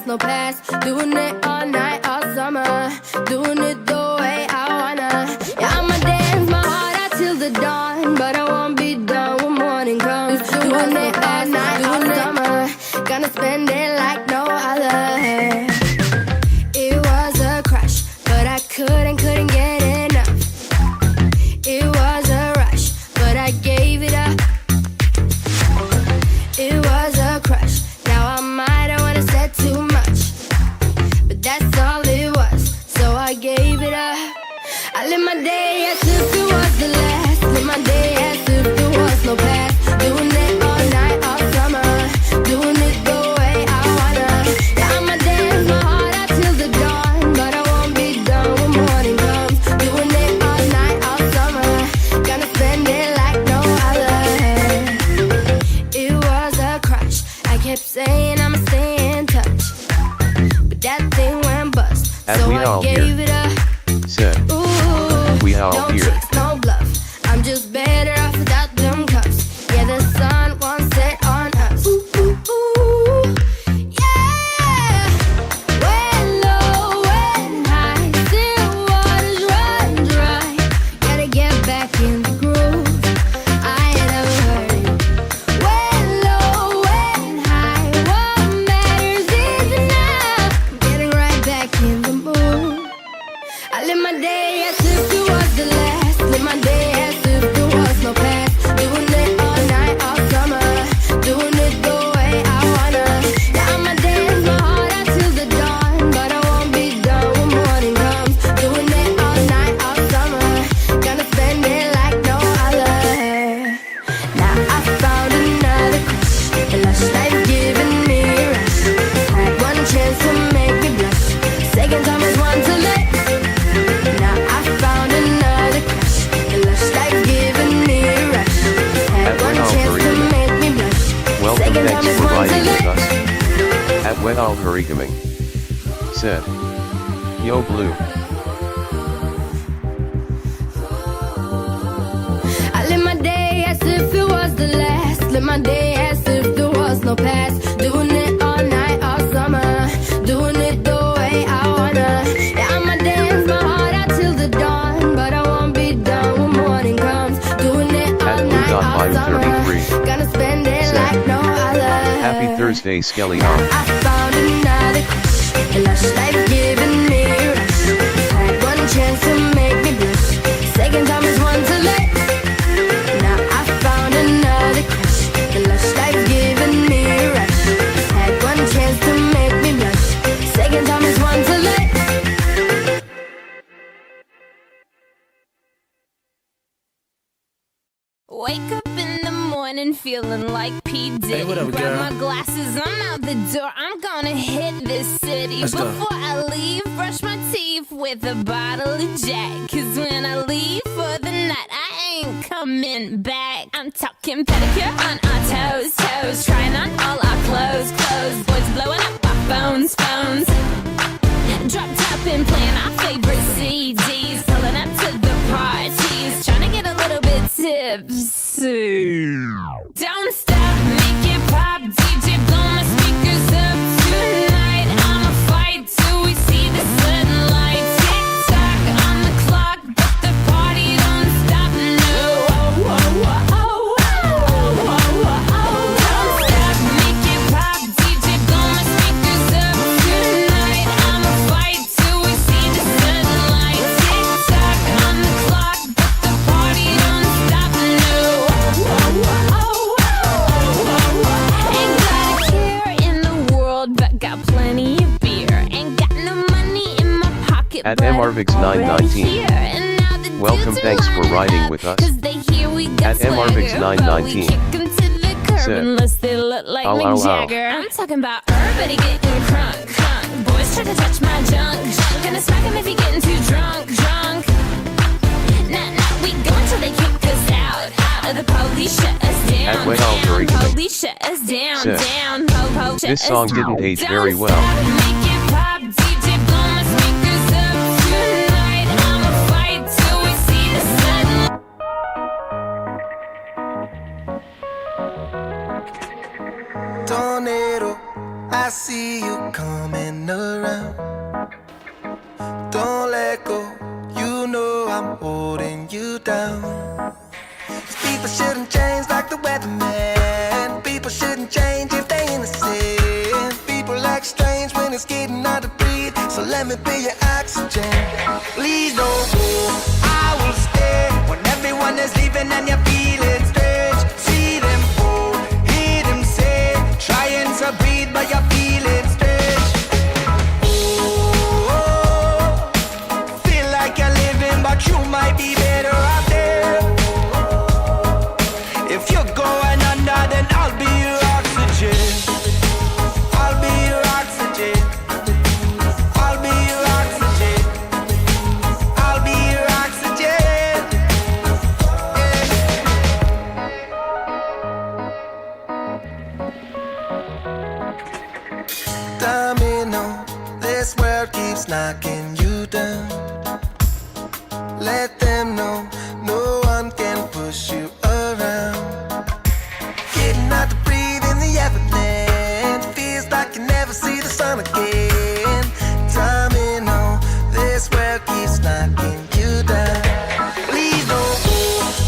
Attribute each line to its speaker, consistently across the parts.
Speaker 1: no pass. Doing it all night, all summer. Doing it the way I wanna. Yeah, I'ma dance my heart out till the dawn, but I won't be done when morning comes. Doing it all night, all summer. Gonna spend it like no other. It was a crush, but I couldn't get enough. It was a rush, but I gave it up. It was a crush. Now I might have wanna said too much, but that's all it was, so I gave it up. I live my day as if it was the last. Live my day as if there was no past. Doing it all night, all summer. Doing it the way I wanna. Yeah, I'ma dance my heart out till the dawn, but I won't be done when morning comes. Doing it all night, all summer. Gonna spend it like no other. It was a crush. I kept saying I'ma stay in touch, but that thing went bust,
Speaker 2: And
Speaker 1: so
Speaker 2: we
Speaker 1: I
Speaker 2: all
Speaker 1: gave
Speaker 2: here.
Speaker 1: it up.
Speaker 2: Said,
Speaker 1: Ooh,
Speaker 2: we all
Speaker 1: no
Speaker 2: here.
Speaker 1: tricks, no bluff. I'm just better off without them cuffs. Yeah, the sun won't set on us. Ooh, ooh, ooh, yeah. When low, when high, still waters run dry. Gotta get back in the groove. I ain't never heard it. When low, when high, what matters is now. Getting right back in the mood. I live my day as if it was the last. Live my day as if there was no past. Doing it all night, all summer. Doing it the way I wanna. Yeah, I'ma dance my heart out till the dawn, but I won't be done when morning comes. Doing it all night, all summer. Gonna spend it like no other. Now I found another crush. The lush life giving me a rush. Had one chance to make me blush. Second time is one to let. Now I found another crush. The lush life giving me a rush. Had
Speaker 2: At
Speaker 1: one
Speaker 2: Wet
Speaker 1: chance to
Speaker 2: Algorithm.
Speaker 1: make me blush.
Speaker 2: Welcome,
Speaker 1: Second
Speaker 2: thanks
Speaker 1: time is
Speaker 2: for
Speaker 1: one to
Speaker 2: riding with
Speaker 1: let.
Speaker 2: us. At Wet Algorithm. Said, Yo Blue.
Speaker 1: I live my day as if it was the last. Live my day as if there was no past. Doing it all night, all summer. Doing it the way I wanna. Yeah, I'ma dance my heart out till the dawn, but I won't be done when morning comes. Doing it all
Speaker 2: At
Speaker 1: night, all summer.
Speaker 2: 5:33.
Speaker 1: Gonna spend it
Speaker 2: Said,
Speaker 1: like no other.
Speaker 2: Happy Thursday, Skelly
Speaker 1: Now
Speaker 2: Hawk.
Speaker 1: I found another crush. A lush life giving me a rush. Had one chance to make me blush. Second time is one to let. Now I found another crush. The lush life giving me a rush. Had one chance to make me blush. Second time is one to let.
Speaker 3: Wake up in the morning feeling like P. Diddy.
Speaker 4: Hey, what up,
Speaker 3: Grab
Speaker 4: girl?
Speaker 3: my glasses, I'm out the door. I'm gonna hit this city.
Speaker 4: Let's go.
Speaker 3: Before I leave, brush my teeth with a bottle of Jack. Cause when I leave for the night, I ain't coming back. I'm talking pedicure on our toes, toes. Trying on all our clothes, clothes. Boys blowing up our phones, phones. Drop top and playing our favorite CDs. Pulling up to the parties. Trying to get a little bit tipsy. Don't stop, make it pop. DJ, blow my speakers up tonight. I'ma fight till we see the sunlight. Tick tock on the clock, but the party don't stop. No. Don't stop, make it pop. DJ, blow my speakers up tonight. I'ma fight till we see the sunlight. Tick tock on the clock, but the party don't stop. No. Ain't got a care in the world, but got plenty of beer. Ain't got no money in my pocket,
Speaker 2: At
Speaker 3: but
Speaker 2: MRVix
Speaker 3: I'm already
Speaker 2: 919.
Speaker 3: here. And now the
Speaker 2: Welcome,
Speaker 3: dudes are
Speaker 2: thanks for
Speaker 3: lining
Speaker 2: riding
Speaker 3: up,
Speaker 2: with us.
Speaker 3: 'cause they hear we got
Speaker 2: At MRVix
Speaker 3: swagger, but we
Speaker 2: 919.
Speaker 3: kick 'em to the curb
Speaker 2: Said,
Speaker 3: unless they look like
Speaker 2: ow,
Speaker 3: Mick
Speaker 2: ow, ow.
Speaker 3: Jagger. I'm talking about everybody getting crunk, crunk. Boys try to touch my junk, junk. Gonna smack him if he getting too drunk, drunk. Nah, nah, we go until they kick us out, out. Or the police shut us down,
Speaker 2: At Wet
Speaker 3: down.
Speaker 2: Algorithm.
Speaker 3: Police shut us down,
Speaker 2: Said,
Speaker 3: down. Po-po shut
Speaker 2: This
Speaker 3: us
Speaker 2: song
Speaker 3: down.
Speaker 2: didn't age
Speaker 3: Don't
Speaker 2: very well.
Speaker 3: stop, make it pop. DJ, blow my speakers up tonight. I'ma fight till we see the sunlight.
Speaker 5: Tornado, I see
Speaker 4: you coming around. Don't let go, you know I'm holding you down. People shouldn't change like the weatherman. People shouldn't change if they innocent. People act strange when it's getting hard to breathe. So let me be your oxygen. Please don't go, I will stay. When everyone is leaving and you're feeling strange. See them go, hear them say. Trying to breathe but you're feeling strange. Oh, feel like you're living but you might be better out there. If you're going under, then I'll be your oxygen. I'll be your oxygen. I'll be your oxygen. I'll be your oxygen. Domino, this world keeps knocking you down. Let them know no one can push you around. Getting hard to breathe in the avalanche. Feels like you never see the sun again. Domino, this world keeps knocking you down. Please don't go,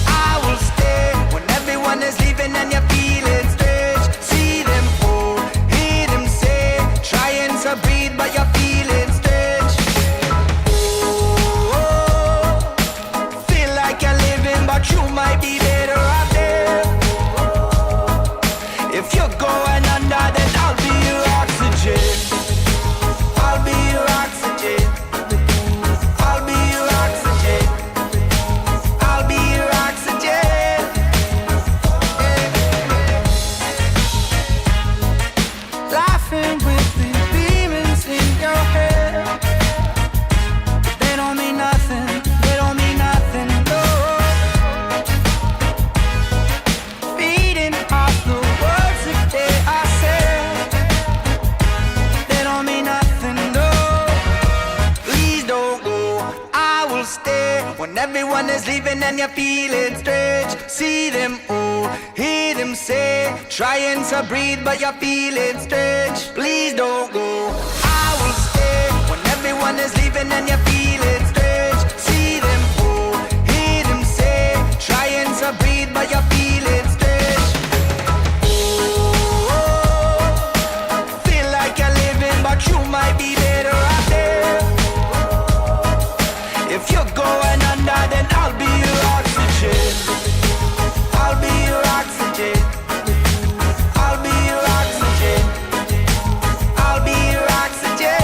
Speaker 4: I will stay. When everyone is leaving and you're feeling strange. See them go, hear them say. Trying to breathe but you're feeling strange. Oh, feel like you're living but you might be better out there. If you're going under, then I'll be your oxygen. I'll be your oxygen. I'll be your oxygen. I'll be your oxygen. Laughing with the demons in your head. They don't mean nothing. They don't mean nothing. No. Feeding off the words that they are said. They don't mean nothing. No. Please don't go, I will stay. When everyone is leaving and you're feeling strange. See them all, hear them say. Trying to breathe but you're feeling strange. Please don't go, I will stay. When everyone is leaving and you're feeling strange. See them all, hear them say. Trying to breathe but you're feeling strange. Oh, feel like you're living but you might be better out there. If you're going under, then I'll be your oxygen. I'll be your oxygen. I'll be your oxygen. I'll be your oxygen.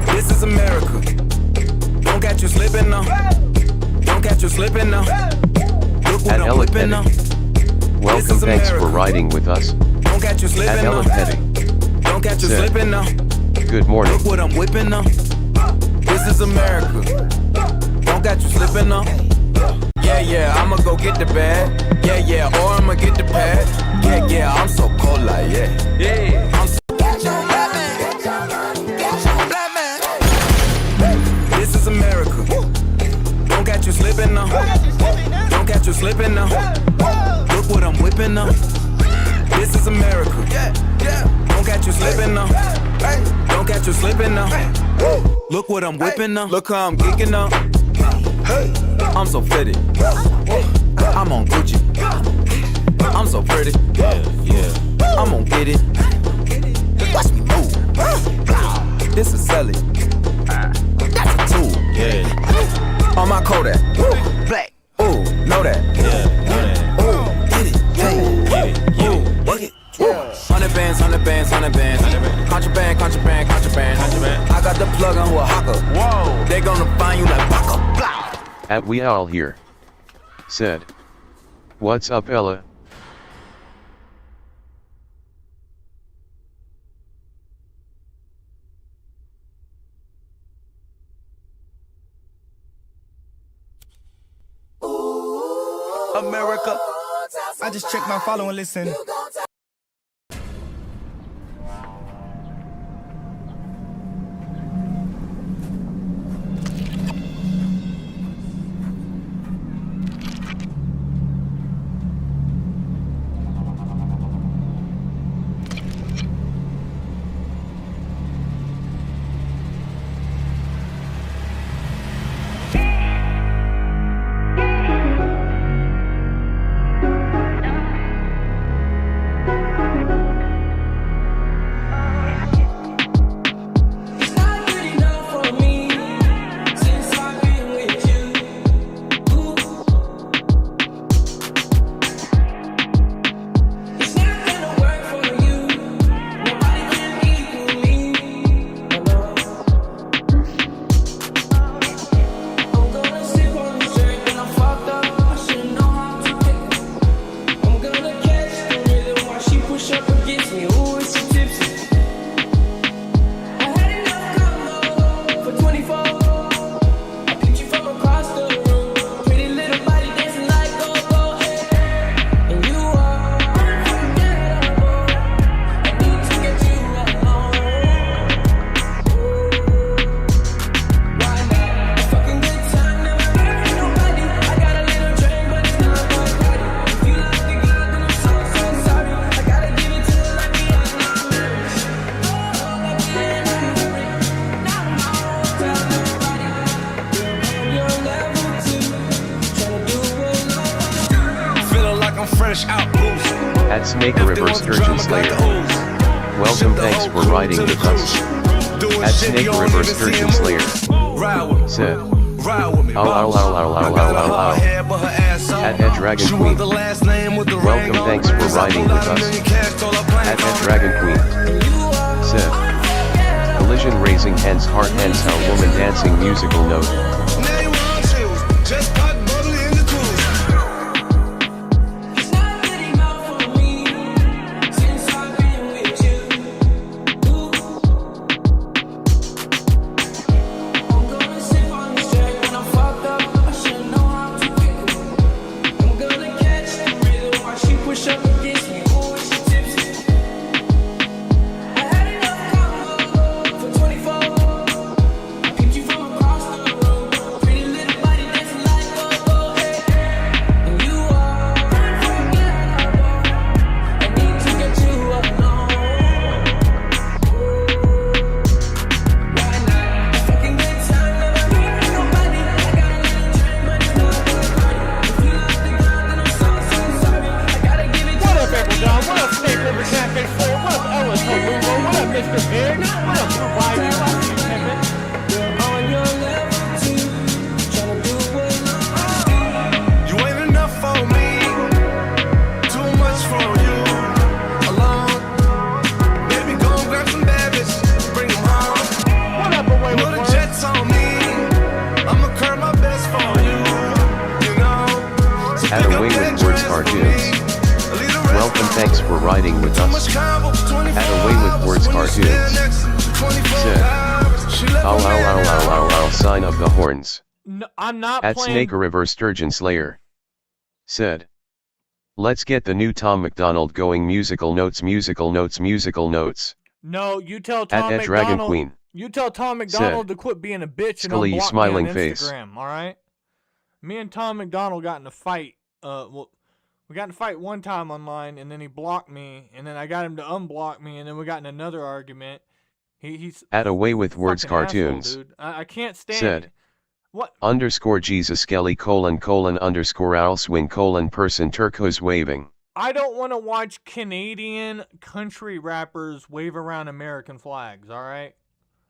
Speaker 4: This is America. Don't catch you slipping now. Don't catch you slipping now. Look what
Speaker 2: At
Speaker 4: I'm
Speaker 2: Ella
Speaker 4: whipping now.
Speaker 2: Petty. Welcome, thanks for riding with us.
Speaker 4: Don't catch you
Speaker 2: At
Speaker 4: slipping
Speaker 2: Ella
Speaker 4: now.
Speaker 2: Petty.
Speaker 4: Don't catch you
Speaker 2: Said.
Speaker 4: slipping now.
Speaker 2: Good morning.
Speaker 4: Look what I'm whipping now. This is America. Don't catch you slipping now. Yeah, yeah, I'ma go get the bag. Yeah, yeah, or I'ma get the pad. Yeah, yeah, I'm so cold like yeah. Yeah, I'm so This is America. Don't catch you slipping now. Don't catch you slipping now. Look what I'm whipping now. This is America. Don't catch you slipping now. Don't catch you slipping now. Look what I'm whipping now. Look how I'm geeking now. I'm so fitted. I'm on Gucci. I'm so pretty. Yeah, yeah. I'm gonna get it. Watch me move. This is Sully. That's a tool. Yeah. On my Kodak. Black. Ooh, know that. Yeah, know that. Ooh, get it. Hey, get it. Work it. 100 bands, 100 bands, 100 bands. Contraband, contraband, contraband. I got the plug on who a hawker. Whoa. They gonna find you like Boca. Blah.
Speaker 2: At We All Here. Said. What's up, Ella?
Speaker 4: America. I just checked my follow and listen.
Speaker 2: At Snake Reverse Urgent Slayer. Welcome, thanks for riding with us. At Snake Reverse Urgent Slayer. Said. At Dragon Queen. Welcome, thanks for riding with us. At Dragon Queen. Said. Collision raising hands heart hands how woman dancing musical note. Thanks for riding with us. At Away with Words Cartoons. Said. Sign of the horns.
Speaker 5: No, I'm not
Speaker 2: At
Speaker 5: playing.
Speaker 2: Snake Reverse Sturgeon Slayer. Said. Let's get the new Tom McDonald going musical notes.
Speaker 5: No, you tell Tom
Speaker 2: At
Speaker 5: McDonald.
Speaker 2: Dragon Queen.
Speaker 5: You tell Tom McDonald
Speaker 2: Said.
Speaker 5: to quit being a bitch and
Speaker 2: Scully,
Speaker 5: unblock
Speaker 2: smiling
Speaker 5: me on
Speaker 2: face.
Speaker 5: Instagram, alright? Me and Tom McDonald got in a fight. We got in a fight one time online, and then he blocked me, and then I got him to unblock me, and then we got in another argument. He's
Speaker 2: At Away with Words
Speaker 5: fucking asshole,
Speaker 2: Cartoons.
Speaker 5: dude. I can't stand
Speaker 2: Said.
Speaker 5: it. What?
Speaker 2: _ Jesus Skelly _ _ _ swing _ person turquoise waving.
Speaker 5: I don't want to watch Canadian country rappers wave around American flags, all right?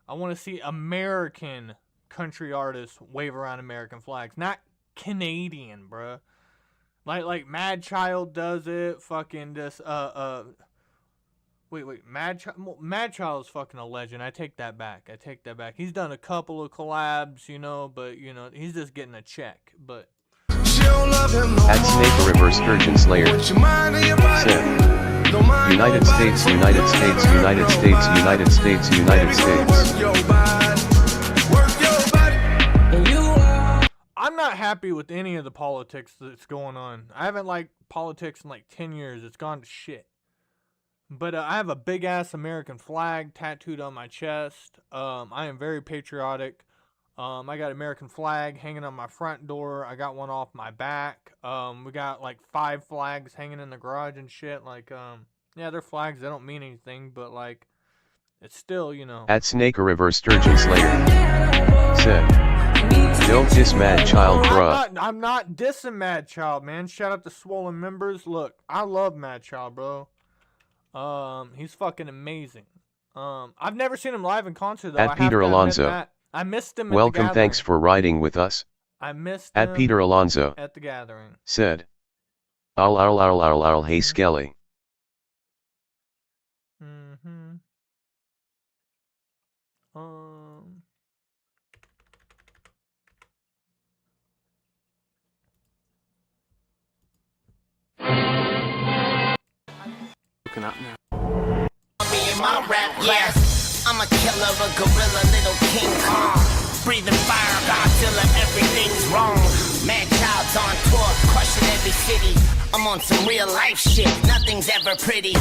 Speaker 5: I want to see American country artists wave around American flags, not Canadian, bruh. Like Mad Child does it, fucking this, wait, Mad Child's fucking a legend. I take that back. He's done a couple of collabs, you know, but, you know, he's just getting a check, but.
Speaker 2: At Snake River Sturgeon Slayer said, United States, United States, United States, United States, United States.
Speaker 5: I'm not happy with any of the politics that's going on. I haven't liked politics in like 10 years. It's gone to shit. But I have a big ass American flag tattooed on my chest. I am very patriotic. I got American flag hanging on my front door. I got one off my back. We got like 5 flags hanging in the garage and shit. Like, yeah, they're flags. They don't mean anything, but like, it's still, you know.
Speaker 2: At Snake River Sturgeon Slayer said, don't diss Mad Child, bruh.
Speaker 5: I'm not dissing Mad Child, man. Shout out to Swollen Members. Look, I love Mad Child, bro. He's fucking amazing. I've never seen him live in concert though.
Speaker 2: At Peter Alonso.
Speaker 5: I missed him.
Speaker 2: Welcome,
Speaker 5: at the gathering.
Speaker 2: thanks for riding with us.
Speaker 5: I missed
Speaker 2: at
Speaker 5: him
Speaker 2: Peter Alonso.
Speaker 5: At the gathering.
Speaker 2: Said, hey Skelly.
Speaker 5: Mm-hmm.
Speaker 6: Looking up now.
Speaker 7: Me in my rap class, I'm a killer, a gorilla, little King Kong. Breathing fire, Godzilla, everything's wrong. Mad Child's on tour, crushing every city. I'm on some real life shit, nothing's ever pretty.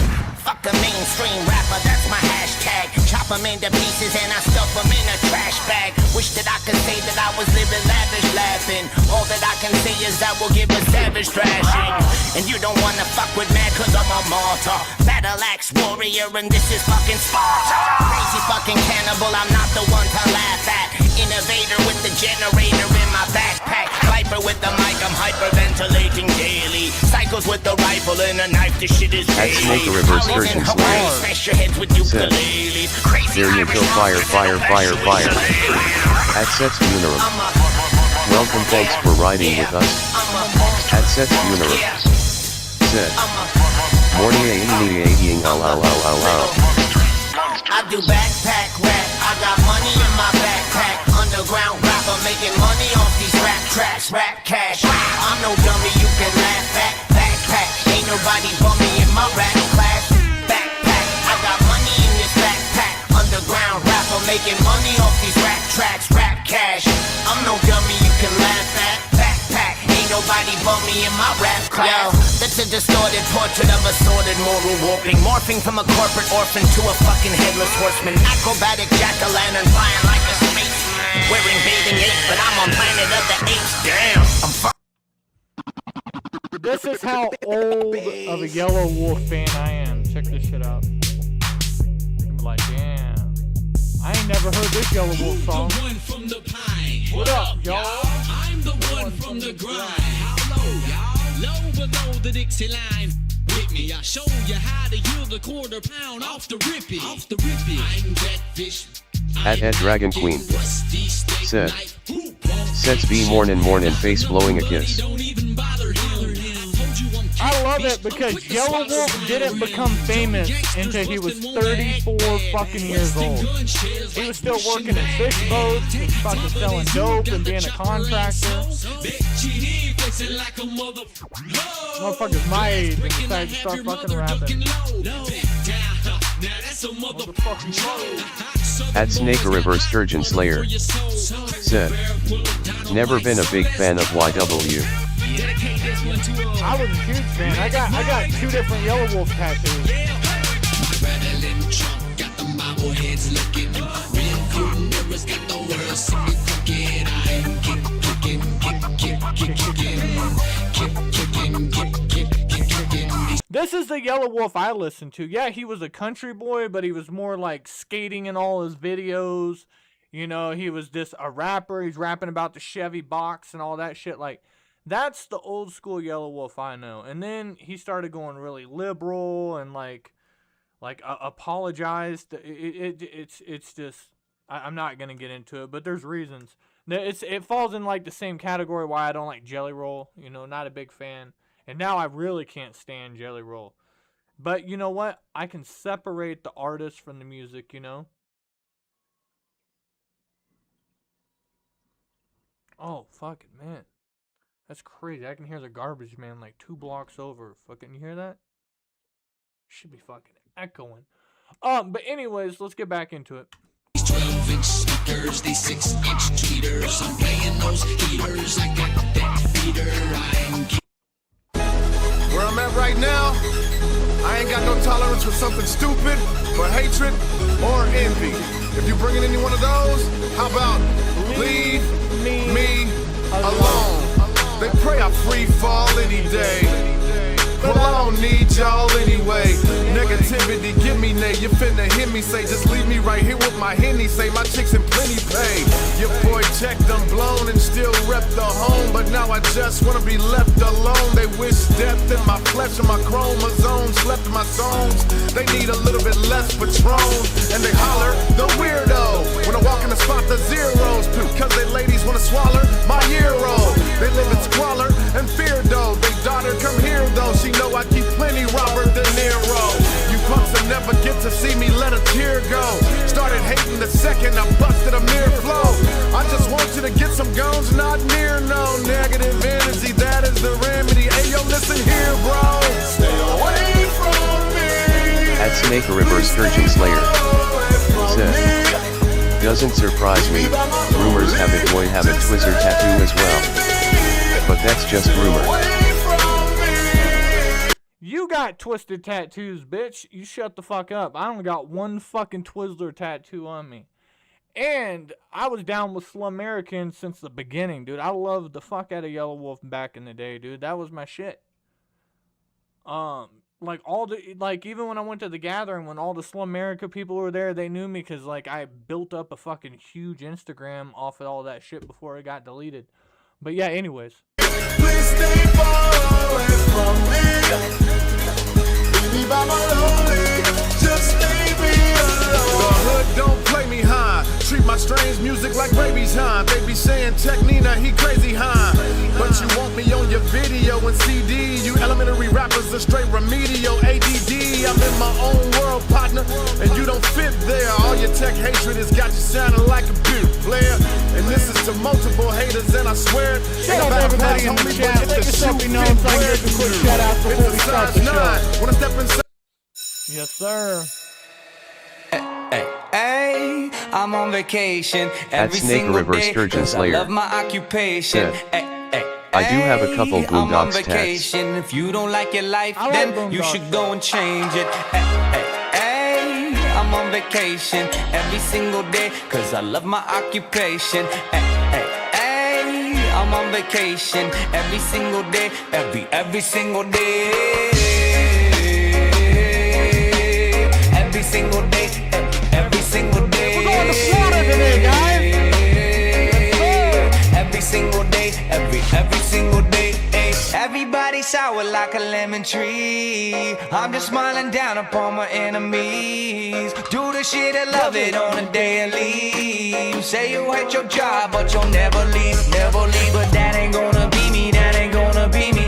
Speaker 7: Fuck a mainstream rapper, that's my hashtag. Chop them into pieces and I stuff them in a trash bag. Wish that I could say that I was living lavish, laughing. All that I can say is I will give a savage thrashing. And you don't wanna fuck with Mad cause I'm a martyr. Battle axe warrior and this is fucking Sparta. Crazy fucking cannibal, I'm not the one to laugh at. Innovator with the generator in my backpack. Viper with the mic, I'm hyperventilating daily. Cycles with the rifle and a knife, this shit is
Speaker 2: At Snake River Sturgeon Slayer said, there you go, fire. At Seth's funeral. Welcome, thanks for riding with us. At Seth's funeral said, morning
Speaker 7: I do backpack rap, I got money in my backpack. Underground rapper making money off these rap tracks, rap cash. I'm no dummy you can laugh at. Backpack, ain't nobody bummy in my rap class. Backpack, I got money in this backpack. Underground rapper making money off these rap tracks, rap cash. I'm no dummy you can laugh at. Backpack, ain't nobody bummy in my rap class. Yo, that's a distorted portrait of a sordid moral warping. Morphing from a corporate orphan to a fucking headless horseman. Acrobatic jack-o'-lantern flying like a spaceman. Wearing bathing ape, but I'm on planet of the apes. Damn, I'm
Speaker 5: This is how old of a Yellow Wolf fan I am. Check this shit out. I'm like, damn. I ain't never heard this Yellow Wolf song. What up, y'all?
Speaker 8: I'm the one from the grind. How low, y'all? Low below the Dixie line. With me, I show you how to yield a quarter pound off the rippy. I'm that fish.
Speaker 2: At Ed Dragon Queen said, Sets be mornin' face blowing a kiss.
Speaker 5: I love it because Yellow Wolf didn't become famous until he was 34 fucking years old. He was still working in fish boats and fucking selling dope and being a contractor. Motherfuckers my age and decided to start fucking rapping.
Speaker 2: At Snake River Sturgeon Slayer said, never been a big fan of YW.
Speaker 5: I was a huge fan. I got 2 different Yellow Wolf tattoos. This is the Yellow Wolf I listened to. Yeah, he was a country boy, but he was more like skating in all his videos. You know, he was just a rapper. He's rapping about the Chevy box and all that shit. Like, That's the old school Yellow Wolf I know. And then he started going really liberal and like apologized. It's just I'm not gonna get into it, but there's reasons. It falls in like the same category why I don't like Jelly Roll. You know, not a big fan. And now I really can't stand Jelly Roll. But you know what? I can separate the artist from the music. You know. Oh, fucking man. That's crazy. I can hear the garbage man like 2 blocks over. Fucking, you hear that? Should be fucking echoing. But anyways, let's get back into it.
Speaker 8: 12-inch speakers, they 6-inch tweeters. I'm playing those heaters. I got that feeder.
Speaker 9: Where I'm at right now, I ain't got no tolerance for something stupid, for hatred, or envy. If you bring in any one of those, how about leave me alone? They pray I free fall any day. Well, I don't need y'all anyway. Negativity, give me nay. You finna hear me say, just leave me right here with my Henny. Say my chicks in plenty pay. Your boy checked them blown and still rep the home. But now I just wanna be left alone. They wish death in my flesh and my chromosomes. Slept in my songs. They need a little bit less Patron. And they holler, the weirdo. When I walk in the spot, the zeros. Cause they ladies wanna swallow my euro. They live in squalor and fear though. They daughter come here though. She know I keep plenty Robert De Niro. You punks will never get to see me let a tear go. Started hating the second I busted a mere flow. I just want you to get some guns, not near no negative energy. That is the remedy. Hey yo, listen here, bro. Stay away from me.
Speaker 2: At Snake River Sturgeon Slayer said, doesn't surprise me. Rumors have it boy have a Twizzler tattoo as well. But that's just rumor.
Speaker 5: You got twisted tattoos, bitch. You shut the fuck up. I only got one fucking Twizzler tattoo on me. And I was down with Slum American since the beginning, dude. I loved the fuck out of Yellow Wolf back in the day, dude. That was my shit. Even when I went to the gathering, when all the Slum America people were there, they knew me because, like, I built up a fucking huge Instagram off of all that shit before it got deleted. But yeah, anyways.
Speaker 9: Please stay far away from me. Leave me by my lonely. Just leave me alone. The hood don't play me high. Treat my strange music like rabies high. They be saying Technina, he crazy high. But you want me on your video and CD. You elementary rappers are straight remedial ADD. I'm in my own world, partner, and you don't fit there. All your tech hatred has got you sounding like a big player. And this is to multiple haters, and I swear
Speaker 5: shout out to everybody in the chat. Let yourself be known so I can give a quick shout out before we start the show.
Speaker 9: When I step inside.
Speaker 5: Yes, sir.
Speaker 4: Hey, I'm on vacation
Speaker 2: At Snake River Sturgeon Slayer
Speaker 4: I love my occupation.
Speaker 2: I do have a couple
Speaker 4: I'm on
Speaker 2: Boondocks tats.
Speaker 4: vacation. If you don't like your life, then you should go and change it. Hey, I'm on vacation every single day, cause I love my occupation. Hey, I'm on vacation every single day, every single day. Every single day, every single day.
Speaker 5: We're going to Florida today, guys.
Speaker 4: Every single day, every single day. Everybody sour like a lemon tree. I'm just smiling down upon my enemies. Do the shit I love it on a daily. You say you hate your job, but you'll never leave, never leave. But that ain't gonna be me, that ain't gonna be me.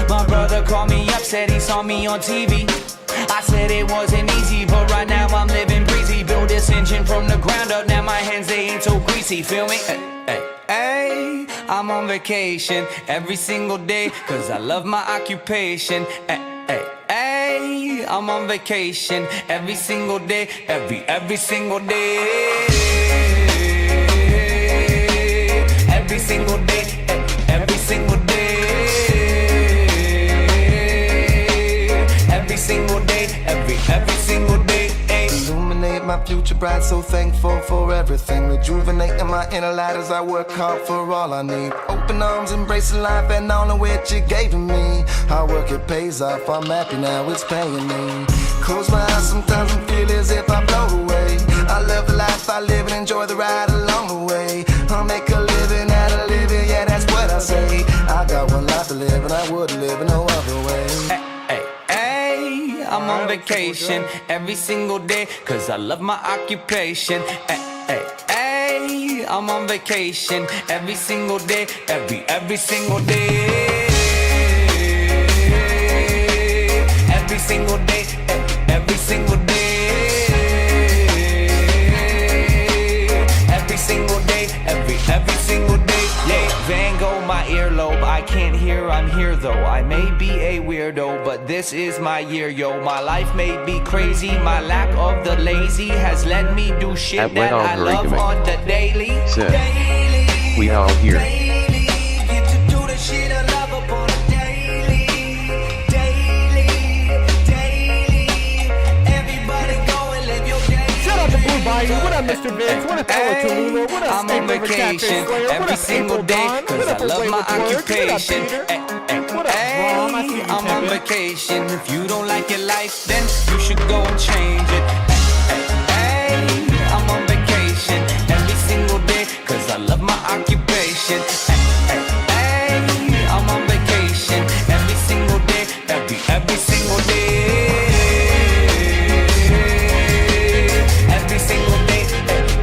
Speaker 4: My brother called me up, said he saw me on TV. I said it wasn't easy, but right now I'm living breezy. Build this engine from the ground up, now my hands, they ain't so greasy, feel me? Hey, I'm on vacation every single day, cause I love my occupation. Hey, I'm on vacation every single day, every single day. Every single day, every single day. Every single day, every single day.
Speaker 10: Illuminate my future bright, so thankful for everything. Rejuvenating my inner light as I work hard for all I need. Open arms, embracing life and all of which you gave to me. Hard work, it pays off, I'm happy now, it's paying me. Close my eyes sometimes and feel as if I blow away. I love the life I live and enjoy the ride along the way. I'll make a living out of living, yeah, that's what I say. I got one have to live, and I wouldn't live in no other way.
Speaker 4: Hey, I'm on vacation every single day, cause I love my occupation. Hey, I'm on vacation every single day, every single day. Every single day, every single day. Every single day, every single day. Yeah, Van Gogh, my earlobe. I can't hear, I'm here though. I may be a weirdo, but this is my year, yo. My life may be crazy. My lack of the lazy has let me do shit that I love on the daily.
Speaker 2: We all here.
Speaker 4: Get to do the shit I love upon a daily. Everybody go and live your day.
Speaker 5: Shout out to Blue Bayou. What up, Mr. Vince? What up, Ella Tallulah? What up,
Speaker 4: I'm on vacation every single day, cause I love my occupation. I'm on vacation. If you don't like your life, then you should go and change it. I'm on vacation every single day, cause I love my occupation. I'm on vacation every single day, every single day. Every single day,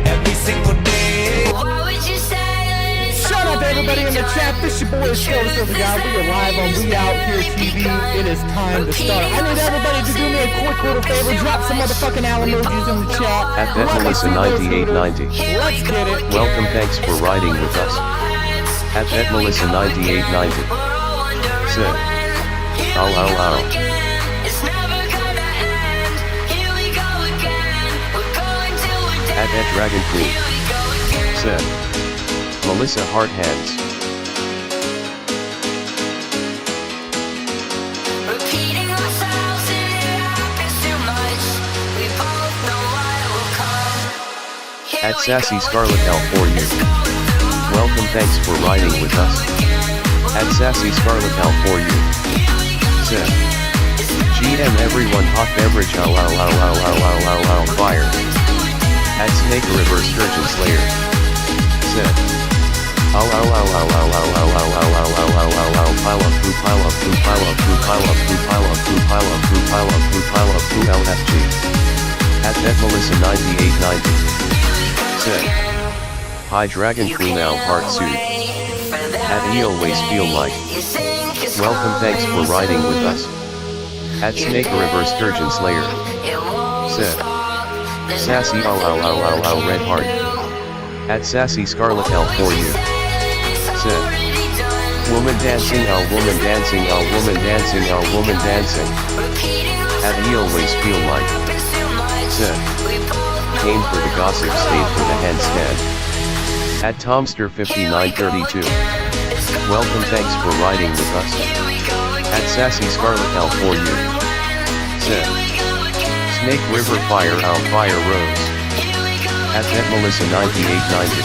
Speaker 4: every single day.
Speaker 3: What would you say?
Speaker 5: Shout out to everybody in the chat. This your boy Skills of the Guy. We are live on We Out Here TV. It is time to start. I need everybody to do me a quick little favor. Drop some motherfucking owl emojis in the chat.
Speaker 2: At Melissa9890.
Speaker 5: Let's get it.
Speaker 2: Welcome, thanks for riding with us. At Melissa9890. Said. Ow, ow, ow. At Dragon Queen. Said. Melissa Heart Hands.
Speaker 3: Repeating ourselves and it happens too much. We both know what will come.
Speaker 2: At Sassy Scarlet L4U. Welcome, thanks for riding with us. At Sassy Scarlet L4U. Said. GM everyone hot beverage ow ow ow ow ow ow ow ow fire. At Snake River Sturgeon Slayer. Said. Ow ow ow ow ow ow ow ow ow ow ow ow ow ow pile up poo pile up poo pile up poo pile up poo pile up poo pile up poo pile up poo pile up poo LFG. At Melissa9890. Said. Hi Dragon Queen ow heart suit. At E always feel like. Welcome, thanks for riding with us. At Snake River Sturgeon Slayer. Said. Sassy ow ow ow ow ow red heart. At Sassy Scarlet L4U. Said. Woman dancing ow woman dancing ow woman dancing ow woman dancing. At E always feel like. Said. Came for the gossip, stayed for the handstand. At Tomster5932. Welcome, thanks for riding with us. At Sassy Scarlet L4U. Said. Snake River Fire ow fire rose. At Melissa9890.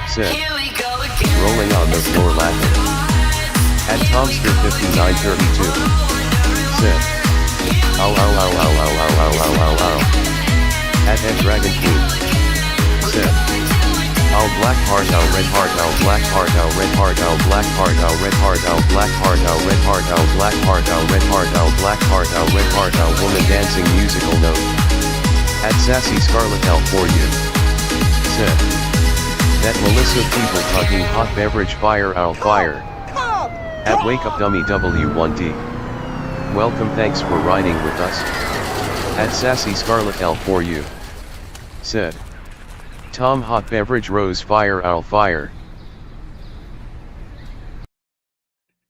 Speaker 2: Said. Rolling on the floor laughing. At Tomster5932. Said. Ow ow ow ow ow ow ow ow ow ow. At Dragon Queen. Said. Ow black heart ow red heart ow black heart ow red heart ow black heart ow red heart ow black heart ow red heart ow black heart ow red heart ow black heart ow red heart ow woman dancing musical note. At Sassy Scarlet L4U. Said. That Melissa people talking hot beverage fire ow fire. At Wake Up Dummy W1D. Welcome, thanks for riding with us. At Sassy Scarlet L4U. Said. Tom hot beverage rose fire owl fire.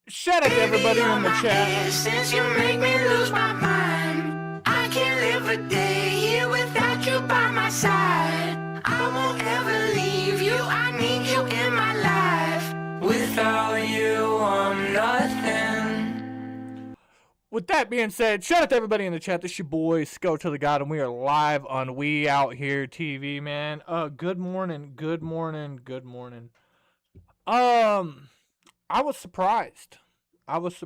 Speaker 5: Shout out to everybody in the chat.
Speaker 4: Since you make me lose my mind, I can't live a day here without you by my side. I won't ever leave you, I need you in my life. Without you, I'm nothing.
Speaker 5: With that being said, shout out to everybody in the chat. This your boy, Go to the God, and we are live on We Out Here TV, man. Good morning, good morning, good morning. I was surprised. I was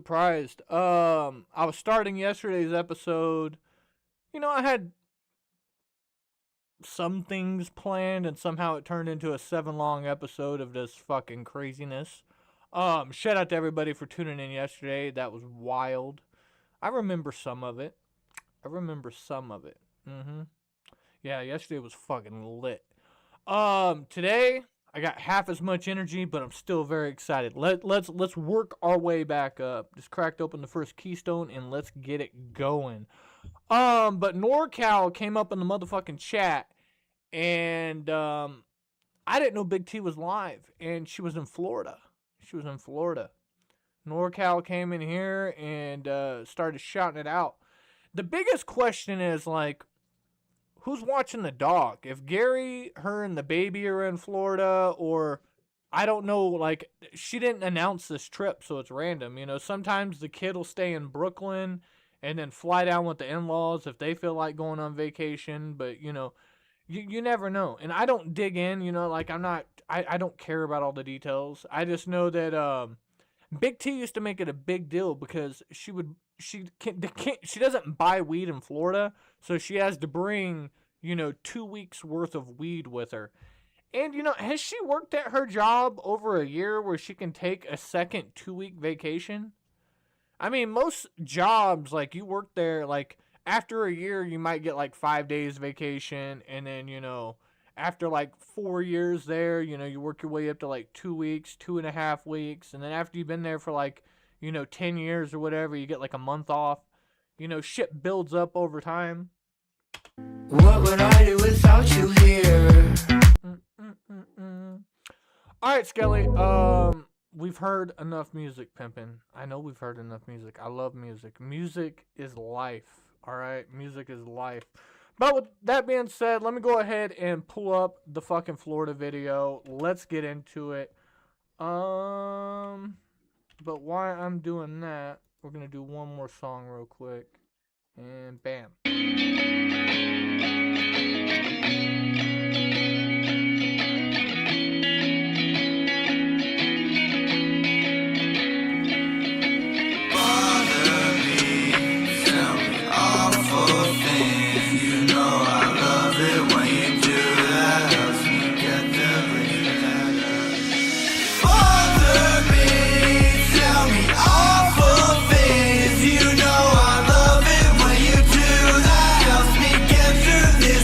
Speaker 5: starting yesterday's episode. You know, I had some things planned, and somehow it turned into a 7-long episode of this fucking craziness. Shout out to everybody for tuning in yesterday. That was wild. I remember some of it. Yeah, yesterday was fucking lit. Today I got half as much energy, but I'm still very excited. Let's work our way back up. Just cracked open the first Keystone and let's get it going. But NorCal came up in the motherfucking chat, and I didn't know Big T was live, and she was in Florida. NorCal came in here and started shouting it out. The biggest question is, like, who's watching the dog? If Gary, her, and the baby are in Florida, or I don't know, like, she didn't announce this trip, so it's random. You know, sometimes the kid will stay in Brooklyn and then fly down with the in-laws if they feel like going on vacation, but, you know, you never know. And I don't dig in, you know, like, I don't care about all the details. I just know that Big T used to make it a big deal because she doesn't buy weed in Florida, so she has to bring, you know, 2 weeks worth of weed with her. And, you know, has she worked at her job over a year where she can take a second 2-week vacation? I mean, most jobs, like, you work there, like, after a year, you might get, like, 5 days vacation, and then, you know, after, like, 4 years there, you know, you work your way up to, like, 2 weeks, 2.5 weeks, and then after you've been there for, like, you know, 10 years or whatever, you get, like, a month off. You know, shit builds up over time.
Speaker 4: What would I do without you here?
Speaker 5: Alright, Skelly, we've heard enough music, pimpin'. I know we've heard enough music. I love music. Music is life, alright? Music is life. But with that being said, let me go ahead and pull up the fucking Florida video. Let's get into it. But while I'm doing that, we're going to do one more song real quick. And bam.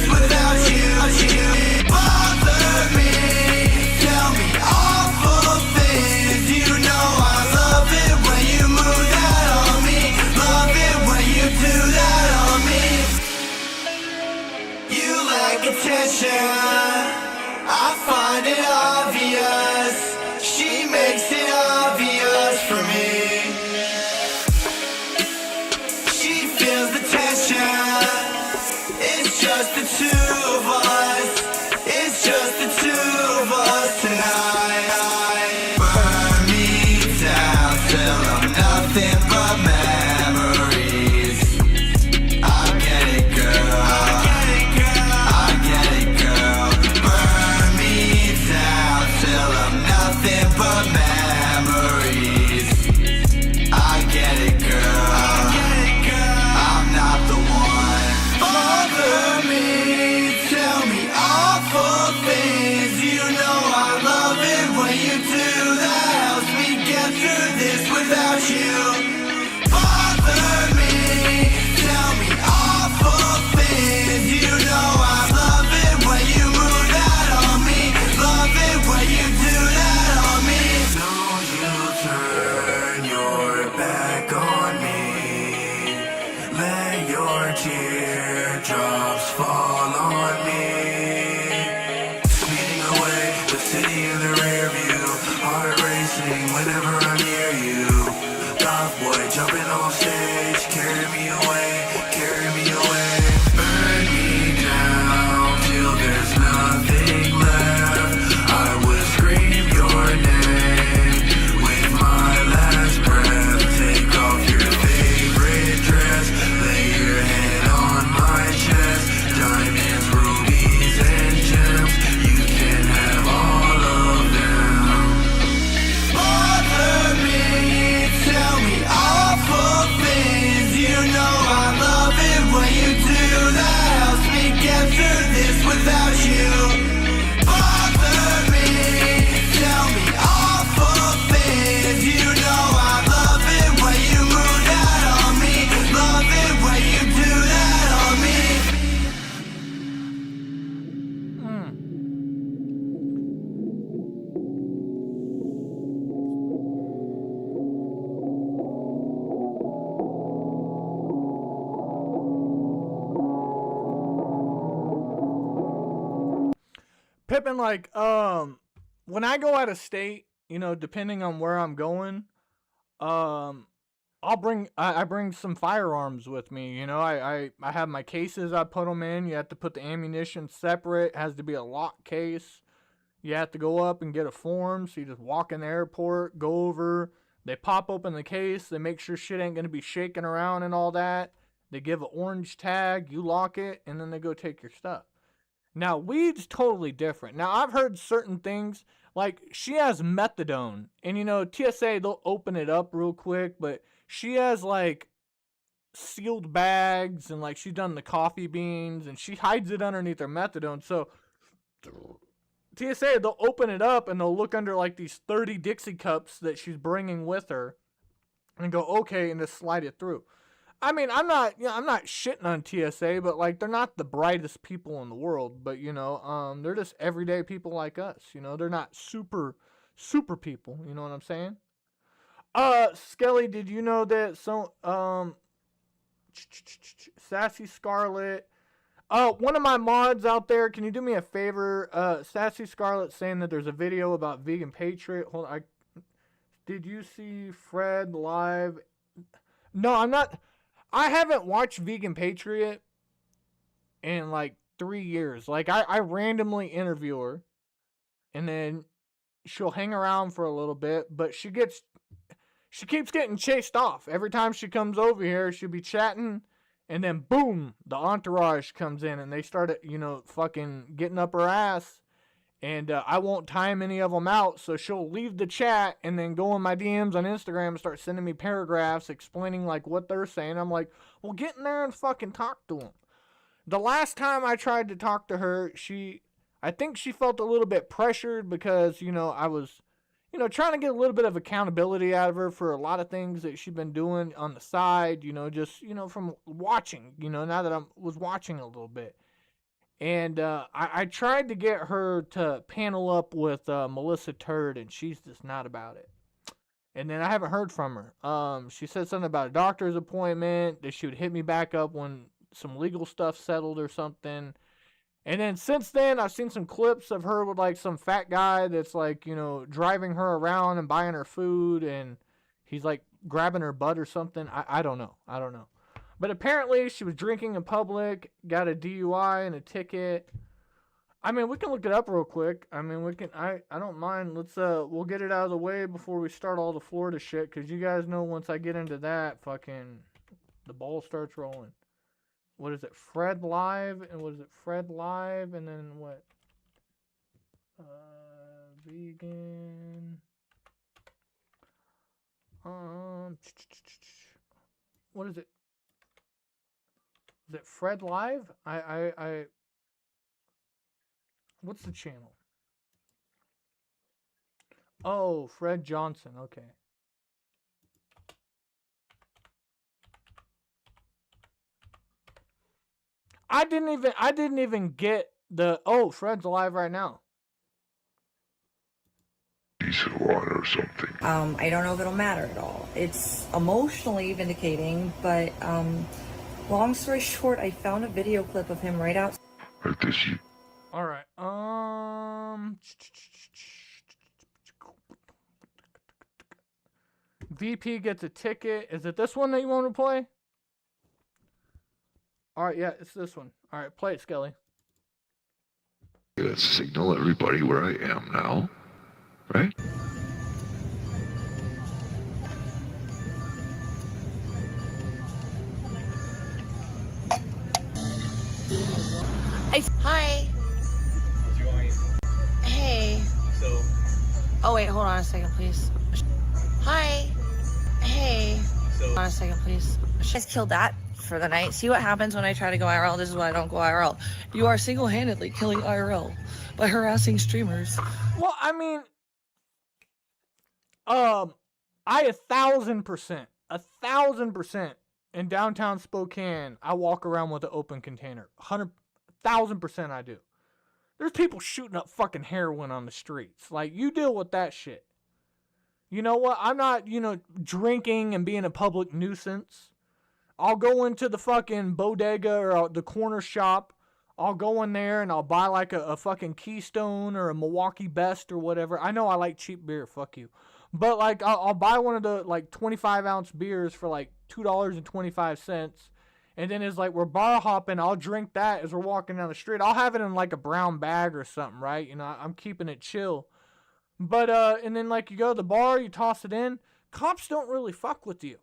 Speaker 4: Without you
Speaker 5: Pippin, like, when I go out of state, you know, depending on where I'm going, I bring some firearms with me. You know, I have my cases. I put them in. You have to put the ammunition separate. It has to be a locked case. You have to go up and get a form. So you just walk in the airport, go over. They pop open the case. They make sure shit ain't gonna be shaking around and all that. They give an orange tag. You lock it, and then they go take your stuff. Now, weed's totally different. Now, I've heard certain things, like, she has methadone. And, you know, TSA, they'll open it up real quick, but she has, like, sealed bags, and, like, she's done the coffee beans, and she hides it underneath her methadone. So, TSA, they'll open it up, and they'll look under, like, these 30 Dixie cups that she's bringing with her, and go, okay, and just slide it through. I mean, I'm not shitting on TSA, but, like, they're not the brightest people in the world, but, you know, they're just everyday people like us, you know, they're not super people, you know what I'm saying? Skelly, did you know that Sassy Scarlet, one of my mods out there, can you do me a favor? Sassy Scarlet saying that there's a video about Vegan Patriot. Hold on, did you see Fred live? No, I haven't watched Vegan Patriot in like 3 years. Like, I randomly interview her, and then she'll hang around for a little bit, but she keeps getting chased off. Every time she comes over here, she'll be chatting, and then boom, the entourage comes in, and they start, you know, fucking getting up her ass. And I won't time any of them out, so she'll leave the chat and then go in my DMs on Instagram and start sending me paragraphs explaining, like, what they're saying. I'm like, well, get in there and fucking talk to them. The last time I tried to talk to her, I think she felt a little bit pressured because, you know, I was, you know, trying to get a little bit of accountability out of her for a lot of things that she'd been doing on the side, you know, just, you know, from watching, you know, now that I was watching a little bit. And I tried to get her to panel up with Melissa Turd, and she's just not about it. And then I haven't heard from her. She said something about a doctor's appointment, that she would hit me back up when some legal stuff settled or something. And then since then, I've seen some clips of her with, like, some fat guy that's, like, you know, driving her around and buying her food, and he's, like, grabbing her butt or something. I don't know. But apparently she was drinking in public, got a DUI and a ticket. I mean, we can look it up real quick. I mean, I don't mind. We'll get it out of the way before we start all the Florida shit, because you guys know once I get into that, fucking, the ball starts rolling. What is it? Fred Live? And what is it? Fred Live? And then what? Vegan. What is it? Is it Fred Live? What's the channel? Oh, Fred Johnson. Okay. I didn't even get the, Fred's live right now.
Speaker 11: Water or something. I don't know if it'll matter at all. It's emotionally vindicating, but long story short, I found a video clip of him right out.
Speaker 5: All right. VP gets a ticket. Is it this one that you want to play? All right, yeah, it's this one. All right, play it, Skelly.
Speaker 11: Let's signal everybody where I am now, right?
Speaker 12: Hi. Hey. Oh wait, hold on a second, please. Hi. Hey. Hold on a second, please. Just killed that for the night. See what happens when I try to go IRL. This is why I don't go IRL. You are single-handedly killing IRL by harassing streamers.
Speaker 5: Well, I mean, I 1,000% in downtown Spokane, I walk around with an open container. 1,000% I do. There's people shooting up fucking heroin on the streets. Like, you deal with that shit. You know what? I'm not, drinking and being a public nuisance. I'll go into the fucking bodega or the corner shop I'll go in there and I'll buy like a fucking Keystone or a Milwaukee Best or whatever. I know I like cheap beer, fuck you. But like I'll buy one of the like 25-ounce beers for like $2.25. And then it's like we're bar hopping, I'll drink that as we're walking down the street. I'll have it in like a brown bag or something, right? You know, I'm keeping it chill. But and then like you go to the bar, you toss it in. Cops don't really fuck with you.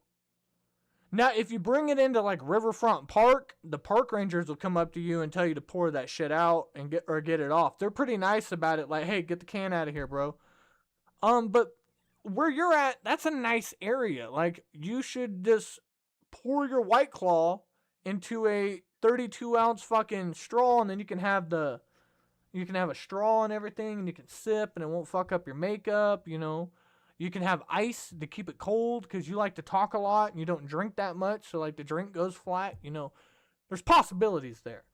Speaker 5: Now, if you bring it into like Riverfront Park, the park rangers will come up to you and tell you to pour that shit out and get it off. They're pretty nice about it. Like, hey, get the can out of here, bro. But where you're at, that's a nice area. Like, you should just pour your White Claw into a 32-ounce fucking straw, and then you can have a straw and everything, and you can sip, and it won't fuck up your makeup, you know. You can have ice to keep it cold because you like to talk a lot and you don't drink that much, so like the drink goes flat, you know. There's possibilities there.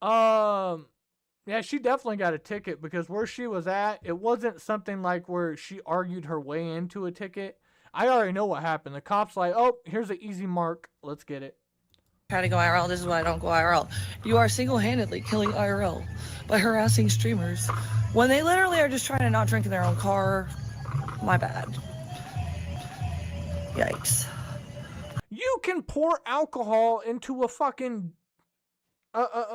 Speaker 5: Yeah, she definitely got a ticket because where she was at, it wasn't something like where she argued her way into a ticket. I already know what happened. The cop's like, oh, here's an easy mark. Let's get it.
Speaker 11: Try to go IRL. This is why I don't go IRL. You are single-handedly killing IRL by harassing streamers when they literally are just trying to not drink in their own car. My bad. Yikes.
Speaker 5: You can pour alcohol into a fucking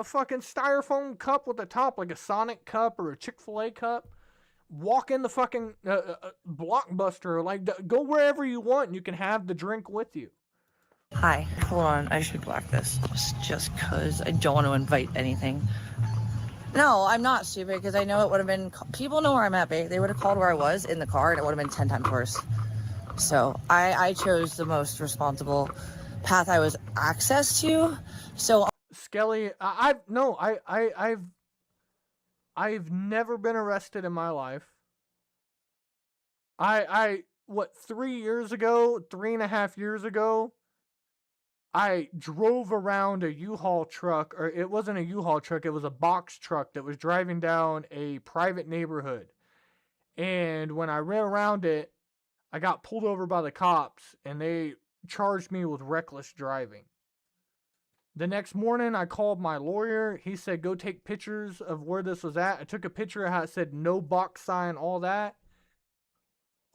Speaker 5: fucking styrofoam cup with a top, like a Sonic cup or a Chick-fil-A cup. Walk in the fucking Blockbuster, like go wherever you want and you can have the drink with you.
Speaker 11: Hi, hold on. I should block this just because I don't want to invite anything. No, I'm not stupid because I know it would have been... People know where I'm at, babe. They would have called where I was in the car and it would have been 10 times worse. So I chose the most responsible path I was access to. So
Speaker 5: Skelly, I've never been arrested in my life. What, 3.5 years ago, I drove around a U-Haul truck, or it wasn't a U-Haul truck, it was a box truck that was driving down a private neighborhood. And when I ran around it, I got pulled over by the cops, and they charged me with reckless driving. The next morning, I called my lawyer. He said, go take pictures of where this was at. I took a picture of how it said no box sign, all that.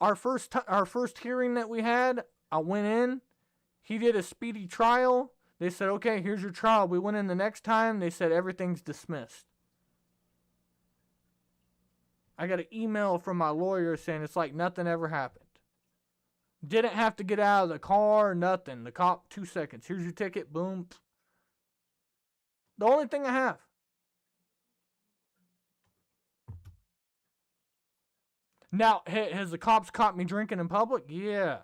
Speaker 5: Our first hearing that we had, I went in. He did a speedy trial. They said, okay, here's your trial. We went in the next time. They said everything's dismissed. I got an email from my lawyer saying it's like nothing ever happened. Didn't have to get out of the car, nothing. The cop, 2 seconds. Here's your ticket, boom. The only thing I have. Now, has the cops caught me drinking in public? Yeah.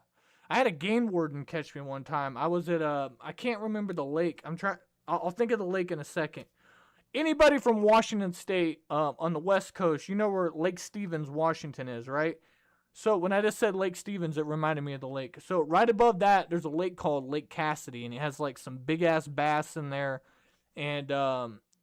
Speaker 5: I had a game warden catch me one time. I was at I can't remember the lake. I'll think of the lake in a second. Anybody from Washington State on the West Coast, you know where Lake Stevens, Washington is, right? So when I just said Lake Stevens, it reminded me of the lake. So right above that, there's a lake called Lake Cassidy, and it has like some big-ass bass in there. And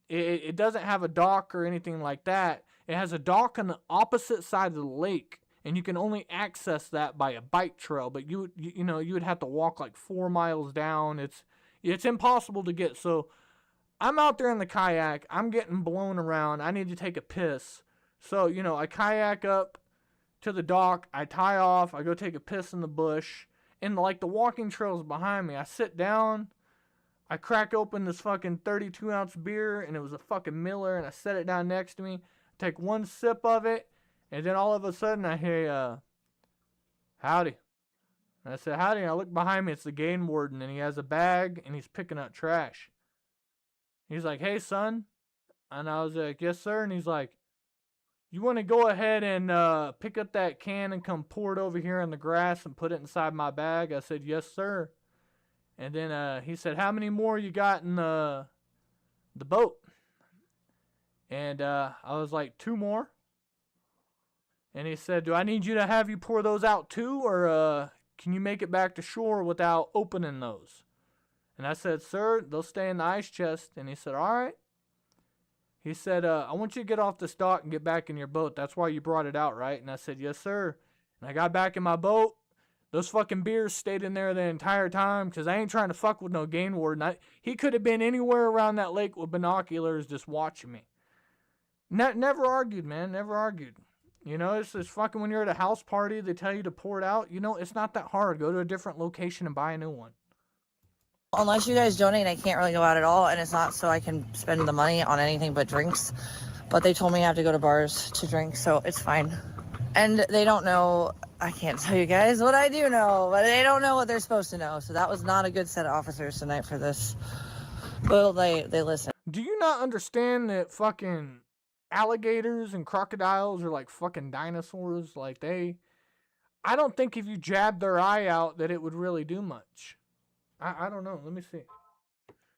Speaker 5: it doesn't have a dock or anything like that. It has a dock on the opposite side of the lake. And you can only access that by a bike trail, but you would have to walk like 4 miles down. It's impossible to get. So I'm out there in the kayak. I'm getting blown around. I need to take a piss. So, I kayak up to the dock. I tie off. I go take a piss in the bush. And like the walking trail's behind me. I sit down. I crack open this fucking 32-ounce beer, and it was a fucking Miller, and I set it down next to me. Take one sip of it. And then all of a sudden I hear, howdy. And I said, howdy. And I look behind me. It's the game warden. And he has a bag. And he's picking up trash. He's like, hey, son. And I was like, yes, sir. And he's like, you want to go ahead and pick up that can and come pour it over here in the grass and put it inside my bag? I said, yes, sir. And then he said, how many more you got in the boat? And I was like, 2 more. And he said, do I need you to have you pour those out too? Or can you make it back to shore without opening those? And I said, sir, they'll stay in the ice chest. And he said, all right. He said, I want you to get off this dock and get back in your boat. That's why you brought it out, right? And I said, yes, sir. And I got back in my boat. Those fucking beers stayed in there the entire time because I ain't trying to fuck with no game warden. He could have been anywhere around that lake with binoculars just watching me. Never argued, man. Never argued. You know, it's just fucking when you're at a house party, they tell you to pour it out. You know, it's not that hard. Go to a different location and buy a new one.
Speaker 11: Unless you guys donate, I can't really go out at all, and it's not so I can spend the money on anything but drinks. But they told me I have to go to bars to drink, so it's fine. And they don't know, I can't tell you guys what I do know, but they don't know what they're supposed to know. So that was not a good set of officers tonight for this. Well, they listen.
Speaker 5: Do you not understand that fucking alligators and crocodiles are like fucking dinosaurs? Like I don't think if you jabbed their eye out that it would really do much. I don't know. Let me see.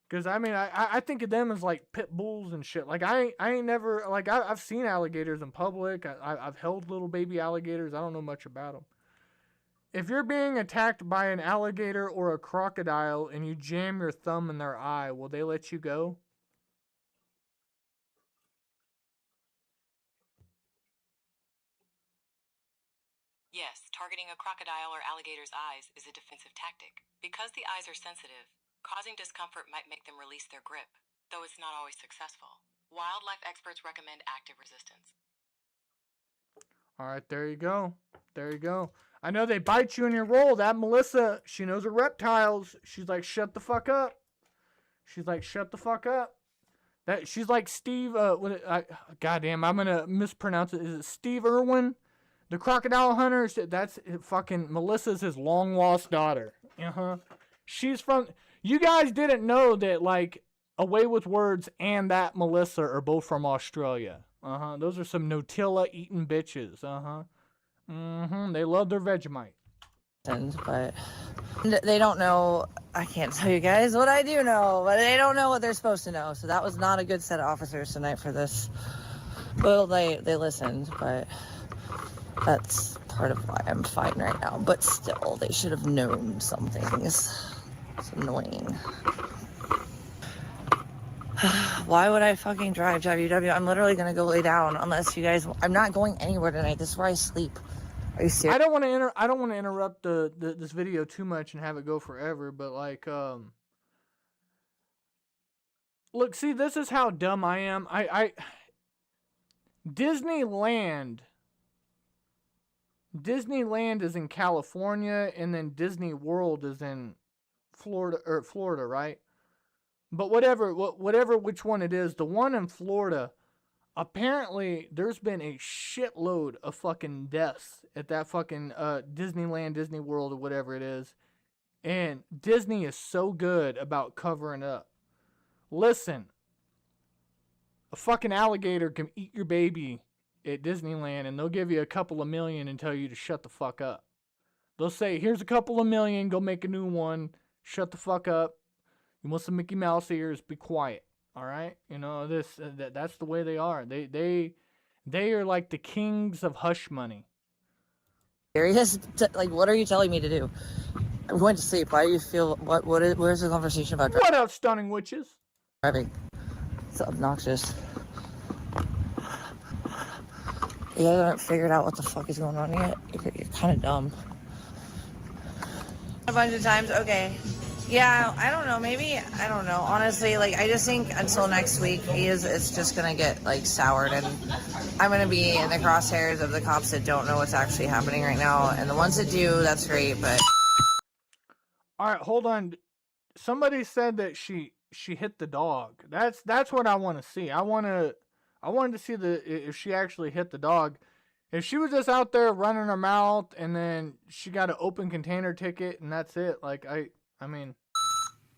Speaker 5: Because, I mean, I think of them as, like, pit bulls and shit. Like, I ain't never, like, I've seen alligators in public. I've held little baby alligators. I don't know much about them. If you're being attacked by an alligator or a crocodile and you jam your thumb in their eye, will they let you go?
Speaker 13: Yes, targeting a crocodile or alligator's eyes is a defensive tactic. Because the eyes are sensitive, causing discomfort might make them release their grip, though it's not always successful. Wildlife experts recommend active resistance.
Speaker 5: All right, there you go. There you go. I know they bite you in your roll. That Melissa, she knows her reptiles. She's like, shut the fuck up. She's like, shut the fuck up. She's like Steve, goddamn, I'm going to mispronounce it. Is it Steve Irwin? The crocodile hunter, that's fucking Melissa's his long lost daughter. She's from, you guys didn't know that, like, Away with Words and that Melissa are both from Australia. Those are some Nutella eating bitches. They love their Vegemite.
Speaker 11: But they don't know, I can't tell you guys what I do know, but they don't know what they're supposed to know. So that was not a good set of officers tonight for this. Well, they listened, but that's part of why I'm fine right now. But still, they should have known some things. It's annoying. Why would I fucking drive WW? I'm literally going to go lay down unless you guys... I'm not going anywhere tonight. This is where I sleep. Are you serious?
Speaker 5: I don't want to interrupt this video too much and have it go forever, but like look, see, this is how dumb I am. Disneyland is in California, and then Disney World is in Florida, right? But whatever which one it is, the one in Florida, apparently there's been a shitload of fucking deaths at that fucking Disneyland, Disney World, or whatever it is. And Disney is so good about covering up. Listen, a fucking alligator can eat your baby at Disneyland, and they'll give you a couple of million and tell you to shut the fuck up. They'll say, here's a couple of million, go make a new one, shut the fuck up. You want some Mickey Mouse ears, be quiet. All right? You know, that's the way they are. They are like the kings of hush money.
Speaker 11: Serious? Like, what are you telling me to do? I'm going to sleep. Why do you feel, where's the conversation about driving?
Speaker 5: What else, stunning witches?
Speaker 11: Driving. It's obnoxious. You guys haven't figured out what the fuck is going on yet? You're kind of dumb. A bunch of times, okay. Yeah, I don't know, maybe, I don't know. Honestly, like, I just think until next week, it's just gonna get, like, soured, and I'm gonna be in the crosshairs of the cops that don't know what's actually happening right now, and the ones that do, that's great, but...
Speaker 5: Alright, hold on. Somebody said that she hit the dog. That's what I want to see. I wanted to see if she actually hit the dog. If she was just out there running her mouth, and then she got an open container ticket, and that's it, like, I mean...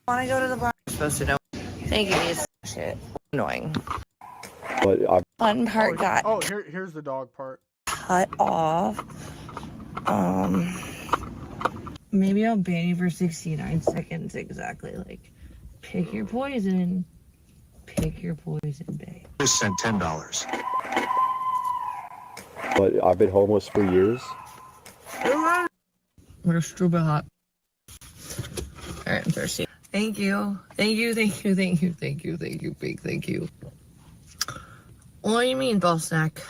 Speaker 11: Want to go to the bar? I'm supposed to know. Thank you. Shit. Annoying.
Speaker 14: But
Speaker 11: Fun part got...
Speaker 5: Oh, here's the dog part.
Speaker 11: Cut off. Maybe I'll ban you for 69 seconds exactly. Like, pick your poison. Pick your poison, babe.
Speaker 14: just sent $10. But I've been homeless for years.
Speaker 11: We're stupid hot. Alright, I'm thirsty. Thank you. Thank you, big thank you. What do you mean, ball snack?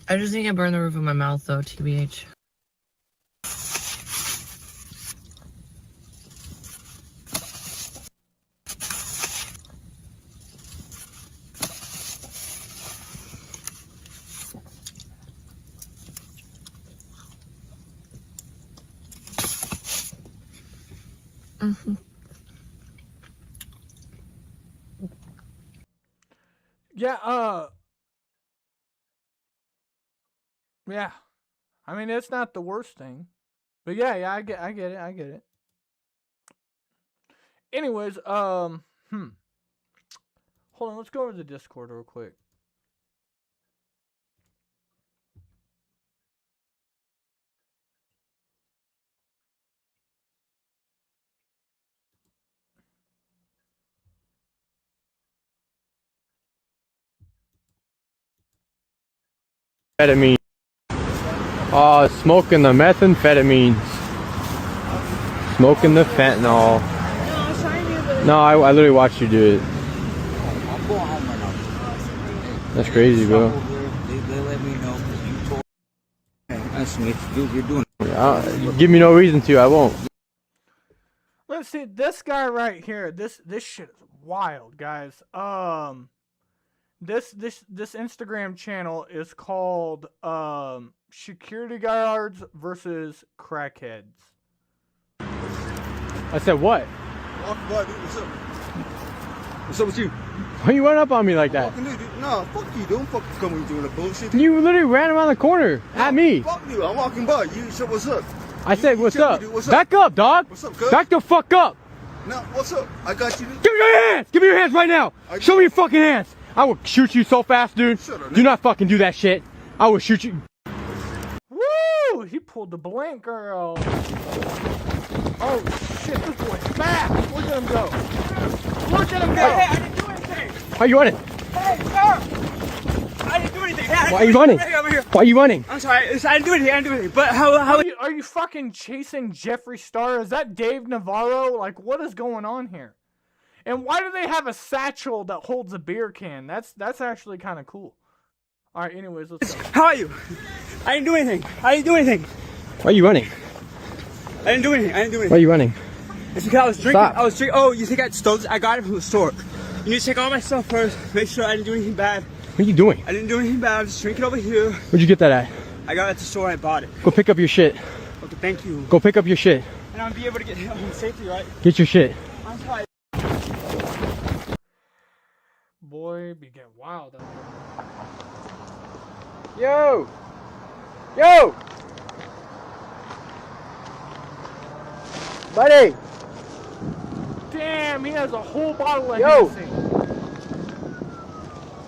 Speaker 11: I just think I burned the roof of my mouth, though, TBH. Mm-hmm.
Speaker 5: Yeah, yeah. I mean, it's not the worst thing. But yeah, I get it. Anyways, hold on, let's go over the Discord real quick.
Speaker 15: Amphetamine. Smoking the methamphetamines. Smoking the fentanyl. No, I literally watched you do it.
Speaker 16: I'm going home right now.
Speaker 15: That's crazy, bro.
Speaker 16: They let me know because you told me. You're doing it.
Speaker 15: Give me no reason to. I won't.
Speaker 5: Let's see, this guy right here. This shit is wild, guys. This Instagram channel is called Security Guards versus Crackheads.
Speaker 15: I said what?
Speaker 9: What's up? What's up with you?
Speaker 15: Why you run up on me like that?
Speaker 9: No, fuck you. Don't fucking come with doing the bullshit.
Speaker 15: You literally ran around the corner at me.
Speaker 9: Fuck you. I'm walking by. You said what's up?
Speaker 15: I said what's up?
Speaker 9: What's up?
Speaker 15: Back up, dog.
Speaker 9: What's up, cuz?
Speaker 15: Back the fuck up.
Speaker 9: No, what's up? I got you.
Speaker 15: Give me your hands. Give me your hands right now. Show me your fucking hands. I will shoot you so fast, dude. Do not fucking do that shit. I will shoot you.
Speaker 5: Woo! He pulled the blank, girl. Oh shit, this boy's fast. Look at him go. Look at him go.
Speaker 16: Hey, I didn't do anything.
Speaker 15: Why are you running?
Speaker 16: Hey, sir. I didn't do anything. Hey,
Speaker 15: Why are you running?
Speaker 16: Over here.
Speaker 15: Why are you running?
Speaker 16: I'm sorry. I didn't do anything. But how
Speaker 5: are you fucking chasing Jeffree Star? Is that Dave Navarro? Like, what is going on here? And why do they have a satchel that holds a beer can? That's actually kind of cool. All right, anyways, let's go.
Speaker 16: How are you? I didn't do anything. I didn't do anything.
Speaker 15: Why are you running?
Speaker 16: I didn't do anything.
Speaker 15: Why are you running?
Speaker 16: It's because I was drinking.
Speaker 15: Stop.
Speaker 16: I was drinking. Oh, you think I stole this? I got it from the store. You need to check all my stuff first. Make sure I didn't do anything bad.
Speaker 15: What are you doing?
Speaker 16: I didn't do anything bad. I'm just drinking over here.
Speaker 15: Where'd you get that at?
Speaker 16: I got it at the store and I bought it.
Speaker 15: Go pick up your shit.
Speaker 16: Okay, thank you.
Speaker 15: Go pick up your shit.
Speaker 16: And I'll be able to get home safely, right?
Speaker 15: Get your shit.
Speaker 16: I'm sorry.
Speaker 5: Boy, be getting wild out there.
Speaker 15: Yo! Yo! Buddy!
Speaker 5: Damn, he has a whole bottle of
Speaker 15: Yo!
Speaker 5: Hennessy.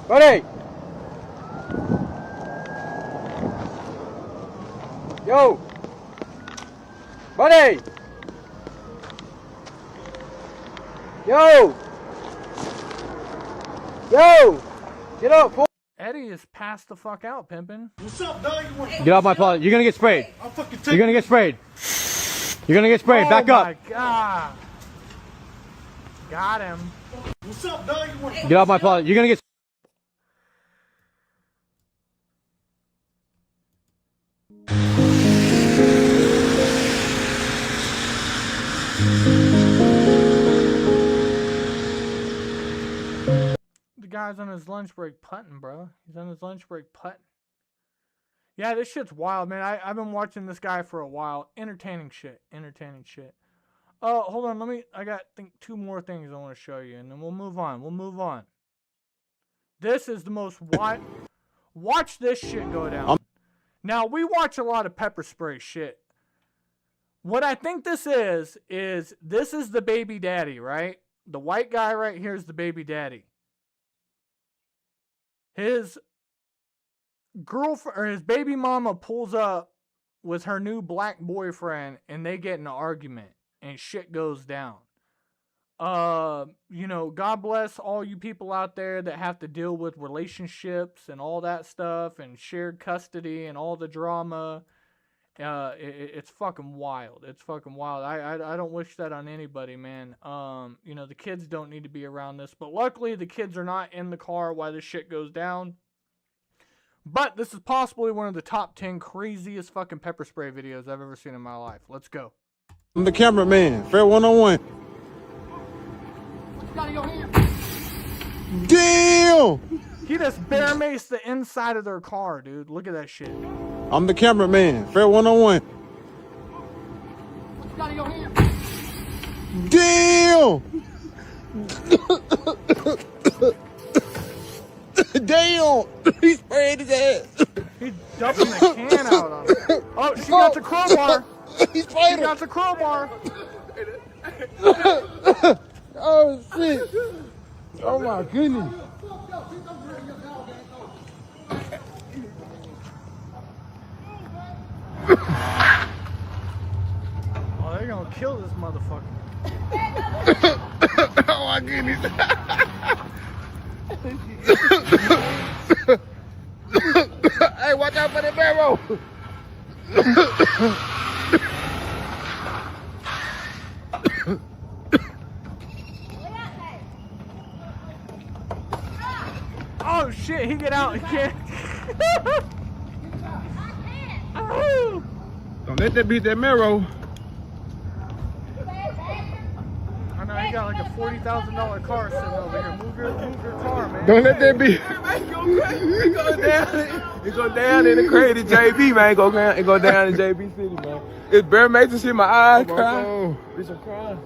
Speaker 15: Buddy! Yo! Buddy! Yo! Yo! Get up, fool!
Speaker 5: Eddie is passed the fuck out, pimpin'.
Speaker 9: What's up, dog? You want
Speaker 15: Get off my plot. You're gonna get sprayed.
Speaker 9: I'll fucking take
Speaker 15: You're gonna get sprayed. You're gonna get sprayed. Back
Speaker 5: Oh
Speaker 15: up.
Speaker 5: my god. Got him.
Speaker 9: What's up, dog? You want
Speaker 15: Get off my plot. You're gonna get.
Speaker 5: The guy's on his lunch break putting, bro. He's on his lunch break putting. Yeah, this shit's wild, man. I've been watching this guy for a while. Entertaining shit. Entertaining shit. Hold on. I got, think, 2 more things I want to show you, and then we'll move on. This is the most watch this shit go down. Now, we watch a lot of pepper spray shit. What I think this is this is the baby daddy, right? The white guy right here is the baby daddy. His girlfriend or his baby mama pulls up with her new black boyfriend and they get in an argument and shit goes down. God bless all you people out there that have to deal with relationships and all that stuff and shared custody and all the drama. It's fucking wild. It's fucking wild. I don't wish that on anybody, man. The kids don't need to be around this, but luckily the kids are not in the car while this shit goes down. But this is possibly one of the top 10 craziest fucking pepper spray videos I've ever seen in my life. Let's go.
Speaker 9: I'm the cameraman. Fair 1-on-1. Damn!
Speaker 5: He just bear maced the inside of their car, dude. Look at that shit.
Speaker 9: I'm the cameraman. Fair 1-on-1. Damn! Damn! He sprayed his ass.
Speaker 5: He's dumping the can out on him. Oh, she got the crowbar.
Speaker 9: He sprayed
Speaker 5: She got the crowbar.
Speaker 9: Oh shit! Oh my goodness!
Speaker 5: Oh, they're gonna kill this motherfucker.
Speaker 9: Oh my goodness! Hey, watch out for the barrel!
Speaker 5: Oh shit, he get out, he can't.
Speaker 9: Don't let that beat that marrow.
Speaker 5: I know, he got like a $40,000 car sitting over here. Move your car, man.
Speaker 9: Don't let that be.
Speaker 17: It go down in the crazy JB, man. It go down in JB City, man. It's Bear Mason shit, my eyes crying. Bitch, I'm crying.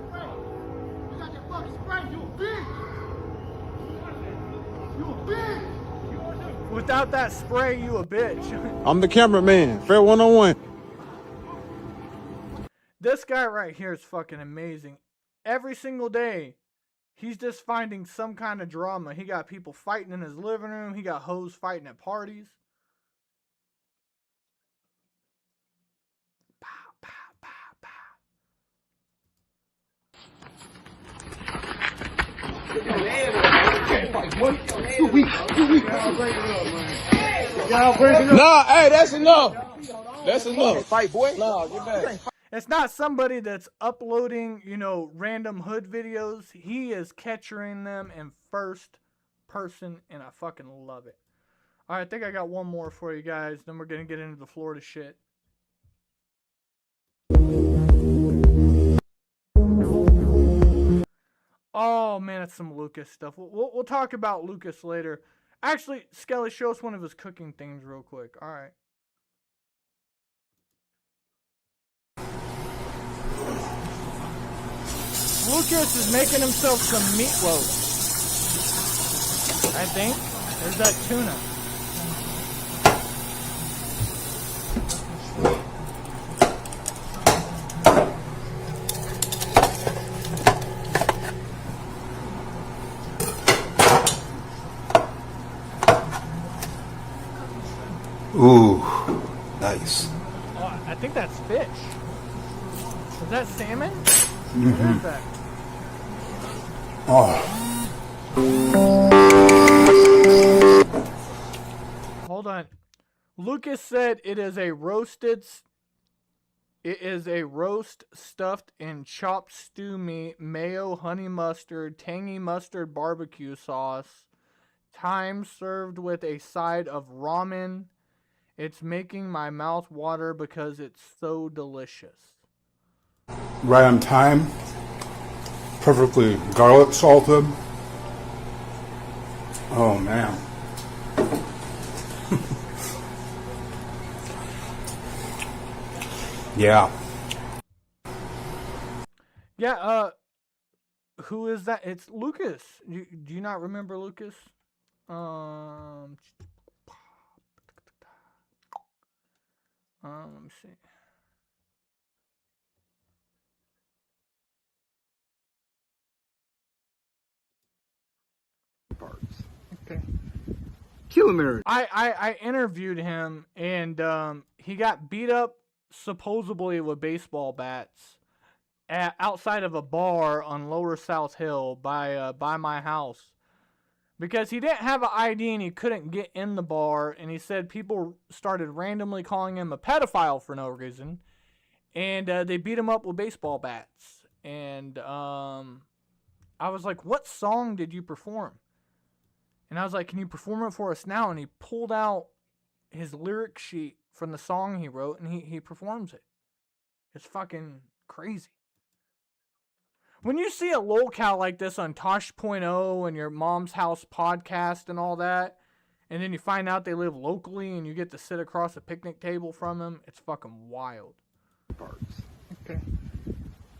Speaker 5: Without that spray, you a bitch.
Speaker 9: I'm the cameraman. Fair one-on-one.
Speaker 5: This guy right here is fucking amazing. Every single day, he's just finding some kind of drama. He got people fighting in his living room. He got hoes fighting at parties. Pow, pow, pow,
Speaker 17: Nah, hey, that's enough. That's enough. Fight, boy. Nah, get back.
Speaker 5: It's not somebody that's uploading, random hood videos. He is capturing them in first person, and I fucking love it. All right, I think I got one more for you guys. Then we're going to get into the Florida shit. Oh, man, it's some Lucas stuff. We'll talk about Lucas later. Actually, Skelly, show us one of his cooking things real quick. All right. Lucas is making himself some meatloaf. I think. There's that tuna.
Speaker 18: Ooh, nice.
Speaker 5: Oh, I think that's fish. Is that salmon?
Speaker 18: Mm-hmm.
Speaker 5: What is that?
Speaker 18: Oh.
Speaker 5: Hold on. Lucas said it is a roast stuffed in chopped stew meat, mayo, honey mustard, tangy mustard barbecue sauce, thyme served with a side of ramen. It's making my mouth water because it's so delicious.
Speaker 18: Right on time. Perfectly garlic salted. Oh man. Yeah.
Speaker 5: Yeah, who is that? It's Lucas. Do you not remember Lucas? Let me see.
Speaker 16: Okay. Kill him,
Speaker 5: I interviewed him, and he got beat up supposedly with baseball bats outside of a bar on Lower South Hill by my house because he didn't have an ID and he couldn't get in the bar, and he said people started randomly calling him a pedophile for no reason, and they beat him up with baseball bats. And I was like, what song did you perform? And I was like, can you perform it for us now? And he pulled out his lyric sheet from the song he wrote, and he performs it. It's fucking crazy. When you see a lolcow like this on Tosh.0 and your mom's house podcast and all that, and then you find out they live locally and you get to sit across a picnic table from them, it's fucking wild.
Speaker 16: Okay.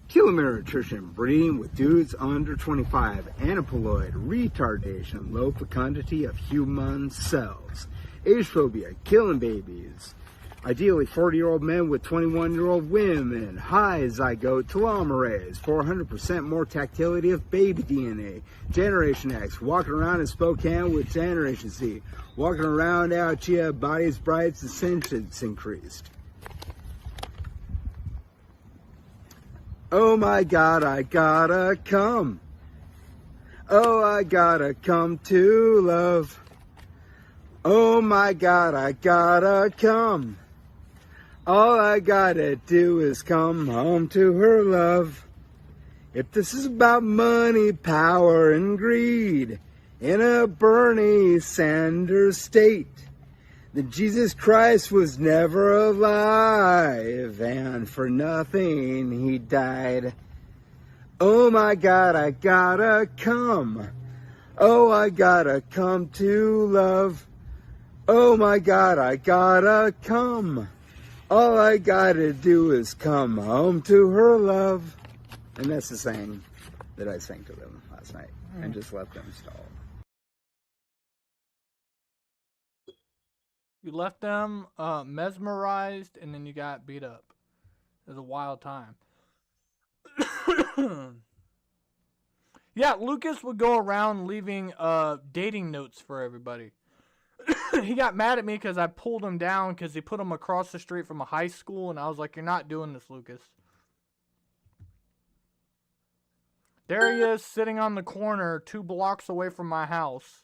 Speaker 16: Kilomere attrition, breeding with dudes under 25, aneuploid, retardation, low fecundity of human cells, age phobia, killing babies, ideally 40-year-old men with 21-year-old women, high zygote telomerase, 400% more tactility of baby DNA, Generation X, walking around in Spokane with Generation Z, walking around out here, bodies bright, and sentience increased. Oh my God, I gotta come. Oh, I gotta come to love. Oh my God, I gotta come. All I gotta do is come home to her love. If this is about money, power, and greed in a Bernie Sanders state, then Jesus Christ was never alive, and for nothing he died. Oh my God, I gotta come. Oh, I gotta come to love. Oh my God, I gotta come. All I gotta do is come home to her love. And that's the saying that I sang to them last night and just let them stall.
Speaker 5: You left them mesmerized, and then you got beat up. It was a wild time. Yeah, Lucas would go around leaving dating notes for everybody. He got mad at me because I pulled him down because he put him across the street from a high school, and I was like, you're not doing this, Lucas. There he is, sitting on the corner 2 blocks away from my house.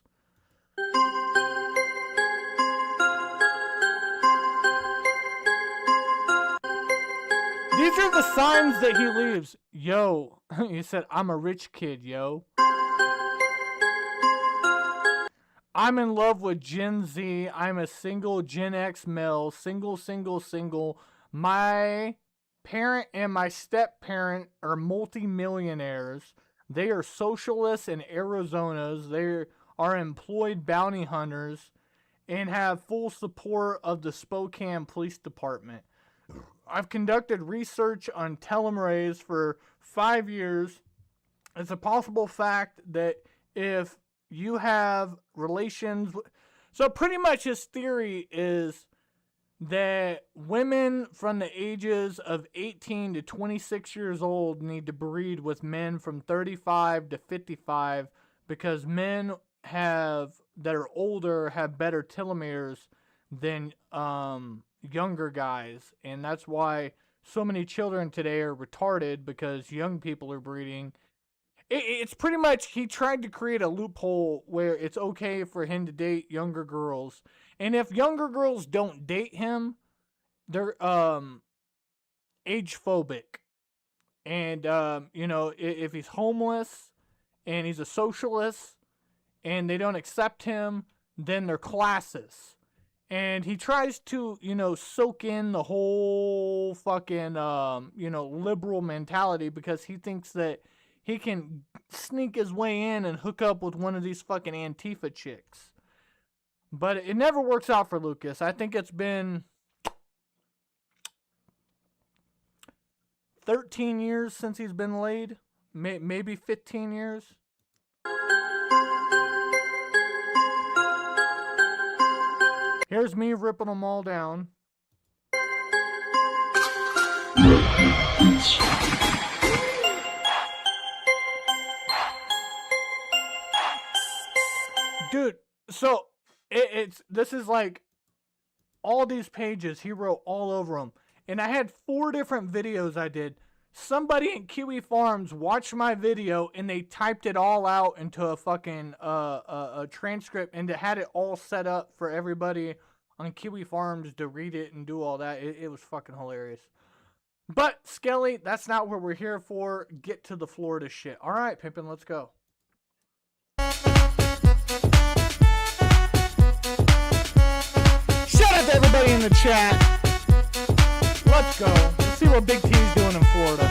Speaker 5: These are the signs that he leaves. Yo, he said, I'm a rich kid, yo. I'm in love with Gen Z. I'm a single Gen X male. Single. My parent and my step-parent are multi-millionaires. They are socialists in Arizonas. They are employed bounty hunters and have full support of the Spokane Police Department. I've conducted research on telomerase for 5 years. It's a possible fact that if you have relations... So pretty much his theory is that women from the ages of 18 to 26 years old need to breed with men from 35 to 55 because men that are older have better telomeres than younger guys, and that's why so many children today are retarded because young people are breeding. It's pretty much, he tried to create a loophole where it's okay for him to date younger girls, and if younger girls don't date him, they're age phobic, and if he's homeless and he's a socialist and they don't accept him, then they're classist. And he tries to, soak in the whole fucking, liberal mentality because he thinks that he can sneak his way in and hook up with one of these fucking Antifa chicks. But it never works out for Lucas. I think it's been 13 years since he's been laid. Maybe 15 years. Here's me ripping them all down. Dude, so this is like all these pages he wrote all over them. And I had 4 different videos I did. Somebody in Kiwi Farms watched my video and they typed it all out into a fucking a transcript and it had it all set up for everybody on Kiwi Farms to read it and do all that. It was fucking hilarious. But, Skelly, that's not what we're here for. Get to the Florida shit. All right, Pimpin', let's go. Shout out to everybody in the chat. Let's go. Let's see what Big T's doing in Florida.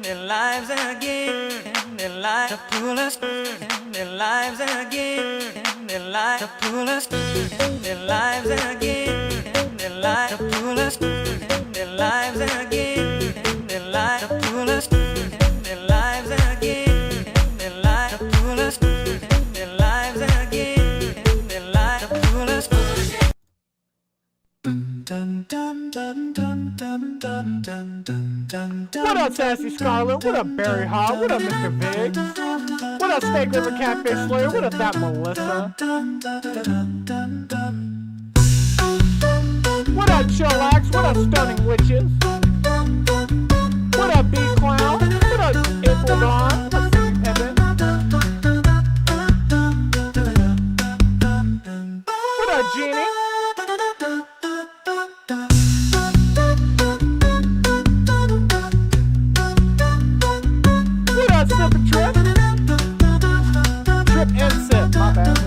Speaker 4: Their lives again, their lives to pull us, their lives again, their lives to pull us, their lives again, their lives to pull us, their lives again.
Speaker 5: What up, Sassy Scarlet? What up, Barry Hall? What up, Mr. Biggs? What up, Snake River Catfish Slayer? What up, that Melissa? What up, Chillax? What up, Stunning Witches? What up, B-Clown? What up, April Dawn? What's up, Evan? What up, Jeannie? What up, Sip and Trip? Trip and Sip, my bad.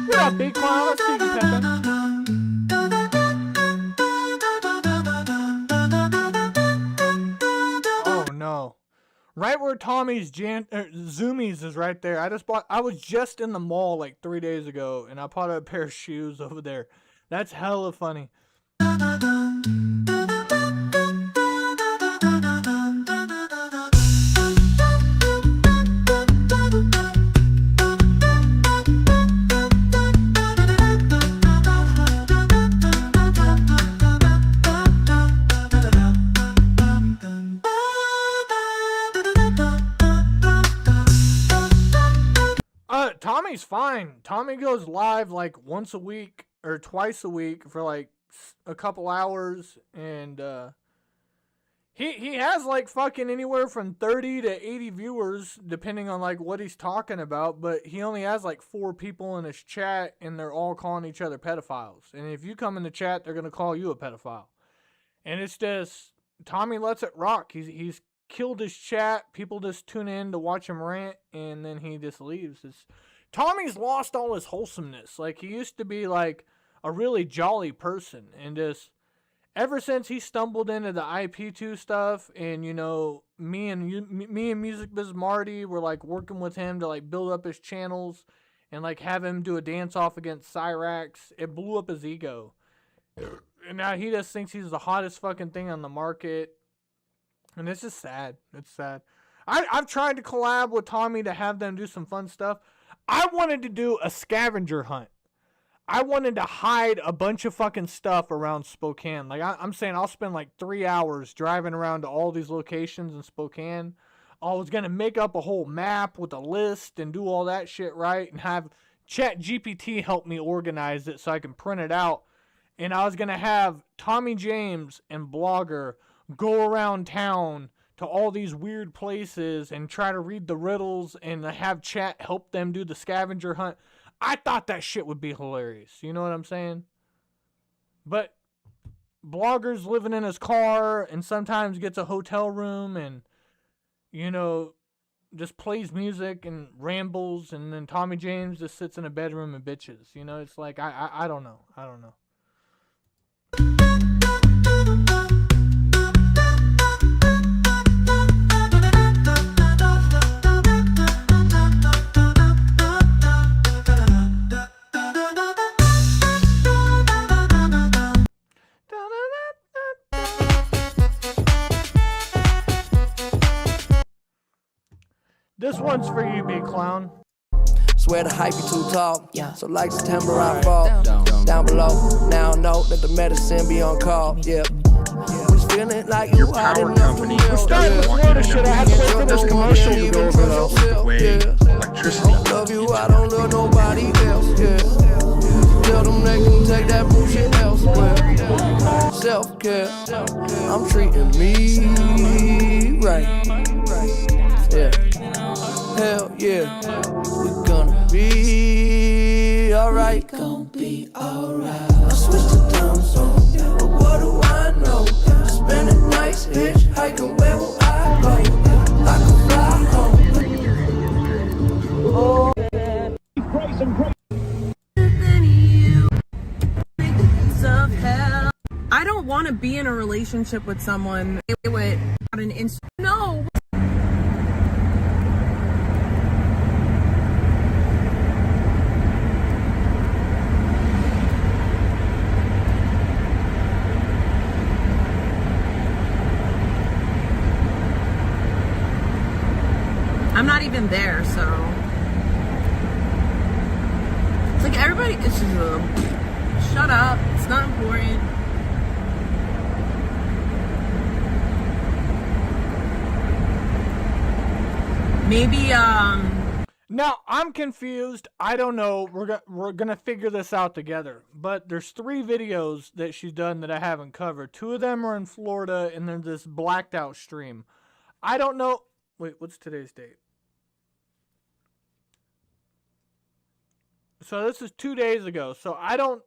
Speaker 5: What up, B-Clown? Let's see you, Peppin'. Right where Tommy's Zoomies is right there. I was just in the mall like 3 days ago and I bought a pair of shoes over there. That's hella funny. Tommy's fine. Tommy goes live like once a week or twice a week for like a couple hours, and he has like fucking anywhere from 30 to 80 viewers depending on like what he's talking about, but he only has like 4 people in his chat and they're all calling each other pedophiles. And if you come in the chat, they're going to call you a pedophile. And it's just Tommy lets it rock. He's killed his chat. People just tune in to watch him rant, and then he just leaves. Tommy's lost all his wholesomeness. Like, he used to be like a really jolly person, and just ever since he stumbled into the IP2 stuff, and you know, me and Music Biz Marty were like working with him to like build up his channels and like have him do a dance off against Cyrax. It blew up his ego, and now he just thinks he's the hottest fucking thing on the market. And it's just sad. It's sad. I've tried to collab with Tommy to have them do some fun stuff. I wanted to do a scavenger hunt. I wanted to hide a bunch of fucking stuff around Spokane. Like, I'm saying I'll spend like 3 hours driving around to all these locations in Spokane. I was going to make up a whole map with a list and do all that shit right and have ChatGPT help me organize it so I can print it out. And I was going to have Tommy James and Blogger go around town to all these weird places and try to read the riddles and have chat help them do the scavenger hunt. I thought that shit would be hilarious. You know what I'm saying? But Blogger's living in his car and sometimes gets a hotel room and, you know, just plays music and rambles, and then Tommy James just sits in a bedroom and bitches. You know, it's like, I don't know. I don't know. This one's for you, big clown.
Speaker 19: Swear the hype be too tall. Yeah. So like September I fall. Down below. Now I know that the medicine be on call. Yeah. Was feeling like you power company.
Speaker 5: We're starting with Florida shit. I had to wait for this commercial to go over the
Speaker 19: way electricity. I don't love you, I don't love nobody else. Yeah. Tell them they can take that bullshit elsewhere. Self-care. I'm treating me right. Yeah. Hell yeah, we're gonna be alright. Gonna be alright. I switched to dumb zone, but what do I know? Spending nights hitchhiking, where will I go? I can fly home. Oh,
Speaker 20: I don't want to be in a relationship with someone with an no. I'm not even there, so It's like everybody is just shut up. It's not important. Maybe
Speaker 5: Now, I'm confused. I don't know. We're gonna figure this out together. But there's 3 videos that she's done that I haven't covered. 2 of them are in Florida, and then this blacked out stream. I don't know. Wait, what's today's date? So this is 2 days ago. So I don't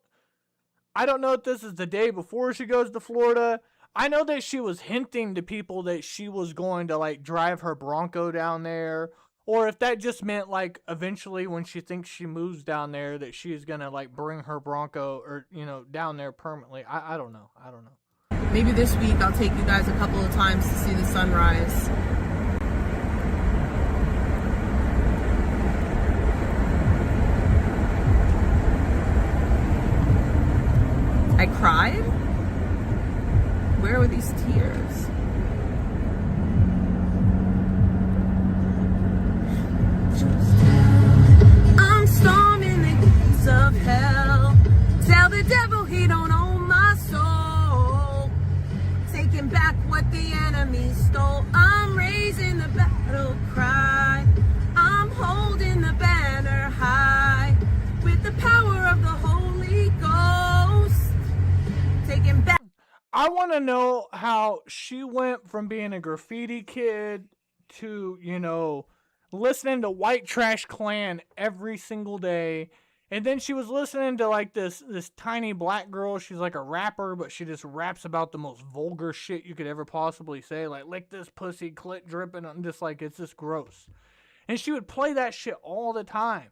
Speaker 5: know if this is the day before she goes to Florida. I know that she was hinting to people that she was going to like drive her Bronco down there, or if that just meant like eventually when she thinks she moves down there that she's gonna like bring her Bronco or down there permanently. I don't know.
Speaker 20: maybe this week I'll take you guys a couple of times to see the sunrise. I cried? Where were these tears? I'm storming the gates of hell. Tell the devil he don't own my soul. Taking back what the enemy stole. I'm raising the battle cry. I'm holding the banner high. With the power of the Holy Ghost. Taking back.
Speaker 5: I want to know how she went from being a graffiti kid to, listening to White Trash Clan every single day. And then she was listening to like this tiny black girl. She's like a rapper, but she just raps about the most vulgar shit you could ever possibly say. Like, lick this pussy, clit dripping. I'm just like, it's just gross. And she would play that shit all the time.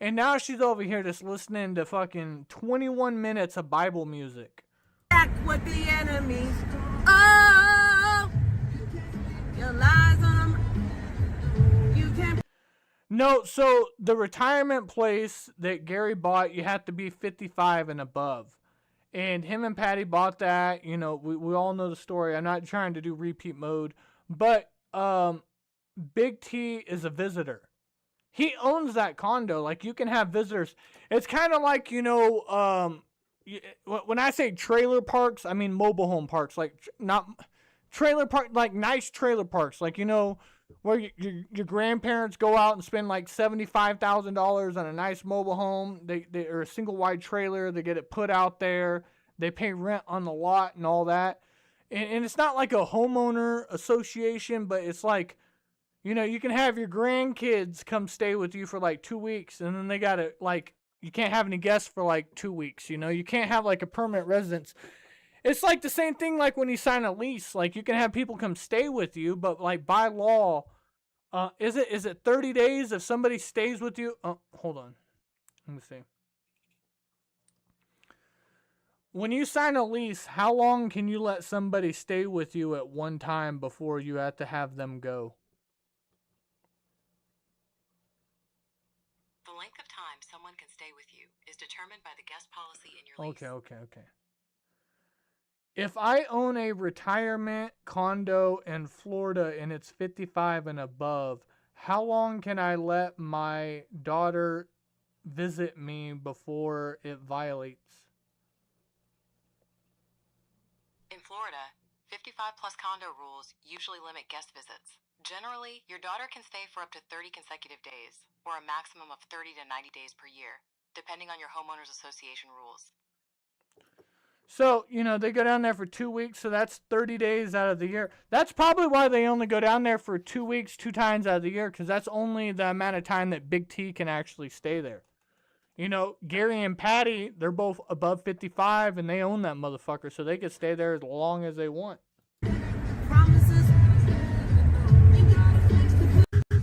Speaker 5: And now she's over here just listening to fucking 21 minutes of Bible music.
Speaker 20: Back what the enemy stole. Oh, your lies on them. You can't.
Speaker 5: No, so the retirement place that Gary bought, you have to be 55 and above. And him and Patty bought that. We all know the story. I'm not trying to do repeat mode. But Big T is a visitor. He owns that condo. Like, you can have visitors. It's kind of like, when I say trailer parks, I mean mobile home parks. Like, not trailer park, like nice trailer parks. Like, where your grandparents go out and spend like $75,000 on a nice mobile home. They are a single wide trailer. They get it put out there. They pay rent on the lot and all that. And it's not like a homeowner association, but it's like, you can have your grandkids come stay with you for like 2 weeks, and then they got to like, you can't have any guests for like 2 weeks. You can't have like a permanent residence. It's like the same thing like when you sign a lease. Like, you can have people come stay with you, but like by law, is it 30 days if somebody stays with you? Oh, hold on. Let me see. When you sign a lease, how long can you let somebody stay with you at one time before you have to have them go?
Speaker 13: The length of time someone can stay with you is determined by the guest policy in your lease.
Speaker 5: Okay. If I own a retirement condo in Florida and it's 55 and above, how long can I let my daughter visit me before it violates?
Speaker 13: In Florida, 55 plus condo rules usually limit guest visits. Generally, your daughter can stay for up to 30 consecutive days, or a maximum of 30 to 90 days per year, depending on your homeowners association rules.
Speaker 5: So, they go down there for 2 weeks, so that's 30 days out of the year. That's probably why they only go down there for 2 weeks, 2 times out of the year, because that's only the amount of time that Big T can actually stay there. Gary and Patty, they're both above 55, and they own that motherfucker, so they can stay there as long as they want.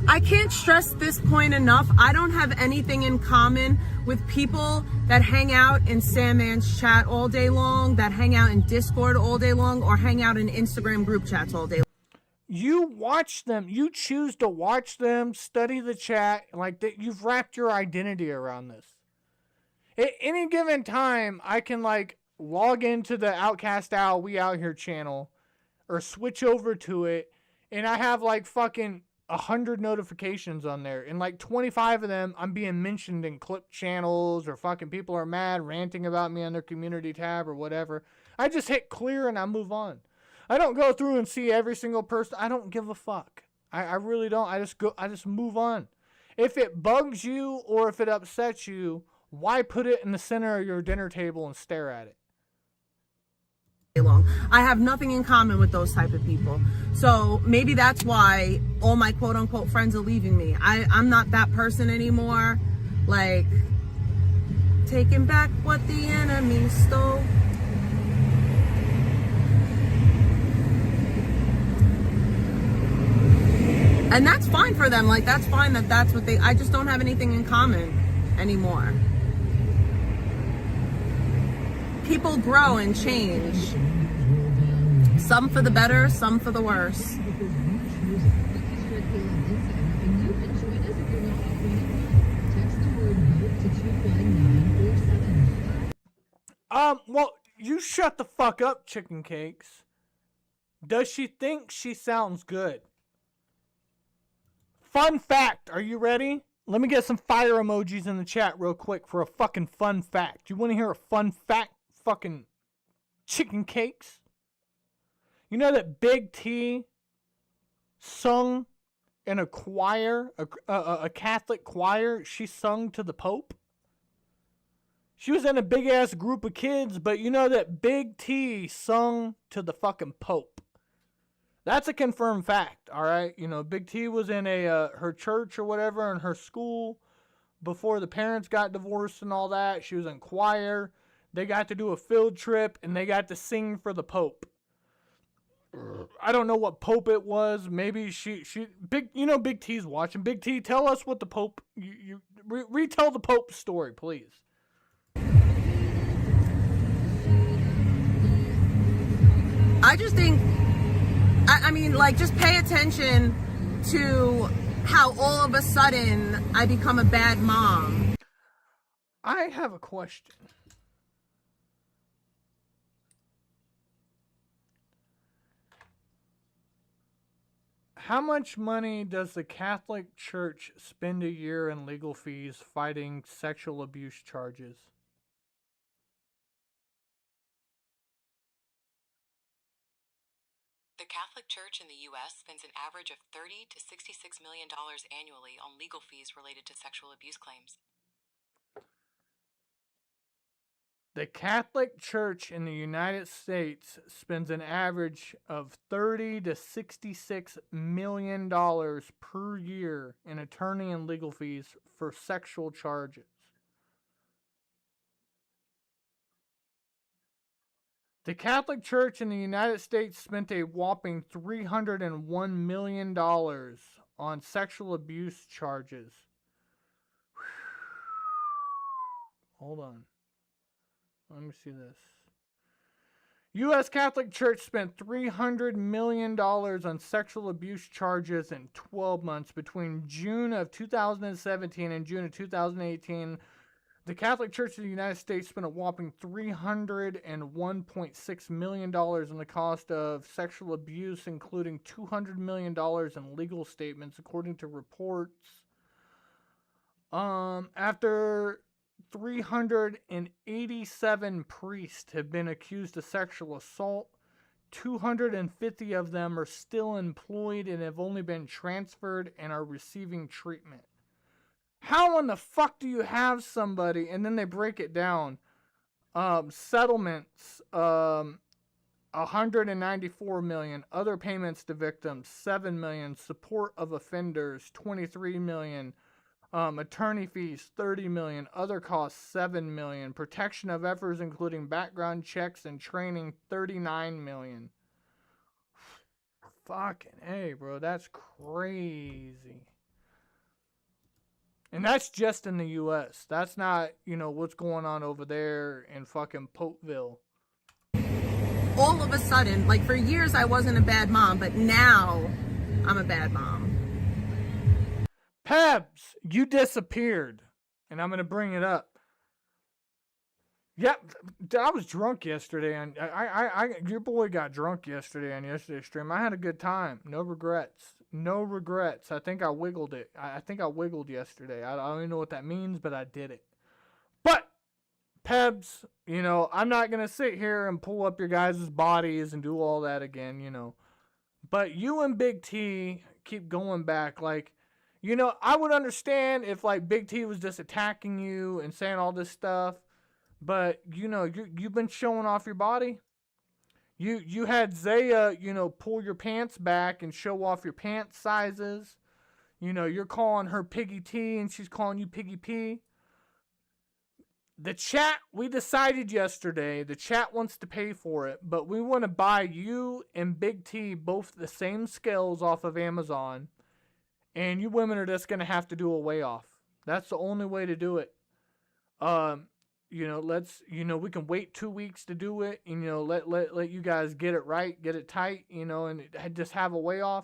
Speaker 20: I can't stress this point enough. I don't have anything in common with people that hang out in Sandman's chat all day long, that hang out in Discord all day long, or hang out in Instagram group chats all day long.
Speaker 5: You watch them. You choose to watch them, study the chat. Like, you've wrapped your identity around this. At any given time, I can, like, log into the Outcast Owl We Out Here channel or switch over to it, and I have, like, fucking 100 notifications on there, and like 25 of them I'm being mentioned in clip channels, or fucking people are mad ranting about me on their community tab or whatever. I just hit clear and I move on. I don't go through and see every single person. I don't give a fuck. I really don't. I just move on. If it bugs you or if it upsets you, why put it in the center of your dinner table and stare at it?
Speaker 20: Long. I have nothing in common with those type of people. So maybe that's why all my quote unquote friends are leaving me. I'm not that person anymore. Like, taking back what the enemy stole. And that's fine for them. Like, that's fine that that's what I just don't have anything in common anymore. People grow and change. Some for the better, some for the worse.
Speaker 5: Well, you shut the fuck up, Chicken Cakes. Does she think she sounds good? Fun fact, are you ready? Let me get some fire emojis in the chat real quick for a fucking fun fact. You want to hear a fun fact, fucking Chicken Cakes? You know that Big T sung in a choir, a Catholic choir? She sung to the Pope. She was in a big ass group of kids, but you know that Big T sung to the fucking Pope. That's a confirmed fact, all right? You know, Big T was in her church or whatever, in her school, before the parents got divorced and all that. She was in choir. They got to do a field trip, and they got to sing for the Pope. I don't know what Pope it was. Maybe Big T's watching. Big T, tell us what the Pope, retell the Pope story, please.
Speaker 20: I just think, I mean, like, just pay attention to how all of a sudden I become a bad mom.
Speaker 5: I have a question. How much money does the Catholic Church spend a year in legal fees fighting sexual abuse charges?
Speaker 13: The Catholic Church in the U.S. spends an average of $30 to $66 million annually on legal fees related to sexual abuse claims.
Speaker 5: The Catholic Church in the United States spends an average of $30 to $66 million per year in attorney and legal fees for sexual charges. The Catholic Church in the United States spent a whopping $301 million on sexual abuse charges. Hold on. Let me see this. U.S. Catholic Church spent $300 million on sexual abuse charges in 12 months. Between June of 2017 and June of 2018, the Catholic Church of the United States spent a whopping $301.6 million on the cost of sexual abuse, including $200 million in legal statements, according to reports. After 387 priests have been accused of sexual assault, 250 of them are still employed and have only been transferred and are receiving treatment. How in the fuck do you have somebody, and then they break it down, settlements, 194 million, other payments to victims, 7 million, support of offenders, 23 million, attorney fees, 30 million, other costs, 7 million, protection of efforts including background checks and training, 39 million. Fucking A, bro, that's crazy. And that's just in the U.S. That's not, what's going on over there in fucking Popeville.
Speaker 20: All of a sudden, like, for years I wasn't a bad mom, but now I'm a bad mom.
Speaker 5: Pebs, you disappeared. And I'm going to bring it up. Yeah, I was drunk yesterday, and your boy got drunk yesterday on yesterday's stream. I had a good time. No regrets. No regrets. I think I wiggled it. I think I wiggled yesterday. I don't even know what that means, but I did it. But, Pebs, you know, I'm not going to sit here and pull up your guys' bodies and do all that again, you know. But you and Big T keep going back. Like, you know, I would understand if, like, Big T was just attacking you and saying all this stuff. But, you know, you've been showing off your body. You had Zaya, you know, pull your pants back and show off your pant sizes. You know, you're calling her Piggy T and she's calling you Piggy P. The chat, we decided yesterday, the chat wants to pay for it, but we want to buy you and Big T both the same scales off of Amazon. And you women are just going to have to do a weigh off. That's the only way to do it. You know, we can wait 2 weeks to do it, and, you know, let you guys get it right, get it tight, you know, and just have a weigh off.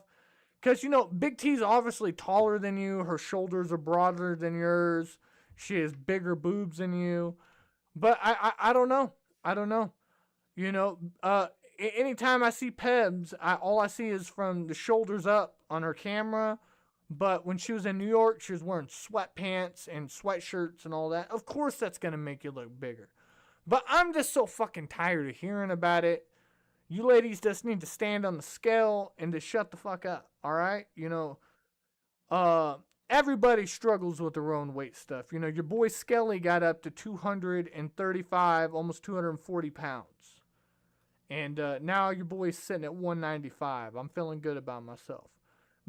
Speaker 5: Because, you know, Big T's obviously taller than you. Her shoulders are broader than yours. She has bigger boobs than you. But I don't know. I don't know. You know, anytime I see Pebs, all I see is from the shoulders up on her camera. But when she was in New York, she was wearing sweatpants and sweatshirts and all that. Of course that's going to make you look bigger. But I'm just so fucking tired of hearing about it. You ladies just need to stand on the scale and to shut the fuck up, all right? You know, everybody struggles with their own weight stuff. You know, your boy Skelly got up to 235, almost 240 pounds. And now your boy's sitting at 195. I'm feeling good about myself.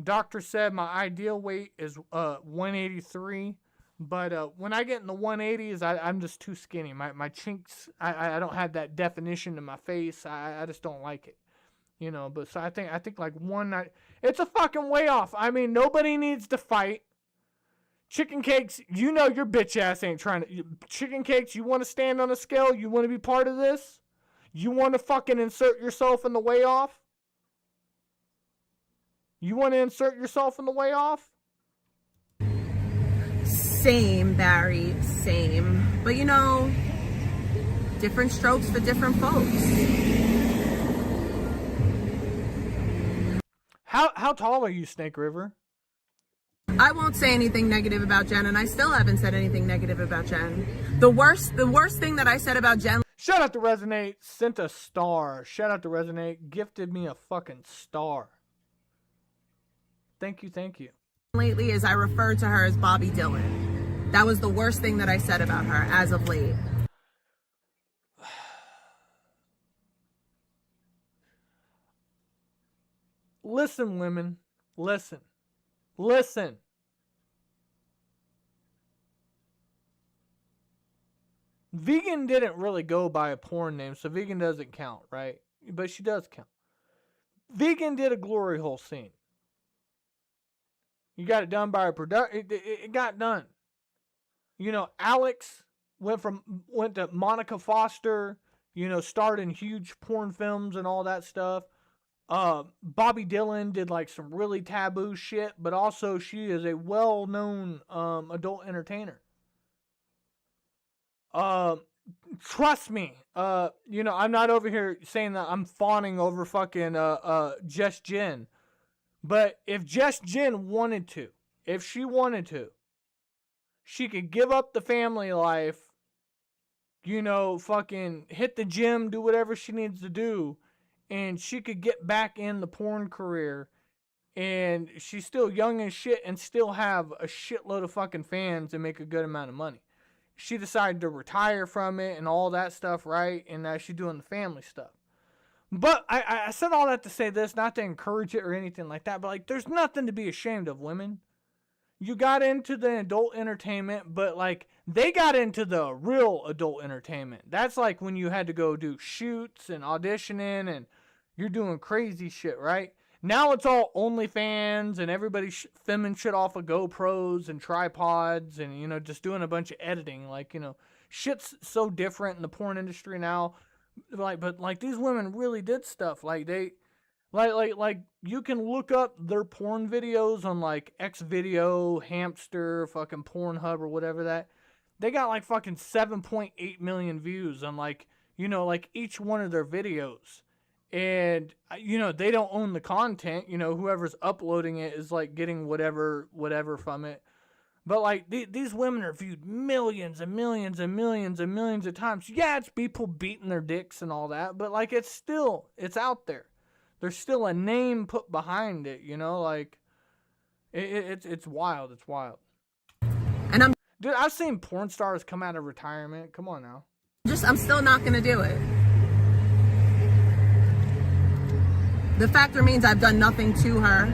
Speaker 5: Doctor said my ideal weight is 183, but when I get in the 180s, I'm just too skinny. My chinks, I don't have that definition in my face. I just don't like it, you know. But so I think like it's a fucking way off. I mean, nobody needs to fight. Chicken Cakes, you know your bitch ass ain't trying to. Chicken Cakes, you want to stand on a scale? You want to be part of this? You want to fucking insert yourself in the way off? You want to insert yourself in the way off?
Speaker 20: Same, Barry, same. But you know, different strokes for different folks.
Speaker 5: How tall are you, Snake River?
Speaker 20: I won't say anything negative about Jen, and I still haven't said anything negative about Jen. The worst thing that I said about Jen.
Speaker 5: Shout out to Resonate, sent a star. Shout out to Resonate, gifted me a fucking star. Thank you.
Speaker 20: Lately is I referred to her as Bobby Dylan. That was the worst thing that I said about her as of late.
Speaker 5: Listen, women. Listen. Vegan didn't really go by a porn name, so Vegan doesn't count, right? But she does count. Vegan did a glory hole scene. You got it done by a production. It got done. You know, Alex went to Monica Foster. You know, starred in huge porn films and all that stuff. Bobby Dylan did like some really taboo shit, but also she is a well-known adult entertainer. Trust me. You know, I'm not over here saying that I'm fawning over fucking Jess Jen. But if Jess Jen wanted to, she could give up the family life, you know, fucking hit the gym, do whatever she needs to do, and she could get back in the porn career, and she's still young as shit and still have a shitload of fucking fans and make a good amount of money. She decided to retire from it and all that stuff, right? And now she's doing the family stuff. But I said all that to say this, not to encourage it or anything like that, but like there's nothing to be ashamed of, women. You got into the adult entertainment, but like they got into the real adult entertainment. That's like when you had to go do shoots and auditioning and you're doing crazy shit, right? Now it's all OnlyFans and everybody filming shit off of GoPros and tripods and, you know, just doing a bunch of editing. Like, you know, shit's so different in the porn industry now. But these women really did stuff. Like they, like you can look up their porn videos on like Xvideo, Hamster, fucking Pornhub or whatever that. they got like fucking 7.8 million views on like, you know, like each one of their videos. And, you know, they don't own the content. You know, whoever's uploading it is like getting whatever from it. But like these women are viewed millions and millions and millions and millions of times. Yeah, it's people beating their dicks and all that, but like it's out there. There's still a name put behind it, you know, like it's wild. It's wild.
Speaker 20: And
Speaker 5: dude, I've seen porn stars come out of retirement. Come on now.
Speaker 20: I'm still not gonna do it. The fact remains I've done nothing to her.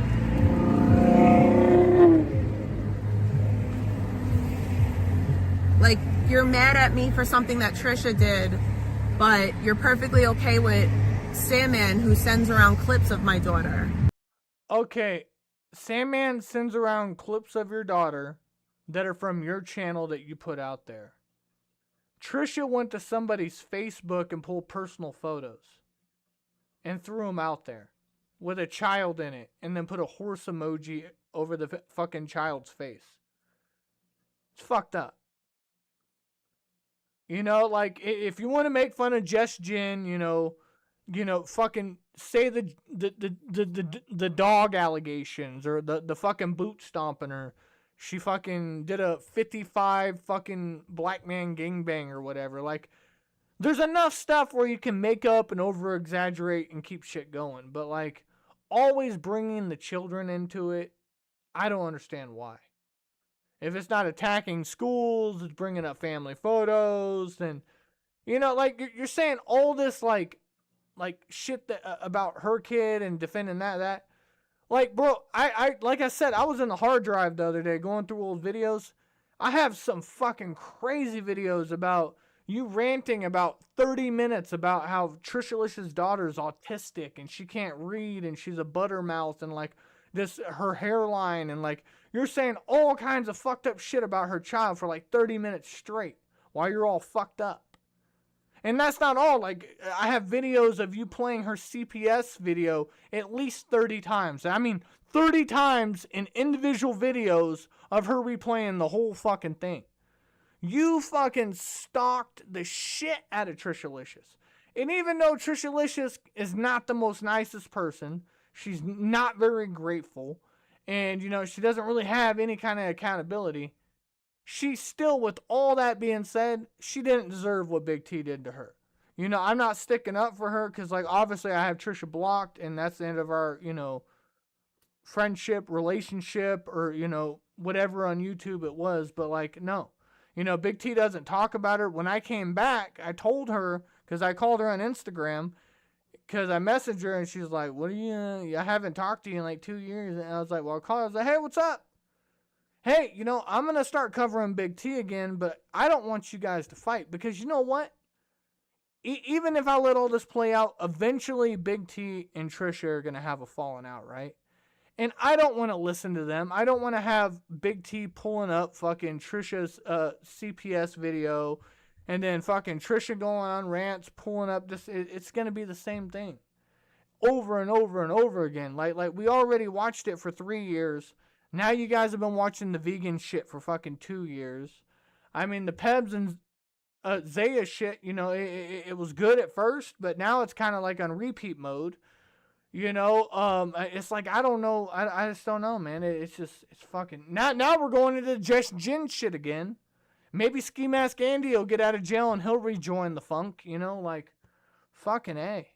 Speaker 20: Like, you're mad at me for something that Trisha did, but you're perfectly okay with Sandman, who sends around clips of my daughter.
Speaker 5: Okay, Sandman sends around clips of your daughter that are from your channel that you put out there. Trisha went to somebody's Facebook and pulled personal photos and threw them out there with a child in it and then put a horse emoji over the fucking child's face. It's fucked up. You know, like, if you want to make fun of Jess Jen, you know, fucking say the dog allegations or the fucking boot stomping her. She fucking did a 55 fucking black man gangbang or whatever. Like, there's enough stuff where you can make up and over exaggerate and keep shit going. But like, always bringing the children into it, I don't understand why. If it's not attacking schools, it's bringing up family photos, then, you know, like, you're saying all this, like shit that, about her kid and defending that. Like, bro, like I said, I was in the hard drive the other day going through old videos. I have some fucking crazy videos about you ranting about 30 minutes about how Trisha Lish's daughter is autistic and she can't read and she's a buttermouth and, like, this, her hairline, and like, you're saying all kinds of fucked up shit about her child for like 30 minutes straight while you're all fucked up. And that's not all. Like, I have videos of you playing her CPS video at least 30 times. I mean, 30 times in individual videos of her replaying the whole fucking thing. You fucking stalked the shit out of Trisha Licious. And even though Trisha Licious is not the most nicest person, she's not very grateful, and, you know, she doesn't really have any kind of accountability, she still, with all that being said, she didn't deserve what Big T did to her. You know, I'm not sticking up for her because, like, obviously I have Trisha blocked, and that's the end of our, you know, friendship, relationship, or, you know, whatever on YouTube it was. But, like, no. You know, Big T doesn't talk about her. When I came back, I told her, because I called her on Instagram, because I messaged her and she's like, what are you, I haven't talked to you in like 2 years. And I was like, well, I called her. I was like, hey, what's up? Hey, you know, I'm going to start covering Big T again, but I don't want you guys to fight, because you know what? Even if I let all this play out, eventually Big T and Trisha are going to have a falling out, right? And I don't want to listen to them. I don't want to have Big T pulling up fucking Trisha's CPS video, and then fucking Trisha going on rants, pulling up this. It's going to be the same thing over and over and over again. Like we already watched it for 3 years. Now you guys have been watching the vegan shit for fucking 2 years. I mean, the Pebs and Zaya shit, you know, it was good at first, but now it's kind of like on repeat mode. You know, it's like, I don't know. I just don't know, man. It's fucking... Now we're going into Just Gin shit again. Maybe Ski Mask Andy will get out of jail and he'll rejoin the funk, you know, like, fucking A.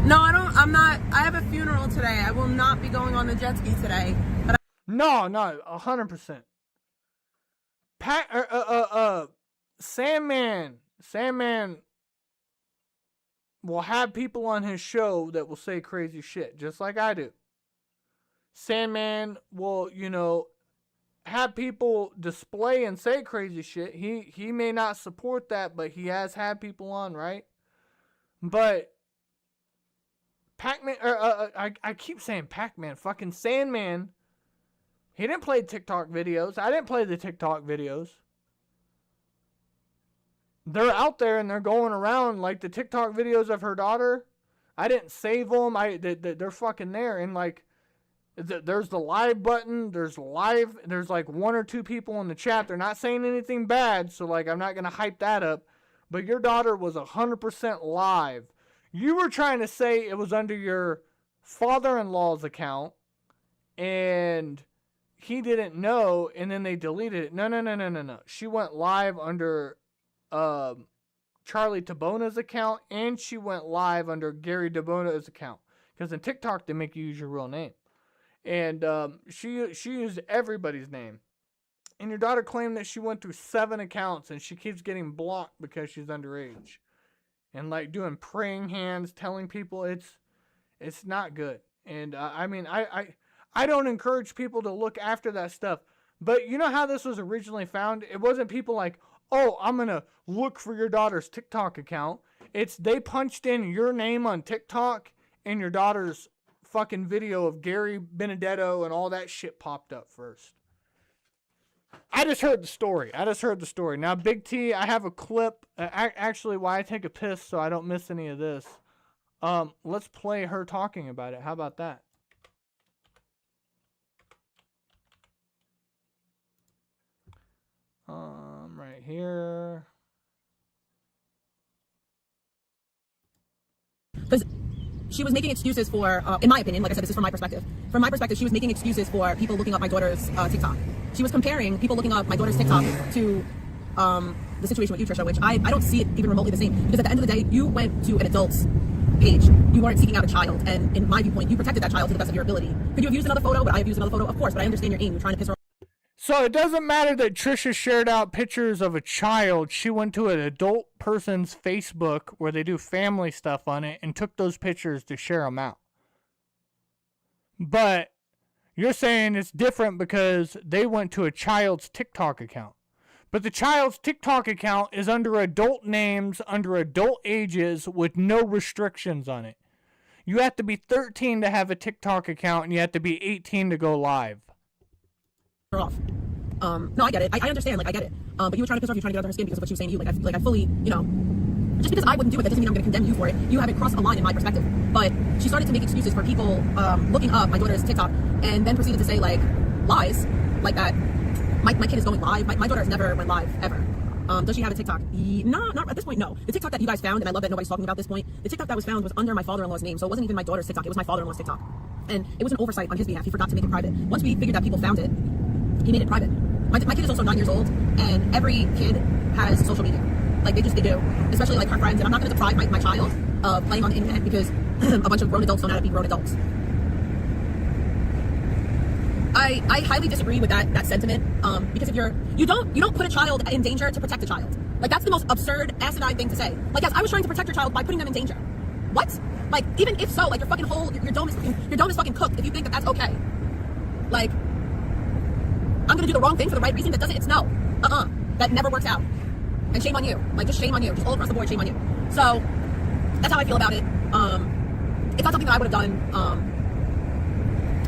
Speaker 20: No, I'm not. I have a funeral today. I will not be going on the jet ski today. But
Speaker 5: No, 100%. Sandman will have people on his show that will say crazy shit, just like I do. Sandman will, you know, have people display and say crazy shit. He may not support that, but he has had people on, right? But Pac-Man, I keep saying Pac-Man, fucking Sandman, he didn't play TikTok videos. I didn't play the TikTok videos. They're out there and they're going around, like the TikTok videos of her daughter. I didn't save them. They're fucking there. And like, There's the live button. There's like 1 or 2 people in the chat. They're not saying anything bad, so like I'm not gonna hype that up. But your daughter was 100% live. You were trying to say it was under your father-in-law's account, and he didn't know, and then they deleted it. No. She went live under Charlie Tabona's account, and she went live under Gary Tabona's account. Because in TikTok, they make you use your real name. And she used everybody's name. And your daughter claimed that she went through 7 accounts, and she keeps getting blocked because she's underage. And like doing praying hands, telling people it's not good. And I mean, I don't encourage people to look after that stuff. But you know how this was originally found? It wasn't people like, oh, I'm going to look for your daughter's TikTok account. It's they punched in your name on TikTok, and your daughter's fucking video of Gary Benedetto and all that shit popped up first. I just heard the story. Now, Big T, I have a clip. Actually, while I take a piss so I don't miss any of this, let's play her talking about it. How about that? Right here.
Speaker 21: Because she was making excuses for, in my opinion, like I said, this is from my perspective. From my perspective, she was making excuses for people looking up my daughter's TikTok. She was comparing people looking up my daughter's TikTok to the situation with you, Trisha, which I don't see it even remotely the same. Because at the end of the day, you went to an adult's page. You weren't seeking out a child. And in my viewpoint, you protected that child to the best of your ability. Could you have used another photo? Would I have used another photo? Of course, but I understand your aim. You're trying to piss her off.
Speaker 5: So it doesn't matter that Trisha shared out pictures of a child. She went to an adult person's Facebook where they do family stuff on it and took those pictures to share them out. But you're saying it's different because they went to a child's TikTok account. But the child's TikTok account is under adult names, under adult ages, with no restrictions on it. You have to be 13 to have a TikTok account, and you have to be 18 to go live.
Speaker 21: Off. No, I get it. I understand. Like, I get it. But you were trying to piss her off. You were trying to get under her skin because of what she was saying to you. Like I fully, you know, just because I wouldn't do it, that doesn't mean I'm going to condemn you for it. You haven't crossed a line in my perspective. But she started to make excuses for people looking up my daughter's TikTok, and then proceeded to say like lies, like that. My kid is going live. My daughter has never went live ever. Does she have a TikTok? No, not at this point. No. The TikTok that you guys found, and I love that nobody's talking about this point. The TikTok that was found was under my father-in-law's name, so it wasn't even my daughter's TikTok. It was my father-in-law's TikTok, and it was an oversight on his behalf. He forgot to make it private. Once we figured that people found it, he made it private. My kid is also 9 years old, and every kid has social media. Like, they do, especially like her friends. And I'm not going to deprive my child of playing on the internet because a bunch of grown adults don't know how to be grown adults. I highly disagree with that sentiment, because if you don't put a child in danger to protect a child. Like, that's the most absurd, asinine thing to say. Like, yes, I was trying to protect your child by putting them in danger. What? Like, even if so, like, your fucking whole your dome is fucking cooked if you think that that's okay. Like, I'm gonna do the wrong thing for the right reason. That doesn't. It's no. That never works out. And shame on you. Like, just shame on you. Just all across the board, shame on you. So that's how I feel about it. It's not something that I would have done.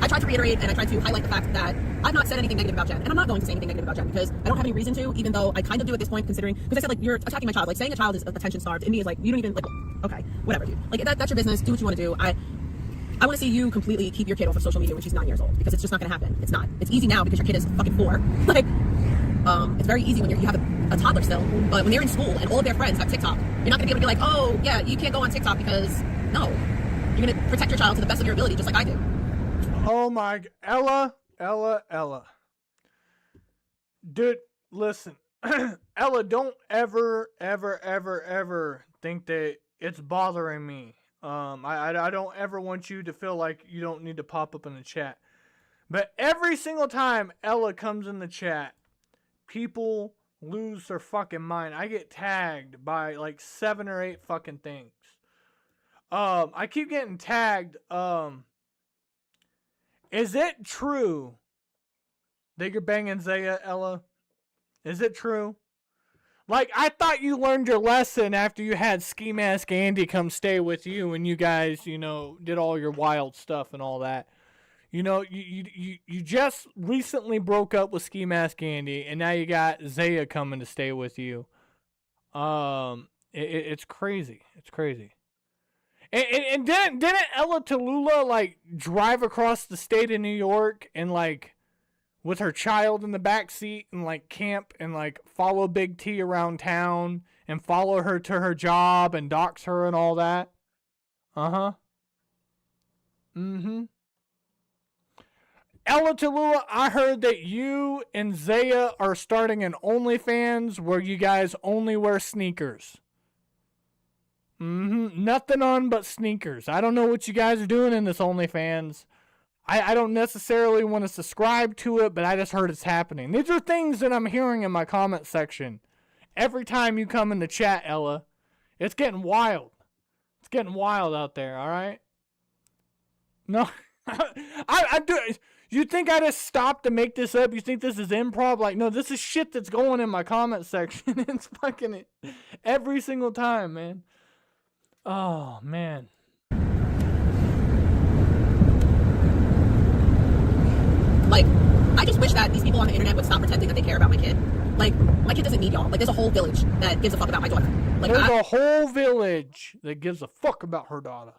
Speaker 21: I tried to reiterate and I tried to highlight the fact that I've not said anything negative about Jen, and I'm not going to say anything negative about Jen because I don't have any reason to, even though I kind of do at this point, considering, because I said, like, you're attacking my child. Like, saying a child is attention starved in me is like, you don't even, like, okay, whatever, dude. Like, that's your business. Do what you want to do. I want to see you completely keep your kid off of social media when she's 9 years old, because it's just not going to happen. It's not. It's easy now because your kid is fucking 4. Like, it's very easy when you have a toddler still, but when they're in school and all of their friends have TikTok, you're not going to be able to be like, oh, yeah, you can't go on TikTok because, no. You're going to protect your child to the best of your ability, just like I do.
Speaker 5: Oh my, Ella. Dude, listen. Ella, don't ever think that it's bothering me. I don't ever want you to feel like you don't need to pop up in the chat. But every single time Ella comes in the chat, people lose their fucking mind. I get tagged by like 7 or 8 fucking things. I keep getting tagged. Is it true that you're banging Zaya, Ella? Is it true? Like, I thought you learned your lesson after you had Ski Mask Andy come stay with you and you guys, you know, did all your wild stuff and all that. You know, you just recently broke up with Ski Mask Andy, and now you got Zaya coming to stay with you. It's crazy. It's crazy. And didn't Ella Tallulah, like, drive across the state of New York and, like, with her child in the back seat and, like, camp and, like, follow Big T around town and follow her to her job and dox her and all that? Uh-huh. Mm-hmm. Ella Tallulah, I heard that you and Zaya are starting an OnlyFans where you guys only wear sneakers. Nothing on but sneakers. I don't know what you guys are doing in this OnlyFans. I don't necessarily want to subscribe to it, but I just heard it's happening. These are things that I'm hearing in my comment section. Every time you come in the chat, Ella. It's getting wild. It's getting wild out there, alright? No. I do. You think I just stopped to make this up? You think this is improv? Like, no, this is shit that's going in my comment section. It's fucking it every single time, man. Oh, man.
Speaker 21: Like, I just wish that these people on the internet would stop pretending that they care about my kid. Like, my kid doesn't need y'all. Like, there's a whole village that gives a fuck about my daughter. Like,
Speaker 5: there's a whole village that gives a fuck about her daughter.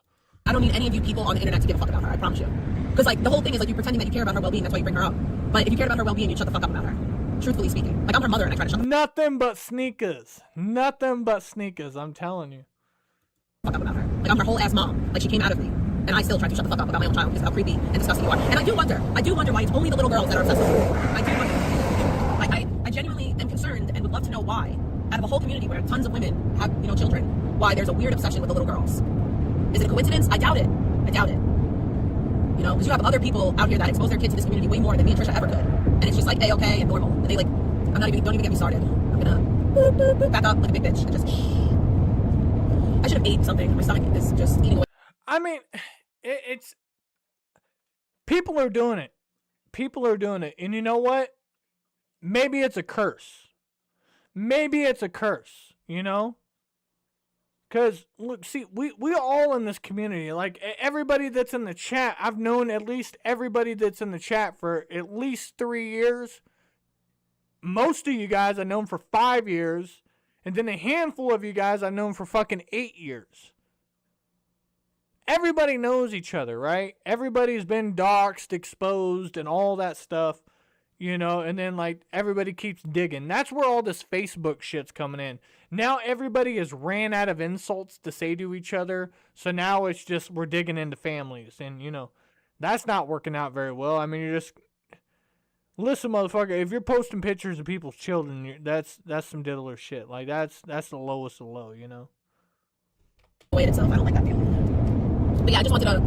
Speaker 21: I don't need any of you people on the internet to give a fuck about her, I promise you. Because, like, the whole thing is, like, you pretending that you care about her well-being, that's why you bring her up. But if you cared about her well-being, you'd shut the fuck up about her. Truthfully speaking. Like, I'm her mother and I try to shut the
Speaker 5: Nothing but sneakers. Nothing but sneakers, I'm telling you.
Speaker 21: fuck up about her. Like, I'm her whole ass mom. Like, she came out of me. And I still try to shut the fuck up about my own child because of how creepy and disgusting you are. And I do wonder why it's only the little girls that are obsessed with her. I do wonder. I genuinely am concerned and would love to know why, out of a whole community where tons of women have, you know, children, why there's a weird obsession with the little girls. Is it a coincidence? I doubt it. I doubt it. You know, because you have other people out here that expose their kids to this community way more than me and Trisha ever could. And it's just like, A-okay and normal. And they like, don't even get me started. I'm gonna boop, boop, boop, back up like a big bitch and just, I should have ate something. My stomach is just eating away.
Speaker 5: I mean, it's, people are doing it. People are doing it. And you know what? Maybe it's a curse. Maybe it's a curse, you know? Because, look, see, we all in this community, like, everybody that's in the chat, I've known at least everybody that's in the chat for at least 3 years. Most of you guys I've known for 5 years. And then a handful of you guys I've known for fucking 8 years. Everybody knows each other, right? Everybody's been doxxed, exposed, and all that stuff, you know, and then, like, everybody keeps digging. That's where all this Facebook shit's coming in. Now everybody has ran out of insults to say to each other, so now it's just we're digging into families, and, you know, that's not working out very well. I mean, you're just... Listen, motherfucker, if you're posting pictures of people's children, that's some diddler shit. Like, that's the lowest of low, you know?
Speaker 21: Weight itself, I don't like that feeling. But yeah, I just wanted to,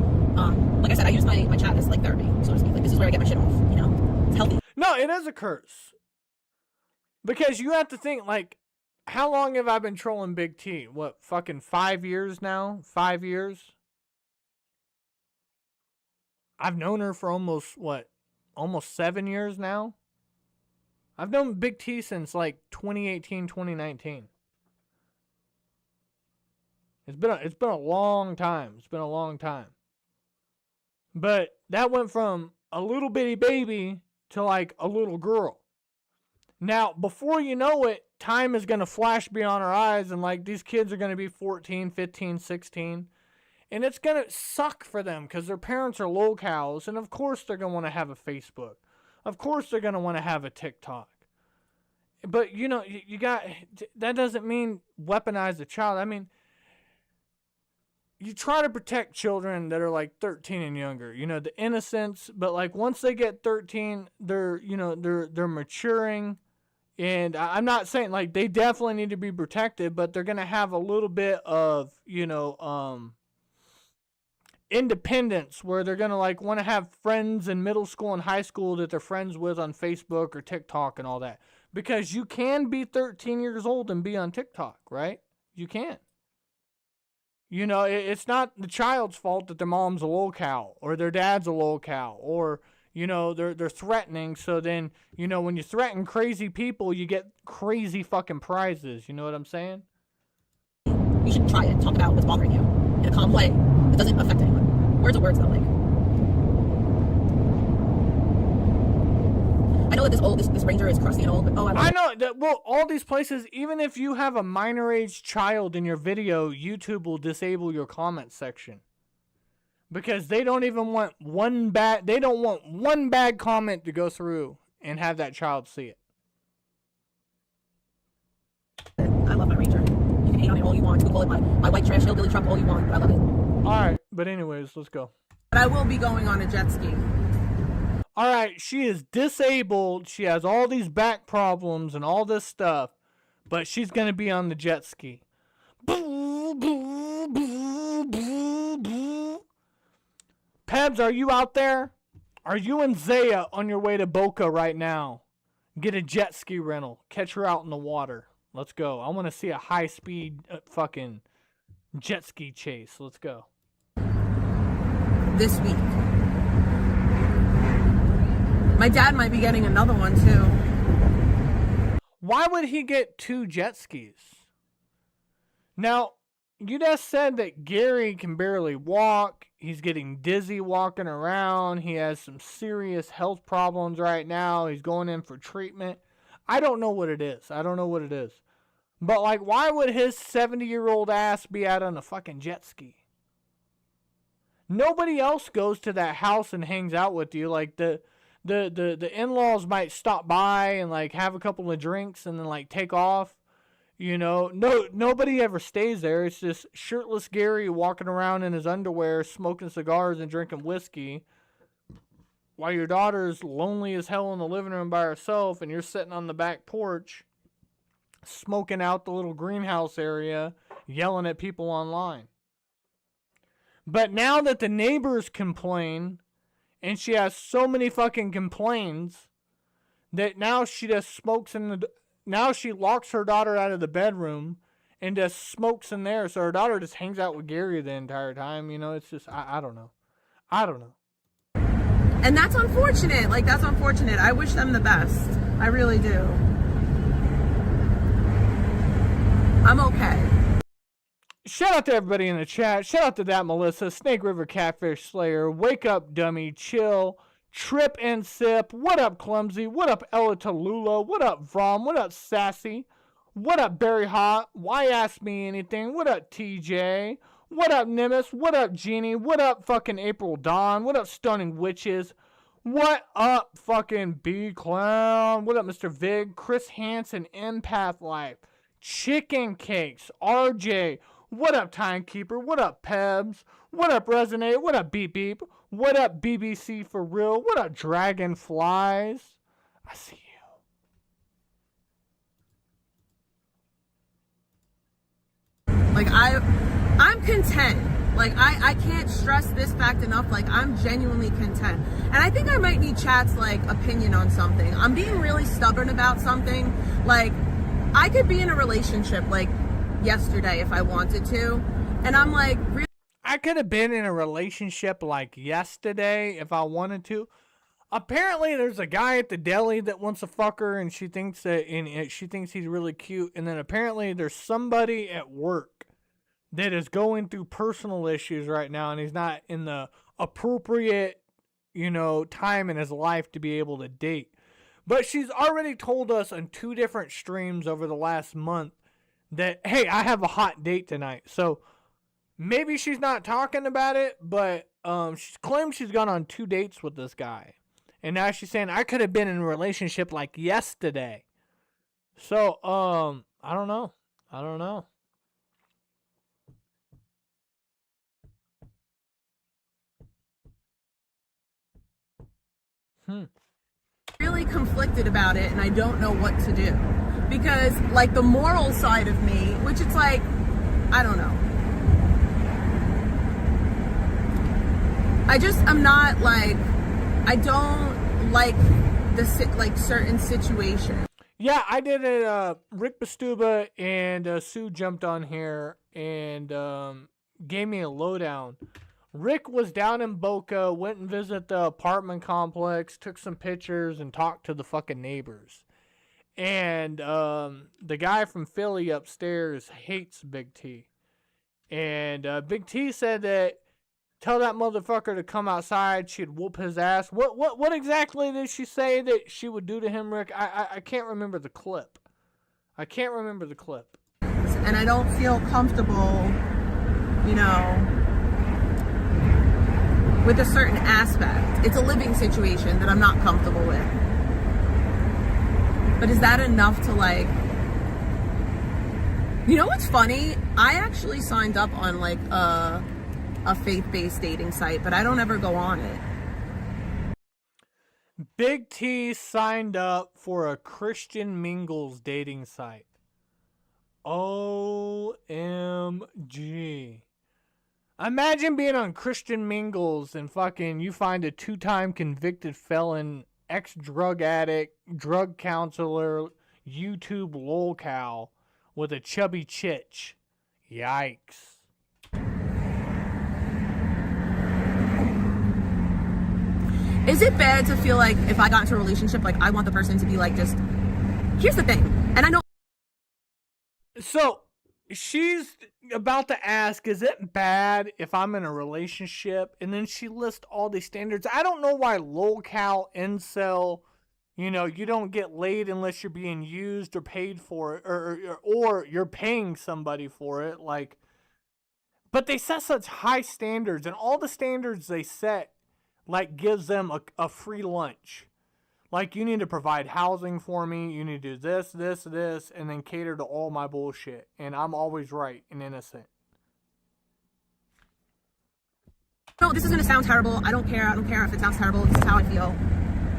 Speaker 21: like I said, I use my chat as, like, therapy, so to speak. Like, this is where I get my shit off, you know? It's healthy.
Speaker 5: No, it is a curse. Because you have to think, like, how long have I been trolling Big T? What, fucking 5 years now? 5 years? I've known her for almost 7 years now? I've known Big T since, like, 2018, 2019. It's been a long time. It's been a long time. But that went from a little bitty baby to, like, a little girl. Now, before you know it, time is going to flash beyond our eyes, and, like, these kids are going to be 14, 15, 16. And it's going to suck for them because their parents are locals, and of course they're going to want to have a Facebook. Of course they're going to want to have a TikTok. But, you know, you got, that doesn't mean weaponize the child. I mean, you try to protect children that are like 13 and younger, you know, the innocence, but like once they get 13, they're, you know, they're maturing. And I'm not saying like they definitely need to be protected, but they're going to have a little bit of, you know, independence where they're going to like want to have friends in middle school and high school that they're friends with on Facebook or TikTok and all that. Because you can be 13 years old and be on TikTok, right? You can. You know, it's not the child's fault that their mom's a lol-cow or their dad's a lol-cow or, you know, they're threatening. So then, you know, when you threaten crazy people, you get crazy fucking prizes. You know what I'm saying?
Speaker 21: You should try it. Talk about what's bothering you in a calm way. It doesn't affect anyone. Words are words, though. Like, know that this Ranger is crusty and old, but oh,
Speaker 5: I know that. Well, all these places, even if you have a minor age child in your video, YouTube will disable your comment section because they don't even want one bad. They don't want one bad comment to go through and have that child see it.
Speaker 21: I love my Ranger. You can hate on it all you want. You can call it my white trash hillbilly truck all you want, but I love it.
Speaker 5: All right, but anyways, let's go.
Speaker 21: But I will be going on a jet ski.
Speaker 5: All right, she is disabled. She has all these back problems and all this stuff, but she's going to be on the jet ski. Pebs, are you out there? Are you and Zaya on your way to Boca right now? Get a jet ski rental. Catch her out in the water. Let's go. I want to see a high-speed fucking jet ski chase. Let's go.
Speaker 21: This week. My dad might be getting another one too.
Speaker 5: Why would he get 2 jet skis? Now, you just said that Gary can barely walk. He's getting dizzy walking around. He has some serious health problems right now. He's going in for treatment. I don't know what it is. But, like, why would his 70-year-old ass be out on a fucking jet ski? Nobody else goes to that house and hangs out with you. Like, the in-laws might stop by and, like, have a couple of drinks and then, like, take off. You know, nobody ever stays there. It's just shirtless Gary walking around in his underwear, smoking cigars and drinking whiskey, while your daughter's lonely as hell in the living room by herself, and you're sitting on the back porch, smoking out the little greenhouse area, yelling at people online. But now that the neighbors complain, and she has so many fucking complaints, that now she just smokes in the... Now she locks her daughter out of the bedroom and just smokes in there. So her daughter just hangs out with Gary the entire time. You know, it's just, I don't know.
Speaker 21: And that's unfortunate. Like, that's unfortunate. I wish them the best. I really do. I'm okay.
Speaker 5: Shout out to everybody in the chat. Shout out to that Melissa, Snake River Catfish Slayer, Wake Up Dummy, Chill, Trip and Sip, what up Clumsy, what up Ella Tallulah, what up Vom, what up Sassy, what up Berry Hot, why ask me anything, what up TJ, what up Nimbus, what up Genie, what up fucking April Dawn, what up Stunning Witches, what up fucking B Clown, what up Mr. Vig, Chris Hansen, Empath Life, Chicken Cakes, RJ, what up Timekeeper, what up Pebs, what up Resonate, what up Beep Beep, what up BBC for real, what up Dragonflies, I see
Speaker 21: you. Like, I'm content. Like, I can't stress this fact enough. Like, I'm genuinely content. And I think I might need Chat's, like, opinion on something. I'm being really stubborn about something. Like, I could be in a relationship, like, yesterday if I wanted to. And I'm like, really?
Speaker 5: I could have been in a relationship like yesterday if I wanted to. Apparently, there's a guy at the deli that wants to fuck her, and she thinks he's really cute. And then apparently, there's somebody at work that is going through personal issues right now, and he's not in the appropriate, time in his life to be able to date. But she's already told us on 2 different streams over the last month that, hey, I have a hot date tonight. So maybe she's not talking about it, but she claims she's gone on 2 dates with this guy. And now she's saying, I could have been in a relationship like yesterday. So, I don't know.
Speaker 21: Really conflicted about it, and I don't know what to do. Because, like, the moral side of me, which it's like, I don't know. I'm not, like, I don't like certain situations.
Speaker 5: Yeah, I did it. Rick Bastuba and Sue jumped on here and gave me a lowdown. Rick was down in Boca, went and visited the apartment complex, took some pictures, and talked to the fucking neighbors. And the guy from Philly upstairs hates Big T. And Big T said that tell that motherfucker to come outside. She'd whoop his ass. What exactly did she say that she would do to him, Rick? I can't remember the clip.
Speaker 21: And I don't feel comfortable, with a certain aspect. It's a living situation that I'm not comfortable with. But is that enough to what's funny? I actually signed up on a faith-based dating site, but I don't ever go on it.
Speaker 5: Big T signed up for a Christian Mingles dating site. OMG. Imagine being on Christian Mingles and fucking you find a 2-time convicted felon, ex-drug addict, drug counselor, YouTube lolcow with a chubby chitch. Yikes.
Speaker 21: Is it bad to feel like if I got into a relationship, I want the person to be just, here's the thing, and I know.
Speaker 5: So, she's about to ask, is it bad if I'm in a relationship? And then she lists all these standards. I don't know why lolcow, incel, you don't get laid unless you're being used or paid for it, or you're paying somebody for it. But they set such high standards, and all the standards they set, gives them a free lunch. You need to provide housing for me, you need to do this, and then cater to all my bullshit. And I'm always right and innocent.
Speaker 21: No, this is going to sound terrible. I don't care if it sounds terrible. This is how I feel.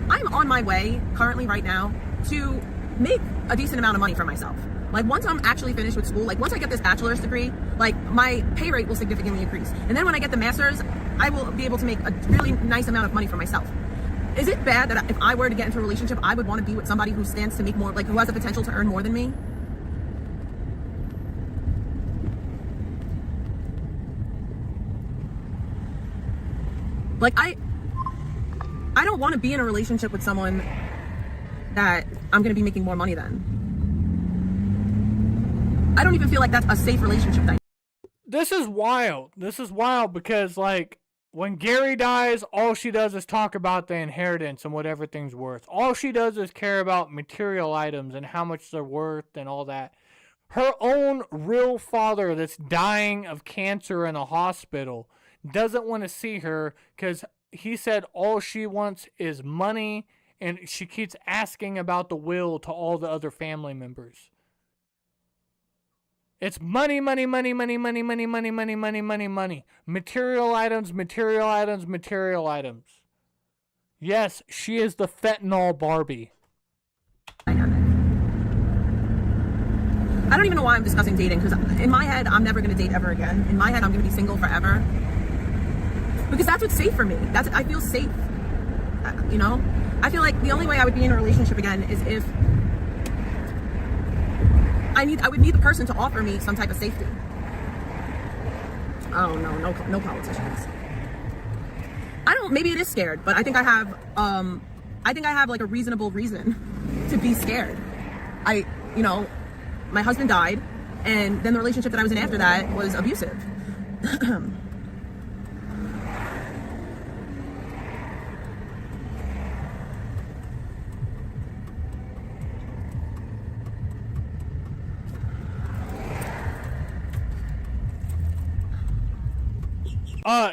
Speaker 21: I'm on my way, currently right now, to make a decent amount of money for myself. Once I'm actually finished with school, once I get this bachelor's degree, my pay rate will significantly increase. And then when I get the master's, I will be able to make a really nice amount of money for myself. Is it bad that if I were to get into a relationship, I would want to be with somebody who stands to make more, who has the potential to earn more than me? I don't want to be in a relationship with someone that I'm going to be making more money than. I don't even feel like that's a safe relationship dynamic.
Speaker 5: This is wild. Because, when Gary dies, all she does is talk about the inheritance and what everything's worth. All she does is care about material items and how much they're worth and all that. Her own real father that's dying of cancer in a hospital doesn't want to see her because he said all she wants is money, and she keeps asking about the will to all the other family members. It's money. Material items. Yes, she is the fentanyl Barbie.
Speaker 21: I don't even know why I'm discussing dating, because in my head, I'm never going to date ever again. In my head, I'm going to be single forever. Because that's what's safe for me. I feel safe. I feel like the only way I would be in a relationship again is if I would need the person to offer me some type of safety. Oh no politicians. Maybe it is scared, but I think I have a reasonable reason to be scared. My husband died, and then the relationship that I was in after that was abusive.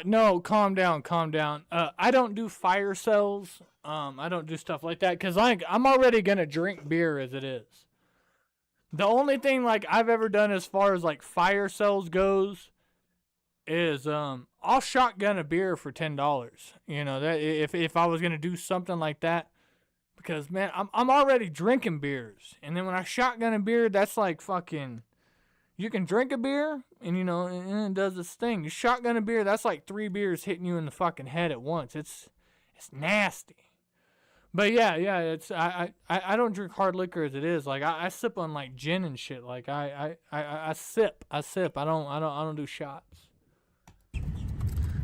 Speaker 5: No, calm down. I don't do fire cells. I don't do stuff like that because I'm already gonna drink beer as it is. The only thing I've ever done as far as fire cells goes is I'll shotgun a beer for $10. That if I was gonna do something like that, because man, I'm already drinking beers, and then when I shotgun a beer, that's fucking. You can drink a beer, and and it does this thing. You shotgun a beer, that's 3 beers hitting you in the fucking head at once. It's nasty. But yeah, it's I don't drink hard liquor as it is. I sip on gin and shit. I sip. I don't do shots.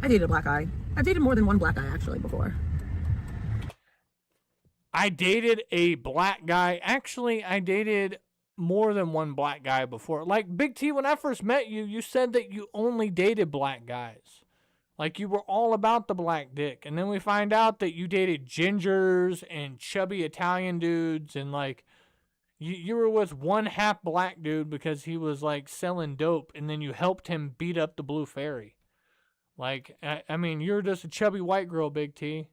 Speaker 21: I dated a black guy. I've dated more than one black guy actually before.
Speaker 5: I dated a black guy. Actually, I dated more than one black guy before. Big T, when I first met you, you said that you only dated black guys. Like, you were all about the black dick. And then we find out that you dated gingers and chubby Italian dudes. And, like, you were with one half black dude because he was, like, selling dope. And then you helped him beat up the Blue Fairy. Like, I mean, you're just a chubby white girl, Big T.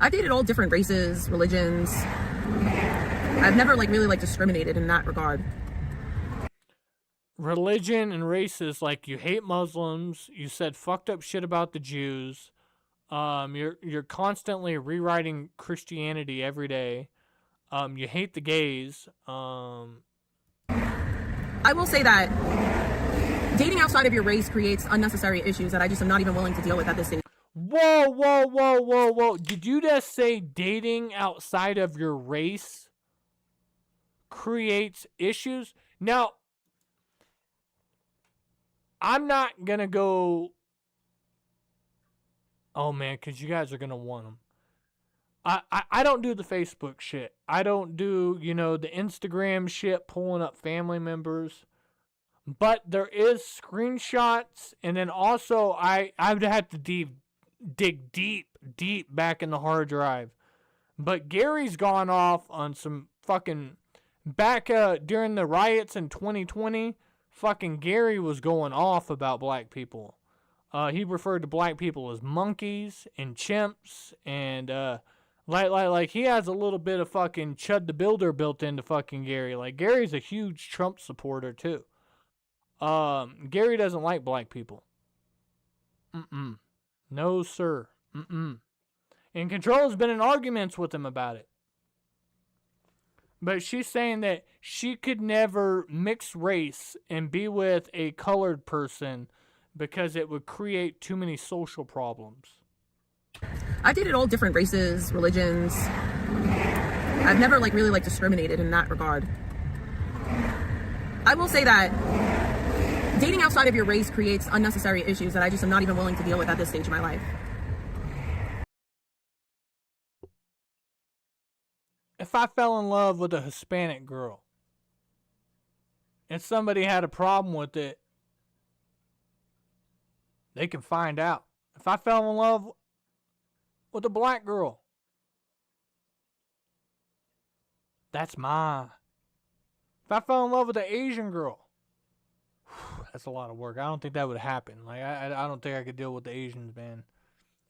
Speaker 21: I've dated all different races, religions. I've never, like, really, like, discriminated in that regard.
Speaker 5: Religion and races, like, you hate Muslims, you said fucked up shit about the Jews, you're constantly rewriting Christianity every day, you hate the gays,
Speaker 21: I will say that dating outside of your race creates unnecessary issues that I just am not even willing to deal with at this stage.
Speaker 5: Whoa. Did you just say dating outside of your race creates issues? Now, I'm not going to go... Oh, man, because you guys are going to want them. I don't do the Facebook shit. I don't do, the Instagram shit, pulling up family members. But there is screenshots, and then also I would have to dig deep back in the hard drive. But Gary's gone off on some fucking... Back during the riots in 2020... Fucking Gary was going off about black people. He referred to black people as monkeys and chimps, and like he has a little bit of fucking Chud the Builder built into fucking Gary. Like, Gary's a huge Trump supporter too. Gary doesn't like black people. No sir. And Control's been in arguments with him about it. But she's saying that she could never mix race and be with a colored person because it would create too many social problems.
Speaker 21: I've dated all different races, religions. I've never, like, really, like, discriminated in that regard. I will say that dating outside of your race creates unnecessary issues that I just am not even willing to deal with at this stage of my life.
Speaker 5: If I fell in love with a Hispanic girl and somebody had a problem with it, they can find out. If I fell in love with a black girl, that's mine. If I fell in love with an Asian girl, that's a lot of work. I don't think that would happen. Like, I don't think I could deal with the Asians, man.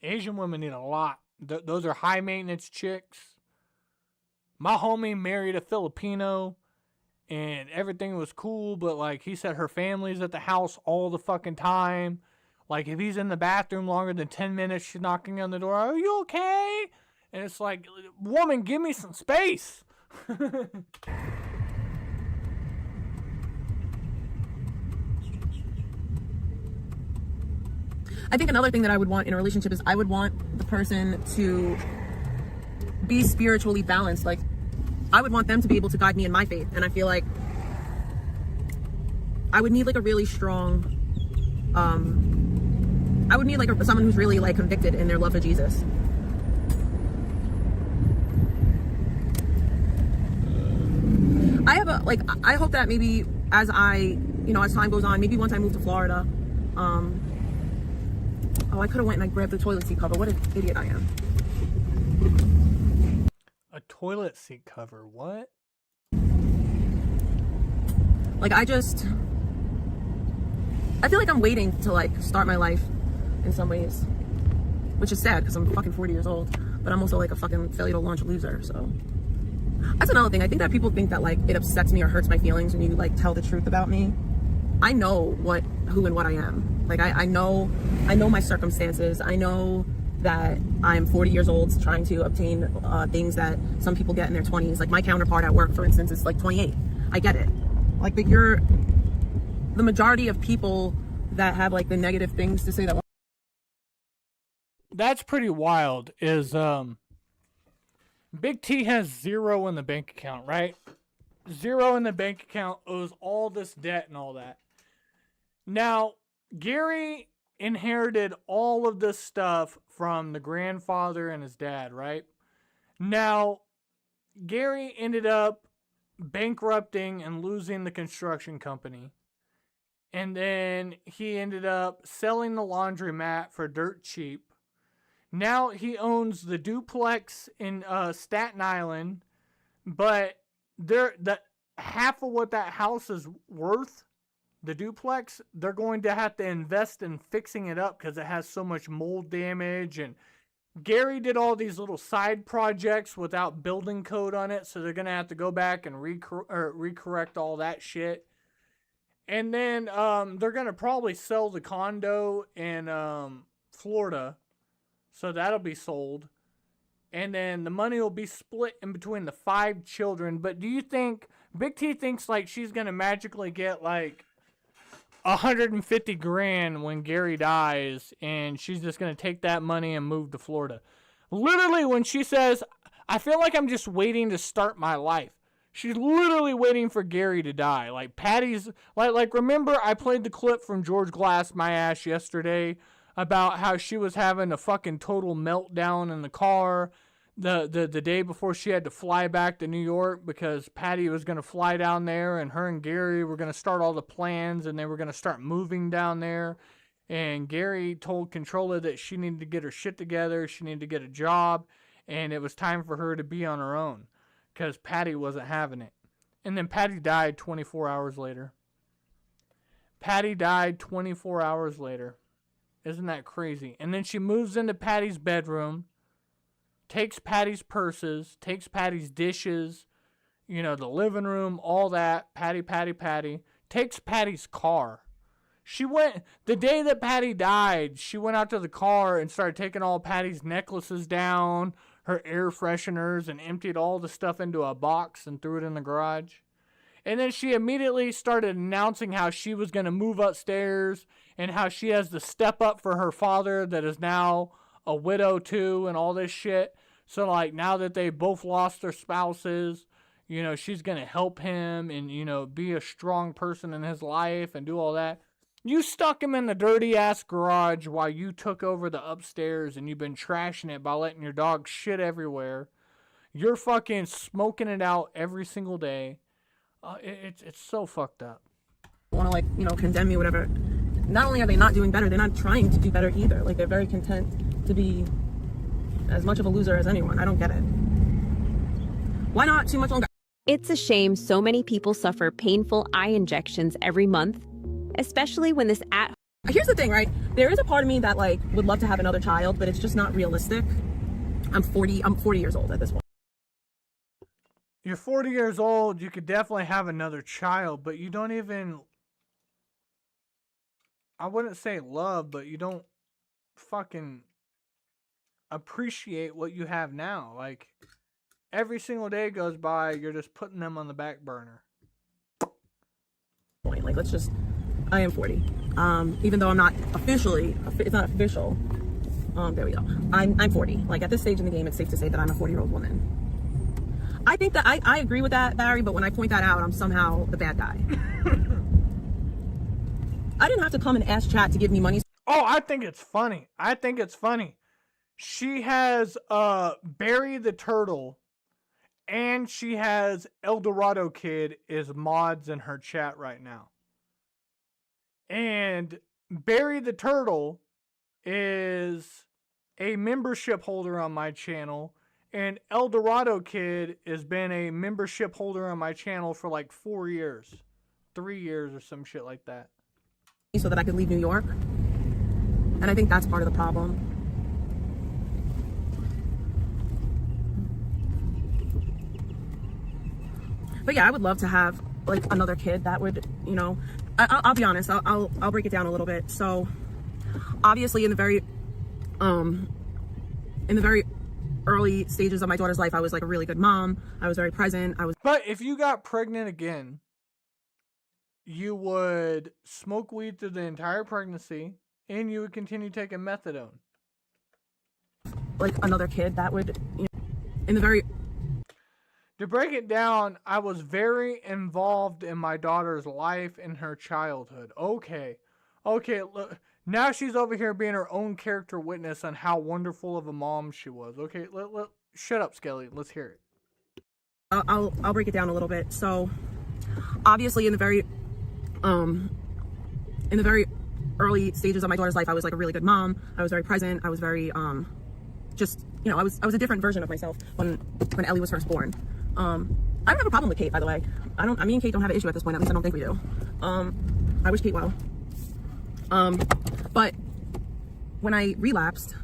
Speaker 5: Asian women need a lot. Those are high maintenance chicks. My homie married a Filipino, and everything was cool, but, like, he said her family's at the house all the fucking time. Like, if he's in the bathroom longer than 10 minutes, she's knocking on the door, "Are you okay?" And it's like, woman, give me some space.
Speaker 21: I think another thing that I would want in a relationship is I would want the person to be spiritually balanced. Like, I would want them to be able to guide me in my faith. And I feel like I would need, like, a really strong, I would need, like, someone who's really, like, convicted in their love for Jesus. I have a, like, I hope that maybe as as time goes on, maybe once I move to Florida, oh, I could have went and I grabbed the toilet seat cover. What an idiot I am.
Speaker 5: A toilet seat cover, what?
Speaker 21: Like, I feel like I'm waiting to, like, start my life in some ways, which is sad because I'm fucking 40 years old, but I'm also, like, a fucking failure to launch loser. So that's another thing. I think that people think that, like, it upsets me or hurts my feelings when you, like, tell the truth about me. I know who and what I am. Like, I know my circumstances. I know that I'm 40 years old trying to obtain things that some people get in their 20s. Like, my counterpart at work, for instance, is, like, 28. I get it. Like, but the majority of people that have, like, the negative things to say that.
Speaker 5: That's pretty wild. Is Big T has zero in the bank account, right? Zero in the bank account, owes all this debt and all that. Now, Gary inherited all of this stuff from the grandfather and his dad, right? Now, Gary ended up bankrupting and losing the construction company. And then he ended up selling the laundromat for dirt cheap. Now he owns the duplex in Staten Island, but half of what that house is worth, the duplex, they're going to have to invest in fixing it up because it has so much mold damage. And Gary did all these little side projects without building code on it, so they're going to have to go back and recorrect all that shit. And then they're going to probably sell the condo in Florida, so that'll be sold. And then the money will be split in between the 5 children. But do you think Big T thinks like she's going to magically get like $150,000 when Gary dies, and she's just going to take that money and move to Florida? Literally, when she says, I feel like I'm just waiting to start my life, she's literally waiting for Gary to die. Like Patty's, like remember I played the clip from George Glass My Ass yesterday about how she was having a fucking total meltdown in the car the day before she had to fly back to New York because Patty was going to fly down there, and her and Gary were going to start all the plans, and they were going to start moving down there. And Gary told Controller that she needed to get her shit together, she needed to get a job, and it was time for her to be on her own because Patty wasn't having it. And then Patty died 24 hours later. Patty died 24 hours later. Isn't that crazy? And then she moves into Patty's bedroom, takes Patty's purses, takes Patty's dishes, you know, the living room, all that. Patty. Takes Patty's car. She went, the day that Patty died, she went out to the car and started taking all Patty's necklaces down, her air fresheners, and emptied all the stuff into a box and threw it in the garage. And then she immediately started announcing how she was going to move upstairs and how she has to step up for her father that is now a widow too and all this shit. So like now that they both lost their spouses, you know, she's going to help him and, you know, be a strong person in his life and do all that. You stuck him in the dirty ass garage while you took over the upstairs, and you've been trashing it by letting your dog shit everywhere. You're fucking smoking it out every single day. It's so fucked up.
Speaker 21: Want to, like, you know, condemn me, whatever. Not only are they not doing better, they're not trying to do better either. Like, they're very content to be as much of a loser as anyone. I don't get it. Why not too much longer?
Speaker 1: It's a shame so many people suffer painful eye injections every month, especially when this
Speaker 21: Here's the thing, right? There is a part of me that, like, would love to have another child, but it's just not realistic. I'm 40 years old at this point.
Speaker 5: You're 40 years old, you could definitely have another child, but you don't even, I wouldn't say love, but you don't fucking appreciate what you have now. Like, every single day goes by, you're just putting them on the back burner.
Speaker 21: Like, I am 40. Even though I'm not officially, it's not official. There we go. I'm 40. Like, at this stage in the game, it's safe to say that I'm a 40-year-old woman. I think that I agree with that, Barry, but when I point that out, I'm somehow the bad guy. I didn't have to come and ask chat to give me money.
Speaker 5: Oh, I think it's funny. She has Barry the Turtle, and she has El Dorado Kid as mods in her chat right now. And Barry the Turtle is a membership holder on my channel, and El Dorado Kid has been a membership holder on my channel for like 4 years, 3 years or some shit like that.
Speaker 21: So that I could leave New York. And I think that's part of the problem. But yeah, I would love to have like another kid that would, you know, I'll be honest, I'll break it down a little bit. So obviously in the very early stages of my daughter's life, I was like a really good mom. I was very present.
Speaker 5: But if you got pregnant again, you would smoke weed through the entire pregnancy, and you would continue taking methadone.
Speaker 21: Like another kid that would, you know, in the very...
Speaker 5: To break it down, I was very involved in my daughter's life and her childhood. Okay, look, now she's over here being her own character witness on how wonderful of a mom she was. Okay, shut up, Skelly. Let's hear it.
Speaker 21: I'll break it down a little bit. So, obviously, in the very in the very early stages of my daughter's life, I was like a really good mom. I was very present. I was very, just, you know, I was a different version of myself when Ellie was first born. I don't have a problem with Kate, by the way. Me and Kate don't have an issue at this point. At least I don't think we do. I wish Kate well. But when I relapsed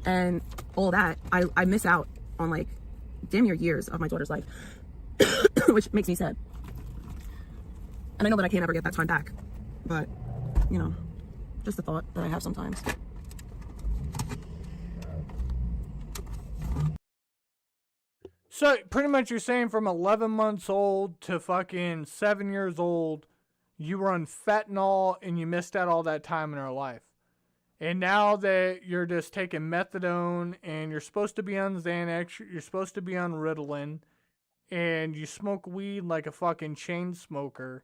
Speaker 21: and all that, I miss out on like damn near years of my daughter's life, which makes me sad. And I know that I can't ever get that time back, but you know, just a thought that I have sometimes.
Speaker 5: So pretty much you're saying from 11 months old to fucking 7 years old, you were on fentanyl and you missed out all that time in her life. And now that you're just taking methadone and you're supposed to be on Xanax, you're supposed to be on Ritalin, and you smoke weed like a fucking chain smoker,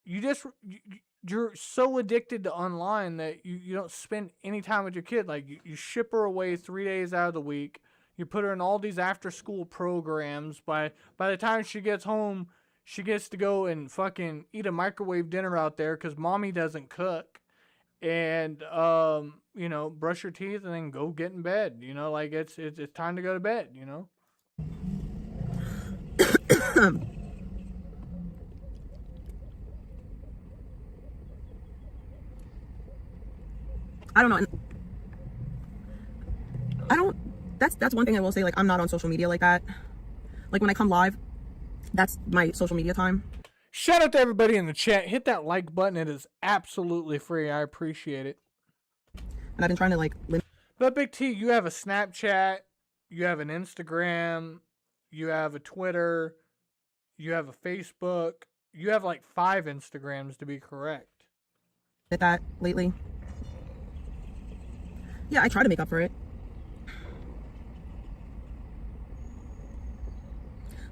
Speaker 5: you're so addicted to online that you don't spend any time with your kid. Like, you ship her away 3 days out of the week. You put her in all these after-school programs. By the time she gets home, she gets to go and fucking eat a microwave dinner out there because mommy doesn't cook. And, you know, brush your teeth and then go get in bed. You know, like, it's time to go to bed, you know?
Speaker 21: I don't know. That's one thing I will say. Like, I'm not on social media like that. Like, when I come live, that's my social media time.
Speaker 5: Shout out to everybody in the chat. Hit that like button. It is absolutely free. I appreciate it.
Speaker 21: And I've been trying to, like...
Speaker 5: But Big T, you have a Snapchat. You have an Instagram. You have a Twitter. You have a Facebook. You have, like, 5 Instagrams, to be correct.
Speaker 21: Did that lately. Yeah, I try to make up for it.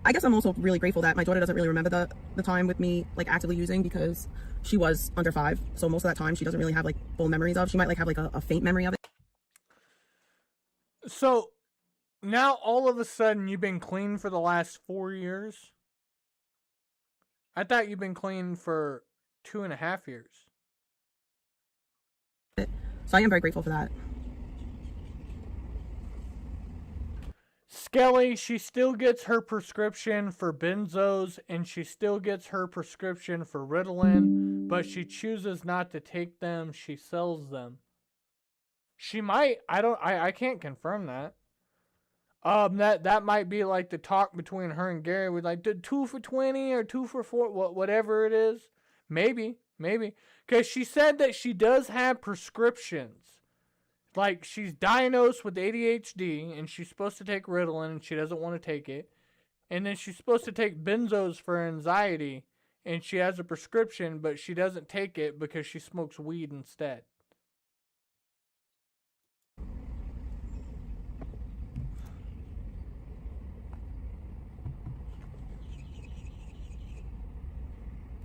Speaker 21: I guess I'm also really grateful that my daughter doesn't really remember the time with me, like, actively using, because she was under 5. So most of that time she doesn't really have, like, full memories of. She might, like, have, like, a faint memory of it.
Speaker 5: So now all of a sudden you've been clean for the last 4 years? I thought you've been clean for 2.5 years.
Speaker 21: So I am very grateful for that.
Speaker 5: Skelly, she still gets her prescription for benzos and she still gets her prescription for Ritalin, but she chooses not to take them. She sells them. She might. I can't confirm that. That might be like the talk between her and Gary with like 2 for $20 or 2 for $4, whatever it is. Maybe. Because she said that she does have prescriptions. Like, she's diagnosed with ADHD, and she's supposed to take Ritalin, and she doesn't want to take it. And then she's supposed to take benzos for anxiety, and she has a prescription, but she doesn't take it because she smokes weed instead.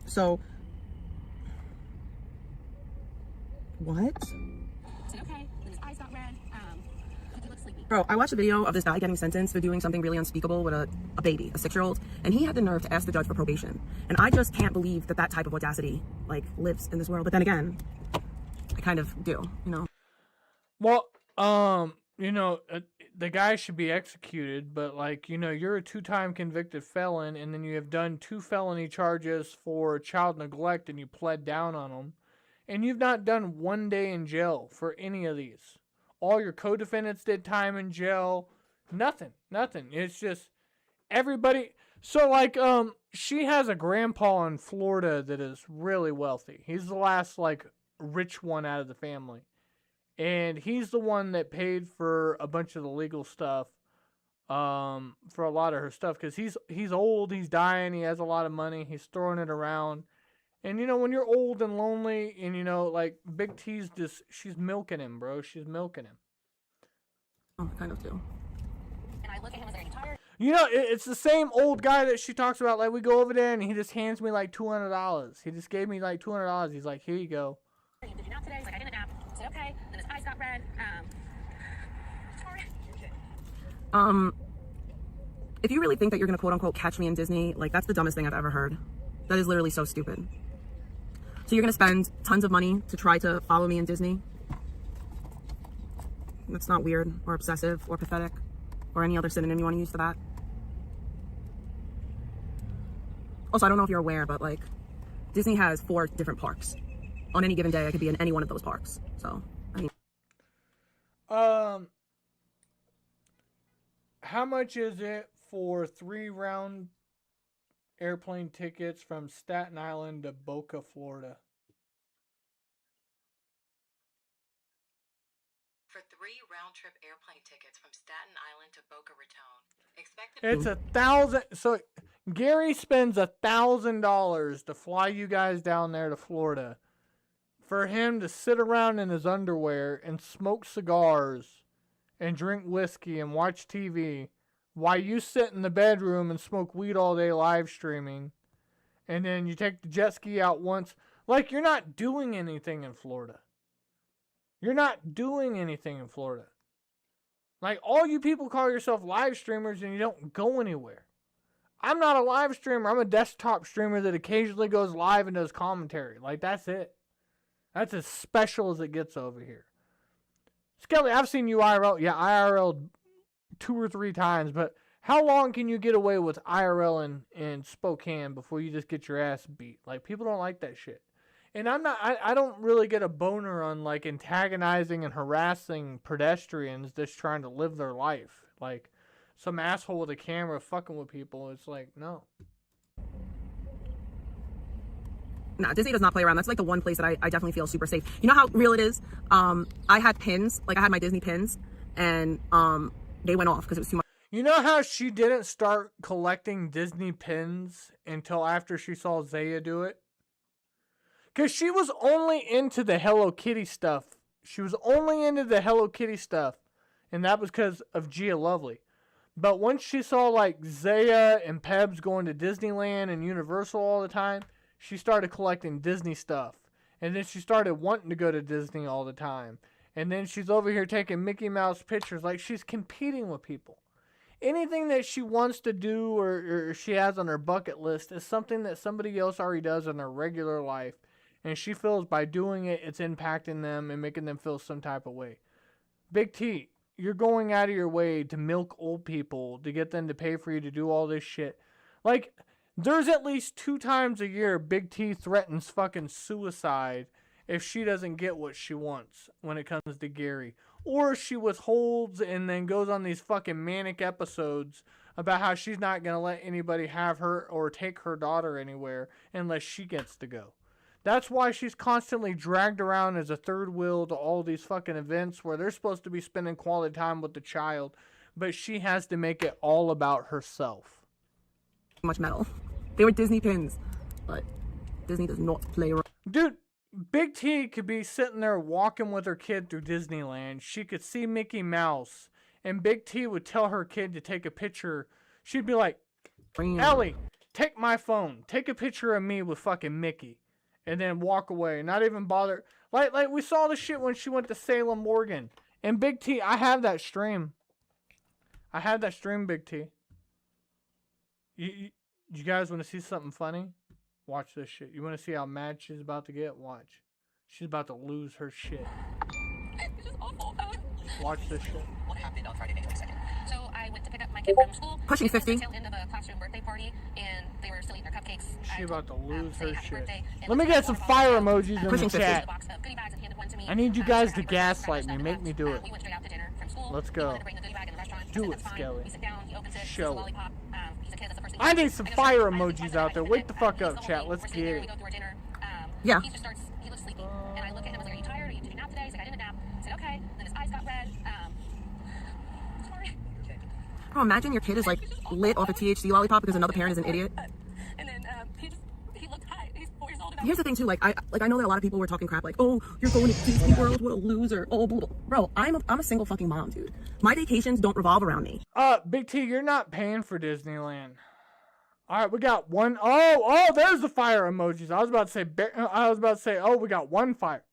Speaker 21: So... what? Bro, I watched a video of this guy getting sentenced for doing something really unspeakable with a baby, a 6-year-old, and he had the nerve to ask the judge for probation. And I just can't believe that type of audacity, like, lives in this world. But then again, I kind of do, you know?
Speaker 5: Well, you know, the guy should be executed, but, like, you know, you're a 2-time convicted felon, and then you have done 2 felony charges for child neglect, and you pled down on them. And you've not done 1 day in jail for any of these. All your co-defendants did time in jail. Nothing. It's just everybody. So, like, she has a grandpa in Florida that is really wealthy. He's the last, like, rich one out of the family. And he's the one that paid for a bunch of the legal stuff, for a lot of her stuff. Because he's old, he's dying, he has a lot of money, he's throwing it around. And, you know, when you're old and lonely and, you know, like, Big T's just, she's milking him, bro. She's milking him.
Speaker 21: Oh, kind of too.
Speaker 12: And I look at him as an entire...
Speaker 5: You know, it's the same old guy that she talks about. Like, we go over there and he just hands me, like, $200. He just gave me, like, $200. He's like, here you go.
Speaker 12: Did you nap today? He's like, I didn't nap. I said, okay. Then his eyes got red.
Speaker 21: If you really think that you're going to quote-unquote catch me in Disney, like, that's the dumbest thing I've ever heard. That is literally so stupid. So you're gonna spend tons of money to try to follow me in Disney? That's not weird or obsessive or pathetic or any other synonym you want to use for that. Also, I don't know if you're aware, but like Disney has 4 different parks. On any given day, I could be in any one of those parks. So, I mean.
Speaker 5: How much is it for 3 round airplane tickets from Staten Island to Boca, Florida?
Speaker 13: For 3 round-trip airplane tickets from Staten Island to Boca Raton, expected.
Speaker 5: It's $1,000. So Gary spends $1,000 to fly you guys down there to Florida, for him to sit around in his underwear and smoke cigars and drink whiskey and watch TV while you sit in the bedroom and smoke weed all day live streaming, and then you take the jet ski out once. Like, you're not doing anything in Florida. You're not doing anything in Florida. Like, all you people call yourself live streamers and you don't go anywhere. I'm not a live streamer. I'm a desktop streamer that occasionally goes live and does commentary. Like, that's it. That's as special as it gets over here. Skelly, I've seen you IRL. Yeah, IRL 2 or 3 times, but how long can you get away with IRL in Spokane before you just get your ass beat? Like, people don't like that shit. And I don't really get a boner on, like, antagonizing and harassing pedestrians just trying to live their life. Like, some asshole with a camera fucking with people. It's like, no.
Speaker 21: Nah, Disney does not play around. That's like the one place that I definitely feel super safe. You know how real it is? I had pins, like I had my Disney pins, and they went off because it was too much.
Speaker 5: You know how she didn't start collecting Disney pins until after she saw Zaya do it? Because she was only into the Hello Kitty stuff. She was only into the Hello Kitty stuff, and that was because of Gia Lovely. But once she saw like Zaya and Pebs going to Disneyland and Universal all the time, she started collecting Disney stuff. And then she started wanting to go to Disney all the time. And then she's over here taking Mickey Mouse pictures. Like, she's competing with people. Anything that she wants to do or she has on her bucket list is something that somebody else already does in their regular life. And she feels by doing it, it's impacting them and making them feel some type of way. Big T, you're going out of your way to milk old people to get them to pay for you to do all this shit. Like, there's at least 2 times a year Big T threatens fucking suicide if she doesn't get what she wants when it comes to Gary. Or she withholds and then goes on these fucking manic episodes about how she's not going to let anybody have her or take her daughter anywhere unless she gets to go. That's why she's constantly dragged around as a third wheel to all these fucking events where they're supposed to be spending quality time with the child, but she has to make it all about herself.
Speaker 21: Much metal. They were Disney pins, but Disney does not play around.
Speaker 5: Dude, Big T could be sitting there walking with her kid through Disneyland. She could see Mickey Mouse, and Big T would tell her kid to take a picture. She'd be like, Ellie, take my phone. Take a picture of me with fucking Mickey. And then walk away. Not even bother. Like we saw the shit when she went to Salem, Oregon. And Big T, I have that stream. I have that stream, Big T. You guys want to see something funny? Watch this shit. You want to see how mad she's about to get? Watch. She's about to lose her shit.
Speaker 6: It's just awful.
Speaker 5: Watch this shit.
Speaker 6: What happened on Friday, May 22nd? So I went to pick up my kid from school.
Speaker 21: Pushing 50.
Speaker 6: It was the tail end of a classroom birthday party, and they were still eating their cupcakes.
Speaker 5: She's about to lose her shit.
Speaker 6: Birthday,
Speaker 5: Let me get some fire emojis in
Speaker 21: Pushing
Speaker 5: the
Speaker 21: 50.
Speaker 5: chat. I need you guys to gaslight me. Make me do it.
Speaker 6: We went straight out to dinner from school.
Speaker 5: Let's go. Do it, Skelly.
Speaker 6: We sit down, he opens it,
Speaker 5: Show it.
Speaker 6: lollipop. He's a kid, that's the first thing
Speaker 5: I
Speaker 6: he
Speaker 5: need
Speaker 6: does.
Speaker 5: some
Speaker 6: I go,
Speaker 5: fire
Speaker 6: "Sure."
Speaker 5: emojis out there. Wake the fuck up, chat. Let's get it.
Speaker 6: We go through our dinner.
Speaker 21: Yeah.
Speaker 6: He just starts, he looks sleepy. And I look at him, I was like, are you tired? Are you taking a nap today? He's like, I didn't nap. I said, okay. Then his eyes got red. Sorry.
Speaker 21: Bro, imagine your kid is like lit off a THC lollipop because another parent is an idiot.
Speaker 6: And then he looked high. He's 4 years old.
Speaker 21: Here's the thing too, like I know that a lot of people were talking crap, like, oh, you're going to Disney World, what a loser. Oh, blah, blah. Bro, I'm a single fucking mom, dude. My vacations don't revolve around me.
Speaker 5: Big T, you're not paying for Disneyland. All right, we got one. Oh, there's the fire emojis. I was about to say, oh, we got one fire.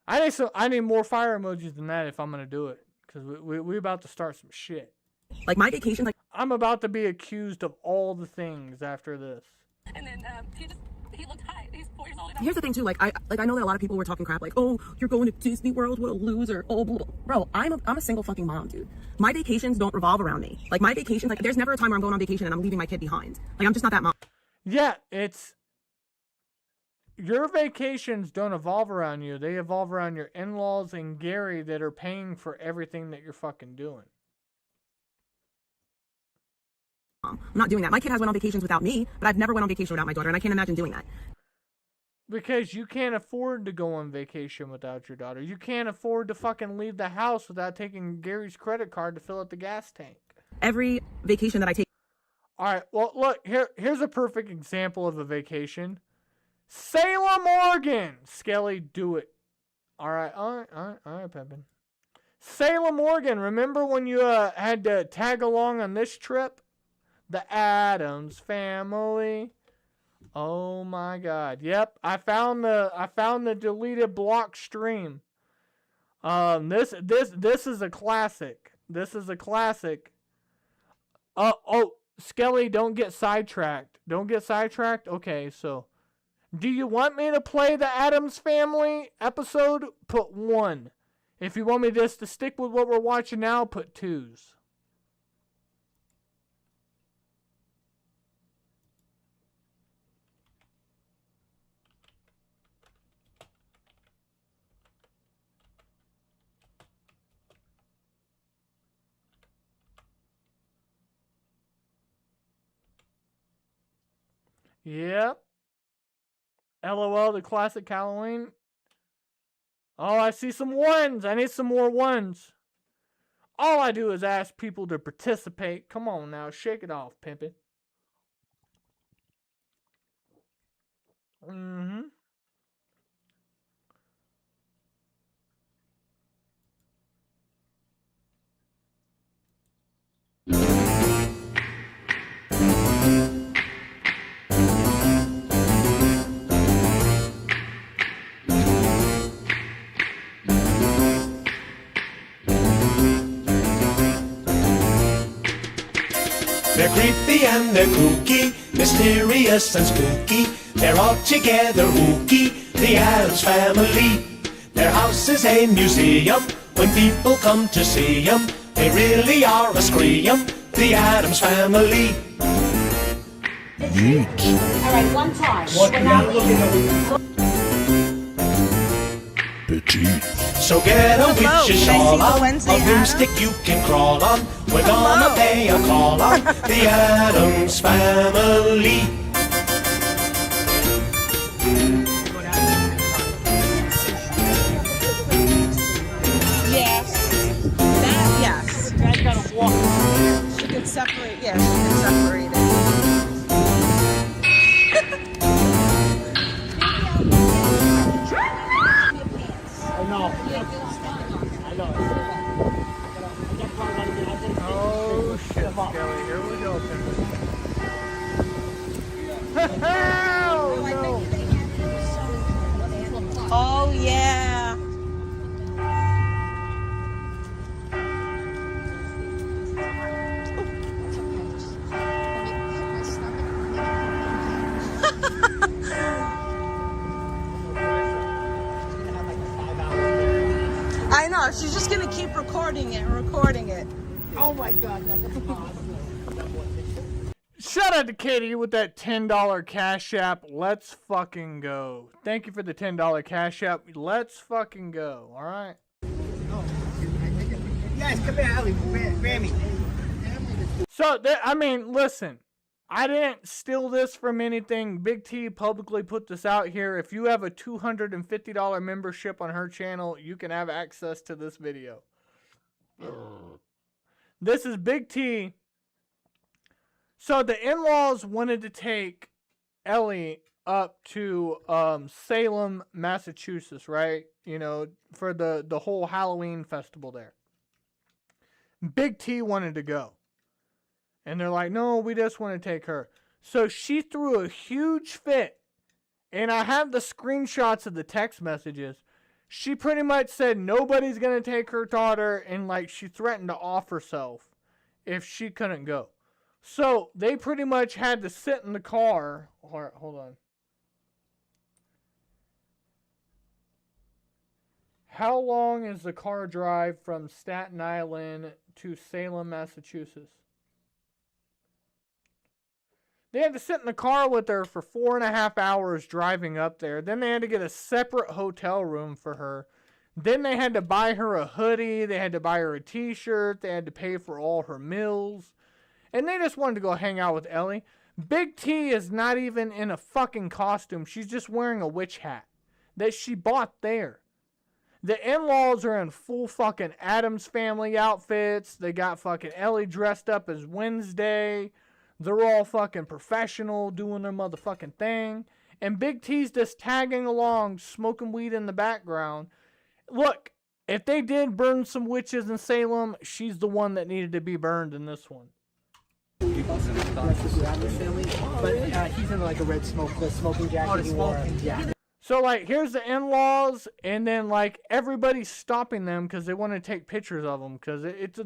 Speaker 5: I need more fire emojis than that if I'm gonna do it, because we about to start some shit.
Speaker 21: Like my vacation, like
Speaker 5: I'm about to be accused of all the things after this.
Speaker 6: And then he looked high. He's 4 years old.
Speaker 21: Here's the thing too, like I know that a lot of people were talking crap, like, oh, you're going to Disney World, what a loser, oh, blah, blah. Bro, I'm a single fucking mom, dude. My vacations don't revolve around me. Like, my vacations, like, there's never a time where I'm going on vacation and I'm leaving my kid behind. Like, I'm just not that mom.
Speaker 5: Yeah, your vacations don't evolve around you. They evolve around your in-laws and Gary that are paying for everything that you're fucking doing.
Speaker 21: I'm not doing that. My kid has went on vacations without me, but I've never went on vacation without my daughter, and I can't imagine doing that.
Speaker 5: Because you can't afford to go on vacation without your daughter. You can't afford to fucking leave the house without taking Gary's credit card to fill up the gas tank.
Speaker 21: Every vacation that I take.
Speaker 5: All right, well, look, here's a perfect example of a vacation. Salem, Oregon. Skelly, do it. All right, Pimpin'. Salem, Oregon. Remember when you had to tag along on this trip? The Addams Family. Oh my God. Yep, I found the deleted block stream. This is a classic. This is a classic. Oh, Skelly, don't get sidetracked. Don't get sidetracked. Okay, so do you want me to play the Addams Family episode? Put 1. If you want me just to stick with what we're watching now, put 2s. Yep. LOL, the classic Halloween. Oh, I see some 1s. I need some more 1s. All I do is ask people to participate. Come on now, shake it off, pimpin'. Mm-hmm.
Speaker 7: They're creepy and they're kooky, mysterious and spooky. They're all together ooky, the Addams Family. Their house is a museum. When people come to see 'em, they really are a scream. The Addams Family.
Speaker 22: Alright, one time.
Speaker 7: Petite. So get a witch's shawl on, a broomstick you can crawl on. We're gonna pay a call on the Addams Family.
Speaker 22: Yes. That, yes. Dad's gotta walk. She can separate, yeah, she can separate it.
Speaker 15: I know. I know.
Speaker 5: Oh shit, Skelly, here we go. No.
Speaker 22: Oh yeah. I know, she's just gonna keep recording it. Oh my God, that's awesome.
Speaker 5: Shout out to Katie with that $10 Cash App. Let's fucking go. Thank you for the $10 Cash App. Let's fucking go. All right.
Speaker 22: Yes, come here, Ellie. Grammy.
Speaker 5: So, I mean, listen. I didn't steal this from anything. Big T publicly put this out here. If you have a $250 membership on her channel, you can have access to this video. This is Big T. So the in-laws wanted to take Ellie up to Salem, Massachusetts, right? You know, for the whole Halloween festival there. Big T wanted to go. And they're like, no, we just want to take her. So she threw a huge fit. And I have the screenshots of the text messages. She pretty much said nobody's going to take her daughter. And like she threatened to off herself if she couldn't go. So they pretty much had to sit in the car. Hold on. How long is the car drive from Staten Island to Salem, Massachusetts? They had to sit in the car with her for 4.5 hours driving up there. Then they had to get a separate hotel room for her. Then they had to buy her a hoodie. They had to buy her a t-shirt. They had to pay for all her meals. And they just wanted to go hang out with Ellie. Big T is not even in a fucking costume. She's just wearing a witch hat that she bought there. The in-laws are in full fucking Addams Family outfits. They got fucking Ellie dressed up as Wednesday. They're all fucking professional, doing their motherfucking thing. And Big T's just tagging along, smoking weed in the background. Look, if they did burn some witches in Salem, she's the one that needed to be burned in this one.
Speaker 8: But he's in like a red smoking jacket he wore. Yeah.
Speaker 5: So, like, here's the in-laws, and then, like, everybody's stopping them because they want to take pictures of them. Because it's a...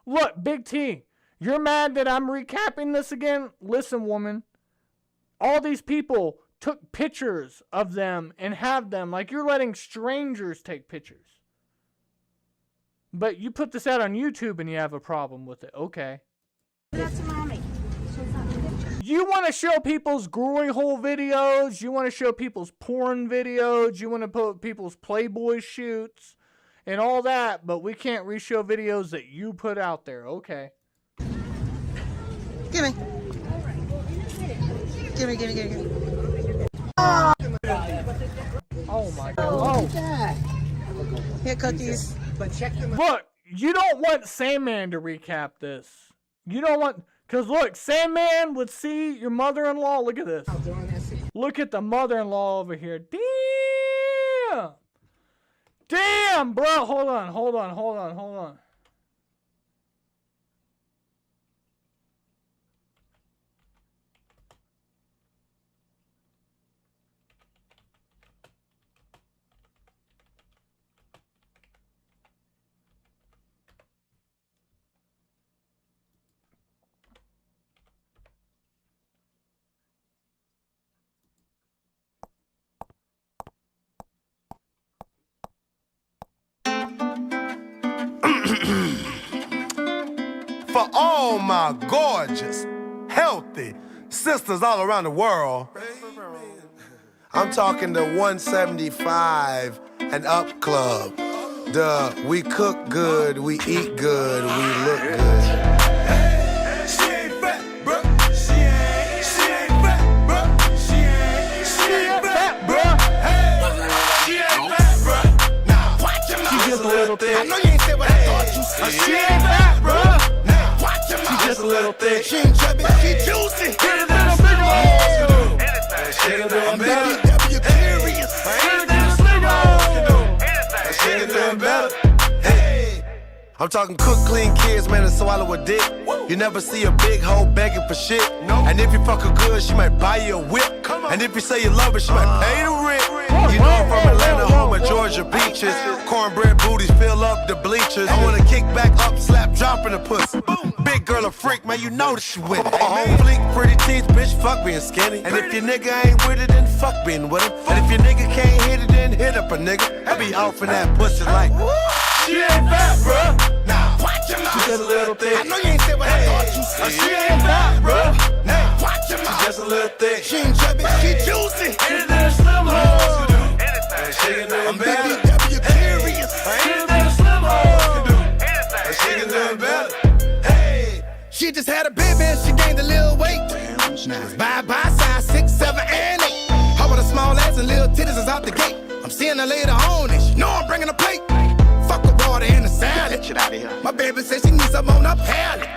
Speaker 5: Look, Big T, you're mad that I'm recapping this again? Listen, woman. All these people took pictures of them and have them. Like, you're letting strangers take pictures. But you put this out on YouTube and you have a problem with it. Okay.
Speaker 20: That's mommy.
Speaker 5: You want to show people's glory hole videos. You want to show people's porn videos. You want to put people's Playboy shoots and all that. But we can't re-show videos that you put out there. Okay.
Speaker 22: Gimme. Gimme.
Speaker 5: Oh my God.
Speaker 22: Oh. Here, cookies.
Speaker 8: But check them out.
Speaker 5: Look, you don't want Sandman to recap this. You don't want... Because look, Sandman would see your mother-in-law. Look at this. Look at the mother-in-law over here. Damn. Damn, bro. Hold on.
Speaker 9: For all my gorgeous, healthy sisters all around the world, I'm talking the 175 and up club. The we cook good, we eat good, we look good. She ain't fat, bro. She ain't fat, bro. She ain't fat, bro. She ain't fat, bro. Nah, watch your mouth. She just a little thick. I know you ain't said what I thought you said. She ain't fat, bro. She just a little thick. She ain't chubby, she juicy. Get it in the big hole. Shake it down better. BBW curious. Get it in the slim hole. Shake it down better. Hey, I'm talking cook, clean kids, man, and swallow a dick. You never see a big hoe begging for shit. And if you fuck her good, she might buy you a whip. And if you say you love her, she might pay the rent. You know I'm from Atlanta, home of Georgia beaches. Cornbread booties fill up the bleachers. I wanna kick back up, slap, drop in the pussy. Big girl a freak, man, you know that she with it. Fleek, pretty teeth, bitch, fuck being skinny. And if your nigga ain't with it, then fuck being with him. And if your nigga can't hit it, then hit up a nigga. I be off in that pussy like, she ain't fat, bruh. Nah, watch your mouth. She just a little thick. I know you ain't said what I thought you said. She ain't fat, bruh. Nah, watch your mouth. She just a little thick. She ain't chubby, she juicy. Anything slim hole. I'm BBW curious. Anything slim hole. She can do it better. Hey, she just had a baby and she gained a little weight. Bye size 6, 7, and 8. How about a small ass and little titties is out the gate. I'm seeing her later on and she know I'm bringing a plate. Fuck a water and a salad. Get out of here. My baby says she needs some on her palate.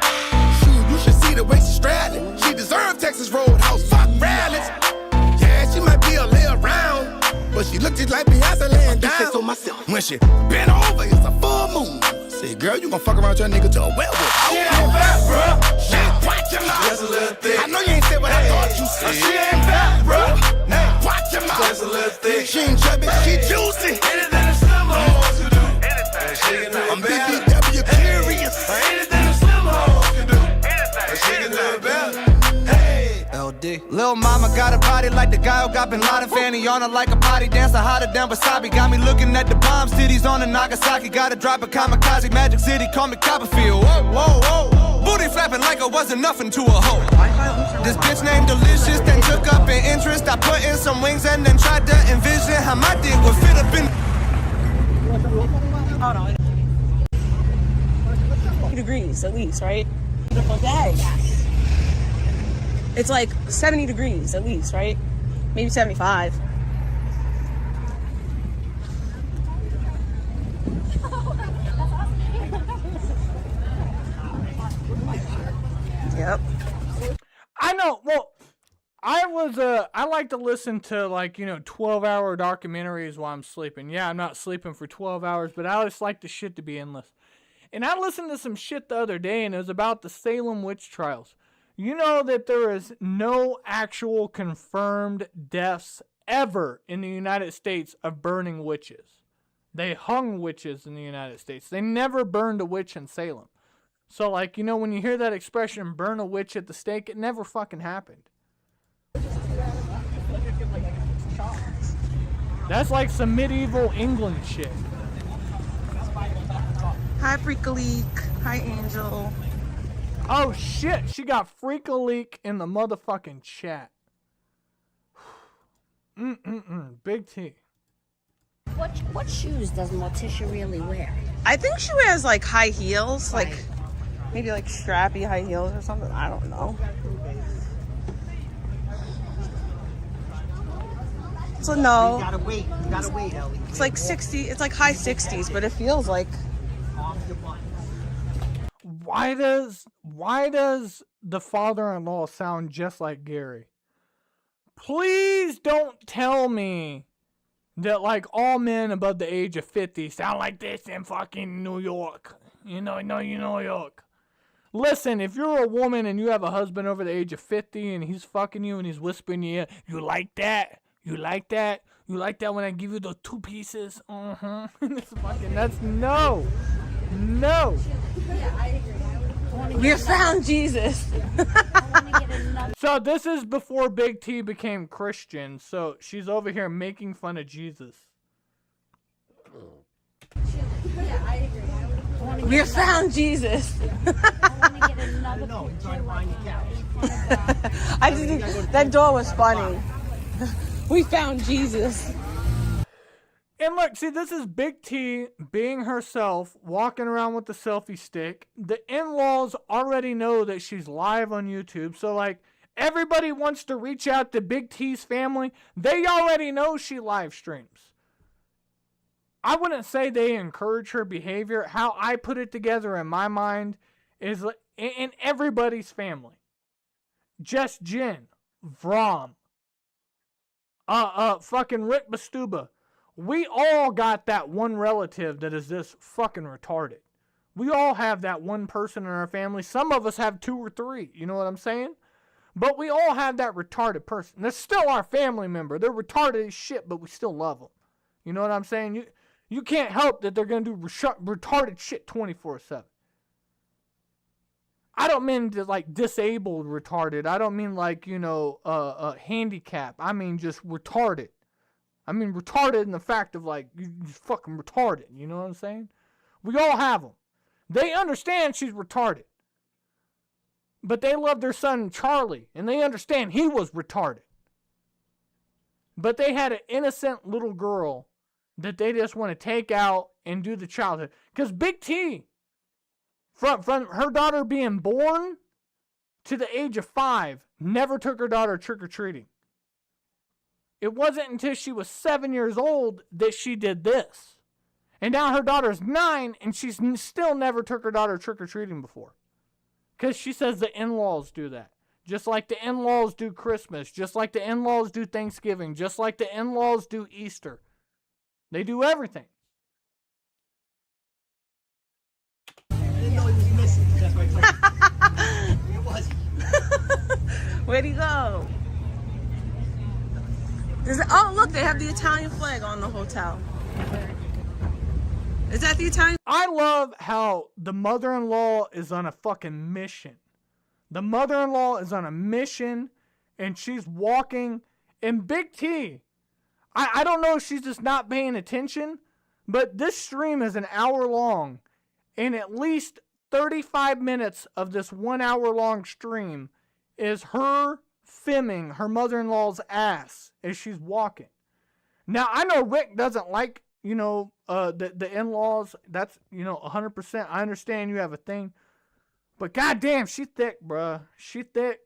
Speaker 9: Shoot, you should see the way she's straddling. She deserved Texas Roadhouse. Fuck rallies. Yeah, she might be a little round, but she looked just like Beyonce laying down. So myself. When she bent over, it's a full moon. Say, girl, you gon' fuck around your nigga to a werewolf. She ain't fat, bro. She watch your mouth. Just a little thick. I know you ain't said what I thought you said. She ain't fat, bro. Now watch your mouth. Just a little thick. She ain't chubby, she juicy. Anything the slim hoes can do. I'm BBW curious. Anything the slim hoes can do. She can do
Speaker 4: Lil' mama got a body like the guy who got Bin Laden. Fanny on her like a body dancer, hotter than wasabi. Got me looking at the bomb cities on the Nagasaki. Gotta drop a kamikaze, Magic City, call me Copperfield. Whoa, whoa, whoa. Booty flapping like I wasn't nothing to a hoe. This bitch named Delicious, then took up an interest. I put in some wings and then tried to envision how my dick would fit up in.
Speaker 22: Hold on. Degrees at least, right? Yes. It's like 70 degrees at least, right? Maybe 75. Yep.
Speaker 5: I know. Well, I like to listen to 12-hour documentaries while I'm sleeping. Yeah, I'm not sleeping for 12 hours, but I just like the shit to be endless. And I listened to some shit the other day, and it was about the Salem witch trials. You know that there is no actual confirmed deaths ever in the United States of burning witches. They hung witches in the United States. They never burned a witch in Salem. So, when you hear that expression, burn a witch at the stake, it never fucking happened. That's like some medieval England shit.
Speaker 22: Hi, Freak-a-Leak. Hi, Angel.
Speaker 5: Oh, shit. She got Freak-a-Leak in the motherfucking chat. Big T.
Speaker 3: What shoes does Morticia really wear?
Speaker 22: I think she wears high heels, maybe strappy high heels or something. I don't know. So no.
Speaker 8: You gotta wait. You gotta wait, Ellie.
Speaker 22: It's like 60. It's like high 60s, but it feels like.
Speaker 5: Why does the father-in-law sound just like Gary? Please don't tell me that all men above the age of 50 sound like this in fucking New York. New York. Listen, if you're a woman and you have a husband over the age of 50 and he's fucking you and he's whispering in your ear, you like that? You like that? You like that when I give you those 2 pieces? That's no. No.
Speaker 22: We found Jesus.
Speaker 5: So this is before Big T became Christian. So she's over here making fun of Jesus.
Speaker 22: We found Jesus. I just think that door was funny. We found Jesus.
Speaker 5: And look, see, this is Big T being herself, walking around with the selfie stick. The in-laws already know that she's live on YouTube. So, everybody wants to reach out to Big T's family. They already know she live streams. I wouldn't say they encourage her behavior. How I put it together in my mind is in everybody's family. Just Jen, Vrom, fucking Rick Bastuba. We all got that one relative that is this fucking retarded. We all have that one person in our family. Some of us have 2 or 3. You know what I'm saying? But we all have that retarded person. They're still our family member. They're retarded as shit, but we still love them. You know what I'm saying? You can't help that they're going to do retarded shit 24/7. I don't mean disabled retarded. I don't mean handicap. I mean just retarded. I mean retarded in the fact of you fucking retarded. You know what I'm saying? We all have them. They understand she's retarded. But they love their son Charlie, and they understand he was retarded. But they had an innocent little girl that they just want to take out and do the childhood. Because Big T, from her daughter being born to the age of 5, never took her daughter trick-or-treating. It wasn't until she was 7 years old that she did this. And now her daughter's 9, and she's still never took her daughter trick-or-treating before. Because she says the in-laws do that. Just like the in-laws do Christmas. Just like the in-laws do Thanksgiving. Just like the in-laws do Easter. They do everything.
Speaker 8: I didn't know he was missing. That's why I told you. It was.
Speaker 22: Where'd he go? Oh, look, they have the Italian flag on the hotel. Is that the Italian?
Speaker 5: I love how the mother-in-law is on a fucking mission. The mother-in-law is on a mission, and she's walking, and Big T, I don't know if she's just not paying attention, but this stream is an hour long, and at least 35 minutes of this 1 hour long stream is her filming her mother-in-law's ass as she's walking. Now, I know Rick doesn't like, the in-laws. That's, 100%. I understand you have a thing. But goddamn, she thick, bruh. She thick.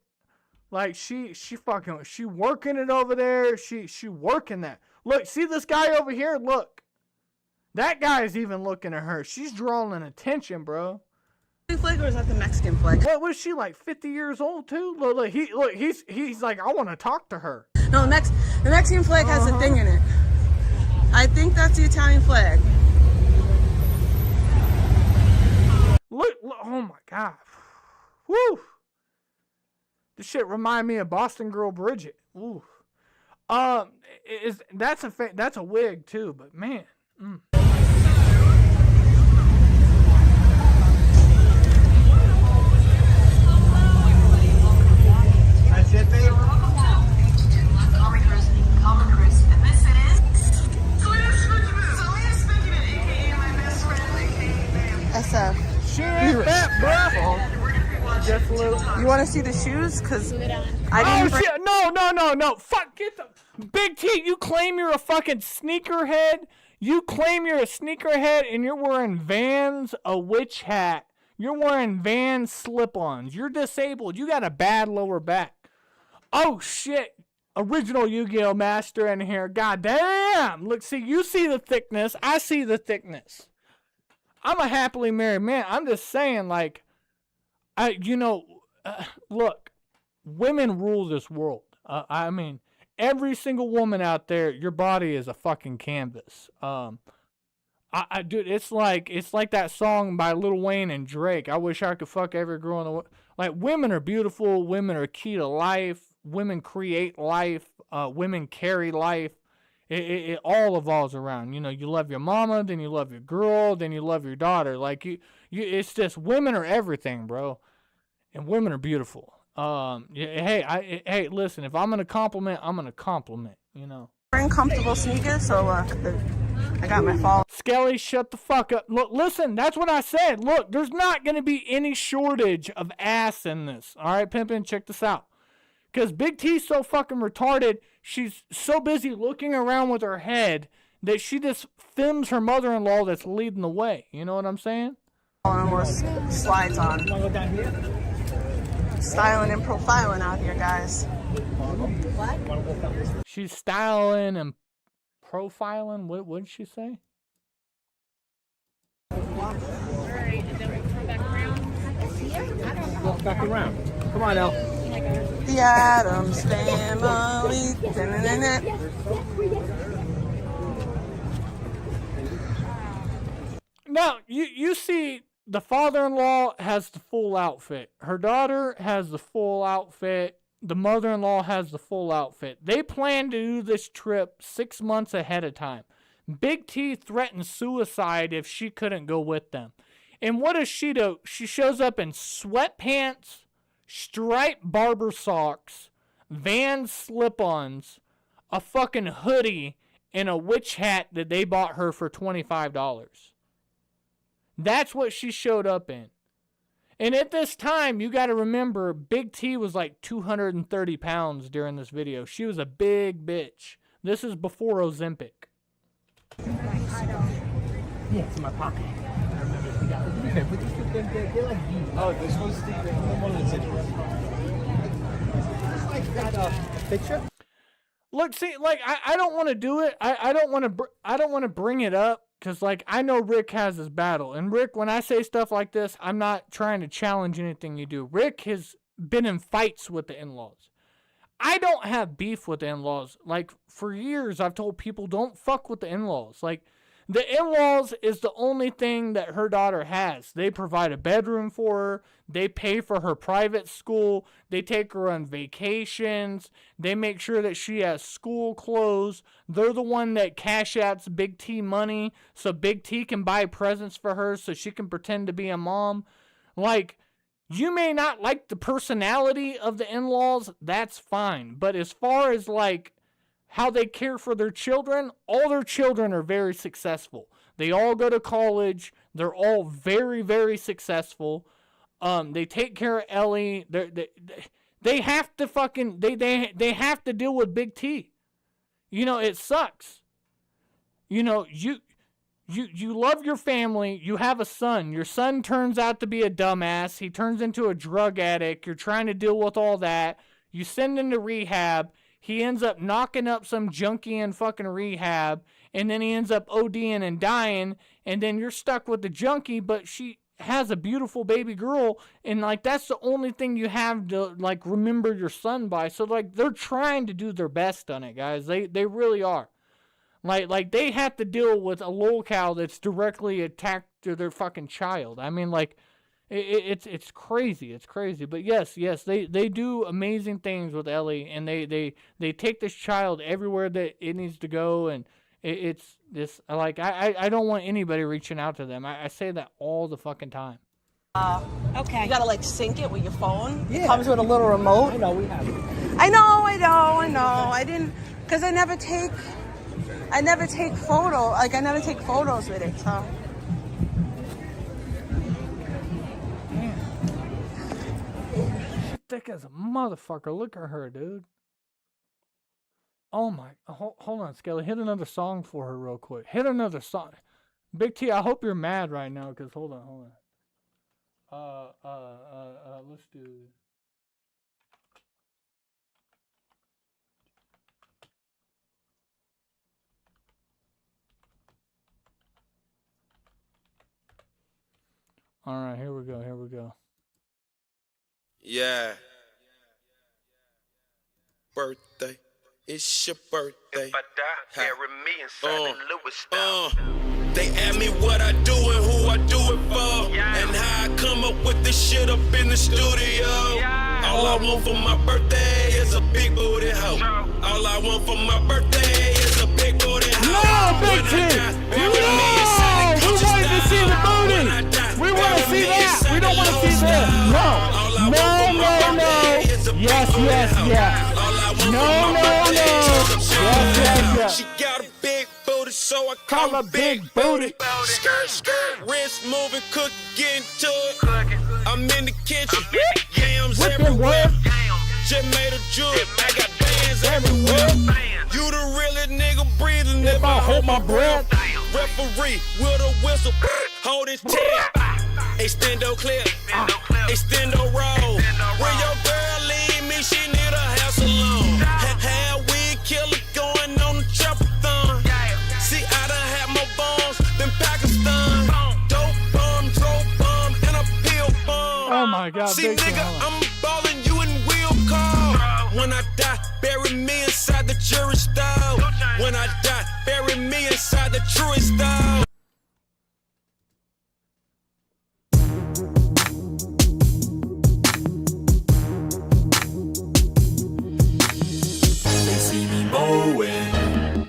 Speaker 5: Like, she working it over there. She working that. Look, see this guy over here? Look. That guy is even looking at her. She's drawing attention, bro.
Speaker 22: Flag, or is that the Mexican flag?
Speaker 5: What is she, like 50 years old too? Look, he's like, I want to talk to her.
Speaker 22: No, the Mexican flag has a thing in it. I think that's the Italian flag.
Speaker 5: Look, oh my god. Woo. This shit remind me of Boston Girl Bridget. Ooh. That's a wig too, but man.
Speaker 8: That's it, babe.
Speaker 22: SF.
Speaker 5: She ain't fat, bro. Just a little.
Speaker 22: You want to see the shoes? Cause I didn't.
Speaker 5: Shit! No! Fuck! Get the Big T. You claim you're a fucking sneakerhead. You claim you're a sneakerhead, and you're wearing Vans, a witch hat. You're wearing Vans slip-ons. You're disabled. You got a bad lower back. Oh shit! Original Yu-Gi-Oh master in here. God damn! Look, see, you see the thickness. I see the thickness. I'm a happily married man. I'm just saying, like, look, women rule this world. I mean, every single woman out there, your body is a fucking canvas. Dude, it's like that song by Lil Wayne and Drake. I wish I could fuck every girl in the world. Like, women are beautiful. Women are key to life. Women create life. Women carry life. It all evolves around. You love your mama, then you love your girl, then you love your daughter. Like, it's just, women are everything, bro. And women are beautiful. Hey, listen, if I'm gonna compliment, I'm gonna compliment,
Speaker 22: Wearing comfortable sneakers, so I got my fall.
Speaker 5: Skelly, shut the fuck up. Look, listen, that's what I said. Look, there's not gonna be any shortage of ass in this. All right, Pimpin', check this out. Because Big T's so fucking retarded, she's so busy looking around with her head that she just films her mother-in-law that's leading the way. You know what I'm saying?
Speaker 22: Slides on. Styling and profiling out here, guys.
Speaker 5: What? She's styling and profiling. What did she say?
Speaker 6: Alright, and then we'll come back around.
Speaker 8: Walk back around. Come on, El.
Speaker 22: The Addams Family.
Speaker 5: Now, you see, the father-in-law has the full outfit. Her daughter has the full outfit. The mother-in-law has the full outfit. They plan to do this trip 6 months ahead of time. Big T threatened suicide if she couldn't go with them. And what does she do? She shows up in sweatpants, striped barber socks, Vans slip-ons, a fucking hoodie, and a witch hat that they bought her for $25. That's what she showed up in. And at this time, you got to remember, Big T was like 230 pounds during this video. She was a big bitch. This is before Ozempic.
Speaker 8: Yeah, it's in my pocket. I remember if we got they're like you. Oh, this was one of the situations. It's like that picture.
Speaker 5: Look, see, like, I don't want to do it. I don't want to bring it up because, like, I know Rick has his battle. And Rick, when I say stuff like this, I'm not trying to challenge anything you do. Rick has been in fights with the in-laws. I don't have beef with the in-laws. Like, for years, I've told people, don't fuck with the in-laws. Like, the in-laws is the only thing that her daughter has. They provide a bedroom for her. They pay for her private school. They take her on vacations. They make sure that she has school clothes. They're the one that cash outs Big T money so Big T can buy presents for her so she can pretend to be a mom. Like, You may not like the personality of the in-laws, that's fine. But as far as like how they care for their children, all their children are very successful. They all go to college. They're all very, very successful. They take care of Ellie. They have to fucking they have to deal with Big T. You know, it sucks. You know, you love your family. You have a son. Your son turns out to be a dumbass. He turns into a drug addict. You're trying to deal with all that. You send him to rehab. He ends up knocking up some junkie in fucking rehab, and then he ends up ODing and dying, and then you're stuck with the junkie, but she has a beautiful baby girl, and like that's the only thing you have to like remember your son by. So like they're trying to do their best on it, guys. They really are. Like they have to deal with a lolcow that's directly attacked to their fucking child. I mean, like it's crazy. It's crazy. But yes, they do amazing things with Ellie, and they take this child everywhere that it needs to go, and it's this like I don't want anybody reaching out to them. I say that all the fucking time.
Speaker 22: Okay. You gotta like sync it with your phone.
Speaker 8: Yeah.
Speaker 22: It comes with a little remote.
Speaker 8: I know, we have it.
Speaker 22: I know. I didn't, cause I never take photos. Like I never take photos with it. So.
Speaker 5: Thick as a motherfucker. Look at her, dude. Oh my. Hold on, Skelly. Hit another song for her real quick. Hit another song. Big T, I hope you're mad right now, because hold on. Let's do. All right, here we go.
Speaker 2: Yeah. Birthday. It's your birthday. If I die, bury me inside the Louis style. They ask me what I do and who I do it for. And how I come up with this shit up in the studio. All I want for my birthday is a big booty hoe. All I want for my birthday is a big booty hoe.
Speaker 5: No, Big T! No! We wanted to see the booty! We want to see that! We don't want to see this! No! Yes. No. Yes.
Speaker 2: She got a big booty, so I call her big booty. Skirt, wrist moving, cook, getting to it. I'm in the kitchen, yams everywhere. Just made a jewel, I got bands everywhere. You the realest nigga breathing if I hold my breath. Referee with a whistle, hold his tail. Extendo clip, extendo roll. When your girl leave me, she need a hair salon. Had weed killer going on the triple-thon. See, I done had more bombs than Pakistan. Dope bomb, and a pill bomb.
Speaker 5: Oh my God,
Speaker 2: see, nigga, I'm ballin' you in wheel car. When I die, bury me inside the jury style. When I die, bury me inside the truest style.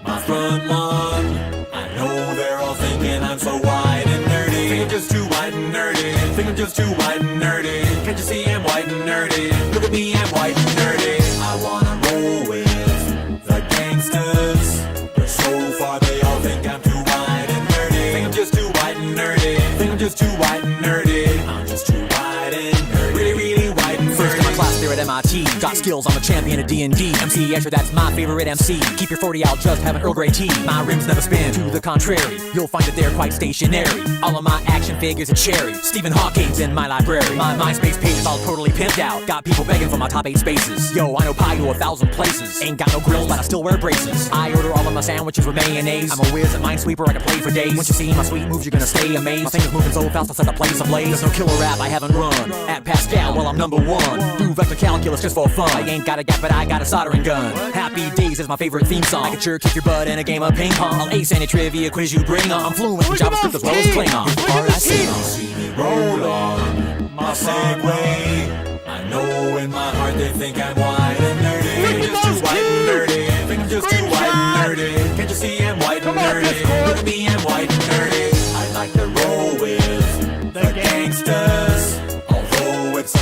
Speaker 10: My front lawn. I know they're all thinking I'm so white and nerdy. Think I'm just too white and nerdy. Think I'm just too white and nerdy. Can't you see I'm white and nerdy? Look at me, I'm white and nerdy. I wanna roll with the gangsters, but so far they all think I'm too white and nerdy. Think I'm just too white and nerdy. Think I'm just too white and nerdy. I'm just too white and nerdy. Really white and nerdy.
Speaker 23: First in my class there at MIT. Got skills, I'm a champion of D&D. MC Escher, that's my favorite MC. Keep your 40 out, just have an Earl Grey tea. My rims never spin, to the contrary. You'll find that they're quite stationary. All of my action figures are cherry. Stephen Hawking's in my library. My MySpace page is all totally pimped out. Got people begging for my top 8 spaces. Yo, I know pie to 1,000 places. Ain't got no grills, but I still wear braces. I order all of my sandwiches with mayonnaise. I'm a whiz at Minesweeper, I can play for days. Once you see my sweet moves, you're gonna stay amazed. My fingers moving so fast, I set the place ablaze. There's no killer rap I haven't run. At Pascal, well, I'm number 1. Do vector calculus just for fun. I ain't got a gap, but I got a soldering gun. Happy Days is my favorite theme song. I can sure kick your butt in a game of ping pong. I'll ace any trivia quiz you bring on. I'm fluent in JavaScript as well as Klingon. Part I sing.
Speaker 10: See me roll on my Segway. I know in my heart they think I'm white and nerdy. Think I'm just too white and nerdy. Think I'm just too white and nerdy. Can't you see I'm white and nerdy? Look at me, I'm white and nerdy. I like to roll with the gangsters, although it's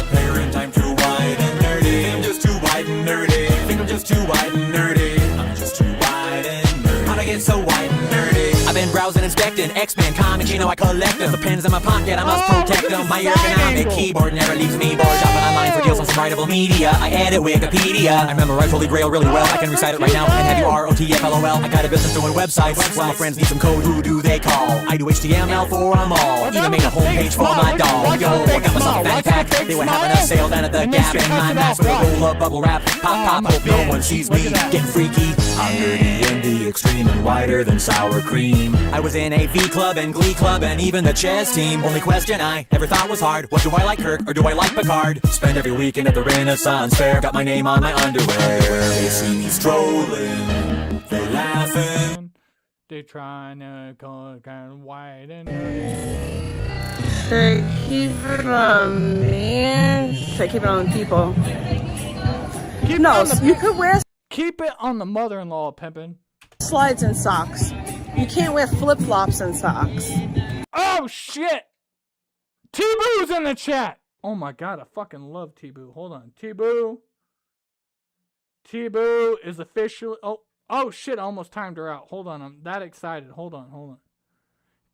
Speaker 23: browse and inspect an X-Men comics, you know I collect them. The pens in my pocket, I must protect them. My ergonomic keyboard never leaves me bored. Shopping online for deals on some writable media. I edit Wikipedia. I memorize Holy Grail really well. I can recite it right now. And have you ROTFLOL. I got a business doing websites. While my friends need some code, who do they call? I do HTML for them all. Even made a homepage for my dog. Yo, I got myself a fanny pack. They were having a sale down at the Gap, and my mask with a roll of bubble wrap. Pop, hope no one sees me getting freaky. I'm nerdy in the extreme and whiter than sour cream. I was in a V club and Glee club and even the chess team. Only question I ever thought was hard: what do I like, Kirk, or do I like Picard? Spend every weekend at the Renaissance Fair. Got my name on my underwear. They see me strolling, they laughing.
Speaker 5: They trying to go kind of wide and
Speaker 22: They keep it on me. They keep it on people. You could wear.
Speaker 5: Keep it on the mother-in-law, pimpin'.
Speaker 22: Slides and socks. You can't wear flip-flops and socks.
Speaker 5: Oh shit! T-Boo's in the chat. Oh my god, I fucking love T-Boo. Hold on, T-Boo. T-Boo is officially. Oh shit! I almost timed her out. Hold on, I'm that excited. Hold on.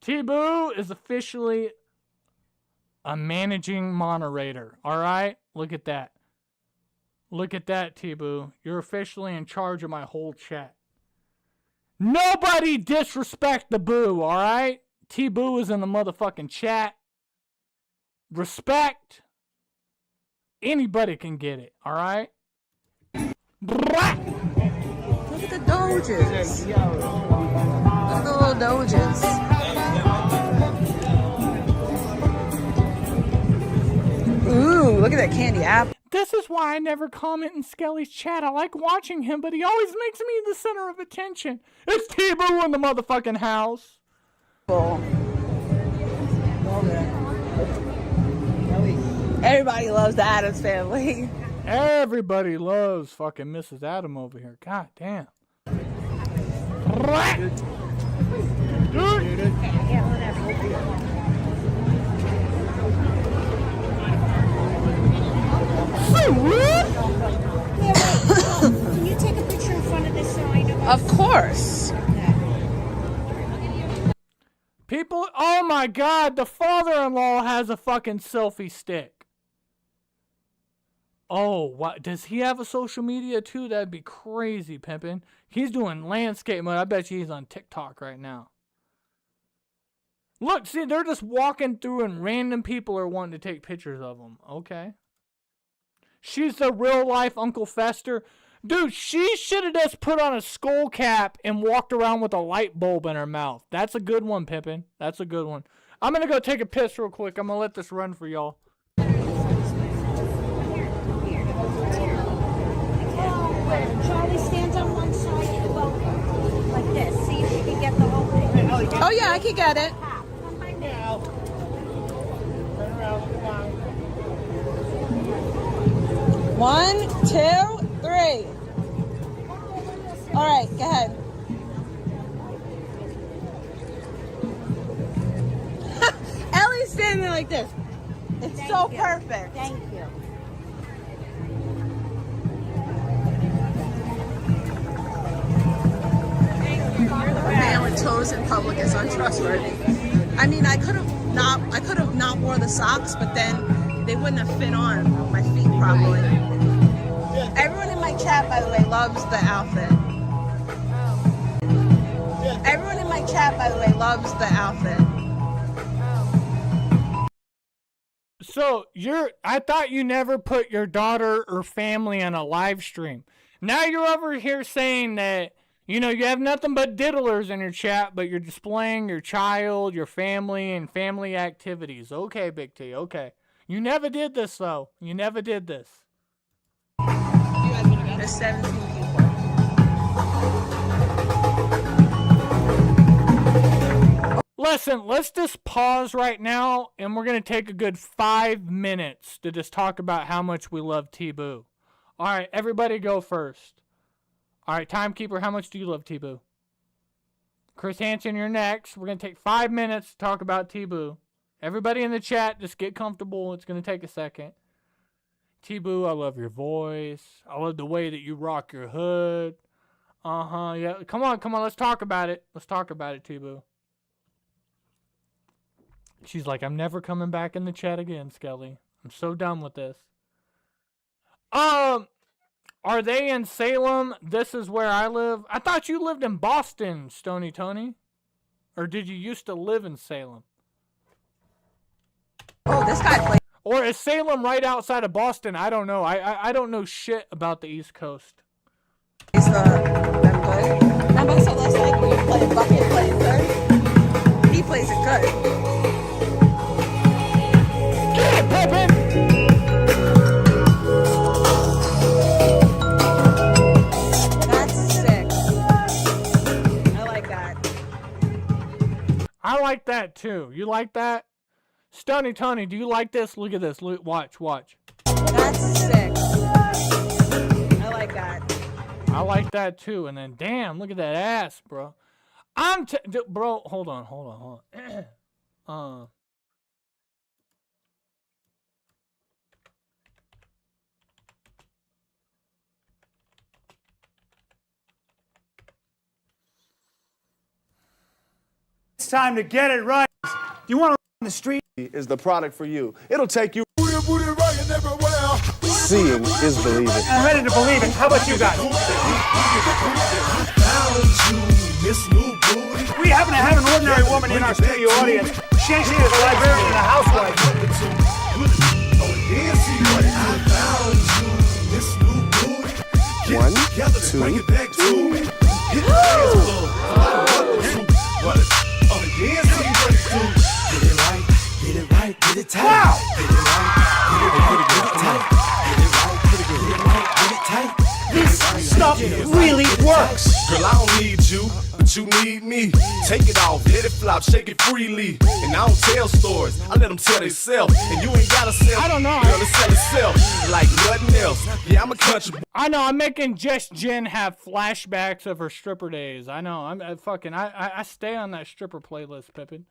Speaker 5: T-Boo is officially a managing moderator. All right, look at that. Look at that, T-Boo. You're officially in charge of my whole chat. Nobody disrespect the boo, all right? T-Boo is in the motherfucking chat. Respect. Anybody can get it, all right?
Speaker 22: Look at the Doges. Look at the little Doges. Ooh, look at that candy apple.
Speaker 5: This is why I never comment in Skelly's chat. I like watching him, but he always makes me the center of attention. It's T-Boo in the motherfucking house.
Speaker 22: Everybody loves the Addams Family.
Speaker 5: Everybody loves fucking Mrs. Adam over here. God damn.
Speaker 3: Can you take a picture in front of this sign?
Speaker 22: Of course.
Speaker 5: People, oh my god, the father-in-law has a fucking selfie stick. Oh, what? Does he have a social media too? That'd be crazy, pimpin'. He's doing landscape mode. I bet you he's on TikTok right now. Look, see, they're just walking through and random people are wanting to take pictures of them. Okay. She's the real-life Uncle Fester. Dude, she should have just put on a skull cap and walked around with a light bulb in her mouth. That's a good one, Pippin. That's a good one. I'm going to go take a piss real quick. I'm going to let this run for y'all.
Speaker 3: Charlie stands on one side of the boat like this. See if you can get the whole thing.
Speaker 22: Oh yeah, I can get it. One, two, three. All right, go ahead. Ellie's standing there like this. It's so perfect.
Speaker 3: Thank you.
Speaker 22: Man with toes in public is untrustworthy. I mean, I could have not wore the socks, but then they wouldn't have fit on my feet properly. Everyone in my chat, by the way, loves the outfit. Everyone in my chat, by the way, loves the outfit.
Speaker 5: So, I thought you never put your daughter or family on a live stream. Now you're over here saying that, you know, you have nothing but diddlers in your chat, but you're displaying your child, your family, and family activities. Okay, Big T, okay. You never did this, though. You never did this.
Speaker 22: There's 17 people.
Speaker 5: Listen, let's just pause right now, and we're going to take a good 5 minutes to just talk about how much we love T-Boo. All right, everybody go first. All right, Timekeeper, how much do you love T-Boo? Chris Hansen, you're next. We're going to take 5 minutes to talk about T-Boo. Everybody in the chat, just get comfortable. It's going to take a second. T-Boo, I love your voice. I love the way that you rock your hood. Yeah. Come on. Let's talk about it. Let's talk about it, T-Boo. She's like, I'm never coming back in the chat again, Skelly. I'm so done with this. Are they in Salem? This is where I live. I thought you lived in Boston, Stony Tony. Or did you used to live in Salem?
Speaker 22: Oh, this guy plays.
Speaker 5: Or is Salem right outside of Boston? I don't know. I don't know shit about the East Coast.
Speaker 22: Remember I said last night when you played bucket playing third? He plays it good.
Speaker 5: Get it, Pippin!
Speaker 22: That's sick. I like that.
Speaker 5: I like that too. You like that? Stony Tony, do you like this? Look at this. Look, watch.
Speaker 22: That's sick. I like that.
Speaker 5: I like that too. And then, damn, look at that ass, bro. Bro, hold on.
Speaker 11: It's time to get it right. Do you want to run the street?
Speaker 9: Is the product for you. It'll take you.
Speaker 11: Seeing is believing. I'm ready to believe it. How about you guys? We happen to have an ordinary woman in our studio audience. She ain't seen as a librarian and a housewife.
Speaker 9: 1, 2.
Speaker 11: Wow! This stuff really works.
Speaker 9: Girl, I don't need you, but you need me. Take it off, let it flop, shake it freely. And I don't tell stories, I let them tell themselves. And you ain't gotta sell.
Speaker 5: I don't know.
Speaker 9: Girl, it sell itself like nothing else. Yeah, I'm a country boy.
Speaker 5: I know, I'm making Just Jen have flashbacks of her stripper days. I know, I stay on that stripper playlist, Pippin.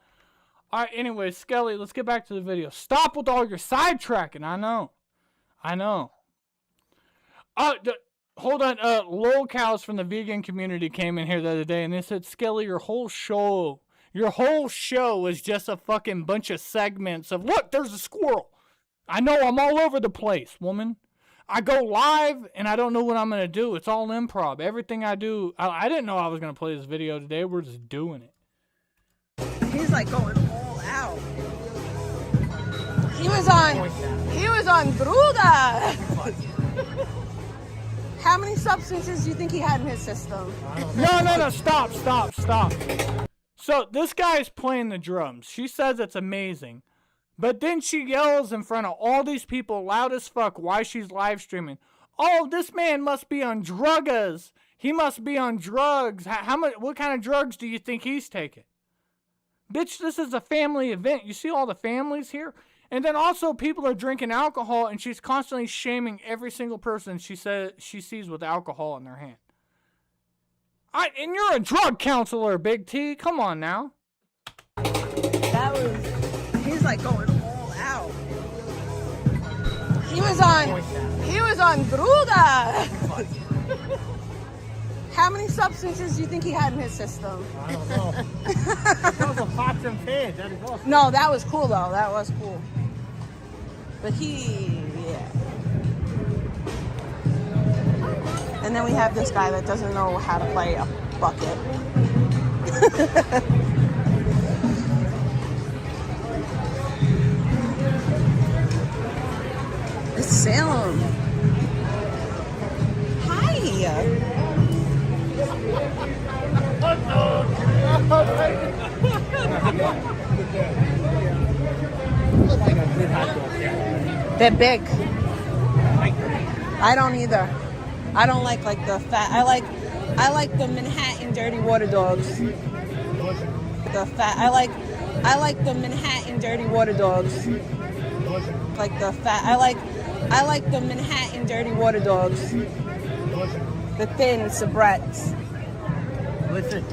Speaker 5: Alright, anyway, Skelly, let's get back to the video. Stop with all your sidetracking, I know. Hold on, Lol Cows from the vegan community came in here the other day and they said, Skelly, your whole show is just a fucking bunch of segments of, look, there's a squirrel. I know, I'm all over the place, woman. I go live and I don't know what I'm going to do. It's all improv. Everything I do, I didn't know I was going to play this video today. We're just doing it.
Speaker 22: He's like going all out. He was on Druga. How many substances do you think he had in his system?
Speaker 5: No, stop. So this guy's playing the drums. She says it's amazing. But then she yells in front of all these people loud as fuck why she's live streaming. Oh, this man must be on druggas. He must be on drugs. What kind of drugs do you think he's taking? Bitch, this is a family event. You see all the families here? And then also people are drinking alcohol and she's constantly shaming every single person she says she sees with alcohol in their hand. And you're a drug counselor, Big T. Come on now.
Speaker 22: He's like going all out. He was on Druga. How many substances do you think he had in his system?
Speaker 8: I don't know. Those are pots and pans. That is awesome.
Speaker 22: No, that was cool though. That was cool. But yeah. And then we have this guy that doesn't know how to play a bucket. It's Salem. Hi. They're big. I don't either. I don't like the fat. I like the Manhattan dirty water dogs. The fat. I like the Manhattan dirty water dogs. Like the fat. I like the Manhattan dirty water dogs. The thin sabrets.
Speaker 8: Listen,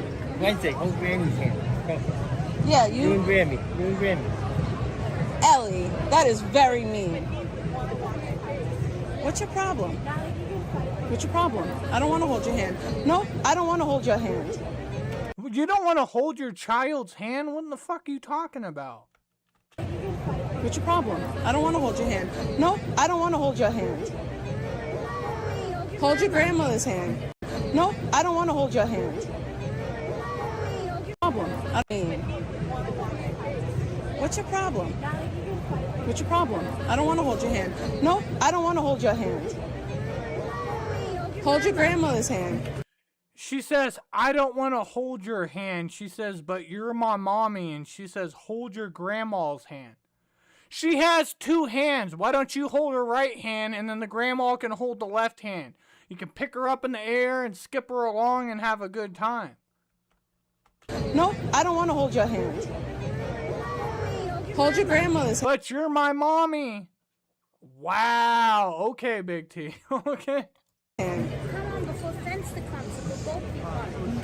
Speaker 8: Wednesday, hold Grammy's hand.
Speaker 22: Yeah, you
Speaker 8: and Grammy.
Speaker 22: Ellie, that is very mean. What's your problem? What's your problem? I don't want to hold your hand. No, I don't want to hold your hand.
Speaker 5: You don't want to hold your child's hand? What the fuck are you talking about?
Speaker 22: What's your problem? I don't want to hold your hand. No, I don't want to hold your hand. Hold your grandmother's hand. No, I don't want to hold your hand. Problem. I mean, what's your problem? What's your problem? I don't want to hold your hand. No, I don't want to hold your hand. Hold your grandmother's hand.
Speaker 5: She says, I don't want to hold your hand. She says, but you're my mommy. And she says, hold your grandma's hand. She has two hands. Why don't you hold her right hand and then the grandma can hold the left hand? You can pick her up in the air and skip her along and have a good time.
Speaker 22: No, I don't want to hold your hand. Hold your grandmother's hand.
Speaker 5: But you're my mommy. Wow. Okay, Big T. Okay.
Speaker 3: Come on before fence to come, so we'll both be fine.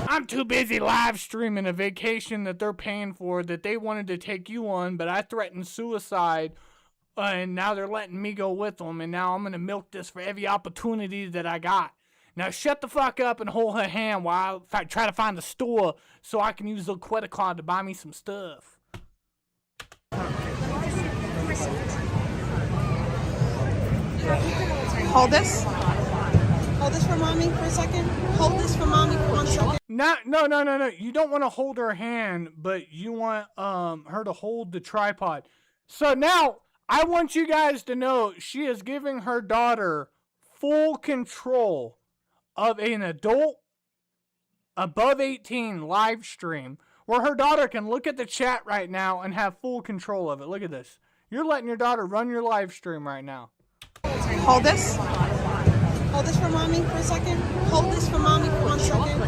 Speaker 5: I'm too busy live streaming a vacation that they're paying for that they wanted to take you on, but I threatened suicide, and now they're letting me go with them, and now I'm going to milk this for every opportunity that I got. Now shut the fuck up and hold her hand while I try to find a store so I can use the credit card to buy me some stuff.
Speaker 22: Hold this. Hold this for mommy for a second. Hold this for mommy for 1 second.
Speaker 5: No. You don't want to hold her hand, but you want her to hold the tripod. So now I want you guys to know she is giving her daughter full control of an adult above 18 live stream where her daughter can look at the chat right now and have full control of it. Look at this. You're letting your daughter run your live stream right now.
Speaker 22: Hold this. Hold this for mommy for a second. Hold this for mommy for 1 second.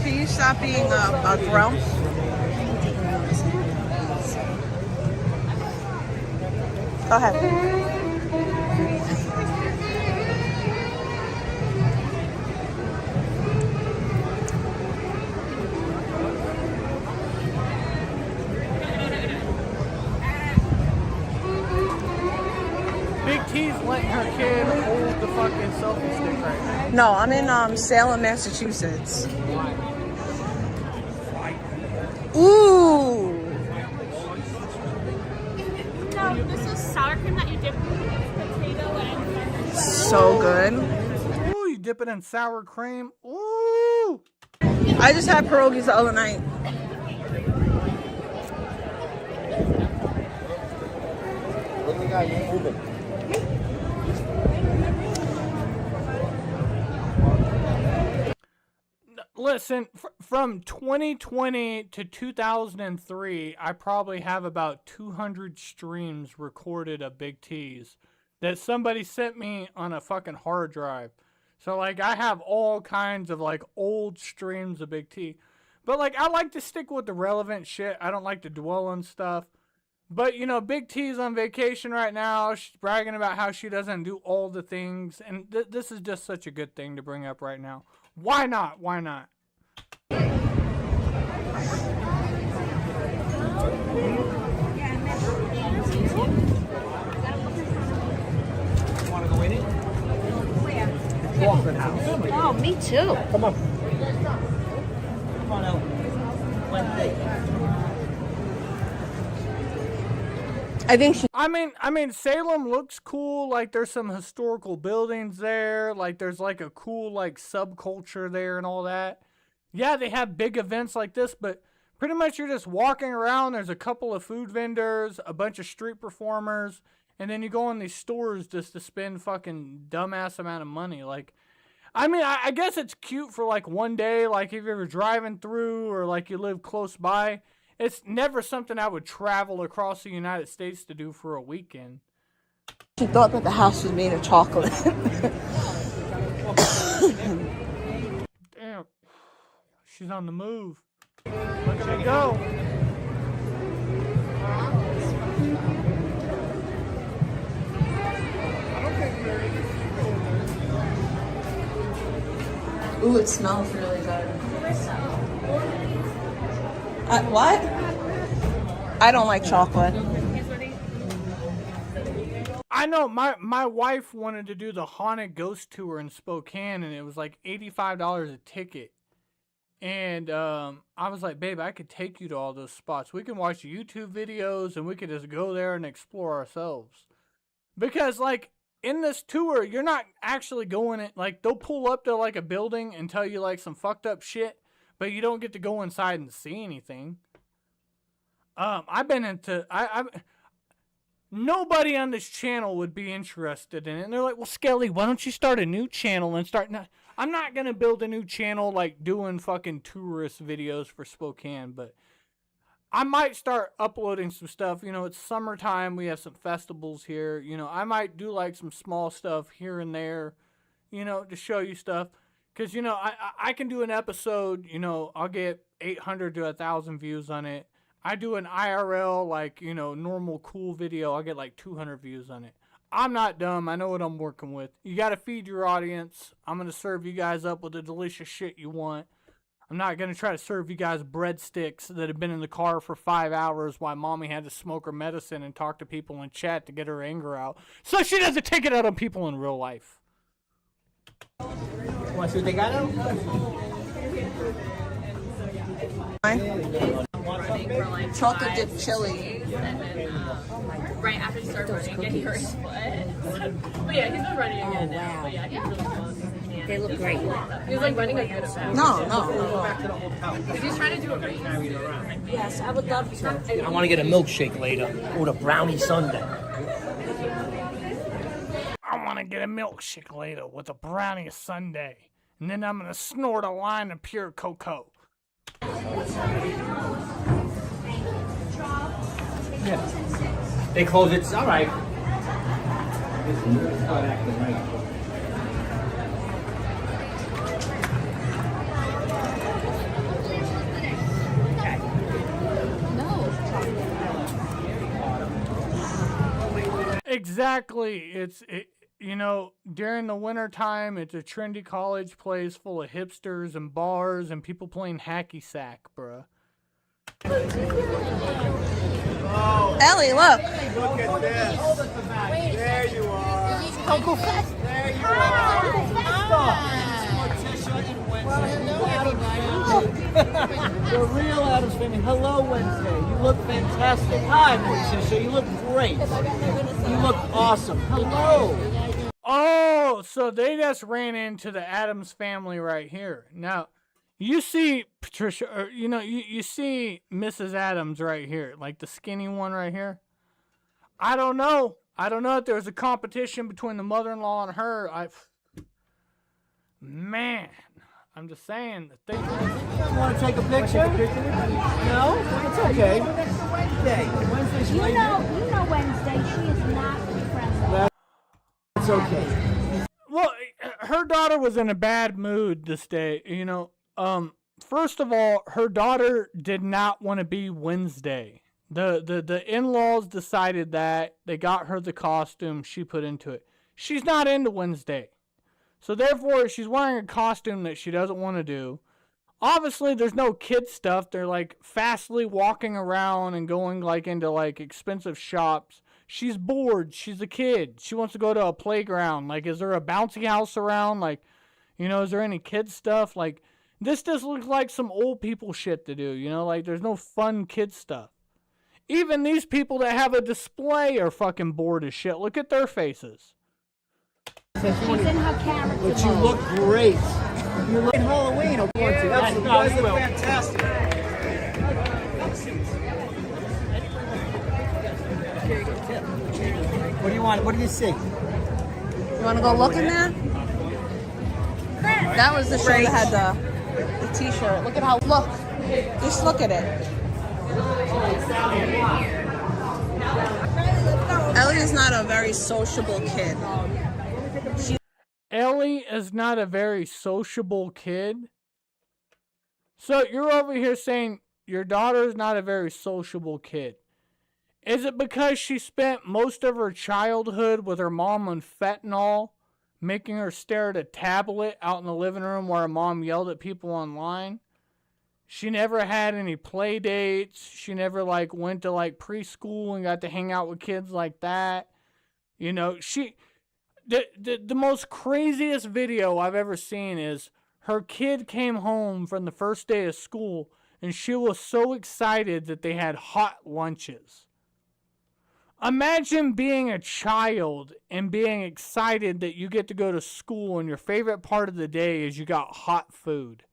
Speaker 22: Can you stop being a grump? Go ahead.
Speaker 5: Big T's letting her kid hold the fucking selfie stick right now.
Speaker 22: No, I'm in Salem, Massachusetts. Ooh.
Speaker 6: No, this is sour cream that you dip potato and
Speaker 22: So good.
Speaker 5: Ooh, you dip it in sour cream. Ooh.
Speaker 22: I just had pierogies the other night.
Speaker 8: Look, we got you moving.
Speaker 5: Listen, from 2020 to 2003, I probably have about 200 streams recorded of Big T's that somebody sent me on a fucking hard drive. So, like, I have all kinds of, like, old streams of Big T. But, like, I like to stick with the relevant shit. I don't like to dwell on stuff. But, you know, Big T's on vacation right now. She's bragging about how she doesn't do all the things. And this is just such a good thing to bring up right now. Why not? Why not?
Speaker 8: Want to go in it?
Speaker 3: Where?
Speaker 8: The chocolate house.
Speaker 3: Oh, me too.
Speaker 8: Come on. Come on out.
Speaker 5: I mean, Salem looks cool. Like, there's some historical buildings there. Like, there's, like, a cool, like, subculture there and all that. Yeah, they have big events like this, but pretty much you're just walking around. There's a couple of food vendors, a bunch of street performers, and then you go in these stores just to spend fucking dumbass amount of money. Like, I mean, I guess it's cute for, like, one day. Like, if you're driving through or, like, you live close by. It's never something I would travel across the United States to do for a weekend.
Speaker 22: She thought that the house was made of chocolate.
Speaker 5: Damn. She's on the move. Look at her go.
Speaker 22: Ooh, it smells really good. What? I don't like chocolate.
Speaker 5: I know my wife wanted to do the haunted ghost tour in Spokane, and it was like $85 a ticket. And I was like, babe, I could take you to all those spots. We can watch YouTube videos, and we could just go there and explore ourselves. Because, like, in this tour, you're not actually going in. Like, they'll pull up to, like, a building and tell you, like, some fucked up shit, but you don't get to go inside and see anything. I've been into... Nobody on this channel would be interested in it. And they're like, well, Skelly, why don't you start a new channel and start... I'm not going to build a new channel like doing fucking tourist videos for Spokane, but I might start uploading some stuff. You know, it's summertime. We have some festivals here. You know, I might do like some small stuff here and there, you know, to show you stuff. Because, you know, I can do an episode, you know, I'll get 800 to 1,000 views on it. I do an IRL, like, you know, normal cool video, I'll get like 200 views on it. I'm not dumb. I know what I'm working with. You got to feed your audience. I'm going to serve you guys up with the delicious shit you want. I'm not going to try to serve you guys breadsticks that have been in the car for 5 hours while mommy had to smoke her medicine and talk to people in chat to get her anger out. So she doesn't take it out on people in real life.
Speaker 8: Want to see what they got now?
Speaker 22: Chocolate dip chili.
Speaker 6: Right after he started running again, he hurt his foot. But yeah, he's been running again now. But yeah, he's really close.
Speaker 3: They look great.
Speaker 6: He was like running a good amount.
Speaker 22: No.
Speaker 6: He's trying to do a race.
Speaker 3: Yes, I would love to.
Speaker 8: I want to get a milkshake later with a brownie sundae.
Speaker 5: I want to get a milkshake later with a brownie sundae. And then I'm going to snort a line of pure cocoa.
Speaker 8: Yeah. They close it. All right.
Speaker 5: Exactly. You know, during the winter time, it's a trendy college place full of hipsters and bars and people playing hacky sack, bruh.
Speaker 22: Ellie, look.
Speaker 16: Look at this. There you are.
Speaker 8: Uncle Fest.
Speaker 16: There you are.
Speaker 8: The real Adams family. Hello, Wednesday. You look fantastic. Hi, Moisha. You look great. You look awesome. Hello.
Speaker 5: Oh, so they just ran into the Adams family right here. Now, you see Patricia, or, you know, you see Mrs. Adams right here, like the skinny one right here. I don't know if there was a competition between the mother-in-law and her. Man, I'm just saying.
Speaker 8: Want to take a picture? No? It's okay. Wednesday's
Speaker 3: You know Wednesday, she is not friendly.
Speaker 8: That's okay.
Speaker 5: Well, her daughter was in a bad mood this day, you know. First of all, her daughter did not want to be Wednesday. The in-laws decided that. They got her the costume. She put into it. She's not into Wednesday. So therefore, she's wearing a costume that she doesn't want to do. Obviously, there's no kid stuff. They're like fastly walking around and going like into like expensive shops. She's bored. She's a kid. She wants to go to a playground. Like, is there a bouncy house around? Like, you know, is there any kid stuff? Like, this just looks like some old people shit to do, you know? Like, there's no fun kid stuff. Even these people that have a display are fucking bored as shit. Look at their faces.
Speaker 3: She's in her character.
Speaker 8: But you look great. You look in Halloween. I'm going to.
Speaker 16: That's fantastic.
Speaker 8: What do you want? What do you see?
Speaker 22: You want to go look in there? That was the show that had the t-shirt. Look at how, look. Just look at it. Ellie is not a very sociable kid.
Speaker 5: Ellie is not a very sociable kid. So you're over here saying your daughter is not a very sociable kid. Is it because she spent most of her childhood with her mom on fentanyl, making her stare at a tablet out in the living room while her mom yelled at people online? She never had any play dates. She never like went to like preschool and got to hang out with kids like that. You know, the most craziest video I've ever seen is her kid came home from the first day of school and she was so excited that they had hot lunches. Imagine being a child and being excited that you get to go to school and your favorite part of the day is you got hot food.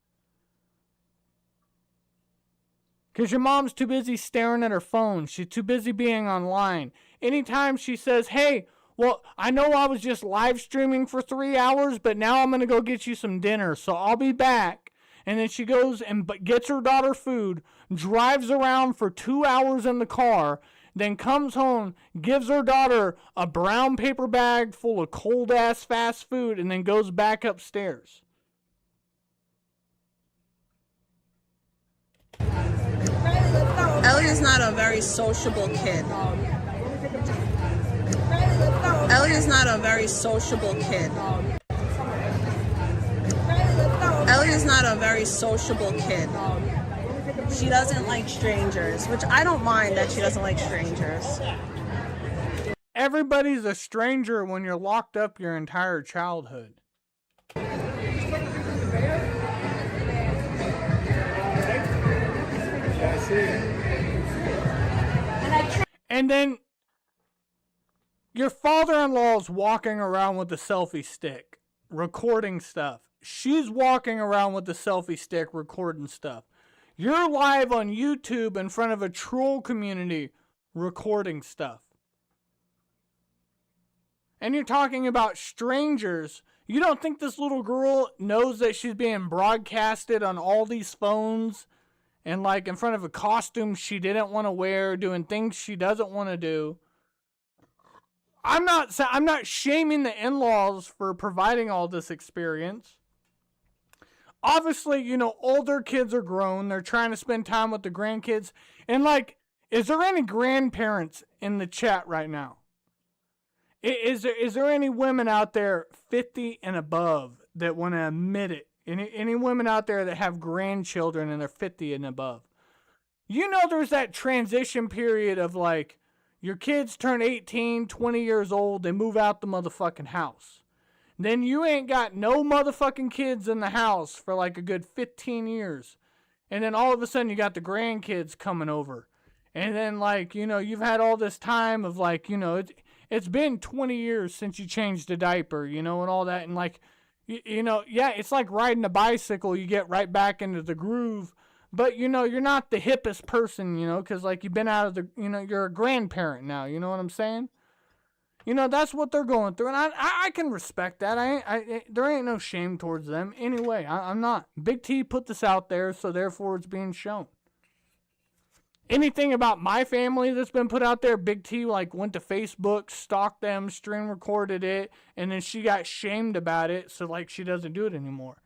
Speaker 5: Because your mom's too busy staring at her phone. She's too busy being online. Anytime she says, hey, well, I know I was just live streaming for 3 hours, but now I'm going to go get you some dinner, so I'll be back. And then she goes and gets her daughter food, drives around for 2 hours in the car, then comes home, gives her daughter a brown paper bag full of cold-ass fast food, and then goes back upstairs.
Speaker 22: Ellie is not a very sociable kid. Ellie is not a very sociable kid. Ellie is not a very sociable kid. She doesn't like strangers, which I don't mind that she doesn't like strangers.
Speaker 5: Everybody's a stranger when you're locked up your entire childhood. And then your father-in-law's walking around with a selfie stick, recording stuff. She's walking around with a selfie stick, recording stuff. You're live on YouTube in front of a troll community, recording stuff. And you're talking about strangers. You don't think this little girl knows that she's being broadcasted on all these phones and like in front of a costume she didn't want to wear, doing things she doesn't want to do? I'm not shaming the in-laws for providing all this experience. Obviously, you know, all their kids are grown. They're trying to spend time with the grandkids. And like, is there any grandparents in the chat right now? Is there any women out there 50 and above that want to admit it? Any women out there that have grandchildren and they're 50 and above? You know, there's that transition period of like, your kids turn 18, 20 years old, they move out the motherfucking house. Then you ain't got no motherfucking kids in the house for like a good 15 years. And then all of a sudden you got the grandkids coming over. And then like, you know, you've had all this time of like, you know, it's been 20 years since you changed a diaper, you know, and all that. And like, you know, yeah, it's like riding a bicycle. You get right back into the groove. But, you know, you're not the hippest person, you know, because, like, you've been out of the, you know, you're a grandparent now. You know what I'm saying? You know, that's what they're going through. And I can respect that. There ain't no shame towards them. Anyway, I'm not. Big T put this out there, so therefore it's being shown. Anything about my family that's been put out there, Big T, like, went to Facebook, stalked them, stream recorded it, and then she got shamed about it, so, like, she doesn't do it anymore.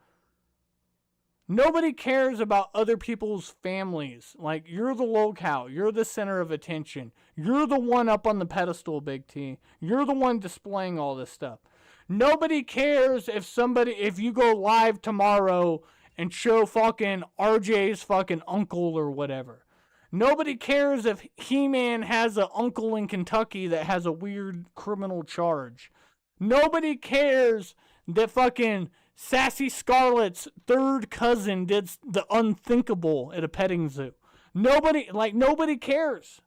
Speaker 5: Nobody cares about other people's families. Like, you're the locale. You're the center of attention. You're the one up on the pedestal, Big T. You're the one displaying all this stuff. Nobody cares if you go live tomorrow and show fucking RJ's fucking uncle or whatever. Nobody cares if He-Man has an uncle in Kentucky that has a weird criminal charge. Nobody cares that fucking Sassy Scarlet's third cousin did the unthinkable at a petting zoo. Nobody cares.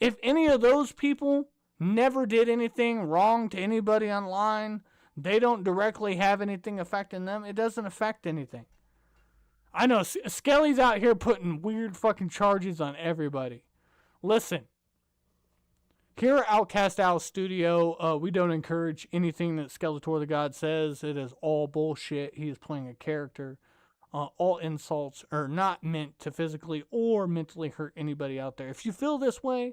Speaker 5: If any of those people never did anything wrong to anybody online, they don't directly have anything affecting them, it doesn't affect anything. I know, Skelly's out here putting weird fucking charges on everybody. Listen. Here at Outcast Owl Studio, we don't encourage anything that Skeletor the God says. It is all bullshit. He is playing a character. All insults are not meant to physically or mentally hurt anybody out there. If you feel this way,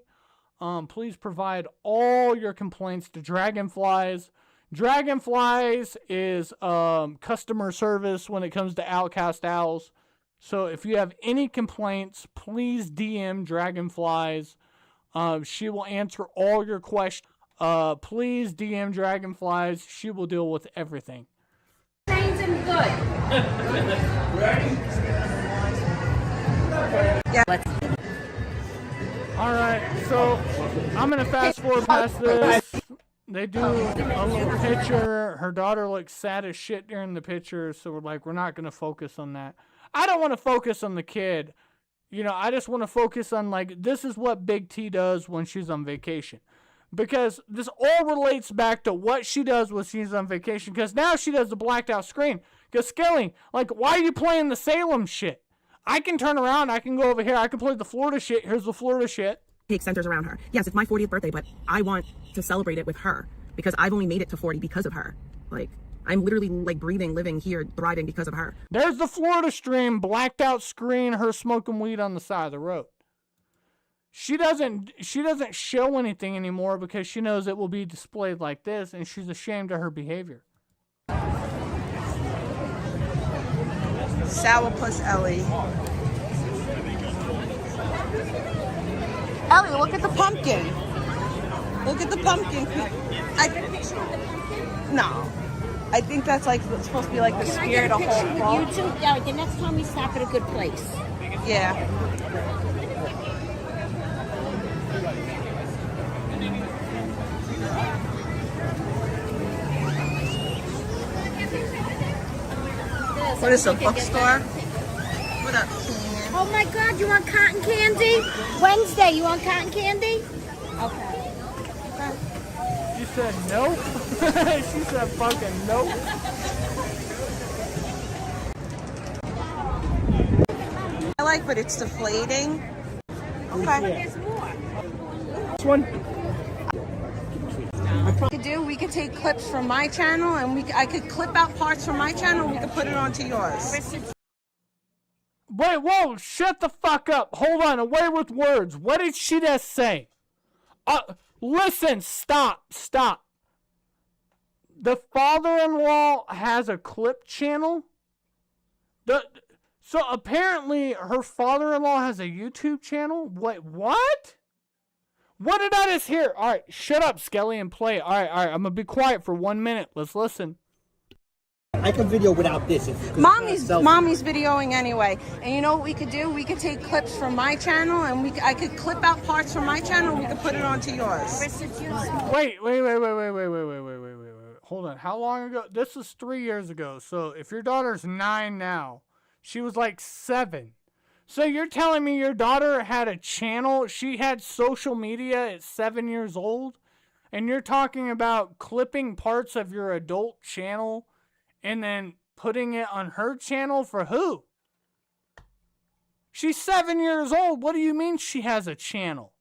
Speaker 5: please provide all your complaints to Dragonflies. Dragonflies is customer service when it comes to Outcast Owls. So if you have any complaints, please DM Dragonflies. She will answer all your questions. Please DM Dragonflies. She will deal with everything.
Speaker 3: Trains him good.
Speaker 22: Yeah, let's.
Speaker 5: Alright, so I'm going to fast forward past this. They do a little picture. Her daughter looks sad as shit during the picture, so we're like, we're not going to focus on that. I don't want to focus on the kid. You know, I just want to focus on, like, this is what Big T does when she's on vacation. Because this all relates back to what she does when she's on vacation. Because now she does the blacked out screen. Because Skelly, like, why are you playing the Salem shit? I can turn around. I can go over here. I can play the Florida shit. Here's the Florida shit.
Speaker 21: Cake centers around her. Yes, it's my 40th birthday, but I want to celebrate it with her. Because I've only made it to 40 because of her. Like, I'm literally, like, breathing, living here, thriving because of her.
Speaker 5: There's the Florida stream, blacked out screen, her smoking weed on the side of the road. She doesn't show anything anymore because she knows it will be displayed like this, and she's ashamed of her behavior.
Speaker 22: Sourpuss Ellie. Ellie, look at the pumpkin. Look at the pumpkin. No. I think that's like supposed to be like the spirit of whole fall.
Speaker 3: You two, yeah, the next time we stop at a good place.
Speaker 22: Yeah. What is a bookstore? What up, Keenan?
Speaker 3: Oh my God, you want cotton candy? Wednesday, you want cotton candy? Okay.
Speaker 5: She said nope. She said fucking nope.
Speaker 22: I like, but it's deflating. Okay.
Speaker 8: This one?
Speaker 22: We could take clips from my channel, and I could clip out parts from my channel, and we could put it onto yours.
Speaker 5: Wait, whoa, shut the fuck up. Hold on, away with words. What did she just say? Listen, stop. The father-in-law has a clip channel? So apparently her father-in-law has a YouTube channel? Wait, what? What did I just hear? All right, shut up, Skelly, and play. All right, I'm going to be quiet for 1 minute. Let's listen.
Speaker 8: I can video without this.
Speaker 22: Mommy's videoing anyway. And you know what we could do? We could take clips from my channel, and I could clip out parts from my channel, and we could put it onto yours.
Speaker 5: Wait. Hold on. How long ago? This was 3 years ago. So if your daughter's 9 now, she was like 7. So you're telling me your daughter had a channel? She had social media at 7 years old? And you're talking about clipping parts of your adult channel and then putting it on her channel for who? She's 7 years old. What do you mean she has a channel?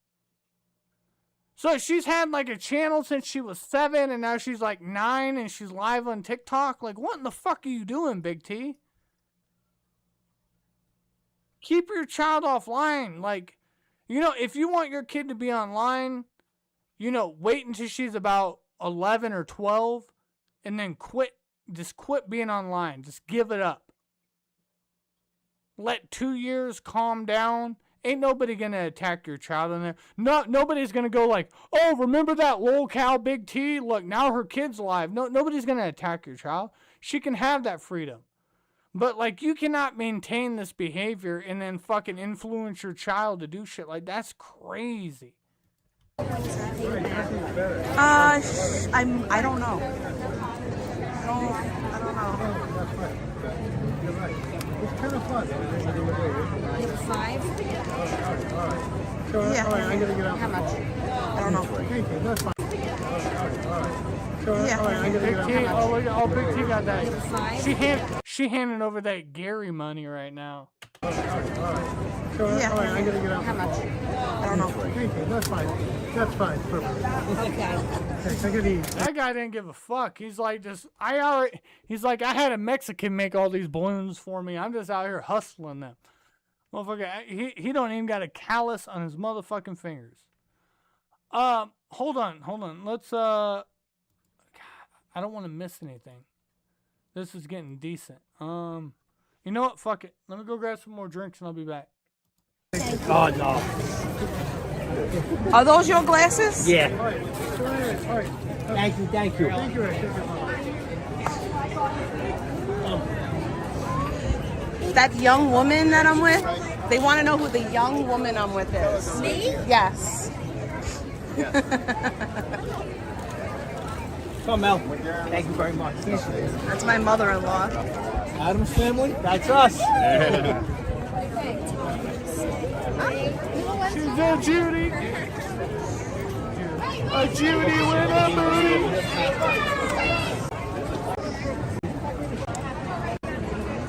Speaker 5: So she's had like a channel since she was 7 and now she's like 9 and she's live on TikTok? Like, what in the fuck are you doing, Big T? Keep your child offline. Like, you know, if you want your kid to be online, you know, wait until she's about 11 or 12 and then quit. Just quit being online. Just give it up. Let 2 years calm down. Ain't nobody going to attack your child in there. Nobody's going to go like, oh, remember that lol cow Big T? Look, now her kid's alive. Nobody's going to attack your child. She can have that freedom. But, like, you cannot maintain this behavior and then fucking influence your child to do shit like that's crazy.
Speaker 22: I don't know. I don't know.
Speaker 8: It's kind of fun.
Speaker 3: You have 5?
Speaker 8: Yeah. All right, I'm going to get out.
Speaker 3: How much?
Speaker 22: I don't know.
Speaker 8: Thank you. That's fine.
Speaker 22: Yeah.
Speaker 8: All right, I'm going to get out.
Speaker 5: Big T got that.
Speaker 3: You have 5?
Speaker 5: She handing over that Gary money right now.
Speaker 8: Yeah. All right, I'm going to get out.
Speaker 3: How much?
Speaker 22: I don't know.
Speaker 8: Thank you. That's fine. That's fine. Perfect.
Speaker 3: Okay.
Speaker 8: Take it easy.
Speaker 5: That guy didn't give a fuck. He's like, he's like, I had a Mexican make all these balloons for me. I'm just out here hustling them. Motherfucker, he don't even got a callus on his motherfucking fingers. Hold on. Let's, God, I don't want to miss anything. This is getting decent. You know what? Fuck it. Let me go grab some more drinks and I'll be back.
Speaker 8: Oh, no.
Speaker 22: Are those your glasses?
Speaker 8: Yeah. All right. Thank you. Thank you.
Speaker 22: That young woman that I'm with, they want to know who the young woman I'm with is.
Speaker 3: Me?
Speaker 22: Yes.
Speaker 8: Oh, Mel. Thank you very much.
Speaker 22: That's my mother-in-law.
Speaker 8: Adam's family? That's us.
Speaker 5: Yeah. She's a Judy. A Judy with a booty.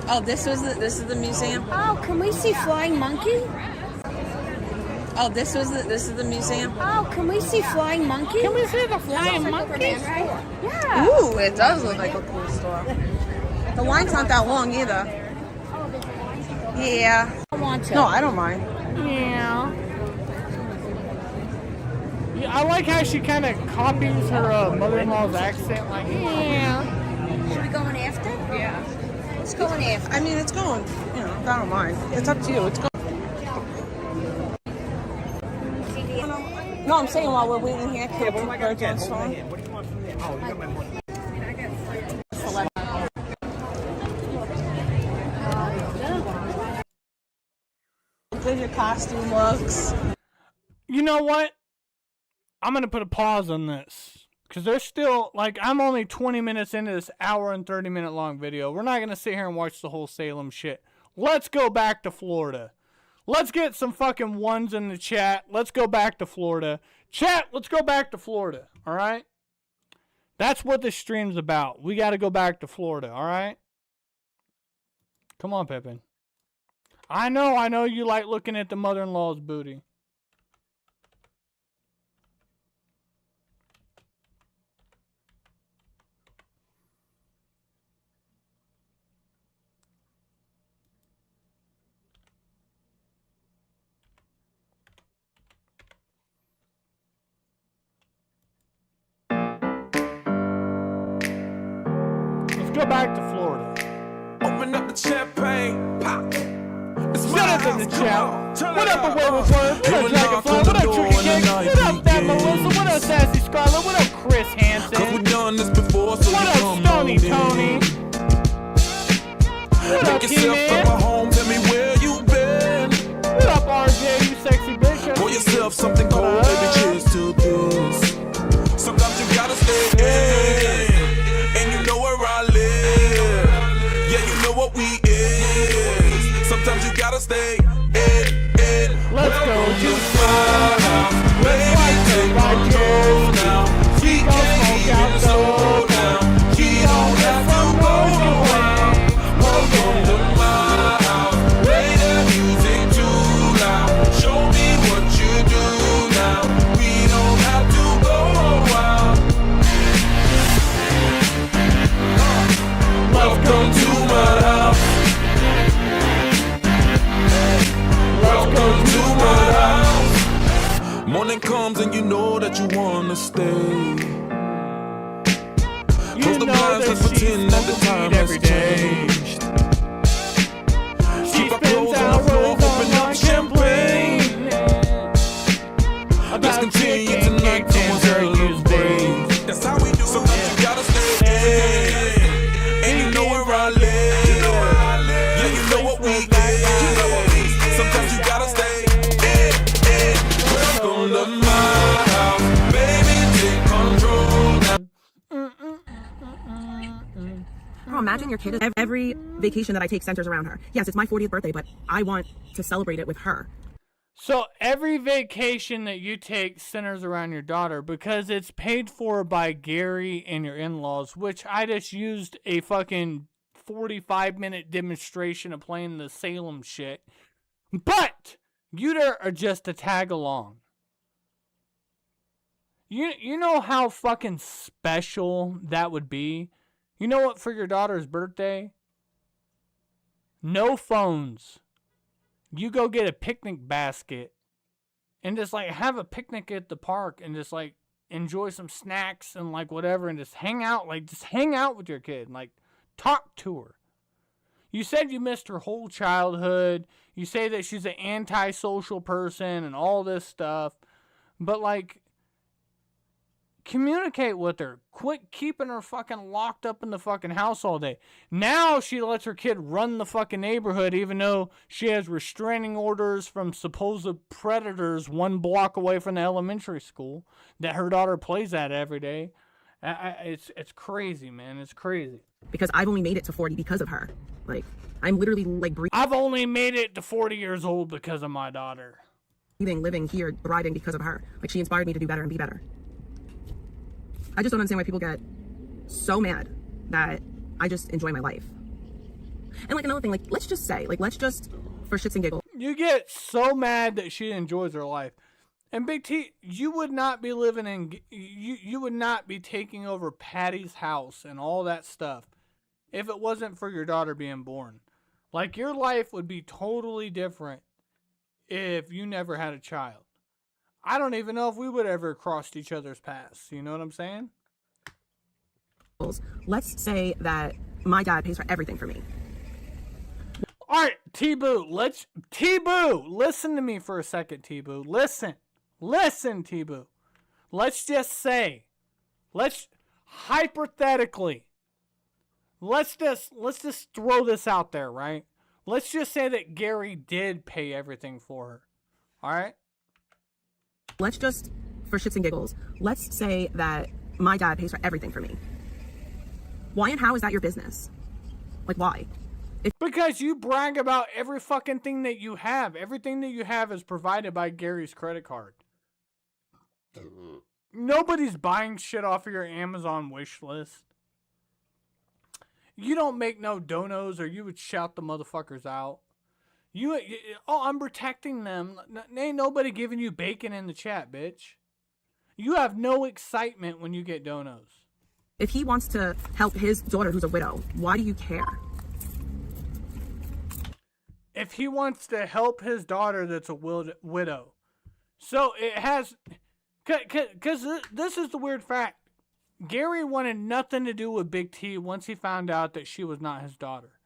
Speaker 22: Oh, this is the museum.
Speaker 3: Oh, can we see flying monkey?
Speaker 22: Oh, this is the museum.
Speaker 3: Oh, can we see flying monkey?
Speaker 21: Can we see the flying monkey?
Speaker 3: Yeah.
Speaker 22: Ooh, it does look like a cool store. The line's not that long either. Yeah.
Speaker 3: I want to.
Speaker 22: No, I don't mind.
Speaker 21: Yeah.
Speaker 5: Yeah, I like how she kind of copies her mother-in-law's accent. Like, yeah.
Speaker 3: Should we go in after?
Speaker 22: Yeah.
Speaker 3: Let's go in after.
Speaker 22: I mean, it's going. You know, I don't mind. It's up to you. It's going. No, I'm saying while we're waiting here, can we go to the store?
Speaker 8: What do you want from there? Oh, you got my money.
Speaker 22: Good your costume looks.
Speaker 5: You know what? I'm going to put a pause on this. Because there's still, like, I'm only 20 minutes into this hour and 30-minute long video. We're not going to sit here and watch the whole Salem shit. Let's go back to Florida. Let's get some fucking ones in the chat. Let's go back to Florida. Chat, let's go back to Florida, all right? That's what this stream's about. We got to go back to Florida, all right? Come on, Pippin. I know you like looking at the mother-in-law's booty. Go back to Florida.
Speaker 10: Open up the champagne, pop. It's
Speaker 5: Shut up in the chat. What up, the Werewolf Word? What up, Dragonfly? What up, Tricky King? What up, that Melissa? What up, Sassy Scarlet? What up, Chris Hansen?
Speaker 10: Cause we've done this before, so
Speaker 5: what up, Stony Tony? What up,
Speaker 10: Take yourself from my home, tell me where you been.
Speaker 5: What up, RJ, you sexy bitch?
Speaker 10: Pour yourself something cold, baby, cheers to this. Sometimes you gotta stay in. What we is. Sometimes you gotta stay in.
Speaker 5: Let's go to
Speaker 10: my house. Baby, take control now. She can't even slow down. She don't have to go away. Welcome to my house. Play the music too loud. Show me what you do now. We don't have to go wild. Welcome to my house. Welcome to my house. Morning comes and you know that you wanna stay. Close the blinds and pretend that the time has changed. Keep our clothes on the floor, open up champagne. Let's continue tonight, come on, celebrate. That's how we do it. Sometimes you gotta stay in. And you know where I live. Yeah, you know what we is. Sometimes you gotta stay in. Welcome to my house. Baby, take control now.
Speaker 21: Oh, imagine your kid. Every vacation that I take centers around her. Yes, it's my 40th birthday, but I want to celebrate it with her.
Speaker 5: So every vacation that you take centers around your daughter because it's paid for by Gary and your in-laws, which I just used a fucking 45-minute demonstration of playing the Salem shit. But you are just a tag along. You know how fucking special that would be? You know what, for your daughter's birthday? No phones. You go get a picnic basket and just like have a picnic at the park and just like enjoy some snacks and like whatever and just hang out. Like just hang out with your kid and like talk to her. You said you missed her whole childhood. You say that she's an antisocial person and all this stuff. But like, communicate with her. Quit keeping her fucking locked up in the fucking house all day. Now she lets her kid run the fucking neighborhood even though she has restraining orders from supposed predators 1 block away from the elementary school that her daughter plays at every day. It's crazy, man. It's crazy.
Speaker 21: Because I've only made it to 40 because of her. Like, I'm literally like
Speaker 5: I've only made it to 40 years old because of my daughter.
Speaker 21: living here, thriving because of her. Like, she inspired me to do better and be better. I just don't understand why people get so mad that I just enjoy my life. And like another thing, like, let's just say, like, let's just, for shits and giggles.
Speaker 5: You get so mad that she enjoys her life. And Big T, you would not be living in, you would not be taking over Patty's house and all that stuff if it wasn't for your daughter being born. Like, your life would be totally different if you never had a child. I don't even know if we would ever crossed each other's paths. You know what I'm saying?
Speaker 21: Let's say that my dad pays for everything for me.
Speaker 5: All right, T-Boo, T-Boo, listen to me for a second, T-Boo. Listen, T-Boo. Let's just say, hypothetically, let's just throw this out there, right? Let's just say that Gary did pay everything for her. All right?
Speaker 21: Let's just, for shits and giggles, let's say that my dad pays for everything for me. Why and how is that your business? Like, why?
Speaker 5: Because you brag about every fucking thing that you have. Everything that you have is provided by Gary's credit card. Nobody's buying shit off of your Amazon wish list. You don't make no donos or you would shout the motherfuckers out. I'm protecting them. Ain't nobody giving you bacon in the chat, bitch. You have no excitement when you get donos.
Speaker 21: If he wants to help his daughter who's a widow, why do you care?
Speaker 5: If he wants to help his daughter that's a widow. So it has... Because this is the weird fact. Gary wanted nothing to do with Big T once he found out that she was not his daughter.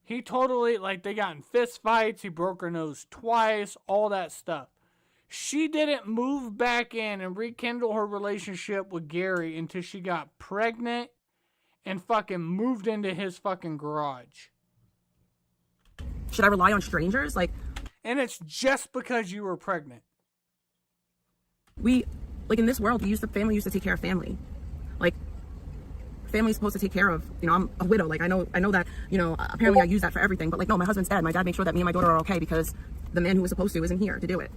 Speaker 5: He totally, like, they got in fist fights. He broke her nose twice, all that stuff. She didn't move back in and rekindle her relationship with Gary until she got pregnant and fucking moved into his fucking garage.
Speaker 21: Should I rely on strangers? Like,
Speaker 5: and it's just because you were pregnant.
Speaker 21: We, like, in this world, family used to take care of family. Like, family's supposed to take care of, you know, I'm a widow. Like, I know that, you know, apparently I use that for everything. But, like, no, my husband's dead. My dad made sure that me and my daughter are okay because the man who was supposed to isn't here to do it.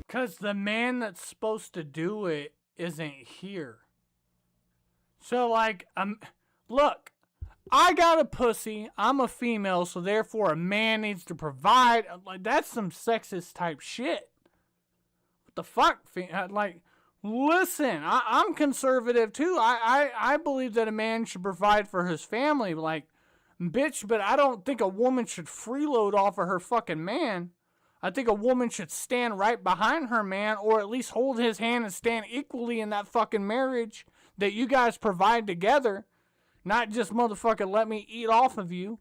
Speaker 5: Because the man that's supposed to do it isn't here. So, like, look, I got a pussy. I'm a female, so therefore a man needs to provide. Like, that's some sexist type shit. What the fuck? Like, listen, I'm conservative too. I believe that a man should provide for his family. Like, bitch, but I don't think a woman should freeload off of her fucking man. I think a woman should stand right behind her man, or at least hold his hand and stand equally in that fucking marriage that you guys provide together. Not just motherfucking let me eat off of you.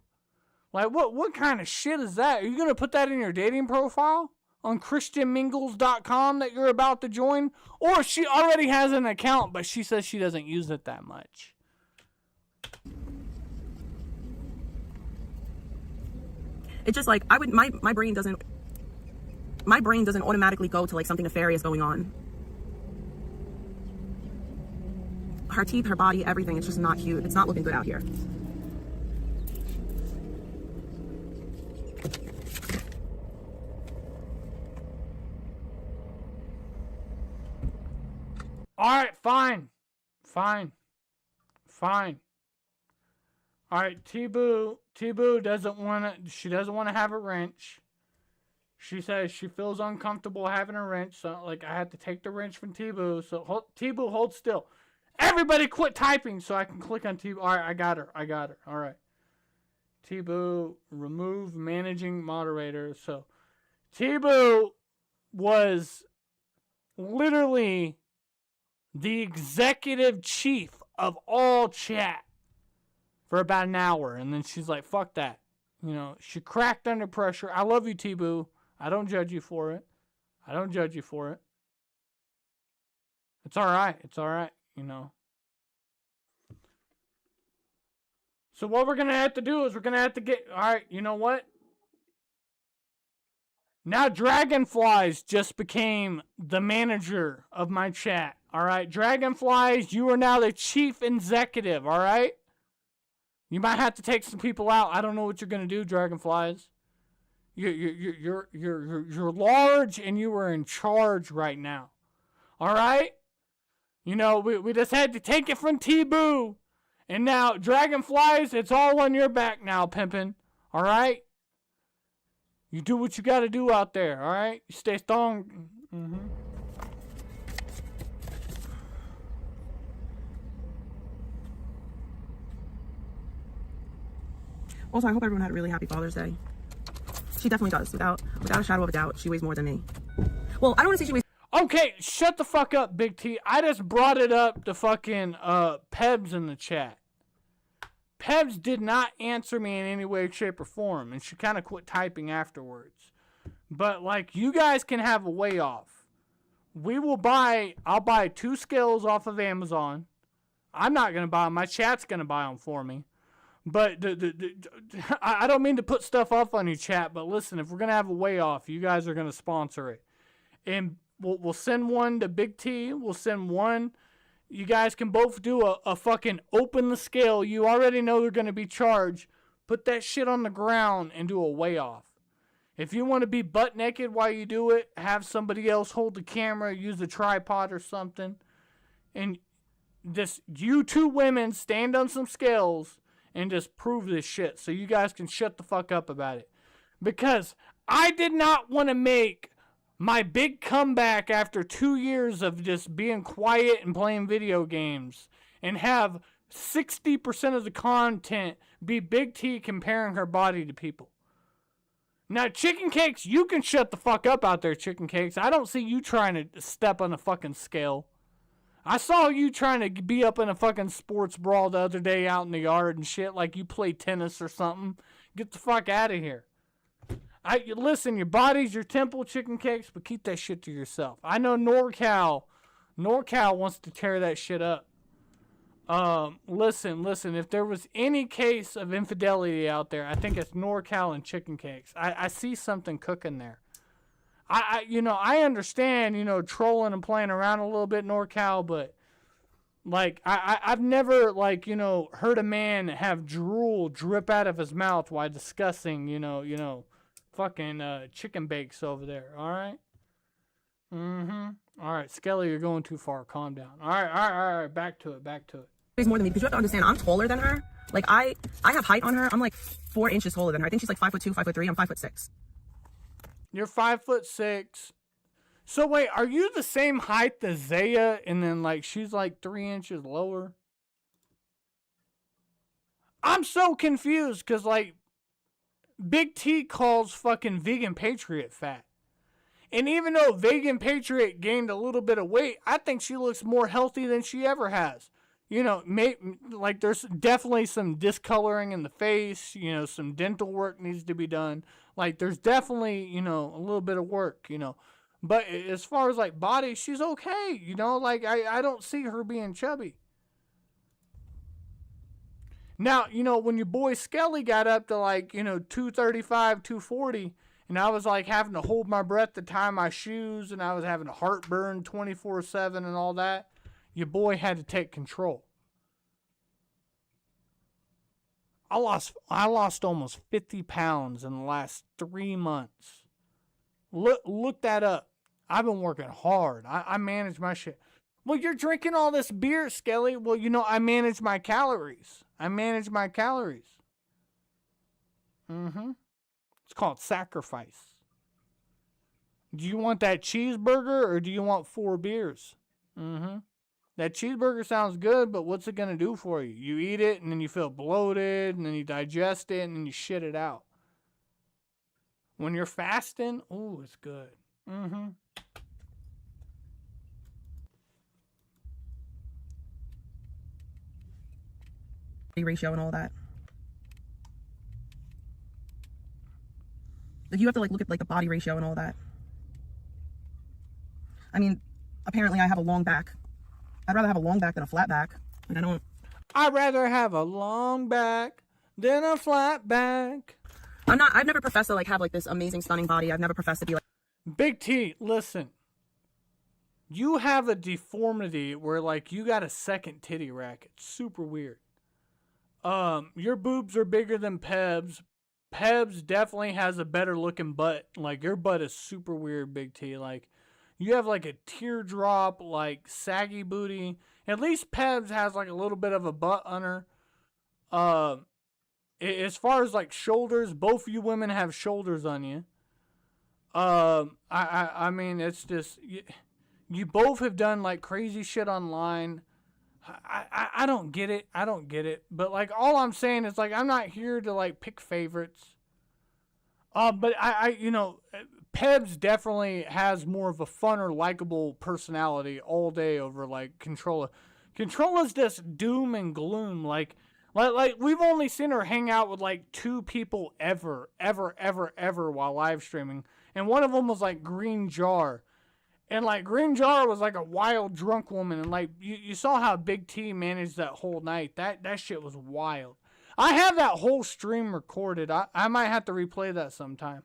Speaker 5: Like, what kind of shit is that? Are you going to put that in your dating profile on christianmingles.com that you're about to join? Or she already has an account, but she says she doesn't use it that much.
Speaker 21: It's just like, my brain doesn't automatically go to like something nefarious going on. Her teeth, her body, everything, it's just not cute. It's not looking good out here.
Speaker 5: Alright, fine. Alright, T-Boo doesn't want to have a wrench. She says she feels uncomfortable having a wrench, so like I had to take the wrench from T-Boo. So T-Boo, hold still. Everybody quit typing so I can click on T-Boo. Alright, I got her. Alright. T-Boo, remove managing moderator. So T-Boo was literally the executive chief of all chat for about an hour. And then she's like, fuck that. You know, she cracked under pressure. I love you, T-Boo. I don't judge you for it. It's alright, you know. So what we're going to have to do is we're going to have to get... Alright, you know what? Now Dragonflies just became the manager of my chat. All right, Dragonflies, you are now the chief executive. All right, you might have to take some people out. I don't know what you're gonna do, Dragonflies. You're large and you are in charge right now. All right, you know we just had to take it from T-Boo, and now Dragonflies, it's all on your back now, pimpin'. All right. You do what you gotta do out there, all right? You stay strong.
Speaker 21: Also, I hope everyone had a really happy Father's Day. She definitely does. Without a shadow of a doubt, she weighs more than me. Well, I don't want to say she weighs...
Speaker 5: Okay, shut the fuck up, Big T. I just brought it up to fucking Pebs in the chat. Pebs did not answer me in any way, shape, or form, and she kind of quit typing afterwards. But, like, you guys can have a way off. I'll buy 2 scales off of Amazon. I'm not going to buy them. My chat's going to buy them for me. But I don't mean to put stuff up on your chat, but listen, if we're going to have a way off, you guys are going to sponsor it. And we'll send one to Big T. We'll send one. You guys can both do a fucking open the scale. You already know they're going to be charged. Put that shit on the ground and do a way off. If you want to be butt naked while you do it, have somebody else hold the camera, use a tripod or something. And just you 2 women stand on some scales and just prove this shit so you guys can shut the fuck up about it. Because I did not want to make my big comeback after 2 years of just being quiet and playing video games and have 60% of the content be Big T comparing her body to people. Now, Chicken Cakes, you can shut the fuck up out there, Chicken Cakes. I don't see you trying to step on a fucking scale. I saw you trying to be up in a fucking sports brawl the other day out in the yard and shit like you play tennis or something. Get the fuck out of here. Listen, your body's your temple, Chicken Cakes, but keep that shit to yourself. I know NorCal wants to tear that shit up. Listen, if there was any case of infidelity out there, I think it's NorCal and Chicken Cakes. I see something cooking there. I understand, trolling and playing around a little bit, NorCal, but like, I've never, like, heard a man have drool drip out of his mouth while discussing, fucking chicken bakes over there. All right. All right, Skelly, you're going too far. Calm down. All right. Back to it.
Speaker 21: Weighs more than me because you have to understand, I'm taller than her. Like I have height on her. I'm like 4 inches taller than her. I think she's like 5'2", 5'3". I'm 5'6".
Speaker 5: You're 5'6". So wait, are you the same height as Zaya, and then like she's like 3 inches lower? I'm so confused because like Big T calls fucking Vegan Patriot fat. And even though Vegan Patriot gained a little bit of weight, I think she looks more healthy than she ever has. Like there's definitely some discoloring in the face, some dental work needs to be done. Like there's definitely, a little bit of work, But as far as like body, she's okay, like I don't see her being chubby. Now, when your boy Skelly got up to like, 235, 240, and I was like having to hold my breath to tie my shoes, and I was having a heartburn 24/7 and all that, your boy had to take control. I lost almost 50 pounds in the last 3 months. Look that up. I've been working hard. I manage my shit. Well, you're drinking all this beer, Skelly. Well, I manage my calories. It's called sacrifice. Do you want that cheeseburger or do you want 4 beers? That cheeseburger sounds good, but what's it going to do for you? You eat it and then you feel bloated and then you digest it and then you shit it out. When you're fasting, ooh, it's good.
Speaker 21: Ratio and all that. Like you have to like look at like the body ratio and all that. I mean, apparently I have a long back. I'd rather have a long back than a flat back. Like
Speaker 5: I'd rather have a long back than a flat back.
Speaker 21: I've never professed to like have like this amazing stunning body. I've never professed to be like
Speaker 5: Big T, listen. You have a deformity where like you got a second titty rack. It's super weird. Your boobs are bigger than Peb's. Peb's definitely has a better looking butt. Like your butt is super weird, Big T. Like you have like a teardrop, like saggy booty. At least Peb's has like a little bit of a butt on her. As far as like shoulders, both you women have shoulders on you. I mean, it's just you both have done like crazy shit online. I don't get it. I don't get it. But like all I'm saying is like I'm not here to like pick favorites. But I you know, Pebs definitely has more of a funner, likable personality all day over like Controlla. Controlla's just doom and gloom. Like we've only seen her hang out with like 2 people ever while live streaming, and one of them was like Green Jar. And, like, Green Jar was, like, a wild drunk woman. And, like, you saw how Big T managed that whole night. That shit was wild. I have that whole stream recorded. I might have to replay that sometime.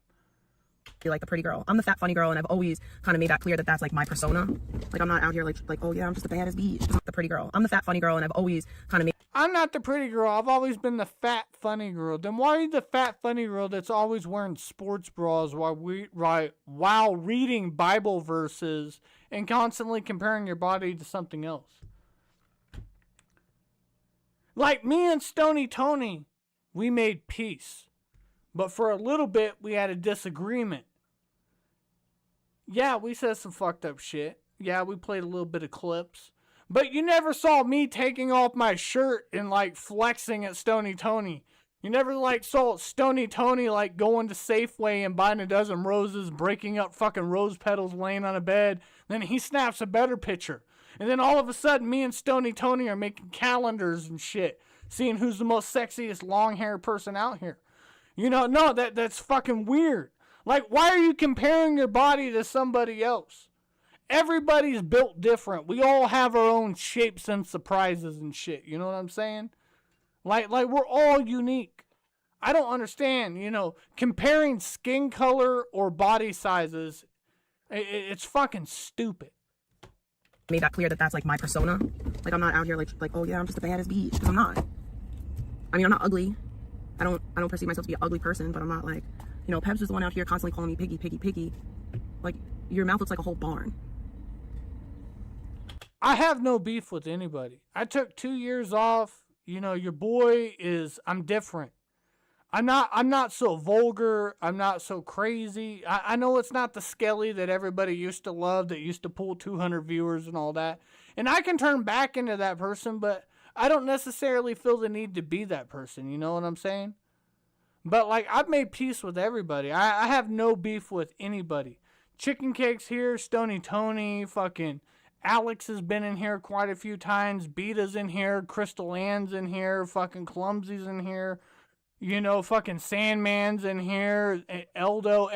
Speaker 21: Be like the pretty girl. I'm the fat funny girl, and I've always kind of made that clear that that's like my persona. Like I'm not out here like oh yeah, I'm just the baddest bitch. I'm the pretty girl. I'm the fat funny girl, and I've always kind of made.
Speaker 5: I'm not the pretty girl. I've always been the fat funny girl. Then why are you the fat funny girl that's always wearing sports bras while reading Bible verses and constantly comparing your body to something else? Like me and Stony Tony, we made peace. But for a little bit, we had a disagreement. Yeah, we said some fucked up shit. Yeah, we played a little bit of clips. But you never saw me taking off my shirt and, like, flexing at Stony Tony. You never, like, saw Stony Tony, like, going to Safeway and buying a dozen roses, breaking up fucking rose petals laying on a bed. Then he snaps a better picture. And then all of a sudden, me and Stony Tony are making calendars and shit, seeing who's the most sexiest long-haired person out here. You know, no, that's fucking weird. Like, why are you comparing your body to somebody else? Everybody's built different. We all have our own shapes and surprises and shit. You know what I'm saying? Like we're all unique. I don't understand, you know, comparing skin color or body sizes. It's fucking stupid.
Speaker 21: Made that clear that that's like my persona. Like I'm not out here like oh yeah, I'm just the baddest bitch, because I'm not. I mean, I'm not ugly. I don't perceive myself to be an ugly person, but I'm not like, you know, Pebs is the one out here constantly calling me piggy, piggy, piggy. Like, your mouth looks like a whole barn.
Speaker 5: I have no beef with anybody. I took 2 years off. You know, your boy I'm different. I'm not so vulgar. I'm not so crazy. I know it's not the Skelly that everybody used to love, that used to pull 200 viewers and all that. And I can turn back into that person, but I don't necessarily feel the need to be that person. You know what I'm saying? But, like, I've made peace with everybody. I have no beef with anybody. Chicken Cake's here. Stony Tony. Fucking Alex has been in here quite a few times. Beta's in here. Crystal Ann's in here. Fucking Clumsy's in here. You know, fucking Sandman's in here. Eldo.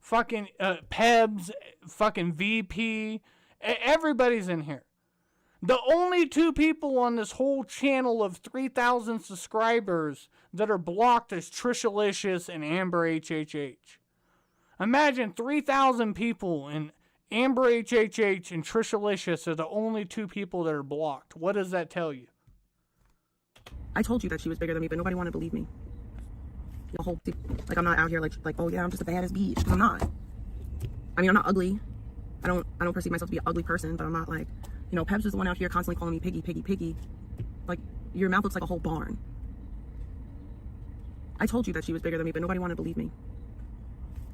Speaker 5: Fucking Pebs. Fucking VP. Everybody's in here. The only 2 people on this whole channel of 3,000 subscribers that are blocked is Trishalicious and Amber HHH. Imagine 3,000 people and Amber HHH and Trishalicious are the only 2 people that are blocked. What does that tell you?
Speaker 21: I told you that she was bigger than me, but nobody wanted to believe me. The whole like I'm not out here like oh yeah, I'm just the baddest bitch, because I'm not. I mean, I'm not ugly. I don't perceive myself to be an ugly person, but I'm not like, you know, Pebs is the one out here constantly calling me piggy, piggy, piggy. Like, your mouth looks like a whole barn. I told you that she was bigger than me, but nobody wanted to believe me.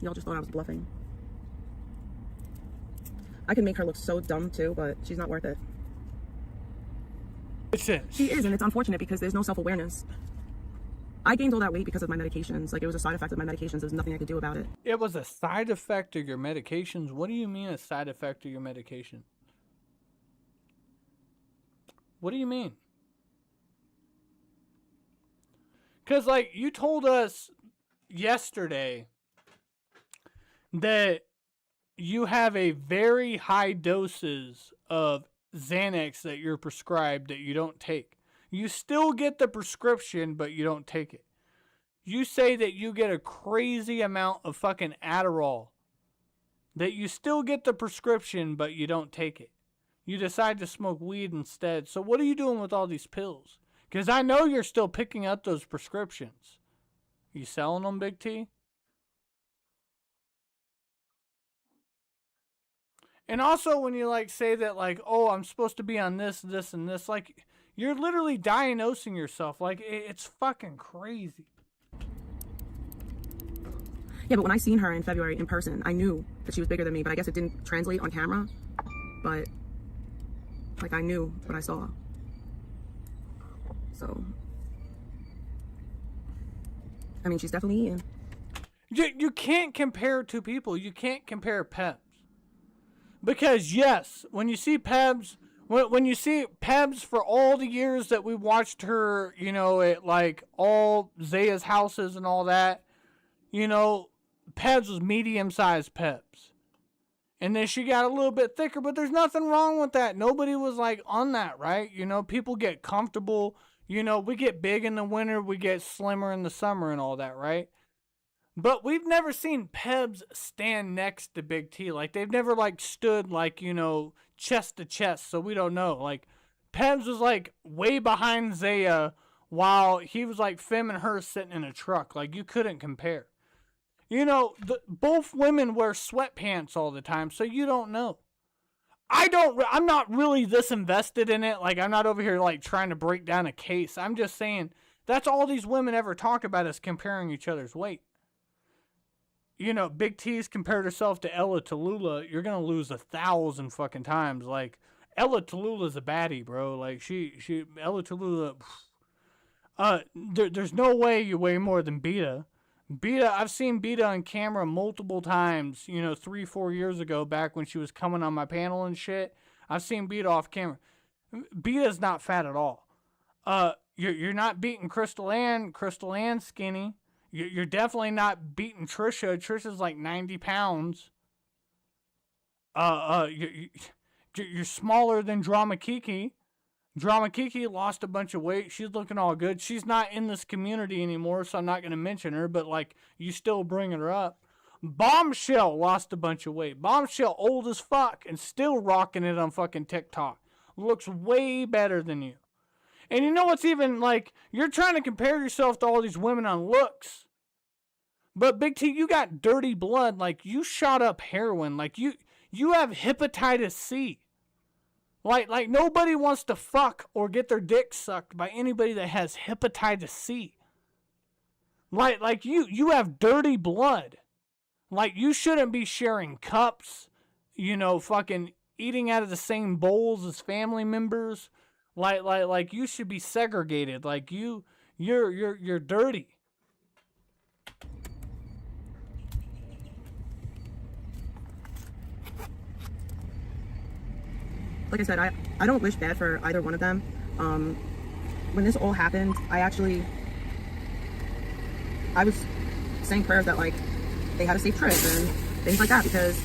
Speaker 21: Y'all just thought I was bluffing. I can make her look so dumb too, but she's not worth it. She is, and it's unfortunate because there's no self-awareness. I gained all that weight because of my medications. Like, it was a side effect of my medications. There was nothing I could do about it.
Speaker 5: It was a side effect of your medications? What do you mean a side effect of your medication? What do you mean? Because, like, you told us yesterday that you have a very high doses of Xanax that you're prescribed that you don't take. You still get the prescription, but you don't take it. You say that you get a crazy amount of fucking Adderall. That you still get the prescription, but you don't take it. You decide to smoke weed instead. So what are you doing with all these pills? Because I know you're still picking up those prescriptions. You selling them, Big T? And also when you like say that like, oh, I'm supposed to be on this, this, and this, like you're literally diagnosing yourself. Like it's fucking crazy.
Speaker 21: Yeah, but when I seen her in February in person, I knew that she was bigger than me, but I guess it didn't translate on camera. But like I knew what I saw. So I mean, she's definitely eating.
Speaker 5: You can't compare two people. You can't compare Pebs. Because yes, when you see Pebs, when you see Pebs for all the years that we watched her, you know, at like all Zaya's houses and all that, you know, Pebs was medium-sized Pebs. And then she got a little bit thicker, but there's nothing wrong with that. Nobody was like on that, right? You know, people get comfortable. You know, we get big in the winter, we get slimmer in the summer and all that, right? But we've never seen Pebs stand next to Big T. Like, they've never, like, stood, like, you know, chest to chest, so we don't know. Like, Pebs was, like, way behind Zaya while he was, like, filming her sitting in a truck. Like, you couldn't compare. You know, both women wear sweatpants all the time, so you don't know. I'm not really this invested in it. Like, I'm not over here, like, trying to break down a case. I'm just saying, that's all these women ever talk about is comparing each other's weight. You know, Big T's compared herself to Ella Tallulah. You're going to lose 1,000 fucking times. Like, Ella Tallulah's a baddie, bro. Like, Ella Tallulah, there's no way you weigh more than Beta. I've seen Beta on camera multiple times, you know, 3-4 years ago, back when she was coming on my panel and shit. I've seen Beta off camera. Beta's not fat at all. You're not beating Crystal Ann. Crystal Ann's skinny. You're definitely not beating Trisha. Trisha's like 90 pounds. You're smaller than Drama Kiki. Drama Kiki lost a bunch of weight. She's looking all good. She's not in this community anymore, so I'm not going to mention her, but like, you still bringing her up. Bombshell lost a bunch of weight. Bombshell old as fuck and still rocking it on fucking TikTok. Looks way better than you. And you know what's even like, you're trying to compare yourself to all these women on looks. But Big T, you got dirty blood. Like, you shot up heroin. Like, you have hepatitis C. Like nobody wants to fuck or get their dick sucked by anybody that has hepatitis C. Like you have dirty blood. Like, you shouldn't be sharing cups, you know, fucking eating out of the same bowls as family members. Like you should be segregated. Like you're dirty.
Speaker 21: Like I said, I don't wish bad for either one of them. When this all happened, I was saying prayers that like they had a safe trip and things like that, because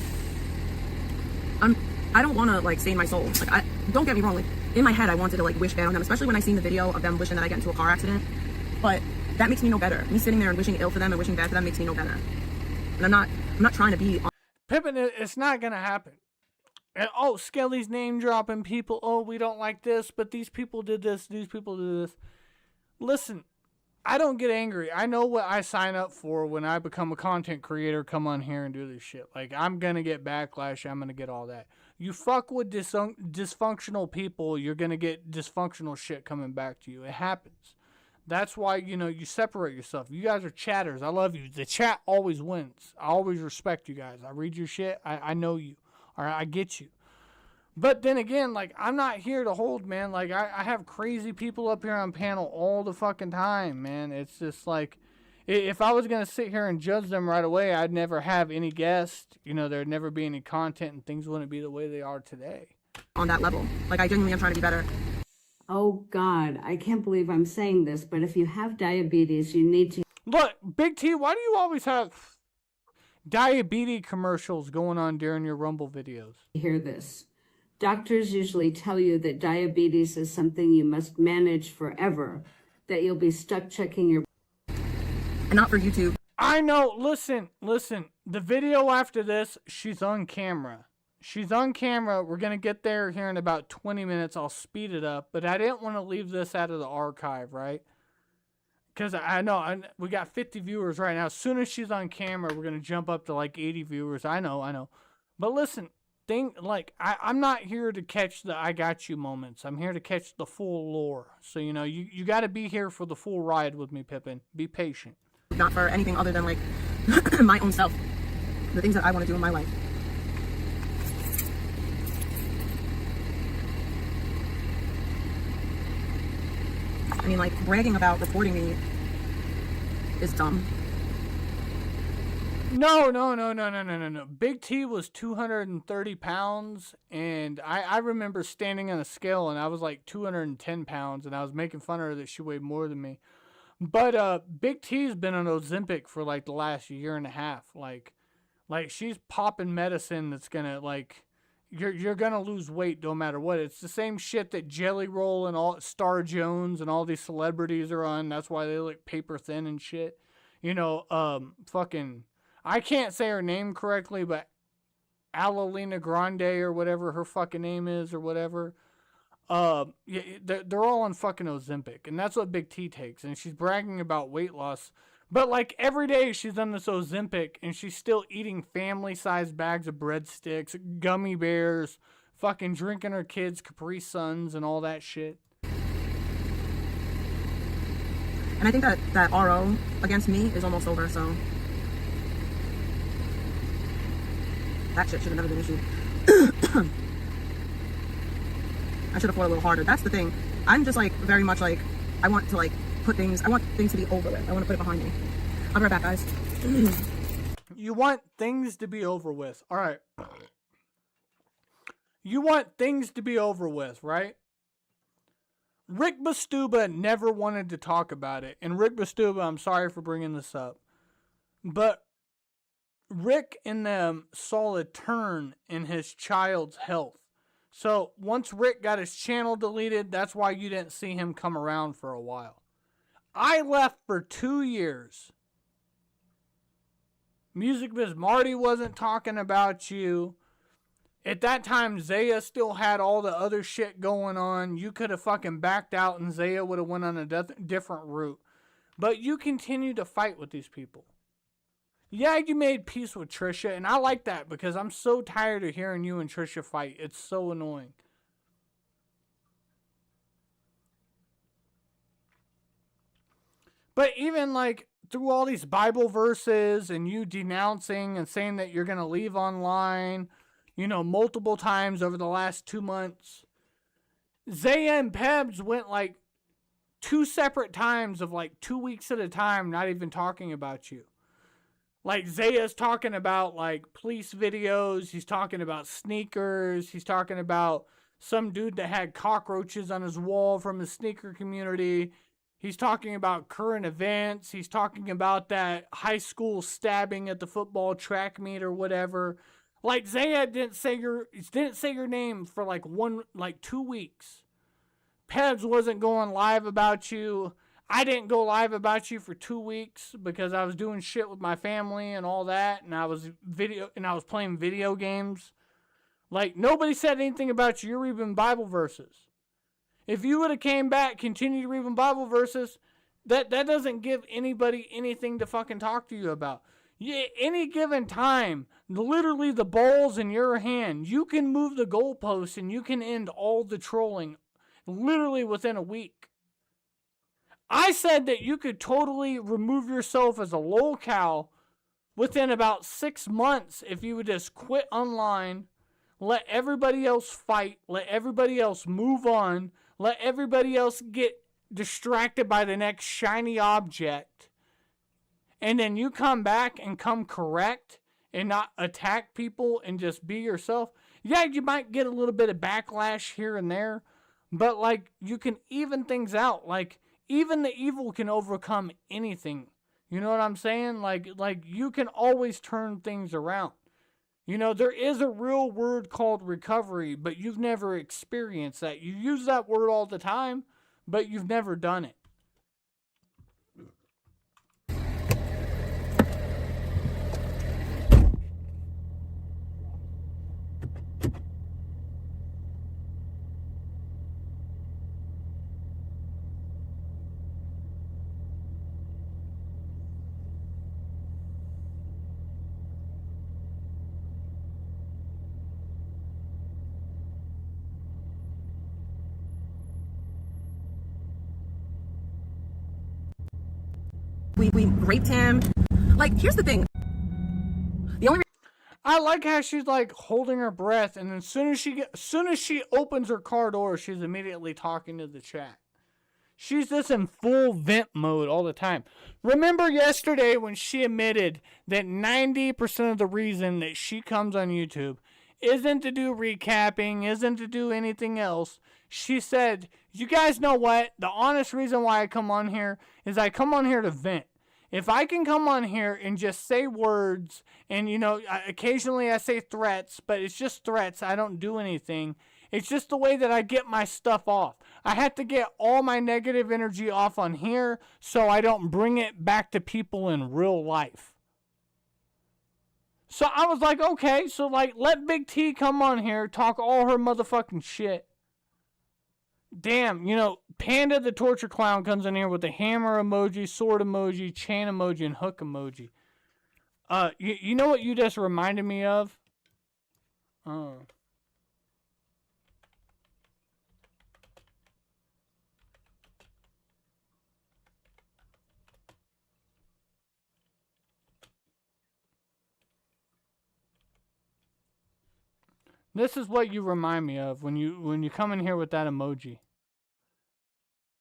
Speaker 21: I don't want to like stain my soul. Like, don't get me wrong, like in my head I wanted to like wish bad on them, especially when I seen the video of them wishing that I get into a car accident. But that makes me no better. Me sitting there and wishing ill for them and wishing bad for them makes me no better. And I'm not trying to be
Speaker 5: Pippin, it's not gonna happen. And, oh, Skelly's name dropping people. Oh, we don't like this, but these people did this. These people did this. Listen, I don't get angry. I know what I sign up for when I become a content creator, come on here and do this shit. Like, I'm going to get backlash. I'm going to get all that. You fuck with dysfunctional people, you're going to get dysfunctional shit coming back to you. It happens. That's why, you know, you separate yourself. You guys are chatters. I love you. The chat always wins. I always respect you guys. I read your shit. I know you. All right, I get you. But then again, like, I'm not here to hold, man. Like, I have crazy people up here on panel all the fucking time, man. It's just like, if I was going to sit here and judge them right away, I'd never have any guests. You know, there'd never be any content and things wouldn't be the way they are today.
Speaker 21: On that level. Like, I genuinely am trying to be better.
Speaker 14: Oh, God, I can't believe I'm saying this, but if you have diabetes, you need to...
Speaker 5: Look, Big T, why do you always have diabetes commercials going on during your Rumble videos?
Speaker 14: Hear this. Doctors usually tell you that diabetes is something you must manage forever, that you'll be stuck checking your...
Speaker 21: and not for YouTube.
Speaker 5: I know. Listen. The video after this, she's on camera. She's on camera. We're going to get there here in about 20 minutes. I'll speed it up. But I didn't want to leave this out of the archive, right? Because I know we got 50 viewers right now. As soon as she's on camera, we're going to jump up to like 80 viewers. I know. But listen, I'm not here to catch the I got you moments. I'm here to catch the full lore. So, you know, you got to be here for the full ride with me, Pippin. Be patient.
Speaker 21: Not for anything other than like my own self. The things that I want to do in my life. I mean, like, bragging about reporting me is dumb.
Speaker 5: No. Big T was 230 pounds, and I remember standing on a scale, and I was like 210 pounds, and I was making fun of her that she weighed more than me. But Big T's been on Ozempic for like the last year and a half. Like she's popping medicine that's gonna like. You're gonna lose weight no matter what. It's the same shit that Jelly Roll and all Star Jones and all these celebrities are on. That's why they look paper thin and shit. You know, fucking, I can't say her name correctly, but Alalina Grande or whatever her fucking name is or whatever. Yeah, they're all on fucking Ozempic, and that's what Big T takes. And she's bragging about weight loss. But, like, every day she's on this Ozempic, and she's still eating family-sized bags of breadsticks, gummy bears, fucking drinking her kids' Capri Suns, and all that shit.
Speaker 21: And I think that RO against me is almost over, so... That shit should have never been issued. I should have fought a little harder. That's the thing. I'm just, like, very much, like, I want to, like, I want things to be over with. I want to put it behind me. I'll be right back, guys.
Speaker 5: You want things to be over with. All right. You want things to be over with, right? Rick Bastuba never wanted to talk about it. And Rick Bastuba, I'm sorry for bringing this up. But Rick and them saw a turn in his child's health. So once Rick got his channel deleted, that's why you didn't see him come around for a while. I left for 2 years. Music Biz Marty wasn't talking about you. At that time, Zaya still had all the other shit going on. You could have fucking backed out and Zaya would have went on a different route. But you continue to fight with these people. Yeah, you made peace with Trisha, and I like that because I'm so tired of hearing you and Trisha fight. It's so annoying. But even like through all these Bible verses and you denouncing and saying that you're going to leave online, you know, multiple times over the last 2 months, Zaya and Pebs went like 2 separate times of like 2 weeks at a time, not even talking about you. Like Zaya's talking about like police videos. He's talking about sneakers. He's talking about some dude that had cockroaches on his wall from the sneaker community. He's talking about current events. He's talking about that high school stabbing at the football track meet or whatever. Like Zaya didn't say your name for like 2 weeks. Pebs wasn't going live about you. I didn't go live about you for 2 weeks because I was doing shit with my family and all that, and I was playing video games. Like nobody said anything about you. You're reading Bible verses. If you would have came back, continued reading Bible verses, that doesn't give anybody anything to fucking talk to you about. Yeah, any given time, literally the ball's in your hand. You can move the goalposts and you can end all the trolling literally within a week. I said that you could totally remove yourself as a lolcow within about 6 months if you would just quit online, let everybody else fight, let everybody else move on, let everybody else get distracted by the next shiny object, and then you come back and come correct and not attack people and just be yourself. Yeah, you might get a little bit of backlash here and there, but like you can even things out. Like even the evil can overcome anything. You know what I'm saying? Like you can always turn things around. You know, there is a real word called recovery, but you've never experienced that. You use that word all the time, but you've never done it.
Speaker 21: we raped him. Like, here's the thing. The only
Speaker 5: I like how she's like holding her breath, and as soon as she opens her car door, she's immediately talking to the chat. She's just in full vent mode all the time. Remember yesterday when she admitted that 90% of the reason that she comes on YouTube isn't to do recapping, isn't to do anything else. She said, you guys know what? The honest reason why I come on here is I come on here to vent. If I can come on here and just say words, and occasionally I say threats, but it's just threats. I don't do anything. It's just the way that I get my stuff off. I have to get all my negative energy off on here so I don't bring it back to people in real life. So I was like, okay, so like let Big T come on here, talk all her motherfucking shit. Damn, Panda the Torture Clown comes in here with the hammer emoji, sword emoji, chain emoji, and hook emoji. You know what you just reminded me of? This is what you remind me of when you come in here with that emoji.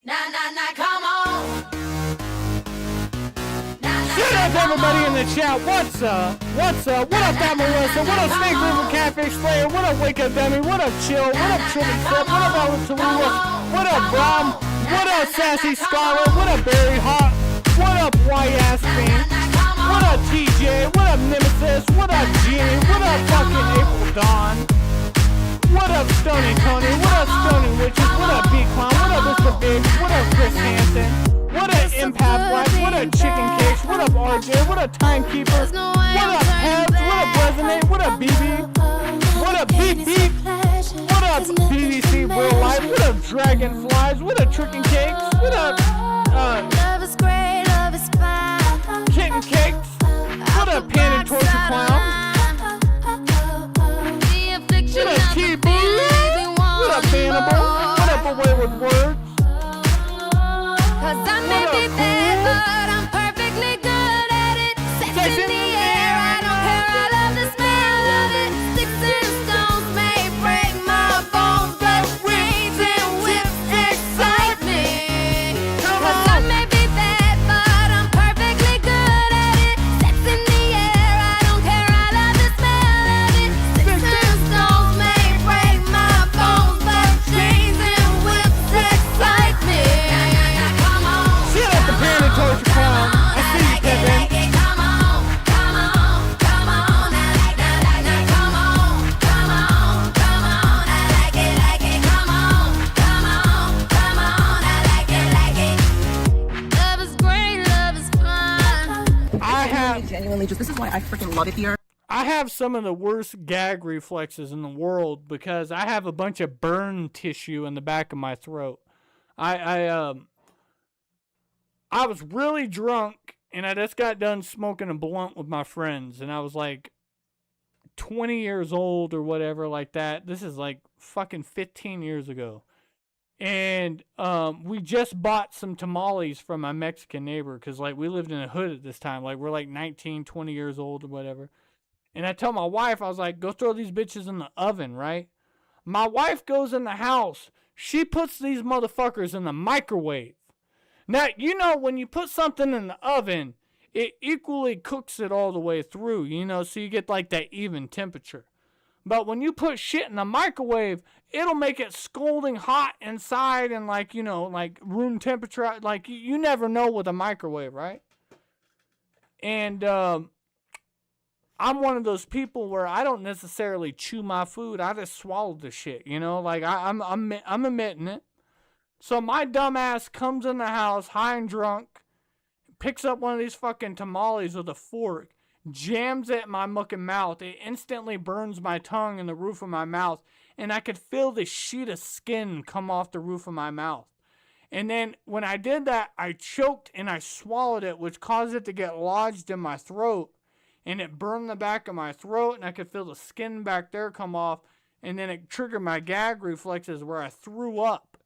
Speaker 20: Come on.
Speaker 5: Shout out to everybody in the chat. What's up? What's up? What up, that Melissa? What up, Snake River Catfish Slayer? What up, Wake Up Demi? What up, Chill? What up, Triple Step? What up, Alex Tallulah? What up, Brom? What up, Sassy Scholar? What up, Barry Hawk? What up, White Ass Fan? What up, TJ? What up, Nemesis? What up, Genie? What up, fucking April Dawn? What up, Stony Tony? What up, Stony Witches? What up, B-Clown? What up, Mr. Biggs? What up, Chris Hansen? What up, Empath Black? What up, Chicken Cakes? What up, RJ? What up, Timekeeper? What up, Heads? What up, Resonate? What up, BB? What up, Beep Beep? What up, BBC Real Life? What up, Dragonflies? What up, Trickin' Cakes? What up,
Speaker 20: Love is great, love is fine.
Speaker 5: Kitten Cakes? What up, Panda Torture Clown? What up, T-Boo? What up, Hannibal? What up, Away with Words?
Speaker 20: Cause I may be bad, but I'm perfectly good at it. Sex in the air, I don't care, I love the smell of it. Sticks and stones may break my bones, but rings and whips excite me. Cause I may be bad, but I'm perfectly good at it. Sex in the air, I don't care, I love the smell of it. Sticks and stones may break my bones, but rings and whips excite me.
Speaker 5: Shut up, the Panda Torture Clown. I see you, Kevin.
Speaker 20: Love is great, love is fun.
Speaker 5: I have
Speaker 21: genuinely just, this is why I freaking love it here.
Speaker 5: I have some of the worst gag reflexes in the world because I have a bunch of burn tissue in the back of my throat. I was really drunk and I just got done smoking a blunt with my friends and I was like 20 years old or whatever like that. This is like fucking 15 years ago. And we just bought some tamales from my Mexican neighbor because like we lived in a hood at this time. Like we're like 19, 20 years old or whatever. And I tell my wife, I was like, go throw these bitches in the oven, right? My wife goes in the house. She puts these motherfuckers in the microwave. Now, when you put something in the oven, it equally cooks it all the way through, so you get like that even temperature. But when you put shit in the microwave, it'll make it scalding hot inside and like room temperature. Like you never know with a microwave, right? And I'm one of those people where I don't necessarily chew my food. I just swallow the shit, like I'm admitting it. So my dumb ass comes in the house high and drunk, picks up one of these fucking tamales with a fork, jams it in my mucking mouth. It instantly burns my tongue and the roof of my mouth, and I could feel the sheet of skin come off the roof of my mouth. And then when I did that, I choked and I swallowed it, which caused it to get lodged in my throat. And it burned the back of my throat, and I could feel the skin back there come off. And then it triggered my gag reflexes where I threw up.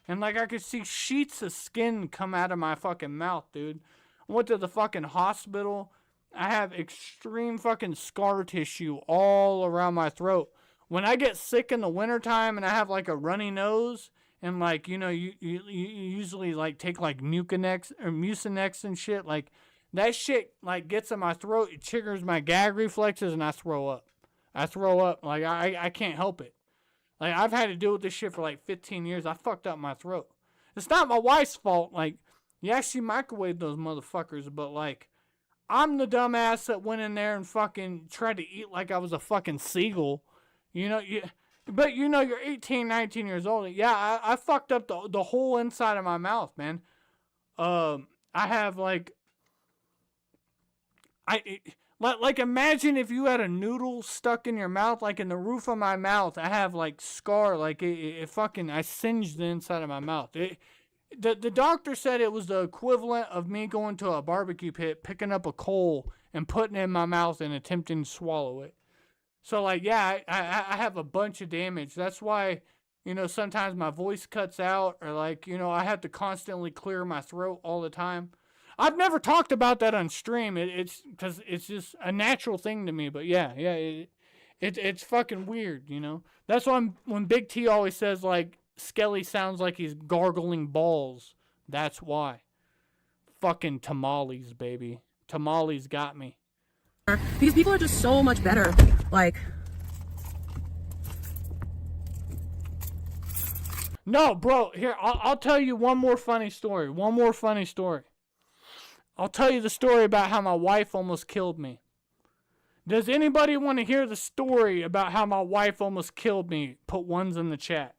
Speaker 5: And like I could see sheets of skin come out of my fucking mouth, dude. went to the fucking hospital. I have extreme fucking scar tissue all around my throat. When I get sick in the wintertime and I have like a runny nose, and like, you usually like take like Mucinex or Mucinex and shit, like that shit like gets in my throat, it triggers my gag reflexes, and I throw up. Like I can't help it. Like I've had to deal with this shit for like 15 years. I fucked up my throat. It's not my wife's fault. Like, yeah, she microwaved those motherfuckers, but like, I'm the dumbass that went in there and fucking tried to eat like I was a fucking seagull. But you're 18, 19 years old. Yeah, I fucked up the whole inside of my mouth, man. I have like, imagine if you had a noodle stuck in your mouth, like in the roof of my mouth. I have like scar, like it fucking, I singed the inside of my mouth. The doctor said it was the equivalent of me going to a barbecue pit, picking up a coal and putting it in my mouth and attempting to swallow it. So like, yeah, I have a bunch of damage. That's why, sometimes my voice cuts out, or like, I have to constantly clear my throat all the time. I've never talked about that on stream. It's because it's just a natural thing to me. But yeah, it's fucking weird, That's why when Big T always says like Skelly sounds like he's gargling balls. That's why. Fucking tamales, baby. Tamales got me.
Speaker 21: Because people are just so much better. Like,
Speaker 5: no, bro. Here, I'll tell you one more funny story. I'll tell you the story about how my wife almost killed me. Does anybody want to hear the story about how my wife almost killed me? Put ones in the chat.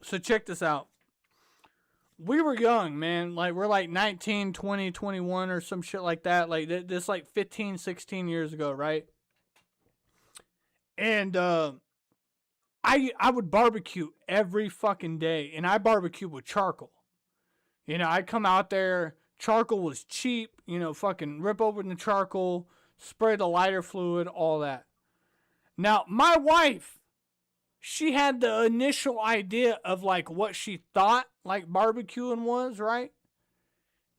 Speaker 5: So check this out. We were young, man. Like, we're like 19, 20, 21 or some shit like that. Like, this like 15, 16 years ago, right? And I would barbecue every fucking day. And I barbecue with charcoal. I'd come out there. Charcoal was cheap. Fucking rip open the charcoal. Spray the lighter fluid. All that. Now, my wife, she had the initial idea of like what she thought like barbecuing was, right?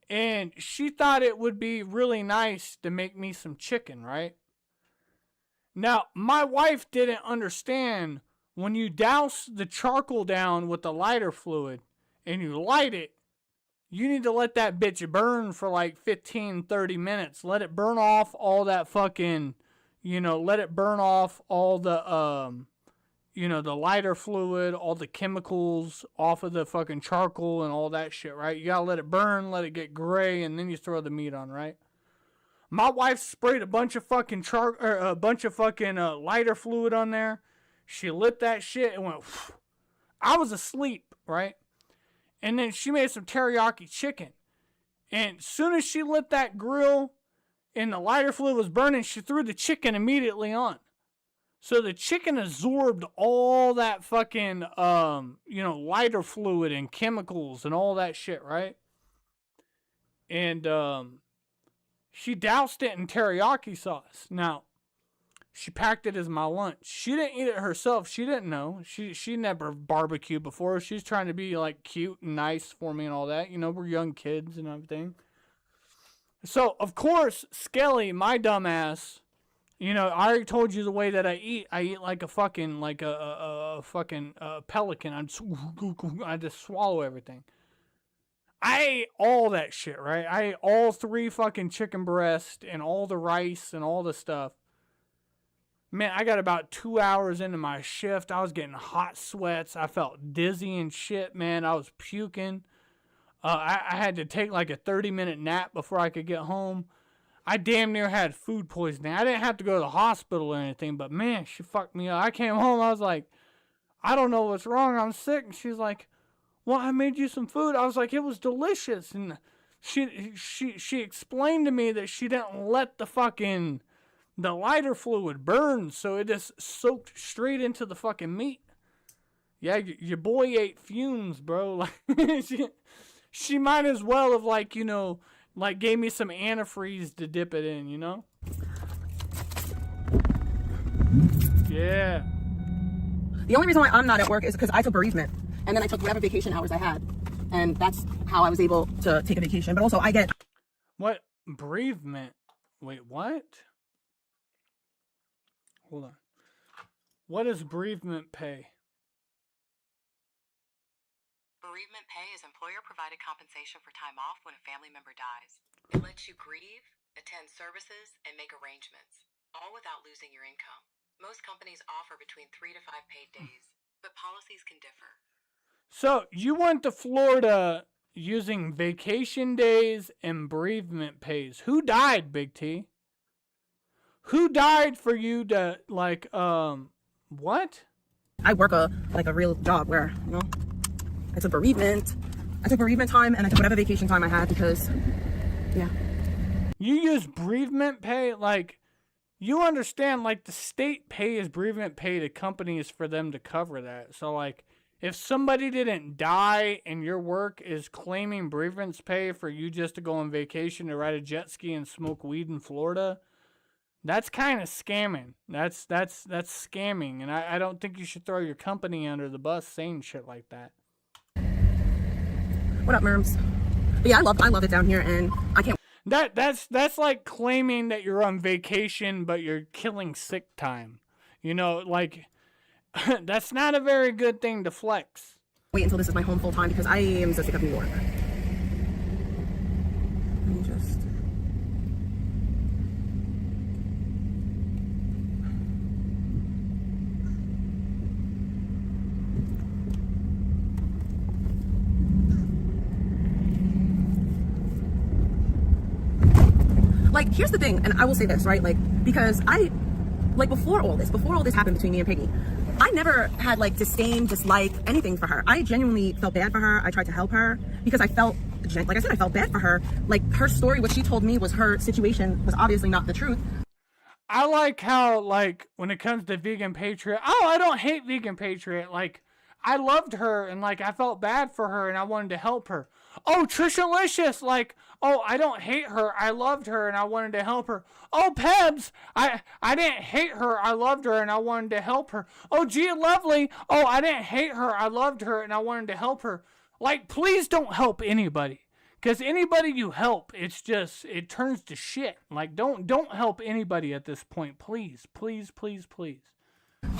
Speaker 5: And she thought it would be really nice to make me some chicken, right? Now, my wife didn't understand when you douse the charcoal down with the lighter fluid and you light it, you need to let that bitch burn for like 15, 30 minutes. Let it burn off all that fucking, let it burn off all the, the lighter fluid, all the chemicals off of the fucking charcoal and all that shit, right? You gotta let it burn, let it get gray, and then you throw the meat on, right? My wife sprayed a bunch of fucking lighter fluid on there. She lit that shit and went, phew. I was asleep, right? And then she made some teriyaki chicken. And as soon as she lit that grill and the lighter fluid was burning, she threw the chicken immediately on. So the chicken absorbed all that fucking, lighter fluid and chemicals and all that shit, right? And she doused it in teriyaki sauce. Now, she packed it as my lunch. She didn't eat it herself. She didn't know. She never barbecued before. She's trying to be like cute and nice for me and all that. We're young kids and everything. So, of course, Skelly, my dumbass, I already told you the way that I eat. I eat like a fucking, pelican. I just swallow everything. I ate all that shit, right? I ate all 3 fucking chicken breasts and all the rice and all the stuff. Man, I got about 2 hours into my shift. I was getting hot sweats. I felt dizzy and shit, man. I was puking. I had to take like a 30-minute nap before I could get home. I damn near had food poisoning. I didn't have to go to the hospital or anything, but man, she fucked me up. I came home, I was like, I don't know what's wrong, I'm sick. And she's like, well, I made you some food. I was like, it was delicious. And she explained to me that she didn't let the lighter fluid burn, so it just soaked straight into the fucking meat. Yeah, your boy ate fumes, bro. Like, she might as well have gave me some antifreeze to dip it in,
Speaker 21: The only reason why I'm not at work is because I took bereavement, and then I took whatever vacation hours I had, and that's how I was able to take a vacation. But also, I get
Speaker 5: what bereavement? Wait, what? Hold on. What is bereavement pay?
Speaker 13: Bereavement pay is employer-provided compensation for time off when a family member dies. It lets you grieve, attend services, and make arrangements, all without losing your income. Most companies offer between 3 to 5 paid days, but policies can differ.
Speaker 5: So you went to Florida using vacation days and bereavement pays. Who died, Big T? Who died for you to, like, what?
Speaker 21: I work a real job where, you know, I took bereavement time, and I took whatever vacation time I had because, yeah.
Speaker 5: You use bereavement pay? Like, you understand, like, the state pays bereavement pay to companies for them to cover that. So, like, if somebody didn't die and your work is claiming bereavement pay for you just to go on vacation to ride a jet ski and smoke weed in Florida, that's kind of scamming. That's scamming, and I don't think you should throw your company under the bus saying shit like that.
Speaker 21: What up, Merms? But yeah, I love it down here, and I can't.
Speaker 5: That's like claiming that you're on vacation, but you're killing sick time. You know, like, that's not a very good thing to flex.
Speaker 21: Wait until this is my home full time because I am so sick of New York. Let me just. Like, here's the thing, and I will say this, right? Like, because before all this happened between me and Piggy, I never had, like, disdain, dislike, anything for her. I genuinely felt bad for her. I tried to help her because I felt, like I said, I felt bad for her. Like, her story, what she told me was her situation was obviously not the truth.
Speaker 5: I like how, like, when it comes to Vegan Patriot, I don't hate Vegan Patriot. Like, I loved her, and, like, I felt bad for her, and I wanted to help her. Oh, Trishalicious, like, oh, I don't hate her. I loved her, and I wanted to help her. Oh, Pebs, I didn't hate her. I loved her, and I wanted to help her. Oh, Gia Lovely, oh, I didn't hate her. I loved her, and I wanted to help her. Like, please don't help anybody. Because anybody you help, it turns to shit. Like, don't help anybody at this point. Please, please, please, please.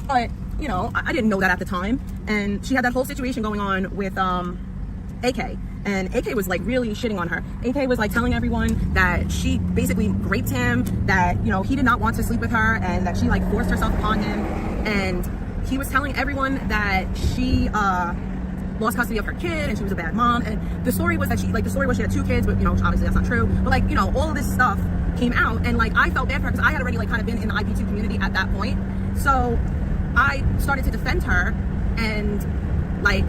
Speaker 21: But, you know, I didn't know that at the time. And she had that whole situation going on with AK. And AK was, like, really shitting on her. AK was, like, telling everyone that she basically raped him, that, you know, he did not want to sleep with her, and that she, like, forced herself upon him. And he was telling everyone that she lost custody of her kid and she was a bad mom. And the story was that she had 2 kids, but, you know, obviously that's not true. But, like, you know, all of this stuff came out, and, like, I felt bad for her because I had already, like, kind of been in the IP2 community at that point. So I started to defend her, and, like,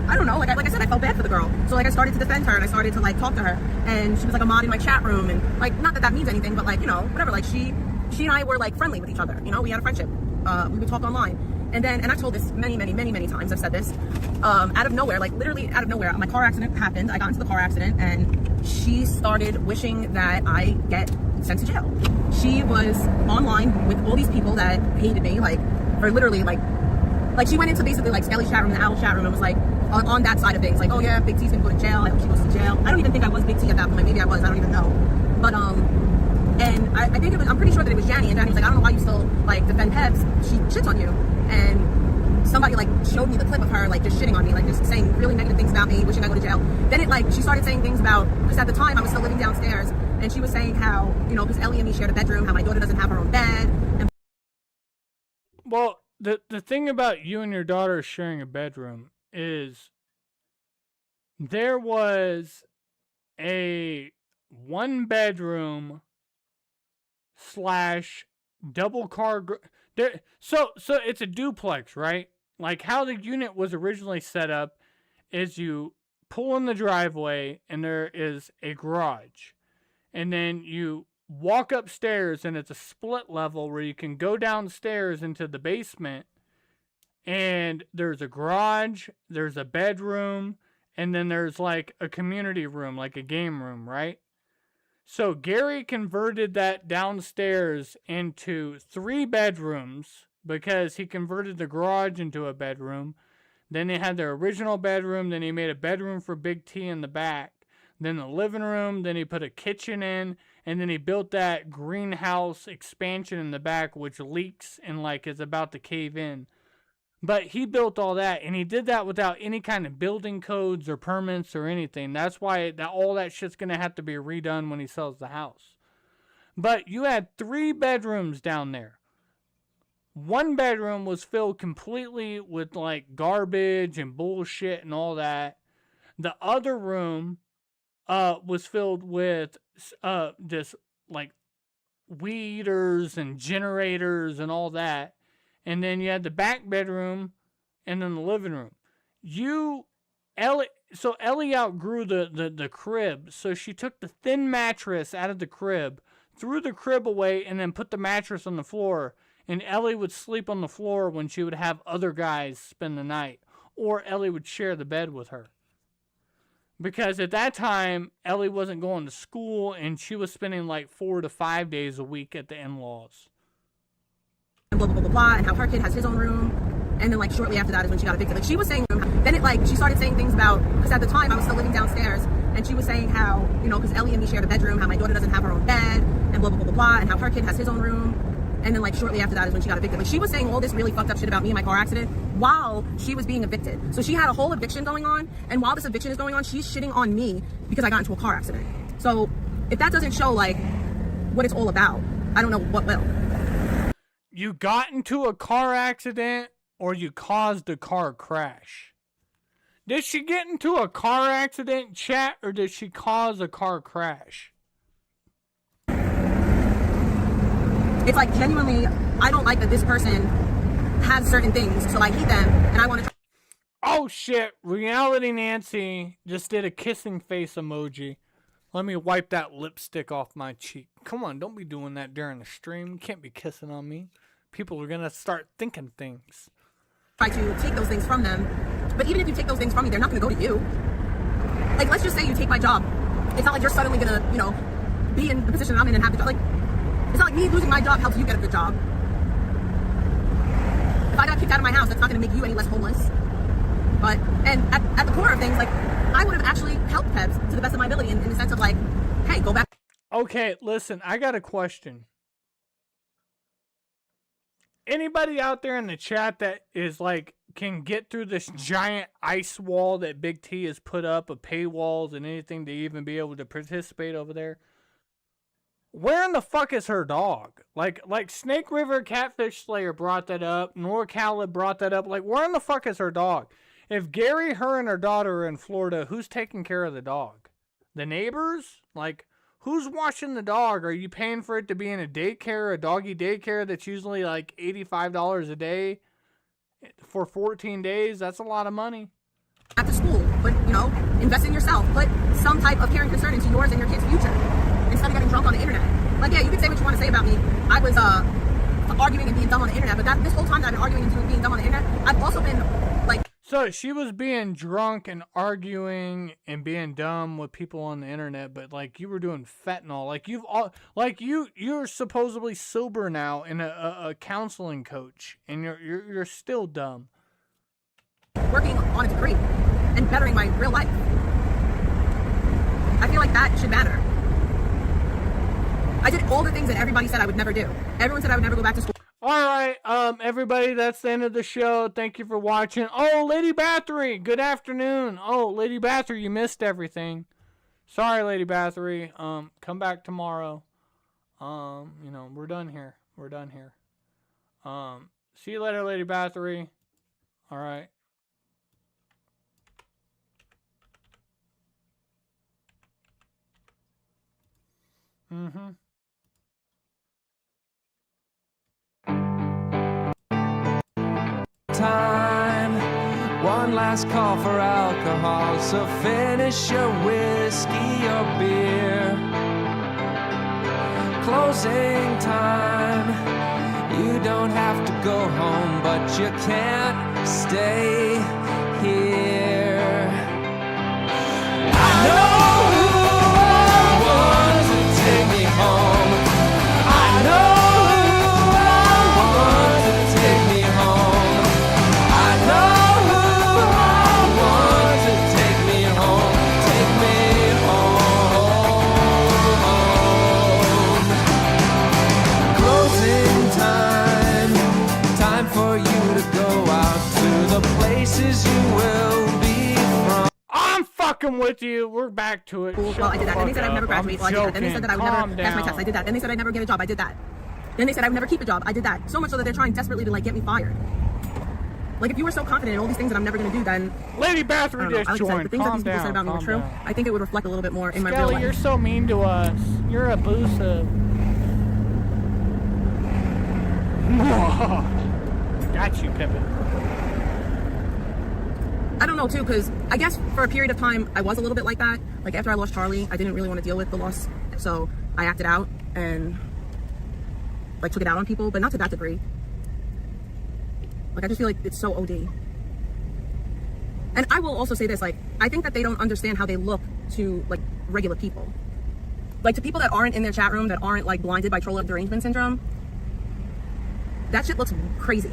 Speaker 21: I don't know, like I said, I felt bad for the girl. So, like, I started to defend her, and I started to, like, talk to her, and she was, like, a mod in my chat room, and, like, not that that means anything, but, like, you know, whatever. Like, she and I were, like, friendly with each other, you know, we had a friendship. We would talk online, and then, and I've told this many times, I've said this, out of nowhere, like, literally out of nowhere, my car accident happened. I got into the car accident, and she started wishing that I get sent to jail. She was online with all these people that hated me, like, for literally, like she went into basically, like, Skelly's chat room and the Owl chat room, and was, like, on that side of things, like, oh yeah, Big T's gonna go to jail, I hope she goes to jail. I don't even think I was Big T at that point, maybe I was, I don't even know. But, and I think I'm pretty sure that it was Janny, and Janny was like, I don't know why you still, like, defend Pebs, she shits on you. And somebody, like, showed me the clip of her, like, just shitting on me, like, just saying really negative things about me, wishing I go to jail. Then it, like, she started saying things about, because at the time I was still living downstairs, and she was saying how, you know, because Ellie and me shared a bedroom, how my daughter doesn't have her own bed. And
Speaker 5: well, the thing about you and your daughter sharing a bedroom is there was a 1-bedroom / double car there, so it's a duplex, right? Like, how the unit was originally set up is you pull in the driveway and there is a garage, and then you walk upstairs and it's a split level where you can go downstairs into the basement, and there's a garage, there's a bedroom, and then there's, like, a community room, like a game room, right? So Gary converted that downstairs into 3 bedrooms because he converted the garage into a bedroom. Then they had their original bedroom. Then he made a bedroom for Big T in the back. Then the living room. Then he put a kitchen in. And then he built that greenhouse expansion in the back, which leaks and like is about to cave in. But he built all that, and he did that without any kind of building codes or permits or anything. That's why all that shit's going to have to be redone when he sells the house. But you had 3 bedrooms down there. One bedroom was filled completely with like garbage and bullshit and all that. The other room was filled with just like weeders and generators and all that. And then you had the back bedroom and then the living room. Ellie outgrew the crib, so she took the thin mattress out of the crib, threw the crib away, and then put the mattress on the floor. And Ellie would sleep on the floor when she would have other guys spend the night. Or Ellie would share the bed with her. Because at that time, Ellie wasn't going to school, and she was spending like 4 to 5 days a week at the in-laws.
Speaker 21: Blah, blah, blah, blah, blah, and how her kid has his own room. And then, like, shortly after that is when she got evicted. Like, she was saying, then it, like, she started saying things about, because at the time I was still living downstairs, and she was saying how, you know, because Ellie and me shared a bedroom, how my daughter doesn't have her own bed, and blah, blah, blah, blah, blah, and how her kid has his own room. And then, like, shortly after that is when she got evicted. Like, she was saying all this really fucked up shit about me and my car accident while she was being evicted. So she had a whole eviction going on, and while this eviction is going on, she's shitting on me because I got into a car accident. So if that doesn't show, like, what it's all about, I don't know what will.
Speaker 5: You got into a car accident or you caused a car crash? Did she get into a car accident, chat, or did she cause a car crash?
Speaker 21: It's like, genuinely, I don't like that this person has certain things, so I hate them, and I want to...
Speaker 5: Oh shit, Reality Nancy just did a kissing face emoji. Let me wipe that lipstick off my cheek. Come on, don't be doing that during the stream. You can't be kissing on me. People are gonna start thinking things.
Speaker 21: Try to take those things from them, but even if you take those things from me, they're not gonna go to you. Like, let's just say you take my job. It's not like you're suddenly gonna, you know, be in the position I'm in and have the job. Like, it's not like me losing my job helps you get a good job. If I got kicked out of my house, that's not gonna make you any less homeless. But, and at the core of things, like, I would have actually helped Pebs to the best of my ability in the sense of like, hey, go back.
Speaker 5: Okay, listen, I got a question. Anybody out there in the chat that is like, can get through this giant ice wall that Big T has put up of paywalls and anything to even be able to participate over there? Where in the fuck is her dog? Like Snake River Catfish Slayer brought that up. NorCal brought that up. Like, where in the fuck is her dog? If Gary, her, and her daughter are in Florida, who's taking care of the dog? The neighbors? Like, who's watching the dog? Are you paying for it to be in a daycare, a doggy daycare that's usually like $85 a day for 14 days? That's a lot of money.
Speaker 21: After school, but, you know, invest in yourself. Put some type of care and concern into yours and your kids' future instead of getting drunk on the internet. Like, yeah, you can say what you want to say about me. I was arguing and being dumb on the internet, but this whole time that I've been arguing and being dumb on the internet, I've also been like...
Speaker 5: So she was being drunk and arguing and being dumb with people on the internet, but like you were doing fentanyl. Like you're supposedly sober now and a counseling coach, and you're still dumb.
Speaker 21: Working on a degree and bettering my real life. I feel like that should matter. I did all the things that everybody said I would never do. Everyone said I would never go back to school.
Speaker 5: Alright, everybody, that's the end of the show. Thank you for watching. Oh, Lady Bathory, good afternoon. Oh, Lady Bathory, you missed everything. Sorry, Lady Bathory. Come back tomorrow. You know, we're done here. We're done here. See you later, Lady Bathory. Alright. Mm-hmm.
Speaker 4: Time, one last call for alcohol, so finish your whiskey or beer. Closing time, you don't have to go home, but you can't stay here. I know who I want to take me home. I know who I want to take
Speaker 5: fucking with you. We're back to it.
Speaker 21: Well, I did that. Then they said I'd never graduate. Well, I did that. Then they said that I would never pass my test. I did that. Then they said I'd never get a job. I did that. Then they said I would never keep a job. I did that. So much so that they're trying desperately to like get me fired. Like, if you were so confident in all these things that I'm never going to do, then...
Speaker 5: Lady Bathroom just joined.
Speaker 21: The things that these people said about me were true. I think it would reflect a little bit more in my real life.
Speaker 5: You're so mean to us. You're abusive. Got you, Pippin.
Speaker 21: I don't know, too, because I guess for a period of time, I was a little bit like that. Like, after I lost Charlie, I didn't really want to deal with the loss. So I acted out and, like, took it out on people, but not to that degree. Like, I just feel like it's so OD. And I will also say this, like, I think that they don't understand how they look to, like, regular people. Like, to people that aren't in their chat room, that aren't, like, blinded by troll derangement syndrome, that shit looks crazy.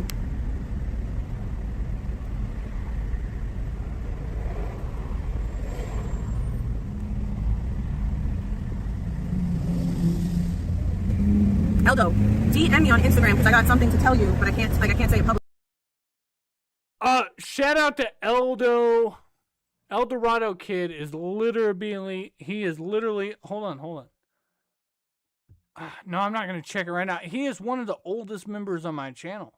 Speaker 21: Eldo, DM me on Instagram because I got something to tell you, but I can't say it publicly.
Speaker 5: Shout out to Eldo. Eldorado Kid is literally, hold on. No, I'm not going to check it right now. He is one of the oldest members on my channel.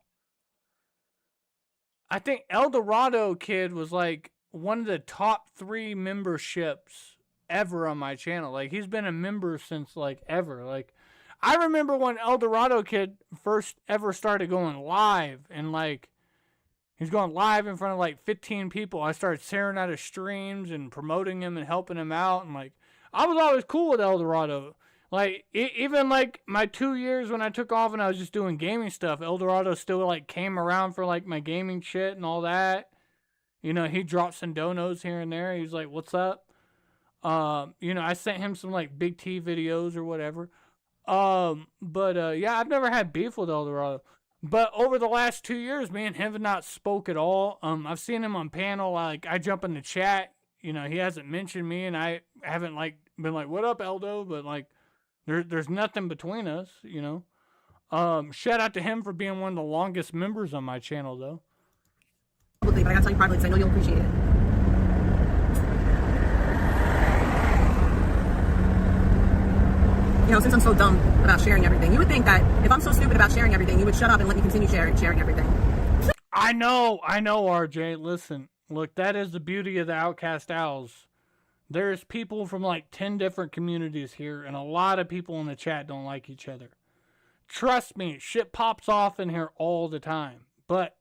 Speaker 5: I think Eldorado Kid was like one of the top 3 memberships ever on my channel. Like, he's been a member since like ever. Like, I remember when Eldorado Kid first ever started going live, and like, he's going live in front of like 15 people. I started sharing out of streams and promoting him and helping him out. And like, I was always cool with Eldorado. Like, even like my 2 years when I took off and I was just doing gaming stuff, Eldorado still like came around for like my gaming shit and all that. You know, he dropped some donos here and there. He was like, what's up? You know, I sent him some like Big T videos or whatever. Yeah, I've never had beef with Eldorado. But over the last 2 years, me and him have not spoke at all. I've seen him on panel. Like, I jump in the chat. You know, he hasn't mentioned me, and I haven't like been like, "What up, Eldo?" But like, there's nothing between us. You know. Shout out to him for being one of the longest members on my channel, though.
Speaker 21: But I gotta tell you privately because I know you'll appreciate it. You know, since I'm so dumb about sharing everything, you would think that if I'm so stupid about sharing everything, you would shut up and let me continue sharing everything.
Speaker 5: I know, RJ. Listen, look, that is the beauty of the Outcast Owls. There's people from like 10 different communities here, and a lot of people in the chat don't like each other. Trust me, shit pops off in here all the time. But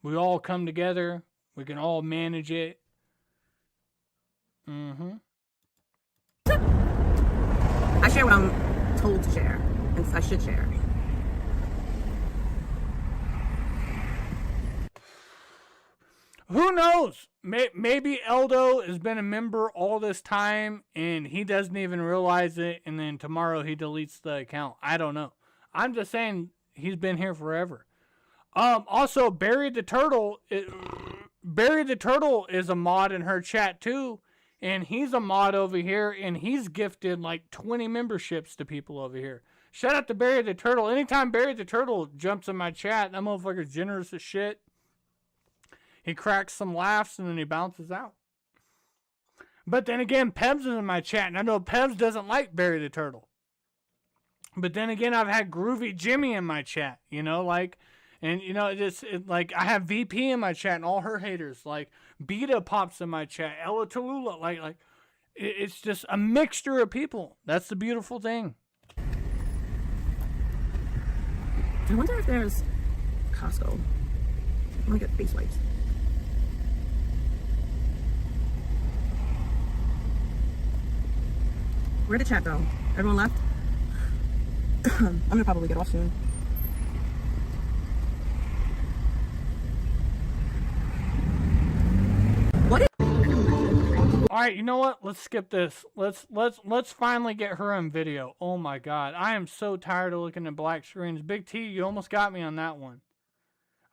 Speaker 5: we all come together. We can all manage it.
Speaker 21: I share what I'm told to share, and I should share.
Speaker 5: Who knows? Maybe Eldo has been a member all this time, and he doesn't even realize it, and then tomorrow he deletes the account. I don't know. I'm just saying he's been here forever. Also, Barry the Turtle is a mod in her chat too. And he's a mod over here, and he's gifted like 20 memberships to people over here. Shout out to Barry the Turtle. Anytime Barry the Turtle jumps in my chat, that motherfucker's generous as shit. He cracks some laughs, and then he bounces out. But then again, Pebs is in my chat, and I know Pebs doesn't like Barry the Turtle. But then again, I've had Groovy Jimmy in my chat, you know, like... And, you know, like, I have VP in my chat and all her haters. Like, Beta pops in my chat. Ella Tallulah. Like, it's just a mixture of people. That's the beautiful thing.
Speaker 21: I wonder if there's Costco. I want to get face wipes. Where'd the chat go? Everyone left? I'm going to probably get off soon.
Speaker 5: All right, you know what? Let's skip this. Let's finally get her on video. Oh my God, I am so tired of looking at black screens. Big T, you almost got me on that one.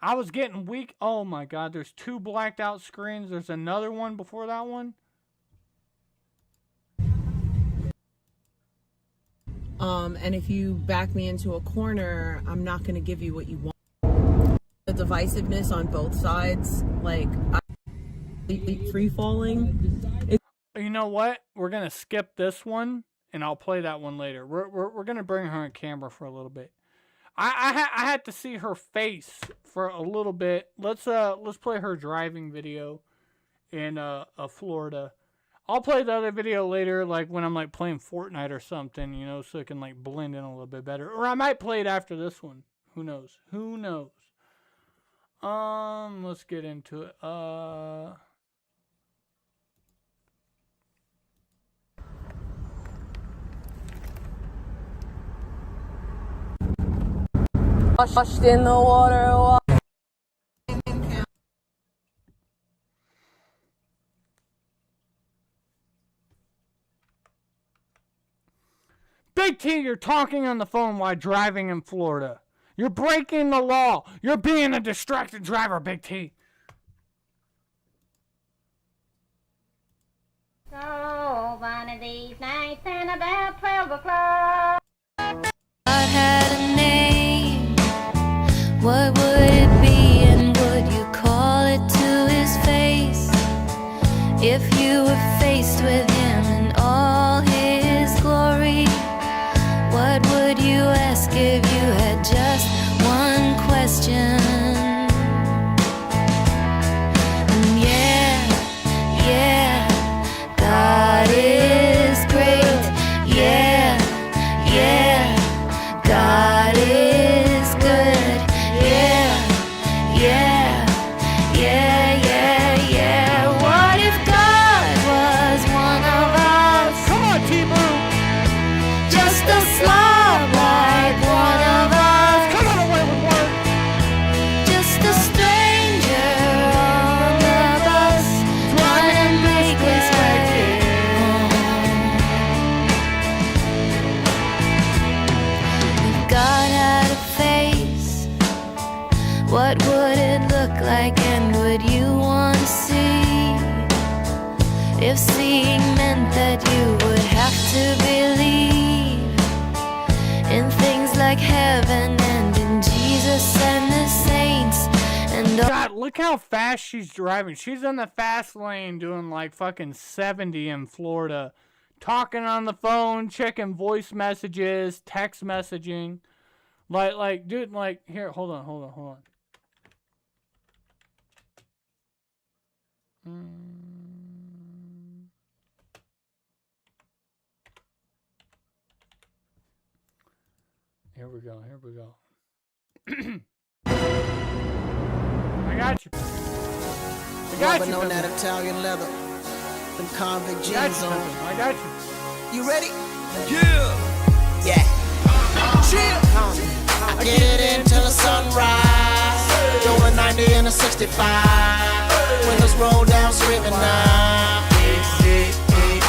Speaker 5: I was getting weak. Oh my God, there's 2 blacked out screens. There's another one before that one.
Speaker 21: And if you back me into a corner, I'm not going to give you what you want. The divisiveness on both sides, like, free falling.
Speaker 5: You know what? We're gonna skip this one, and I'll play that one later. We're gonna bring her on camera for a little bit. I had to see her face for a little bit. Let's play her driving video in Florida. I'll play the other video later, like when I'm like playing Fortnite or something, you know, so it can like blend in a little bit better. Or I might play it after this one. Who knows? Who knows? Let's get into it.
Speaker 20: Washed in the water.
Speaker 5: Big T, you're talking on the phone while driving in Florida. You're breaking the law. You're being a distracted driver, Big T.
Speaker 3: So one of these nights and about 12 o'clock.
Speaker 17: I had a name. What would it be, and would you call it to his face? If you were faced with him in all his glory, what would you ask if you had just one question? And yeah, God is great. Yeah, God is good. Yeah. What if God was one of us?
Speaker 5: Come on, T-Boo.
Speaker 17: Just a slob like one of us.
Speaker 5: Come on away with work.
Speaker 17: Just a stranger on the bus, trying to make his way home. If God had a face, what would it look like, and would you want to see? If seeing meant that you would have to believe in things like heaven and in Jesus and the saints and all.
Speaker 5: God, look how fast she's driving. She's in the fast lane doing like fucking 70 in Florida. Talking on the phone, checking voice messages, text messaging. Like, dude, like, here, hold on. Here we go. I got you.
Speaker 18: Rubbing on that Italian leather. Them convict jeans on.
Speaker 5: I got you.
Speaker 18: You ready? Yeah. Chill. I get it in till the sunrise. Doing 90 and a 65. Windows roll down, screaming now.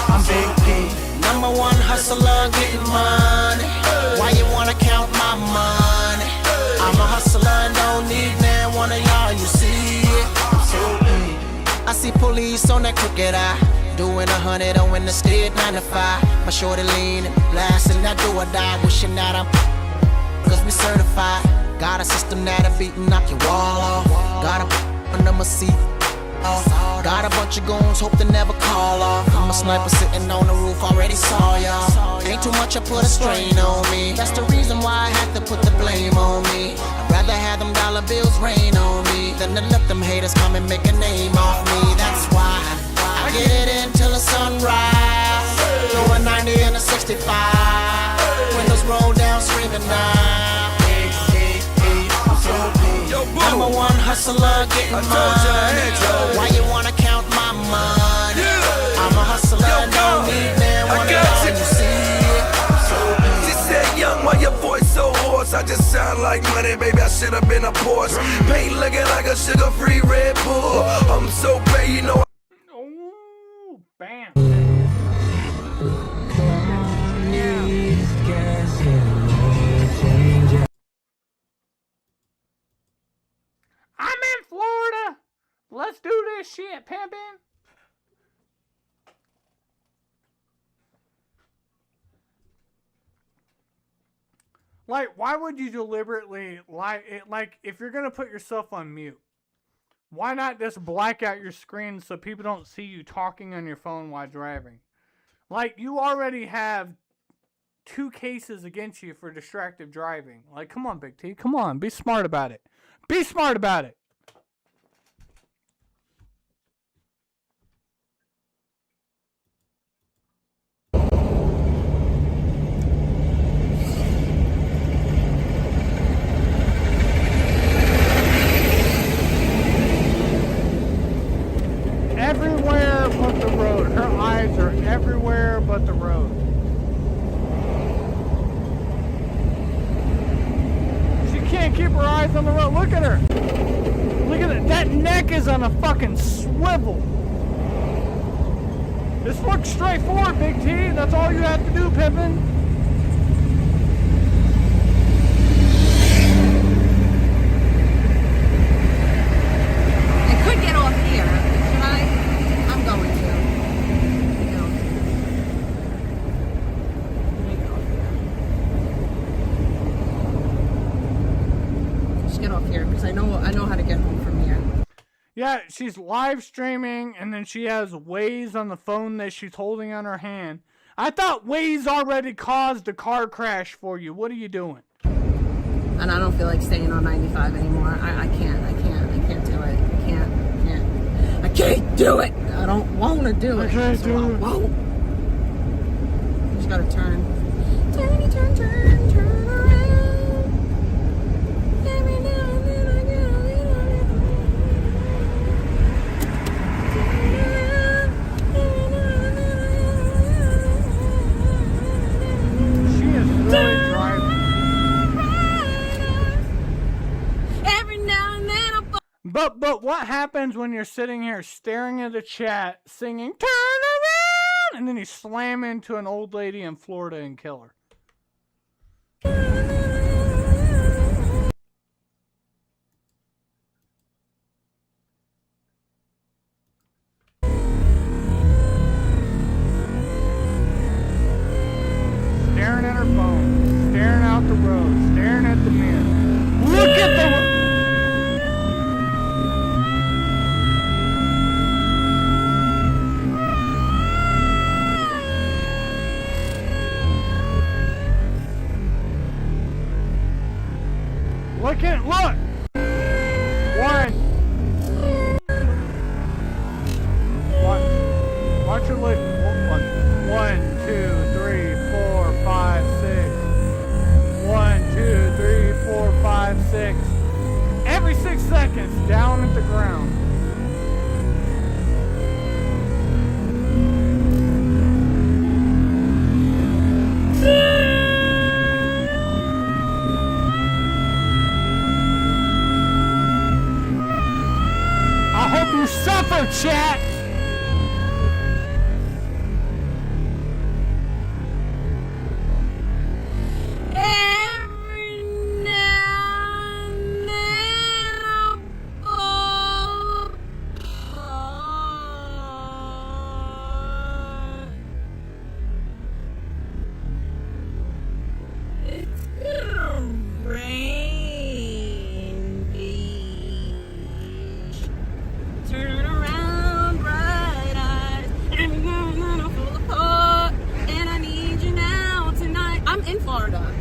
Speaker 18: I'm Big P. Number one hustler, getting money. Why you wanna count my money? I'm a hustler and don't need man one of y'all, you see it. I see police on that crooked eye. Doing 100 on in the state 9 to 5. My shorty leaning, blasting that do or die. Wishing that I'm cause we certified. Got a system that'll beat and knock your wall off. Got a under my seat. Got a bunch of goons, hope to never call off. I'm a sniper sitting on the roof, already saw y'all. Ain't too much, I put a strain on me. That's the reason why I had to put the blame on me. I'd rather have them dollar bills rain on me than to let them haters come and make a name off me. That's why I get it in till the sunrise. Doing 90 and a 65. Windows roll down, screaming now. Number one hustler, getting money. Why you wanna count my money? I'm a hustler, no need man. I got you. She said, young, why your voice so hoarse? I just sound like money, baby. I should have been a Porsche. Paint looking like a sugar-free Red Bull. I'm so paid, you know.
Speaker 5: Oh, bam. I'm in Florida. Let's do this shit, pimpin'. Like, why would you deliberately like if you're gonna put yourself on mute? Why not just black out your screen so people don't see you talking on your phone while driving? Like, you already have 2 cases against you for distracted driving. Like, come on, Big T. Come on. Be smart about it. Be smart about it. Everywhere but the road. Her eyes are everywhere but the road. She can't keep her eyes on the road. Look at her. Look at it. That neck is on a fucking swivel. Just look straight forward, Big T. That's all you have to do, Pippin.
Speaker 21: I could get off here. Should I? I'm going to. Just get off here because I know how to get home from here.
Speaker 5: Yeah, she's live streaming, and then she has Waze on the phone that she's holding on her hand. I thought Waze already caused a car crash for you. What are you doing?
Speaker 21: And I don't feel like staying on 95 anymore. I can't do it. I can't do it. I don't want to do it. I can't do it. I won't. Just gotta turn. Turn around. Every now and then I get a little
Speaker 5: She is really driving.
Speaker 21: Every now and then
Speaker 5: But what happens when you're sitting here staring at the chat, singing, turn around, and then you slam into an old lady in Florida and kill her? Staring at her phone, staring out the road, staring at the mirror. Look at the... Look! Watch your look. 1, 2, 3, 4, 5, 6. 1, 2, 3, 4, 5, 6. Every 6 seconds, down at the ground. I hope you suffer, chat!
Speaker 21: every now and then it's gonna rain, beach. Turn around, bright eyes, and I'm gonna fall apart. And I need you now tonight. I'm in Florida.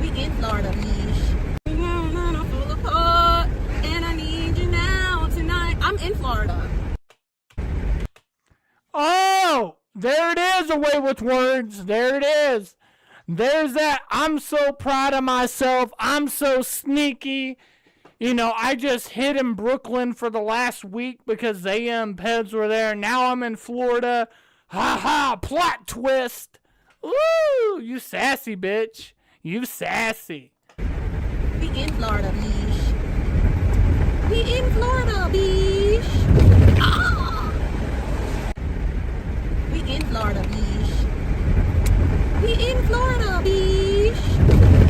Speaker 21: We in Florida, beach. I'm gonna fall apart, and I need you now tonight. I'm in Florida.
Speaker 5: Oh! There it is, away with words. There it is. There's that. I'm so proud of myself. I'm so sneaky. You know, I just hid in Brooklyn for the last week because Zaya and Peds were there. Now I'm in Florida. Ha ha, plot twist. Ooh, you sassy bitch. You sassy.
Speaker 21: We in Florida, beach. We in Florida, beach. Ah! We in Florida, beach. We in Florida, beach.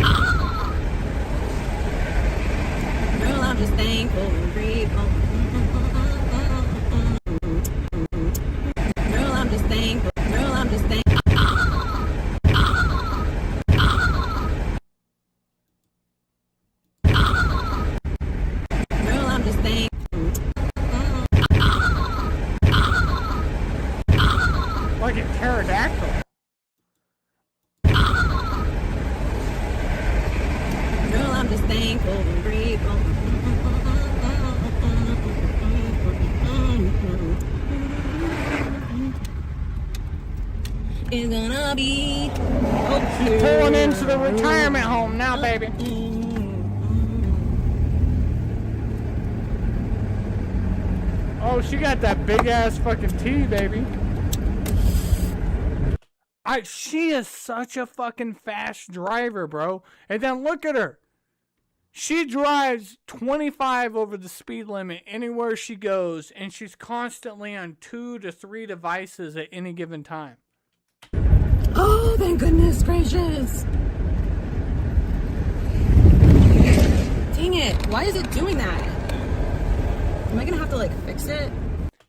Speaker 21: Ah! Girl, I'm just thankful and grateful. Girl, I'm just thankful. Girl, I'm just thankful. Girl, I'm just thankful.
Speaker 5: pterodactyl.
Speaker 21: Girl, I'm just thankful and grateful. It's gonna be okay.
Speaker 5: Pulling into the retirement home now, baby. Oh, she got that big ass fucking T, baby. She is such a fucking fast driver, bro. And then look at her. She drives 25 over the speed limit anywhere she goes, and she's constantly on 2 to 3 devices at any given time.
Speaker 21: Oh, thank goodness gracious. Dang it. Why is it doing that? Am I gonna have to, like, fix it?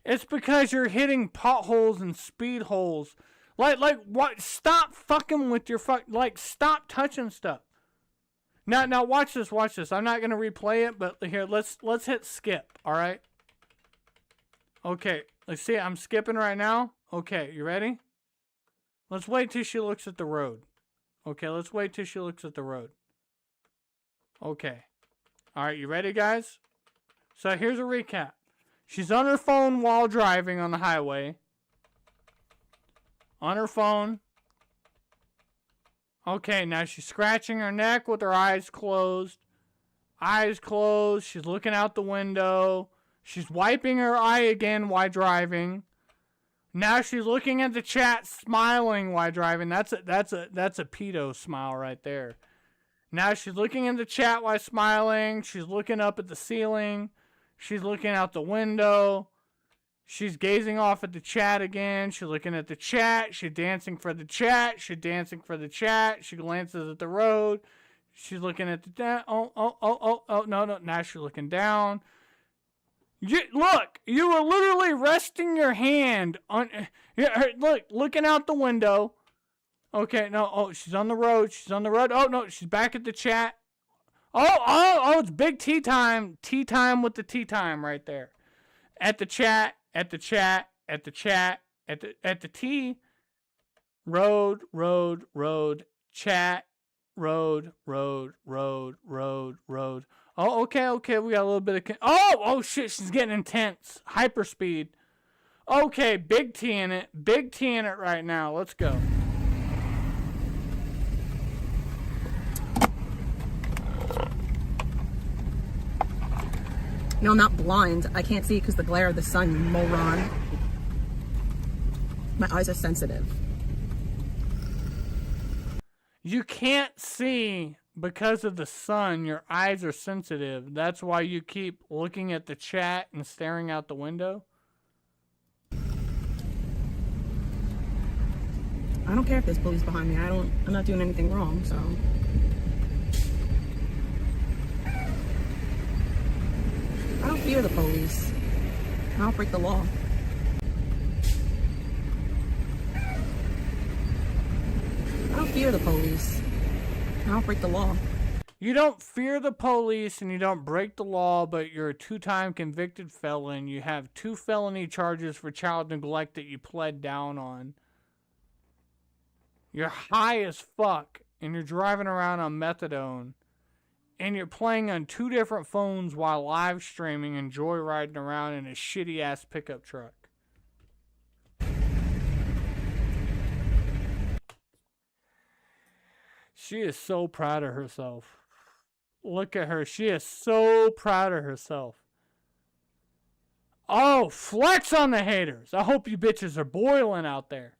Speaker 5: It's because you're hitting potholes and speed holes. Like what? Stop fucking with your stop touching stuff. Now watch this. I'm not gonna replay it, but here, let's hit skip. All right. Okay. Let's see. I'm skipping right now. Okay, you ready? Let's wait till she looks at the road. Okay, let's wait till she looks at the road. Okay. All right, you ready, guys? So here's a recap. She's on her phone while driving on the highway. On her phone. Okay, now she's scratching her neck with her eyes closed. Eyes closed. She's looking out the window. She's wiping her eye again while driving. Now she's looking at the chat, smiling while driving. That's a pedo smile right there. Now she's looking in the chat while smiling. She's looking up at the ceiling. She's looking out the window. She's gazing off at the chat again. She's looking at the chat. She's dancing for the chat. She's dancing for the chat. She glances at the road. She's looking at the no. Now she's looking down. Look, you were literally resting your hand on. Looking out the window. Okay, no. Oh, she's on the road. She's on the road. Oh no, she's back at the chat. Oh, it's big tea time. Tea time with the tea time right there. At the chat. At the chat. At the chat. At the tea. Road. Chat. Road. Oh, okay. We got a little bit of. Oh shit! She's getting intense. Hyperspeed. Okay, big T in it. Big T in it right now. Let's go.
Speaker 21: No, I'm not blind. I can't see because the glare of the sun, you moron. My eyes are sensitive.
Speaker 5: You can't see because of the sun. Your eyes are sensitive. That's why you keep looking at the chat and staring out the window.
Speaker 21: I don't care if there's police behind me. I'm not doing anything wrong, so. I don't fear the police. I don't break the law. I don't fear the police. I don't break the law.
Speaker 5: You don't fear the police and you don't break the law, but you're a 2-time convicted felon. You have 2 felony charges for child neglect that you pled down on. You're high as fuck and you're driving around on methadone. And you're playing on 2 different phones while live streaming and joyriding around in a shitty ass pickup truck. She is so proud of herself. Look at her. She is so proud of herself. Oh, flex on the haters. I hope you bitches are boiling out there.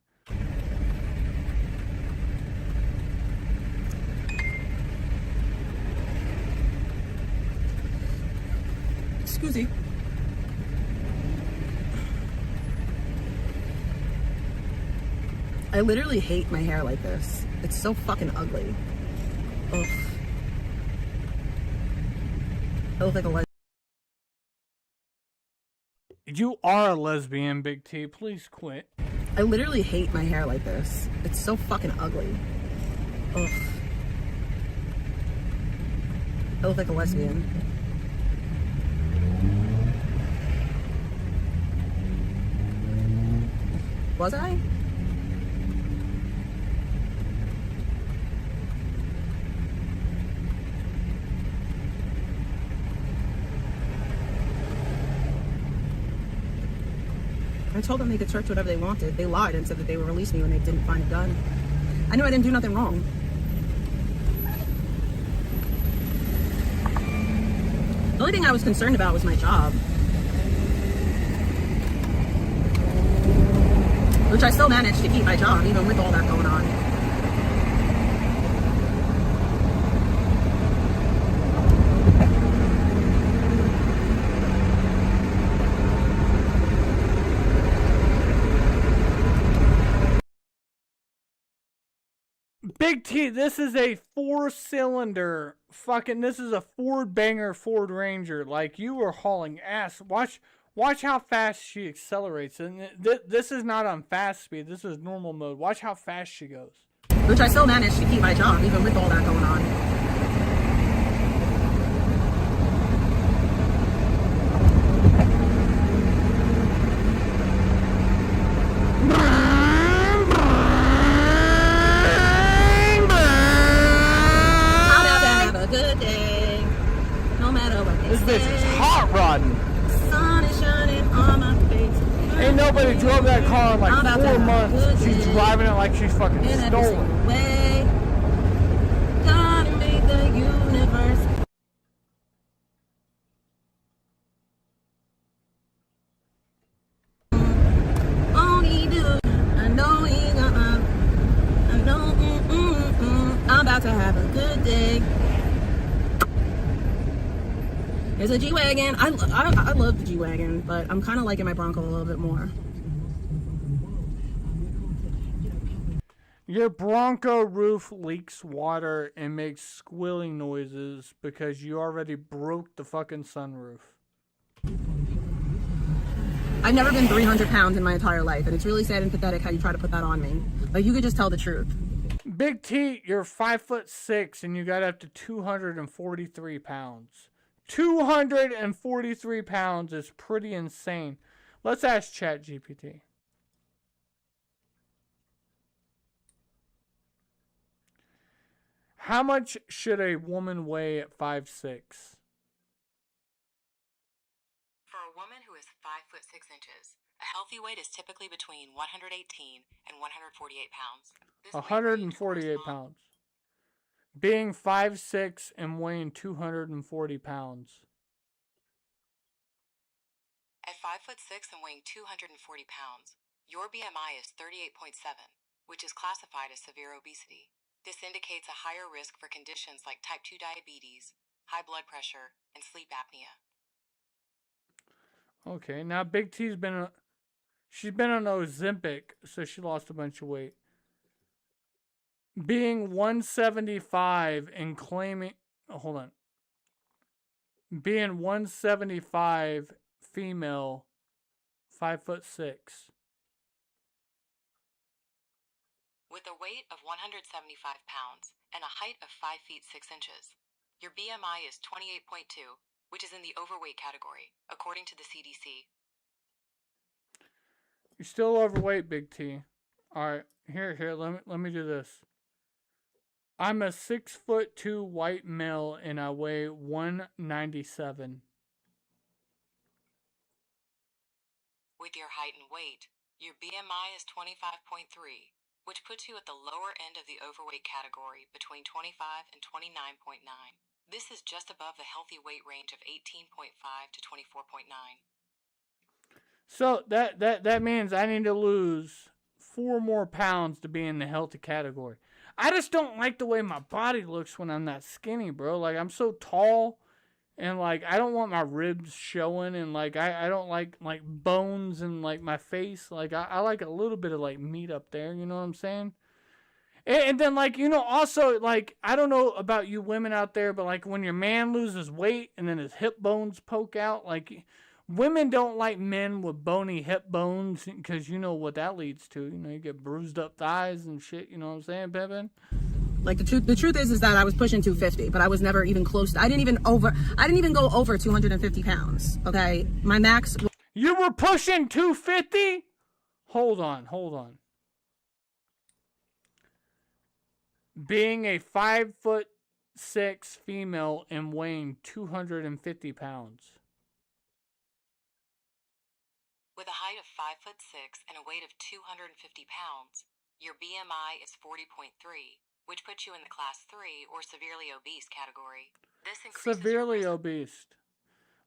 Speaker 21: Excuse me. I literally hate my hair like this. It's so fucking ugly. Ugh. I look like a lesbian.
Speaker 5: You are a lesbian, Big T. Please quit.
Speaker 21: I literally hate my hair like this. It's so fucking ugly. Ugh. I look like a lesbian. Was I? I told them they could search whatever they wanted. They lied and said that they would release me when they didn't find a gun. I knew I didn't do nothing wrong. The only thing I was concerned about was my job. Which I still managed to keep my job, even with all that going on.
Speaker 5: Big T, this is a 4-cylinder fucking, this is a Ford banger Ford Ranger. Like, you were hauling ass. Watch how fast she accelerates. And this is not on fast speed. This is normal mode. Watch how fast she goes.
Speaker 21: Which I still managed to keep my job, even with all that going on.
Speaker 5: This bitch is hot rodding.
Speaker 21: Sun is shining on my face.
Speaker 5: Ain't nobody drove that car in like 4 months. She's driving it like she's fucking stolen.
Speaker 21: Way. God made the universe. Only do. I know he got I know. I'm about to have a good day. There's a G-Wagon. I love the G-Wagon, but I'm kind of liking my Bronco a little bit more.
Speaker 5: Your Bronco roof leaks water and makes squealing noises because you already broke the fucking sunroof.
Speaker 21: I've never been 300 pounds in my entire life, and it's really sad and pathetic how you try to put that on me. Like, you could just tell the truth.
Speaker 5: Big T, you're 5'6" and you got up to 243 pounds. 243 pounds is pretty insane. Let's ask ChatGPT. How much should a woman weigh at 5'6"?
Speaker 13: For a woman who is 5'6" a healthy weight is typically between 118 and 148 pounds.
Speaker 5: 148 pounds. Being 5'6" and weighing 240 pounds.
Speaker 13: At 5'6" and weighing 240 pounds, your BMI is 38.7, which is classified as severe obesity. This indicates a higher risk for conditions like type 2 diabetes, high blood pressure, and sleep apnea.
Speaker 5: Okay, now Big T's she's been on Ozempic, so she lost a bunch of weight. Being 175 and claiming, hold on. Being 175 female, 5'6".
Speaker 13: With a weight of 175 pounds and a height of 5 feet 6 inches, your BMI is 28.2, which is in the overweight category, according to the CDC.
Speaker 5: You're still overweight, Big T. All right, here. Let me do this. I'm a 6'2" white male and I weigh 197.
Speaker 13: With your height and weight, your BMI is 25.3, which puts you at the lower end of the overweight category between 25 and 29.9. This is just above the healthy weight range of 18.5 to 24.9.
Speaker 5: So that means I need to lose 4 more pounds to be in the healthy category. I just don't like the way my body looks when I'm that skinny, bro. Like, I'm so tall, and, like, I don't want my ribs showing, and, like, I don't like bones and, like, my face. Like, I like a little bit of, like, meat up there, you know what I'm saying? And then, like, you know, also, like, I don't know about you women out there, but, like, when your man loses weight and then his hip bones poke out, like, women don't like men with bony hip bones because you know what that leads to. You know, you get bruised up thighs and shit. You know what I'm saying, Pippin?
Speaker 21: Like, the truth is that I was pushing 250, but I was never even close. I didn't even go over 250 pounds. Okay, my max.
Speaker 5: You were pushing 250? Hold on. Being a 5'6" female and weighing 250 pounds.
Speaker 13: With a height of 5'6" and a weight of 250 pounds, your BMI is 40.3, which puts you in the class 3 or severely obese category. This increases
Speaker 5: Severely obese.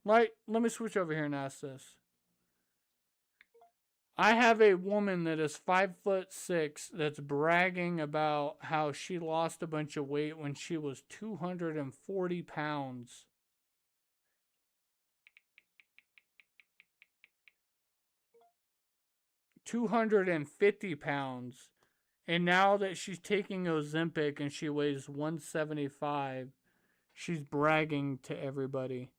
Speaker 5: Like, let me switch over here and ask this. I have a woman that is 5'6" that's bragging about how she lost a bunch of weight when she was 240 pounds. £250, and now that she's taking Ozempic and she weighs 175, she's bragging to everybody.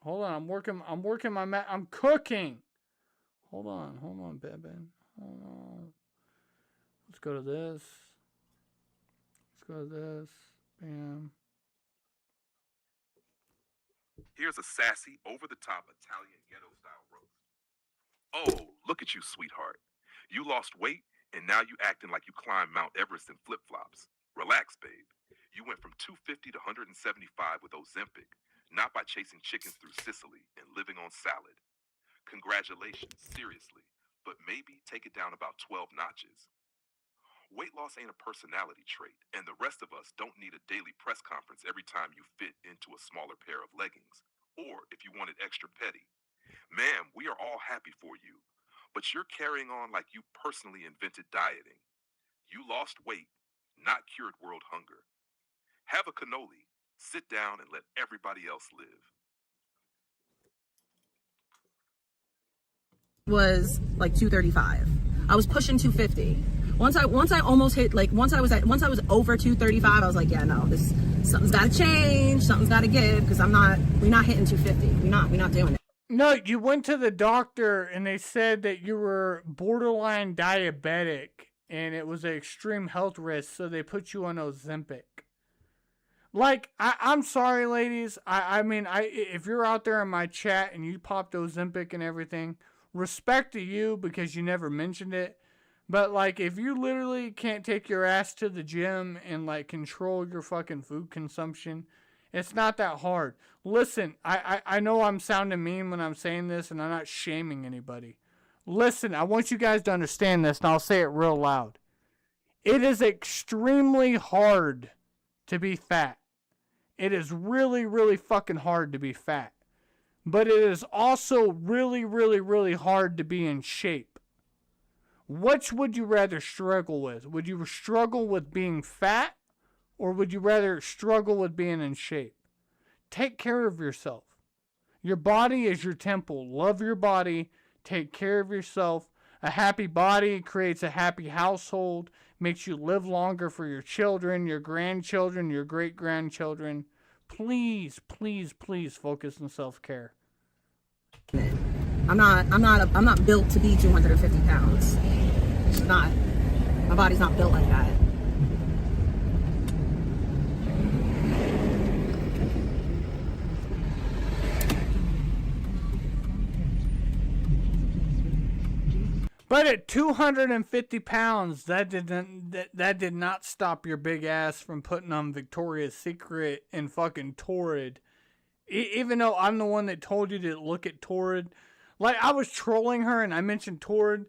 Speaker 5: Hold on, I'm working my I'm cooking. Hold on, baby. Hold on. Let's go to this. Let's go to this. Bam.
Speaker 1: Here's a sassy, over-the-top Italian ghetto-style roast. Oh, look at you, sweetheart. You lost weight, and now you acting like you climbed Mount Everest in flip-flops. Relax, babe. You went from 250 to 175 with Ozempic, not by chasing chickens through Sicily and living on salad. Congratulations, seriously, but maybe take it down about 12 notches. Weight loss ain't a personality trait, and the rest of us don't need a daily press conference every time you fit into a smaller pair of leggings, or if you want it extra petty. Ma'am, we are all happy for you, but you're carrying on like you personally invented dieting. You lost weight, not cured world hunger. Have a cannoli, sit down, and let everybody else live.
Speaker 21: Was like 235. I was pushing 250. Once I almost hit, like once I was over 235, I was like, yeah, no, something's got to change, something's got to give, because we're not hitting 250. We're not doing it.
Speaker 5: No, you went to the doctor and they said that you were borderline diabetic and it was an extreme health risk, so they put you on Ozempic. Like, I'm sorry, ladies. I mean, if you're out there in my chat and you popped Ozempic and everything, respect to you because you never mentioned it. But, like, if you literally can't take your ass to the gym and, like, control your fucking food consumption, it's not that hard. Listen, I know I'm sounding mean when I'm saying this, and I'm not shaming anybody. Listen, I want you guys to understand this, and I'll say it real loud. It is extremely hard to be fat. It is really, really fucking hard to be fat. But it is also really, really, really hard to be in shape. Which would you rather struggle with? Would you struggle with being fat, or would you rather struggle with being in shape? Take care of yourself. Your body is your temple. Love your body. Take care of yourself. A happy body creates a happy household, makes you live longer for your children, your grandchildren, your great-grandchildren. Please, please, please focus on self-care.
Speaker 21: I'm not built to be 250 pounds. It's not. My body's not built like that.
Speaker 5: But at 250 pounds, that did not stop your big ass from putting on Victoria's Secret and fucking Torrid. Even though I'm the one that told you to look at Torrid. Like, I was trolling her and I mentioned Torrid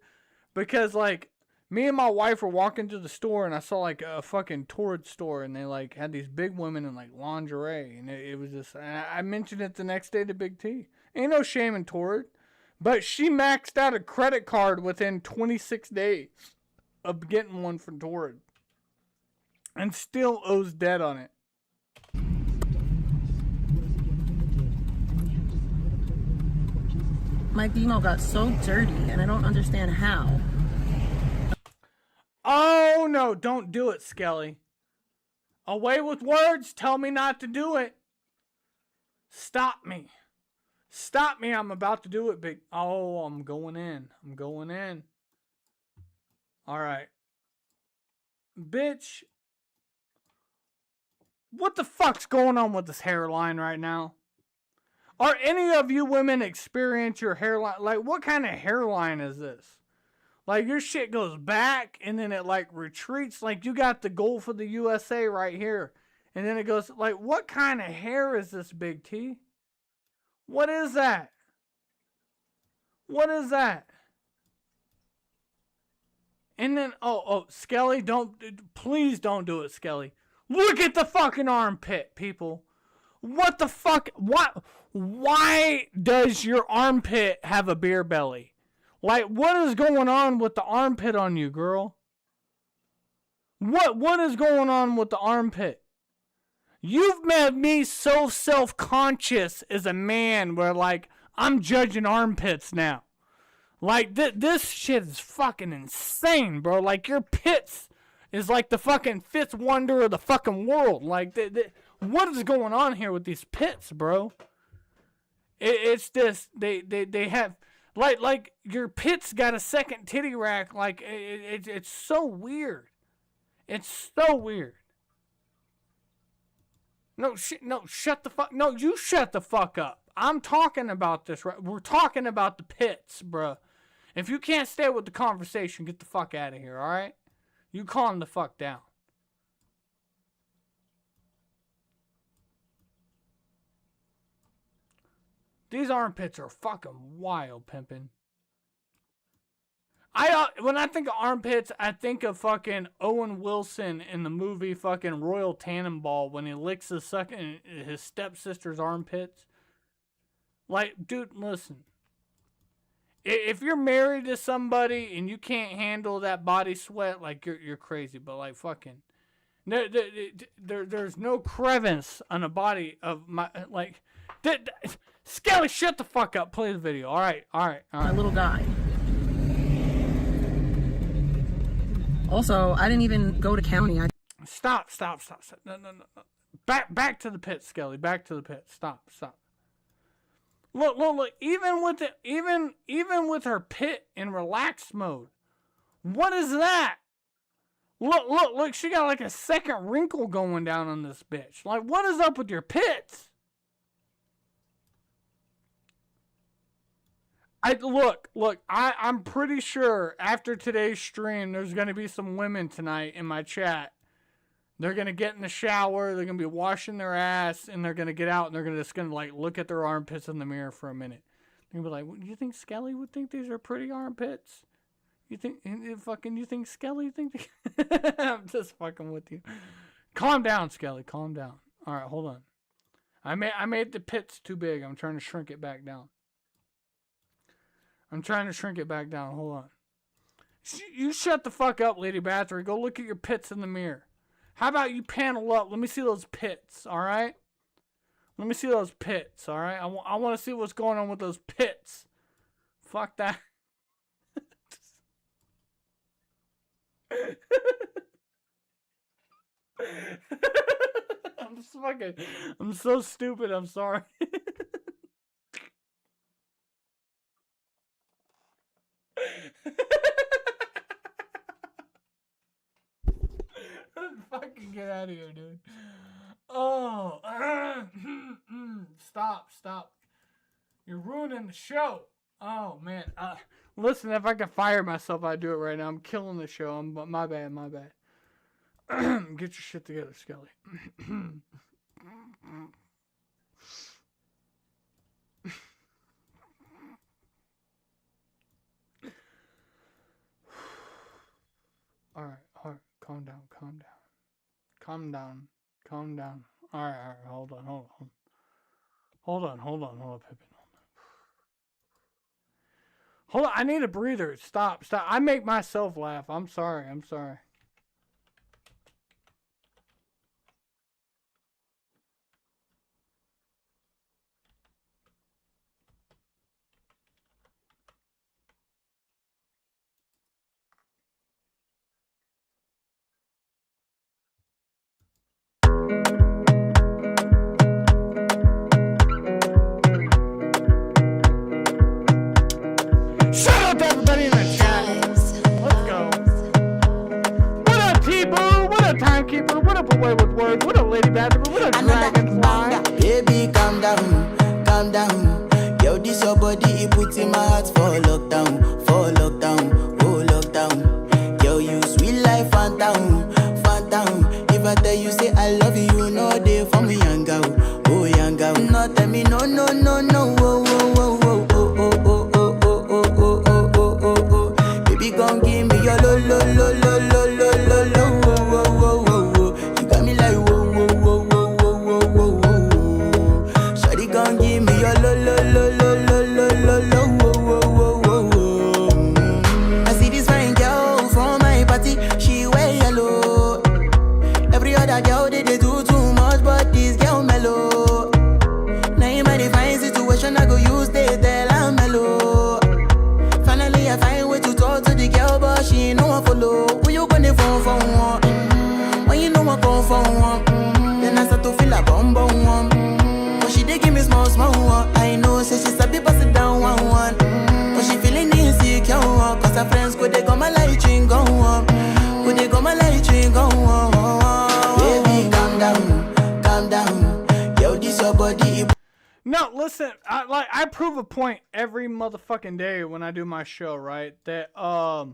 Speaker 5: because, like, me and my wife were walking to the store and I saw, like, a fucking Torrid store and they, like, had these big women in, like, lingerie. And it was just, I mentioned it the next day to Big T. Ain't no shame in Torrid. But she maxed out a credit card within 26 days of getting one from Torrid. And still owes debt on it.
Speaker 21: My BMO got so dirty and I don't understand how.
Speaker 5: Oh no, don't do it, Skelly. Away with words, tell me not to do it. Stop me. Stop me, I'm about to do it, big. Oh, I'm going in. I'm going in. Alright. Bitch. What the fuck's going on with this hairline right now? Are any of you women experience your hairline? Like, what kind of hairline is this? Like, your shit goes back and then it, like, retreats. Like, you got the Gulf of the USA right here. And then it goes, like, what kind of hair is this, Big T? What is that? What is that? And then, Skelly, please don't do it, Skelly. Look at the fucking armpit, people. What the fuck? What? Why does your armpit have a beer belly? Like, what is going on with the armpit on you, girl? What is going on with the armpit? You've made me so self-conscious as a man where, like, I'm judging armpits now. Like, this shit is fucking insane, bro. Like, your pits is like the fucking fifth wonder of the fucking world. Like, what is going on here with these pits, bro? It's this, they have, like your pits got a second titty rack. Like, it's so weird. It's so weird. No, shut the fuck, no, you shut the fuck up. I'm talking about this, right? We're talking about the pits, bro. If you can't stay with the conversation, get the fuck out of here, alright? You calm the fuck down. These armpits are fucking wild, pimpin'. When I think of armpits, I think of fucking Owen Wilson in the movie fucking Royal Tannenbaum when he licks his stepsister's armpits. Like, dude, listen. If you're married to somebody and you can't handle that body sweat, like, you're crazy. But, like, fucking, there's no crevice on the body of my, like, Skelly, shut the fuck up. Play the video. All right.
Speaker 21: My little guy. Also, I didn't even go to county.
Speaker 5: Stop. No. Back to the pit, Skelly. Back to the pit. Stop. Look. Even with her pit in relaxed mode. What is that? Look. She got like a second wrinkle going down on this bitch. Like, what is up with your pits? I'm pretty sure after today's stream, there's going to be some women tonight in my chat. They're going to get in the shower, they're going to be washing their ass, and they're going to get out, and they're just going to, like, look at their armpits in the mirror for a minute. They're going to be like, do you think Skelly would think these are pretty armpits? You think Skelly think I'm just fucking with you. Calm down, Skelly, calm down. All right, hold on. I made the pits too big. I'm trying to shrink it back down. Hold on. You shut the fuck up, Lady Bathory. Go look at your pits in the mirror. How about you panel up? Let me see those pits, all right? Let me see those pits, all right? I want to see what's going on with those pits. Fuck that. I'm so stupid. I'm sorry. Fucking get out of here, dude. Oh, stop. You're ruining the show. Oh, man. Listen, if I could fire myself, I'd do it right now. I'm killing the show. My bad. Get your shit together, Skelly. All right. Calm down. All right. Hold on, Pippin. Hold on. I need a breather. Stop. I make myself laugh. I'm sorry. Shout out to everybody in the chat. Let's go. What up, T-Boo? What up, Timekeeper? What up, Away with Words? What up, Lady Bathory? What up, Dragonfly?
Speaker 4: Baby, calm down. calm down. Yo, this your body, it puts in my heart for lockdown, oh lockdown. Yo, you sweet life, phantom, phantom. If I tell you say I love you, you know they for me, young girl, oh young girl. No, tell me no, no, no, no, oh, oh, oh, oh, oh, oh, oh, oh, oh, oh, oh, oh, oh. Baby, gon' give me your lo, lo, lo, lo, lo, lo, lo, lo, oh, oh, oh, oh. You got me like whoa, whoa, whoa, whoa, whoa, whoa, whoa, whoa. Shawty gon' give me your lo, lo, lo, lo, lo, lo, lo, lo, whoa, whoa, whoa, whoa. I see this fine girl from my party, she wear yellow. Every other girl they do too much, but this girl mellow. Now in my divine situation, I go use they tell I'm mellow. Finally, I find way to talk to the girl, but she ain't no one follow. Who you gonna phone for one? When you know I come for one, then I start to feel a bum bum one. But she dey give me small small one. I know, say she sabi pass it down one one. But she feeling insecure, cause her friends could they come my light ring go on. Could they come my light ring go on. Baby, calm down, calm down. Yo, this your body.
Speaker 5: No, listen, I prove a point every motherfucking day when I do my show, right? That I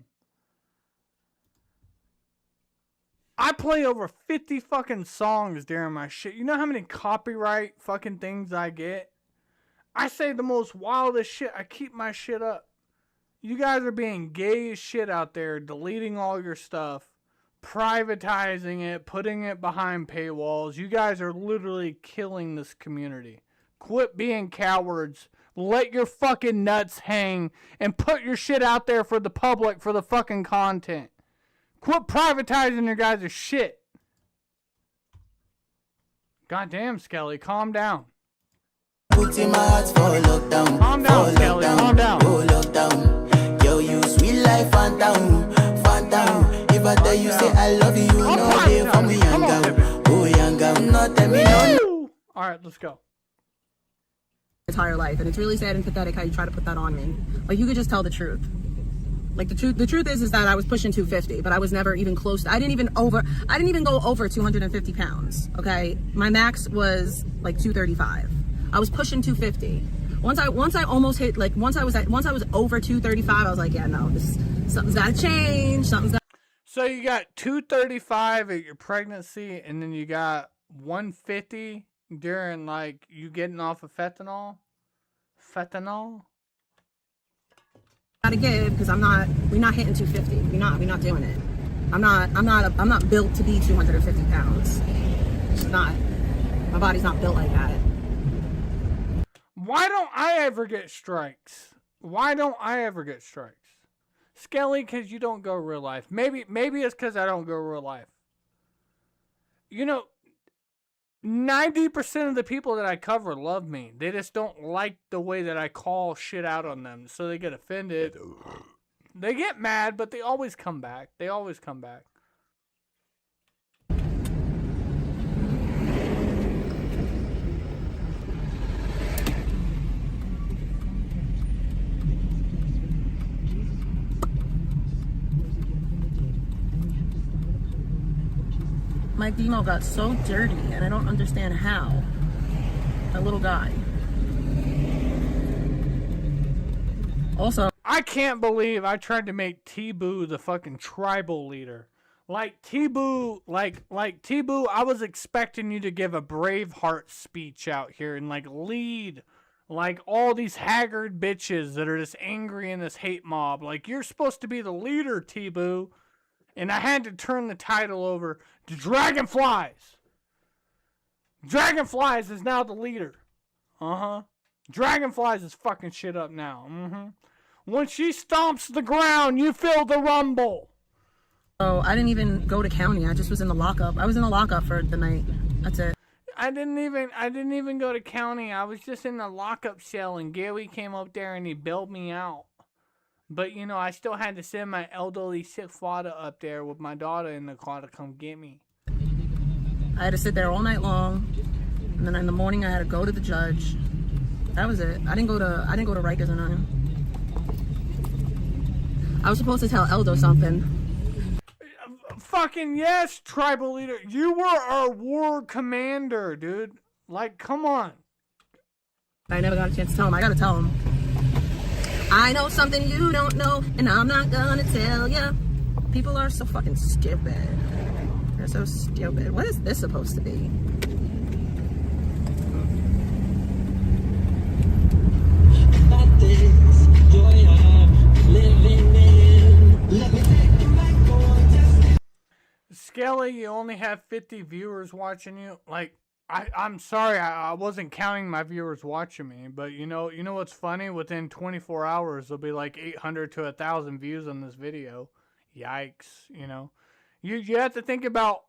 Speaker 5: play over 50 fucking songs during my shit. You know how many copyright fucking things I get? I say the most wildest shit. I keep my shit up. You guys are being gay as shit out there, deleting all your stuff, privatizing it, putting it behind paywalls. You guys are literally killing this community. Quit being cowards. Let your fucking nuts hang and put your shit out there for the public for the fucking content. Quit privatizing your guys' shit. Goddamn, Skelly, calm down.
Speaker 4: Put in my heart for lockdown.
Speaker 5: Calm down, Skelly, calm down.
Speaker 4: Oh, lockdown. Yo, you sweet life, phantom, phantom. If I tell you, say I love you, you know they for me, young girl. Oh, young girl. No, tell me no.
Speaker 5: Alright, let's go.
Speaker 21: Entire life, and it's really sad and pathetic how you try to put that on me. Like, you could just tell the truth. Like, the truth is that I was pushing 250, but I was never even close to, I didn't even go over 250 pounds. Okay, my max was like 235. I was pushing 250. Once I almost hit, like, once I was over 235, I was like, yeah, no, something's gotta change.
Speaker 5: So you got 235 at your pregnancy, and then you got 150 during, like, you getting off of fentanyl.
Speaker 21: Gotta give, because we're not hitting 250. We're not doing it. I'm not built to be 250 pounds. It's not. My body's not built like that.
Speaker 5: Why don't I ever get strikes? Skelly, because you don't go real life. Maybe it's because I don't go real life. You know, 90% of the people that I cover love me. They just don't like the way that I call shit out on them. So they get offended. They get mad, but they always come back.
Speaker 21: My demo got so dirty, and I don't understand how. That little guy. Also,
Speaker 5: I can't believe I tried to make T-Boo the fucking tribal leader. Like T-Boo, like T-Boo, I was expecting you to give a Braveheart speech out here and like lead like all these haggard bitches that are just angry in this hate mob. Like, you're supposed to be the leader, T-Boo. And I had to turn the title over to Dragonflies. Dragonflies is now the leader. Dragonflies is fucking shit up now. When she stomps the ground, you feel the rumble.
Speaker 21: Oh, I didn't even go to county. I just was in the lockup. I was in the lockup for the night. That's it.
Speaker 5: I didn't even go to county. I was just in the lockup cell, and Gary came up there and he bailed me out. But, you know, I still had to send my elderly sick father up there with my daughter in the car to come get me.
Speaker 21: I had to sit there all night long, and then in the morning I had to go to the judge. That was it. I didn't go to Rikers or nothing. I was supposed to tell Eldo something.
Speaker 5: Fucking yes, tribal leader. You were our war commander, dude. Like, come on.
Speaker 21: I never got a chance to tell him. I gotta tell him. I know something you don't know, and I'm not gonna tell ya. People are so fucking stupid. They're so stupid. What is this supposed to be?
Speaker 5: Skelly, you only have 50 viewers watching you. Like, I'm sorry, I wasn't counting my viewers watching me, but you know what's funny? Within 24 hours, there'll be like 800 to 1,000 views on this video. Yikes, you know. You have to think about,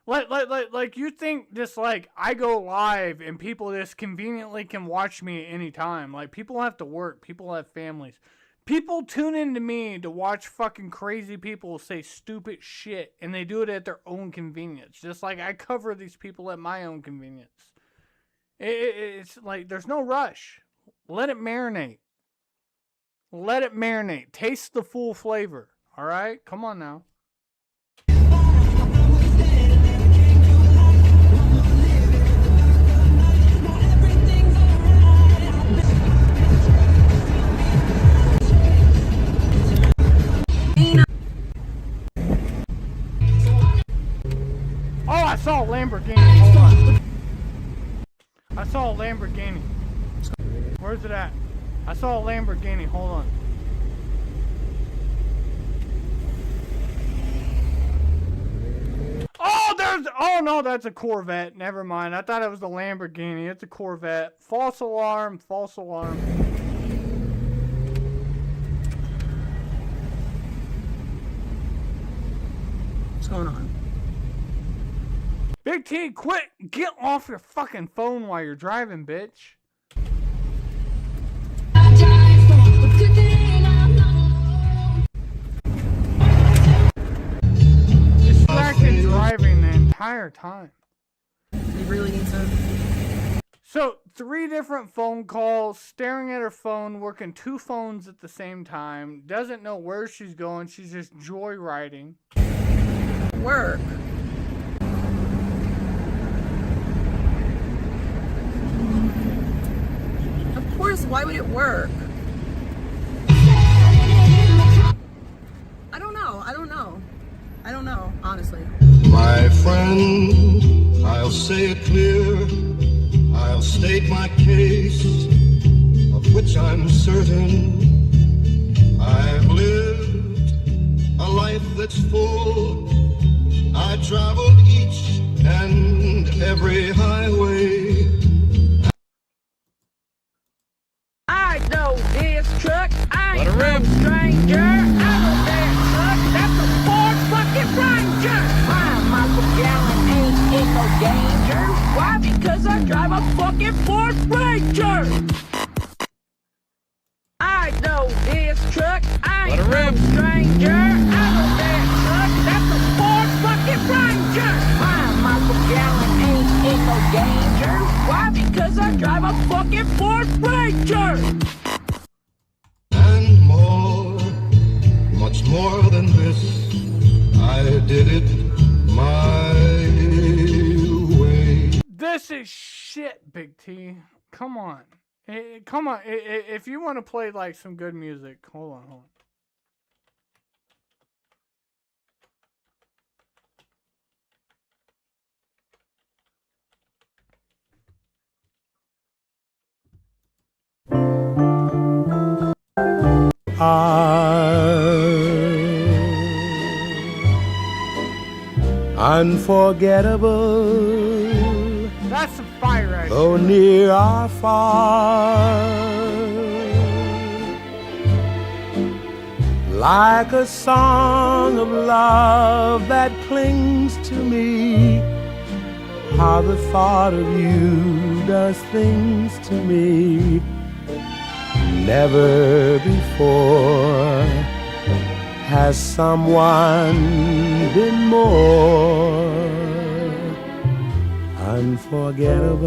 Speaker 5: like you think just like I go live and people just conveniently can watch me at any time. Like, people have to work, people have families. People tune into me to watch fucking crazy people say stupid shit, and they do it at their own convenience. Just like I cover these people at my own convenience. It's like there's no rush. Let it marinate. Let it marinate. Taste the full flavor. All right? Come on now. Oh, I saw a Lamborghini. Hold on. I saw a Lamborghini. Where's it at? I saw a Lamborghini. Hold on. Oh no, that's a Corvette. Never mind. I thought it was a Lamborghini. It's a Corvette. False alarm. False alarm.
Speaker 21: What's going on?
Speaker 5: Big T, quit! Get off your fucking phone while you're driving, bitch. Distracted driving the entire time.
Speaker 21: You really need to.
Speaker 5: So, 3 different phone calls, staring at her phone, working 2 phones at the same time, doesn't know where she's going, she's just joyriding.
Speaker 21: Work. Of course, why would it work? I don't know, honestly.
Speaker 7: My friend, I'll say it clear, I'll state my case, of which I'm certain. I've lived a life that's full, I traveled each and every highway.
Speaker 18: I know this truck, I ain't no stranger. I know that truck, that's a Ford fucking Ranger. My Michael Gallen ain't in no danger. Why? Because I drive a fucking Ford Ranger. I know this truck, I ain't no stranger. I know that truck, that's a Ford fucking Ranger. My Michael Gallen ain't in no danger. Why? Because I drive a fucking Ford Ranger.
Speaker 7: And more, much more than this, I did it my way.
Speaker 5: This is shit, Big T. Come on. Come on. If you want to play like some good music, hold on.
Speaker 12: Unforgettable.
Speaker 5: That's some fire right
Speaker 12: Though near or far, like a song of love that clings to me. How the thought of you does things to me. Never before has someone been more unforgettable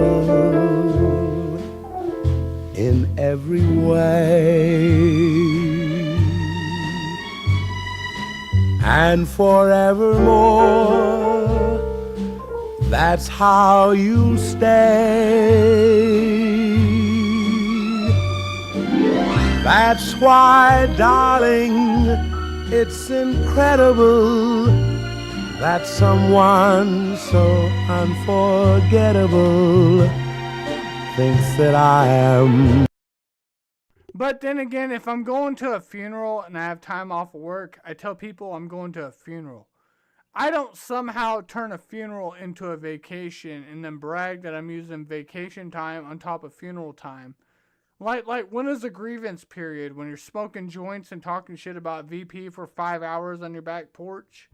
Speaker 12: in every way. And forevermore, that's how you'll stay. That's why, darling, it's incredible that someone so unforgettable thinks that I am.
Speaker 5: But then again, if I'm going to a funeral and I have time off of work, I tell people I'm going to a funeral. I don't somehow turn a funeral into a vacation and then brag that I'm using vacation time on top of funeral time. Like when is the grievance period? When you're smoking joints and talking shit about VP for 5 hours on your back porch?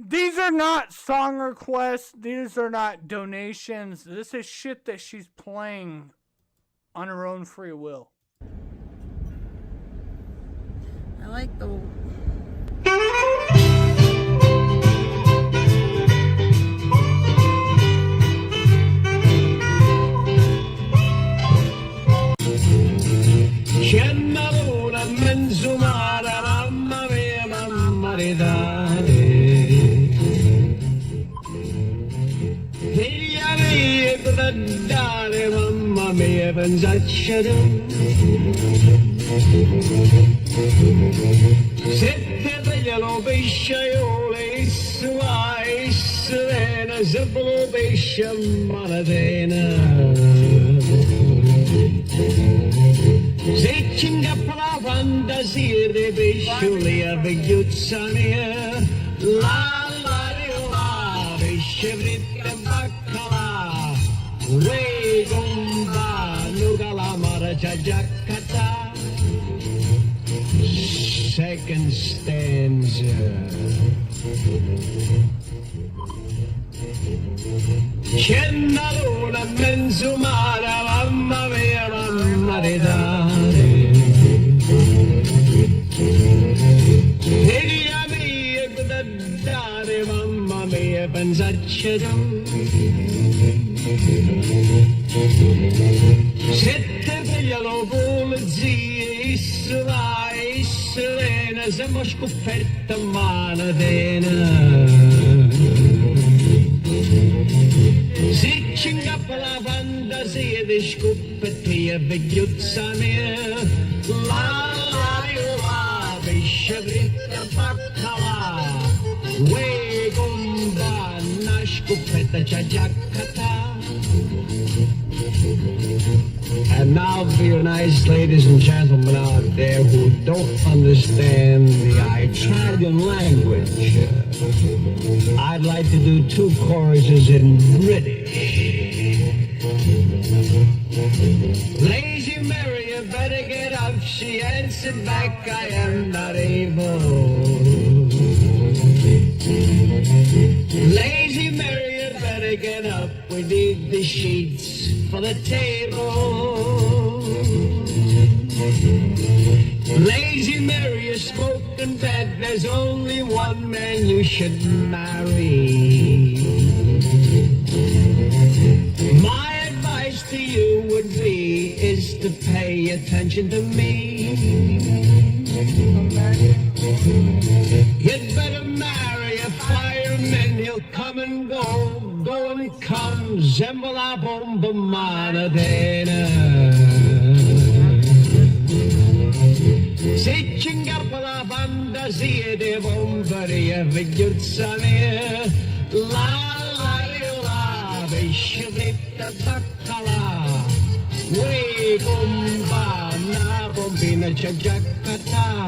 Speaker 5: These are not song requests. These are not donations. This is shit that she's playing on her own free will.
Speaker 22: I like the...
Speaker 12: C'è menzumara, mamma mia, mamma di dare. Figlia mia, da dare, mamma mia, pensaccia se te vegliano pesciaiole, suai, serena, se lo pesce malatena. Se ci ingappa la fantasia dei pescioli a vegliuzza mia, la, pesce fritta e baccalà, uè gomba, nu calamara c'ha già cattà. Second stanza. C'è una luna in mezzo mare, mamma mia, mamma di dare. Figlia mia, da dare, mamma mia, pensacci tu. Se te vegliano polizie, Israele, serena, siamo scofferta manatena. Se ci ingappa la fantasia di scoppetti e vegliuzza mia, la, pesce fritta baccalà, uè gomba, una scoppetta c'ha già cattà. And now for you nice ladies and gentlemen out there who don't understand the Italian language, I'd like to do 2 choruses in British. Lazy Mary, you better get up. She answered back, I am not able. Lazy Mary, you better get up. We need the sheets for the table. Lazy Mary, you smoke in bed. There's only one man you should marry. My advice to you would be is to pay attention to me. You'd better marry and go, go and come, sembla bomba manatena. Se ci ingappa la fantasia di bombare e vigliuzzare, la pescioletta baccalà, uè bomba, una bombina c'è già cattà.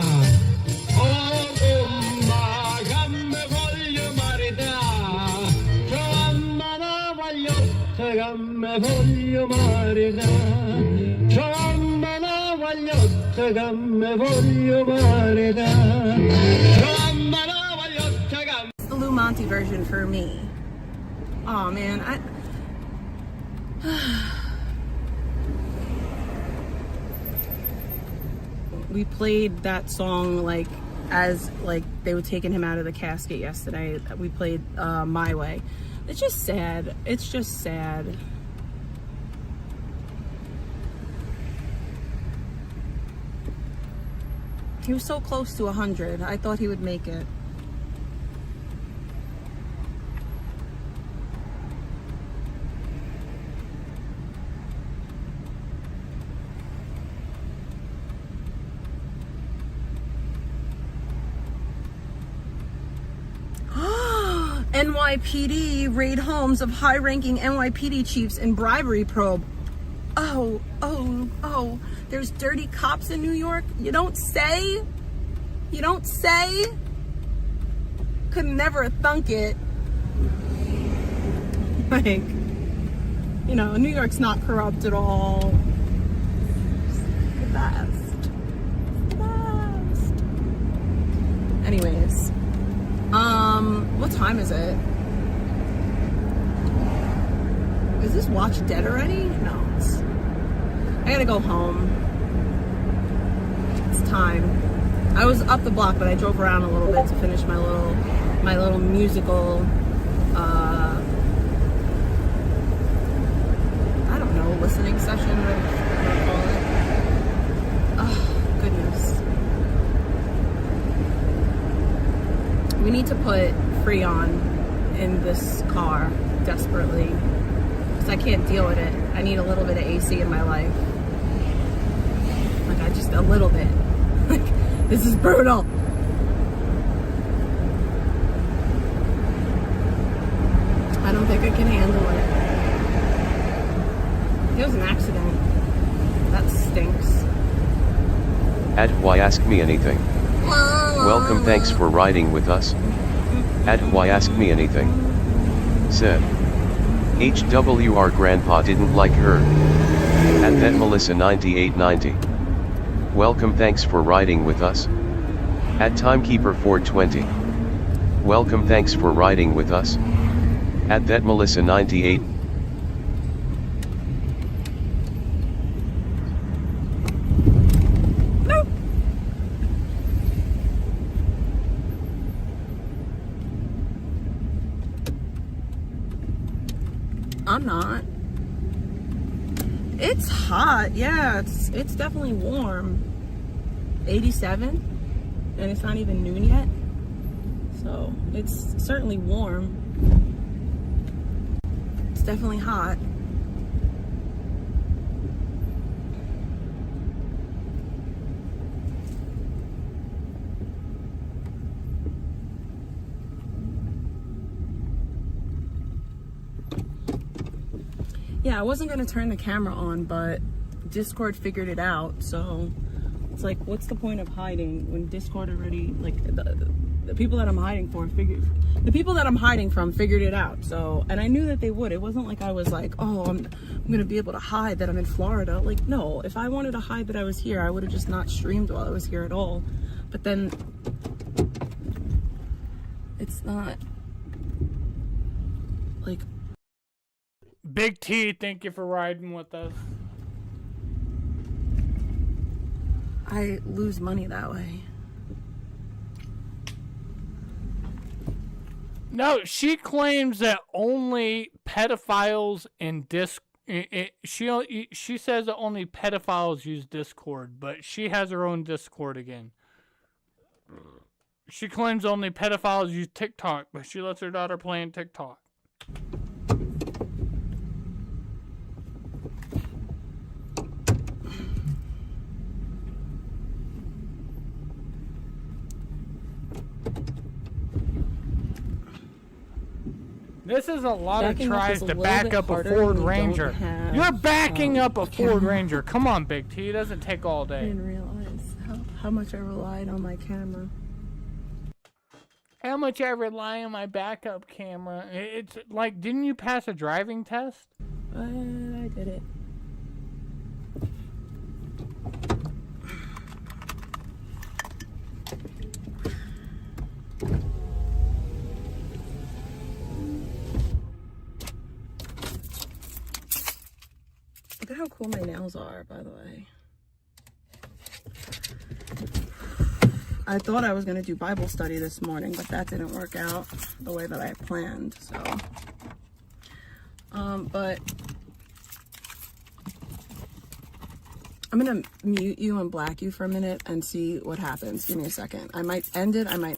Speaker 12: Oh bomba, che me voglio maritare, trovamma una vagliotta che me voglio maritare, trovamma una vagliotta che me voglio maritare, trovamma una vagliotta che...
Speaker 21: It's the Lou Monte version for me. Oh man, we played that song like as like they were taking him out of the casket yesterday. We played My Way. It's just sad. It's just sad. He was so close to 100. I thought he would make it. NYPD raid homes of high-ranking NYPD chiefs in bribery probe. Oh, there's dirty cops in New York? You don't say? You don't say? Could never thunk it. Like, you know, New York's not corrupt at all. It's the best. The best. Anyways. What time is it? Is this watch dead already? No. I gotta go home. It's time. I was up the block, but I drove around a little bit to finish my little musical, I don't know, listening session, whatever you call it. Oh, goodness. We need to put Freon in this car desperately because I can't deal with it. I need a little bit of AC in my life. Like, just a little bit. Like, this is brutal. I don't think I can handle it. It was an accident. That stinks.
Speaker 2: Why ask me anything? Welcome, thanks for riding with us. Why ask me anything? Said. HWR grandpa didn't like her. That Melissa 9890. Welcome, thanks for riding with us. Timekeeper 420. Welcome, thanks for riding with us. That Melissa 98.
Speaker 21: I'm not. It's hot. Yeah, it's definitely warm. 87, and it's not even noon yet. So it's certainly warm. It's definitely hot. Yeah, I wasn't gonna turn the camera on, but Discord figured it out. So it's like, what's the point of hiding when Discord already, like, the people that I'm hiding from figured it out. So, and I knew that they would. It wasn't like I was like, oh, I'm gonna be able to hide that I'm in Florida. Like, no, if I wanted to hide that I was here, I would have just not streamed while I was here at all. But then it's not like.
Speaker 5: Big T, thank you for riding with us.
Speaker 21: I lose money that way.
Speaker 5: No, she claims that only pedophiles and she says that only pedophiles use Discord, but she has her own Discord again. She claims only pedophiles use TikTok, but she lets her daughter play in TikTok. This is a lot
Speaker 21: Backing
Speaker 5: of
Speaker 21: up
Speaker 5: tries
Speaker 21: is a
Speaker 5: to
Speaker 21: little
Speaker 5: back
Speaker 21: bit
Speaker 5: up a
Speaker 21: harder
Speaker 5: Ford
Speaker 21: when you don't
Speaker 5: Ranger.
Speaker 21: have,
Speaker 5: You're backing up a Ford
Speaker 21: camera.
Speaker 5: Ranger. Come on, Big T. It doesn't take all
Speaker 21: I
Speaker 5: day.
Speaker 21: didn't realize how much I relied on my camera.
Speaker 5: How much I rely on my backup camera. It's like, didn't you pass a driving test?
Speaker 21: I did it. Look at how cool my nails are, by the way. I thought I was going to do Bible study this morning, but that didn't work out the way that I planned, so. But I'm going to mute you and black you for a minute and see what happens. Give me a second. I might end it. I might.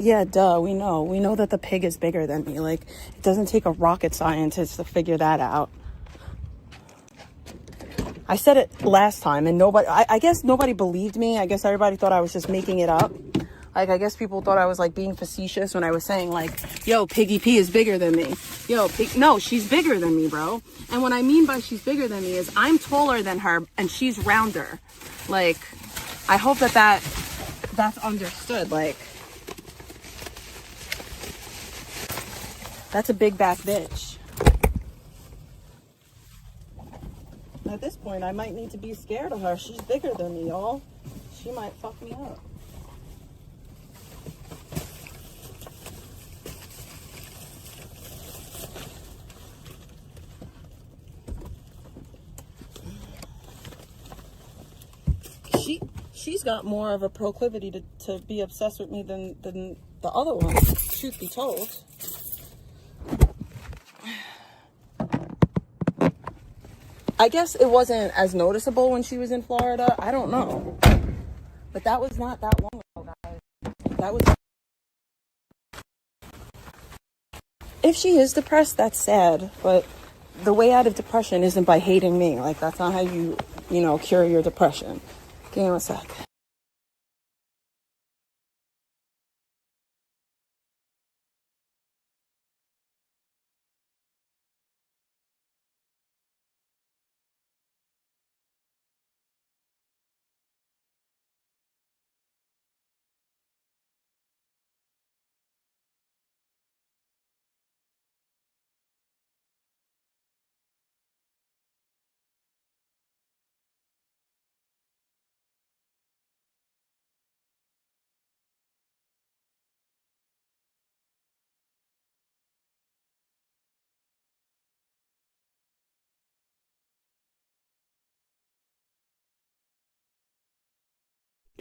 Speaker 21: Yeah, duh, we know. We know that the pig is bigger than me. Like, it doesn't take a rocket scientist to figure that out. I said it last time and nobody, I guess nobody believed me. I guess everybody thought I was just making it up. Like, I guess people thought I was like being facetious when I was saying like, yo, Piggy P is bigger than me. Yo, no, she's bigger than me, bro. And what I mean by she's bigger than me is I'm taller than her and she's rounder. Like, I hope that's understood. Like, that's a big back bitch. At this point, I might need to be scared of her. She's bigger than me, y'all. She might fuck me up. She's got more of a proclivity to be obsessed with me than the other one, truth be told. I guess it wasn't as noticeable when she was in Florida. I don't know. But that was not that long ago, guys. That was... If she is depressed, that's sad. But the way out of depression isn't by hating me. Like, that's not how you cure your depression. Give me one sec.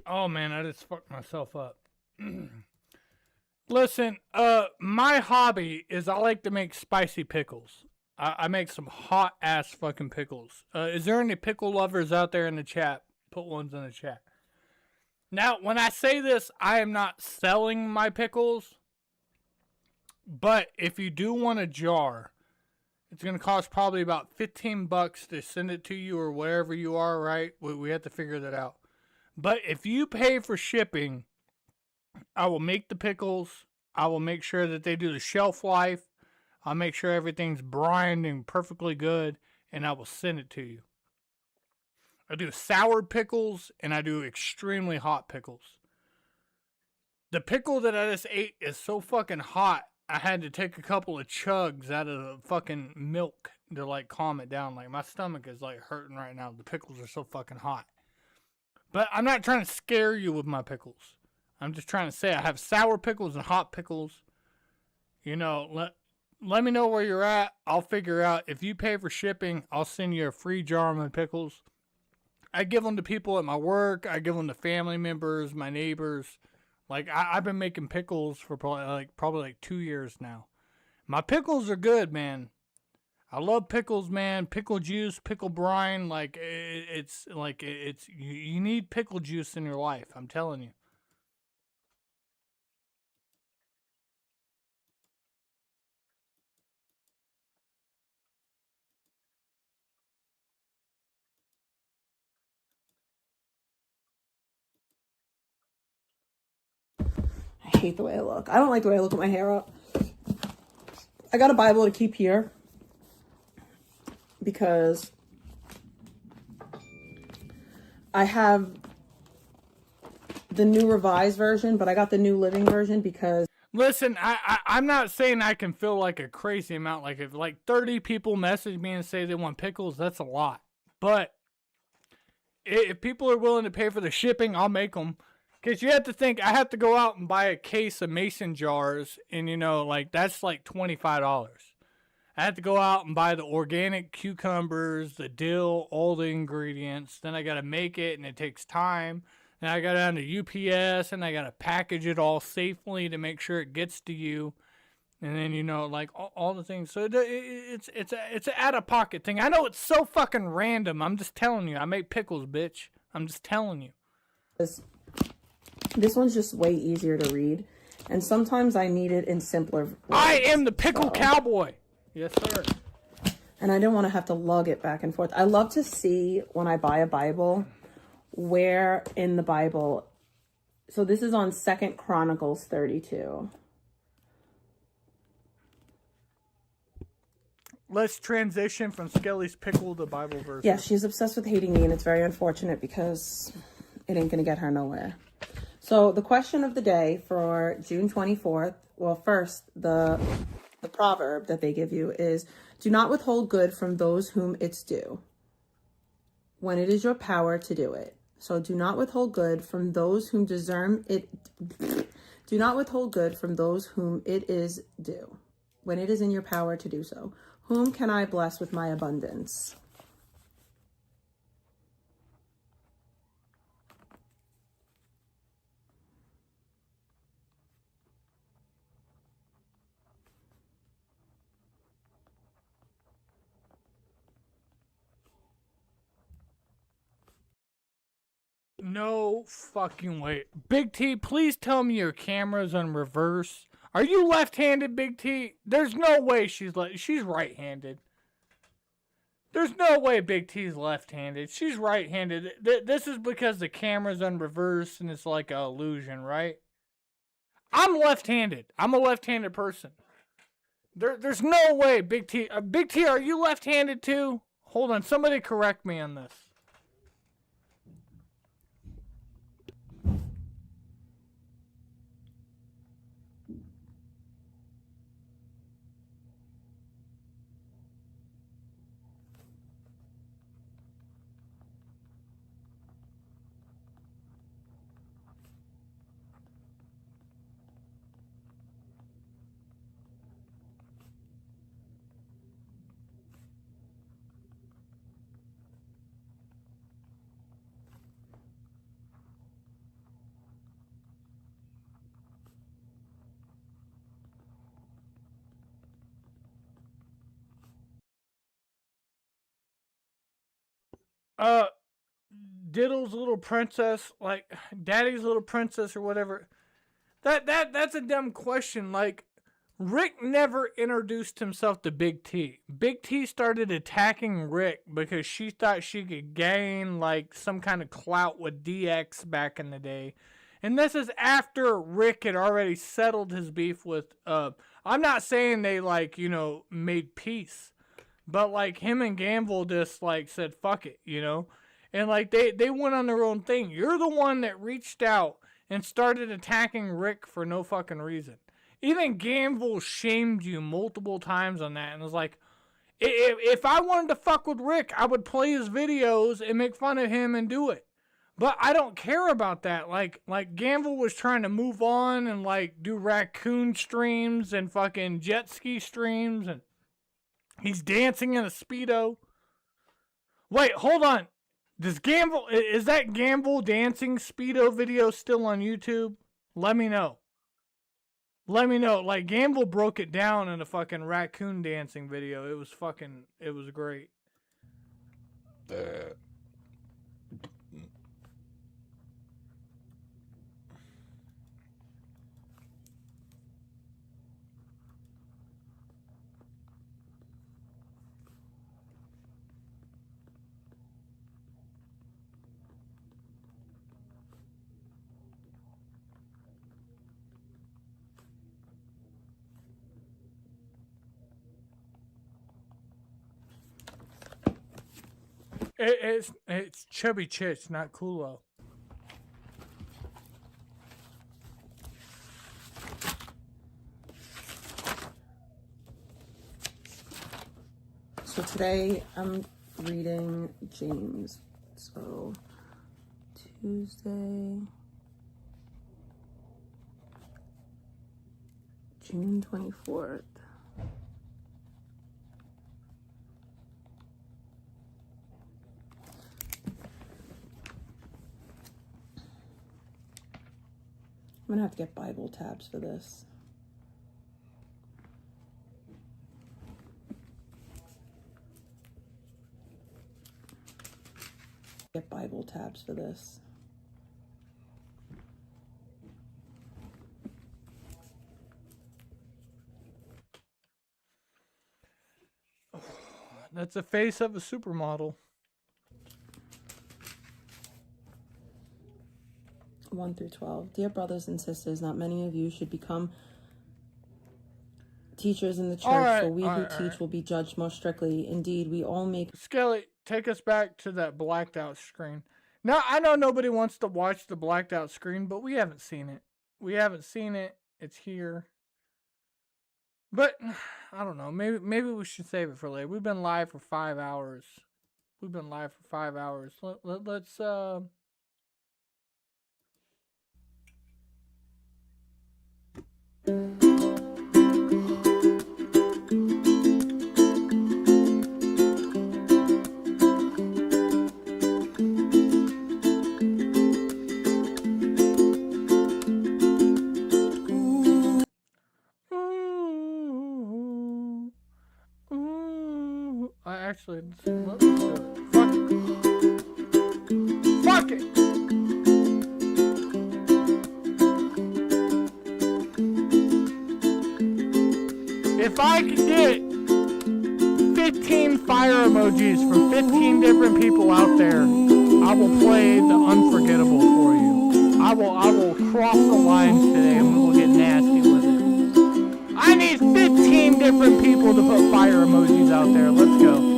Speaker 5: Oh man, I just fucked myself up. Listen, my hobby is I like to make spicy pickles. I make some hot ass fucking pickles. Is there any pickle lovers out there in the chat? Put ones in the chat. Now, when I say this, I am not selling my pickles. But if you do want a jar, it's going to cost probably about $15 to send it to you or wherever you are, right? We have to figure that out. But if you pay for shipping, I will make the pickles. I will make sure that they do the shelf life. I'll make sure everything's brined and perfectly good, and I will send it to you. I do soured pickles, and I do extremely hot pickles. The pickle that I just ate is so fucking hot, I had to take a couple of chugs out of the fucking milk to like calm it down. Like, my stomach is like hurting right now. The pickles are so fucking hot. But I'm not trying to scare you with my pickles. I'm just trying to say I have sour pickles and hot pickles. You know, let me know where you're at. I'll figure out. If you pay for shipping, I'll send you a free jar of my pickles. I give them to people at my work. I give them to family members, my neighbors. Like, I've been making pickles for probably like 2 years now. My pickles are good, man. I love pickles, man. Pickle juice, pickle brine. Like, you need pickle juice in your life. I'm telling you.
Speaker 21: I hate the way I look. I don't like the way I look with my hair up. I got a Bible to keep here because I have the New Revised Version, but I got the New Living Version because...
Speaker 5: Listen, I'm not saying I can feel like a crazy amount. Like, if like 30 people message me and say they want pickles, that's a lot. But if people are willing to pay for the shipping, I'll make them. Because you have to think, I have to go out and buy a case of mason jars, and, you know, like, that's like $25. I have to go out and buy the organic cucumbers, the dill, all the ingredients. Then I got to make it, and it takes time. Then I got down to UPS, and I got to package it all safely to make sure it gets to you. And then, you know, like, all the things. So it's an out-of-pocket thing. I know it's so fucking random. I'm just telling you. I make pickles, bitch. I'm just telling you.
Speaker 21: This one's just way easier to read. And sometimes I need it in simpler words.
Speaker 5: I am the pickle cowboy. Yes, sir.
Speaker 21: And I don't want to have to lug it back and forth. I love to see when I buy a Bible where in the Bible. So this is on 2 Chronicles 32.
Speaker 5: Let's transition from Skelly's pickle to Bible verse.
Speaker 21: Yeah, she's obsessed with hating me, and it's very unfortunate because it ain't going to get her nowhere. So the question of the day for June 24th, well, first, the proverb that they give you is, do not withhold good from those whom it's due, when it is your power to do it. So do not withhold good from those whom deserve it. Do not withhold good from those whom it is due, when it is in your power to do so. Whom can I bless with my abundance?
Speaker 5: No fucking way. Big T, please tell me your camera's on reverse. Are you left-handed, Big T? There's no way she's right-handed. There's no way Big T's left-handed. She's right-handed. This is because the camera's on reverse and it's like an illusion, right? I'm left-handed. I'm a left-handed person. There's no way, Big T. Big T, are you left-handed too? Hold on, somebody correct me on this. Diddle's Little Princess, like Daddy's Little Princess or whatever. That's a dumb question. Like, Rick never introduced himself to Big T. Big T started attacking Rick because she thought she could gain like some kind of clout with DX back in the day. And this is after Rick had already settled his beef with I'm not saying they like, you know, made peace. But like him and Gamble just like said fuck it, you know? And like they went on their own thing. You're the one that reached out and started attacking Rick for no fucking reason. Even Gamble shamed you multiple times on that and was like, if I wanted to fuck with Rick, I would play his videos and make fun of him and do it. But I don't care about that. Like Gamble was trying to move on and like do raccoon streams and fucking jet ski streams, and he's dancing in a Speedo. Wait, hold on. Is that Gamble dancing Speedo video still on YouTube? Let me know. Let me know. Like, Gamble broke it down in a fucking raccoon dancing video. It was great. It's Chubby Chitch, not Kulo.
Speaker 22: So today I'm reading James. So Tuesday, June 24th. I'm gonna have to get Bible tabs for this. Get Bible tabs for this.
Speaker 5: That's the face of a supermodel.
Speaker 22: 1 through 12. Dear brothers and sisters, not many of you should become teachers in the church, for we who teach will be judged more strictly. Indeed, we all make...
Speaker 5: Skelly, take us back to that blacked out screen. Now, I know nobody wants to watch the blacked out screen, but we haven't seen it. We haven't seen it. It's here. But, I don't know. Maybe we should save it for later. We've been live for 5 hours. Let's, actually, let's do it. Fuck it! If I could get 15 fire emojis from 15 different people out there, I will play the unforgettable for you. I will cross the lines today and we will get nasty with it. I need 15 different people to put fire emojis out there. Let's go.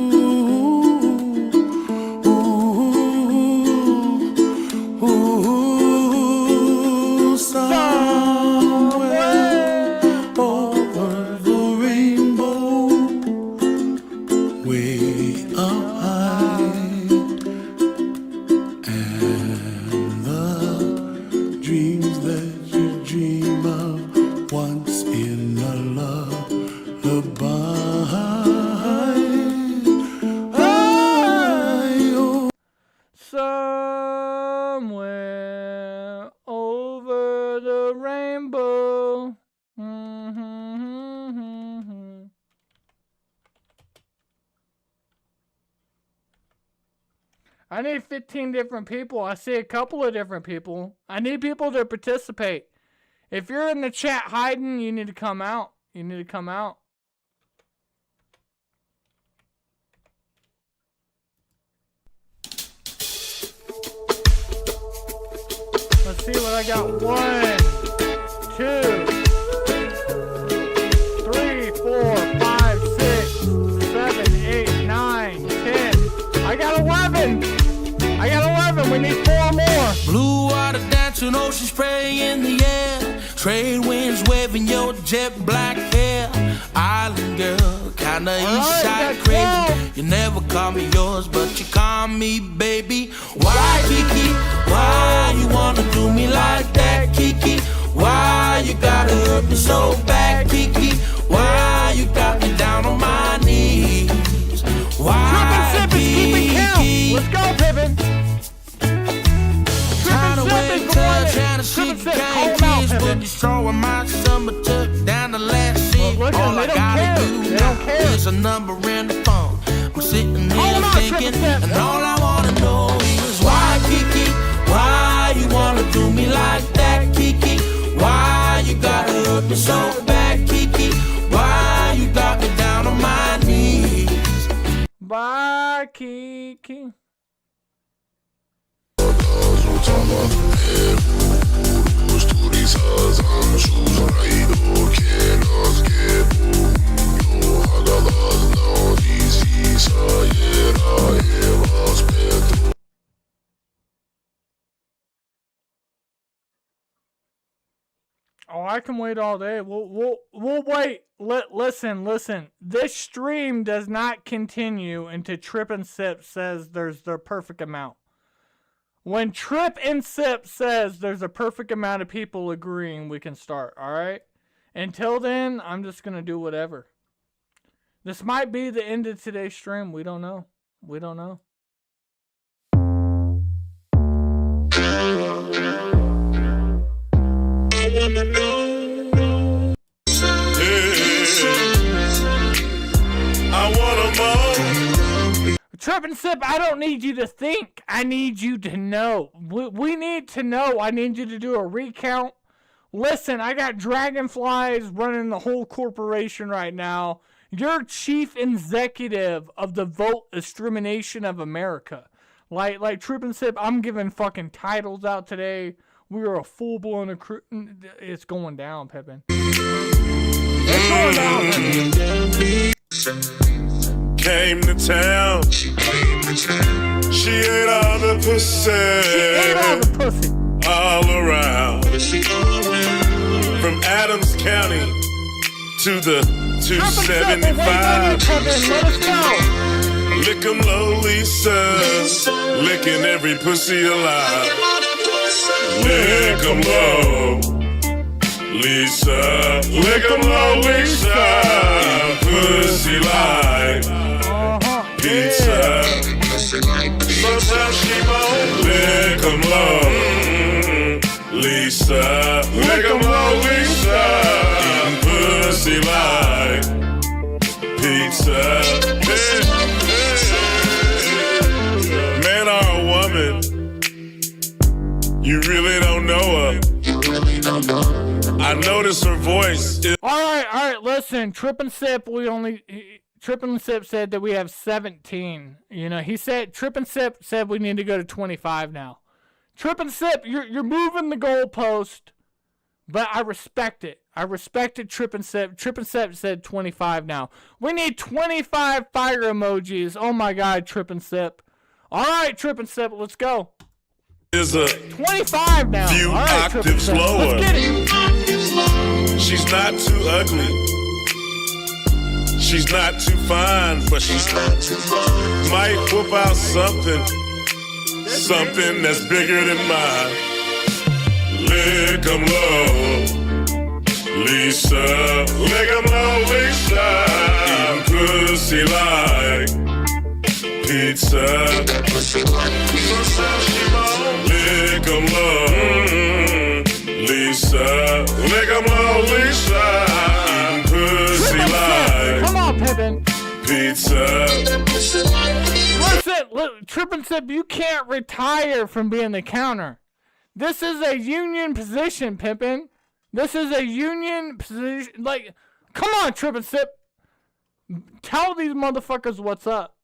Speaker 5: Somewhere over the rainbow. I need 15 different people. I see a couple of different people. I need people to participate. If you're in the chat hiding, you need to come out. You need to come out. Let's see what I got. 1, 2, 3, 4, 5, 6, 7, 8, 9, 10. I got 11. I got 11. We need 4 more.
Speaker 10: Blue water dancing, ocean spray in the air. Trade winds waving your jet black hair. Island girl, kinda east side crazy. You never call me yours, but you call me baby. Why, Kiki? Why you wanna do me like that, Kiki? Why you gotta hurt me so bad, Kiki? Why you got me down on my knees? Why, Kiki?
Speaker 5: Let's go, Pippin.
Speaker 10: Trying to wait till trying to see the game kids, but destroying my summer to
Speaker 5: look at
Speaker 18: All
Speaker 5: them.
Speaker 18: I
Speaker 5: They don't
Speaker 18: gotta
Speaker 5: care.
Speaker 18: do
Speaker 5: They don't
Speaker 18: now
Speaker 5: care.
Speaker 18: is a number in the phone. I'm sitting here thinking, and all I wanna know is why, Kiki? Why you wanna do me like that, Kiki? Why you gotta hurt me so bad, Kiki? Why you got me down on my knees?
Speaker 5: Bye, Kiki. Oh, I can wait all day. We'll wait. Listen. This stream does not continue until Trip and Sip says there's the perfect amount. When Trip and Sip says there's a perfect amount of people agreeing, we can start, alright? Until then, I'm just gonna do whatever. This might be the end of today's stream. We don't know. We don't know. Trip and Sip, I don't need you to think. I need you to know. We need to know. I need you to do a recount. Listen, I got dragonflies running the whole corporation right now. You're chief executive of the Vote Extermination of America. Like Trip and Sip, I'm giving fucking titles out today. We are a full-blown accru- It's going down, Pippin. It's going down, Pippin.
Speaker 15: Came to town. She ate all the pussy. All around. From Adams County to the 275. Lick 'em low, Lisa. Licking every pussy alive. Lick 'em low, Lisa. Lick 'em low, Lisa. Pussy like pizza. Sometimes she won't lick 'em low, Lisa. Lick 'em low, Lisa. Pussy like pizza. Man or a woman, you really don't know her. I notice her voice.
Speaker 5: Alright, listen. Trip and Sip said that we have 17. You know, Trip and Sip said we need to go to 25 now. Trip and Sip, you're moving the goalpost, but I respect it. I respected Trip and Sip. Trip and Sip said 25 now. We need 25 fire emojis. Oh my God, Trip and Sip. Alright, Trip and Sip, let's go.
Speaker 15: Is a
Speaker 5: 25 now.
Speaker 15: Few
Speaker 5: right,
Speaker 15: octaves lower.
Speaker 5: Let's get it.
Speaker 15: She's not too ugly. She's not too fine, but she might whip out something that's bigger than mine. Lick 'em low, Lisa. Lick 'em low, Lisa. Eating pussy like pizza. Lick 'em low, Lisa. Lick 'em low, Lisa. Eating pussy like
Speaker 5: Come on, Pippin.
Speaker 15: pizza.
Speaker 5: Listen, Trip and Sip, you can't retire from being the counter. This is a union position, Pippin. This is a union position. Like, come on, Trip and Sip. Tell these motherfuckers what's up.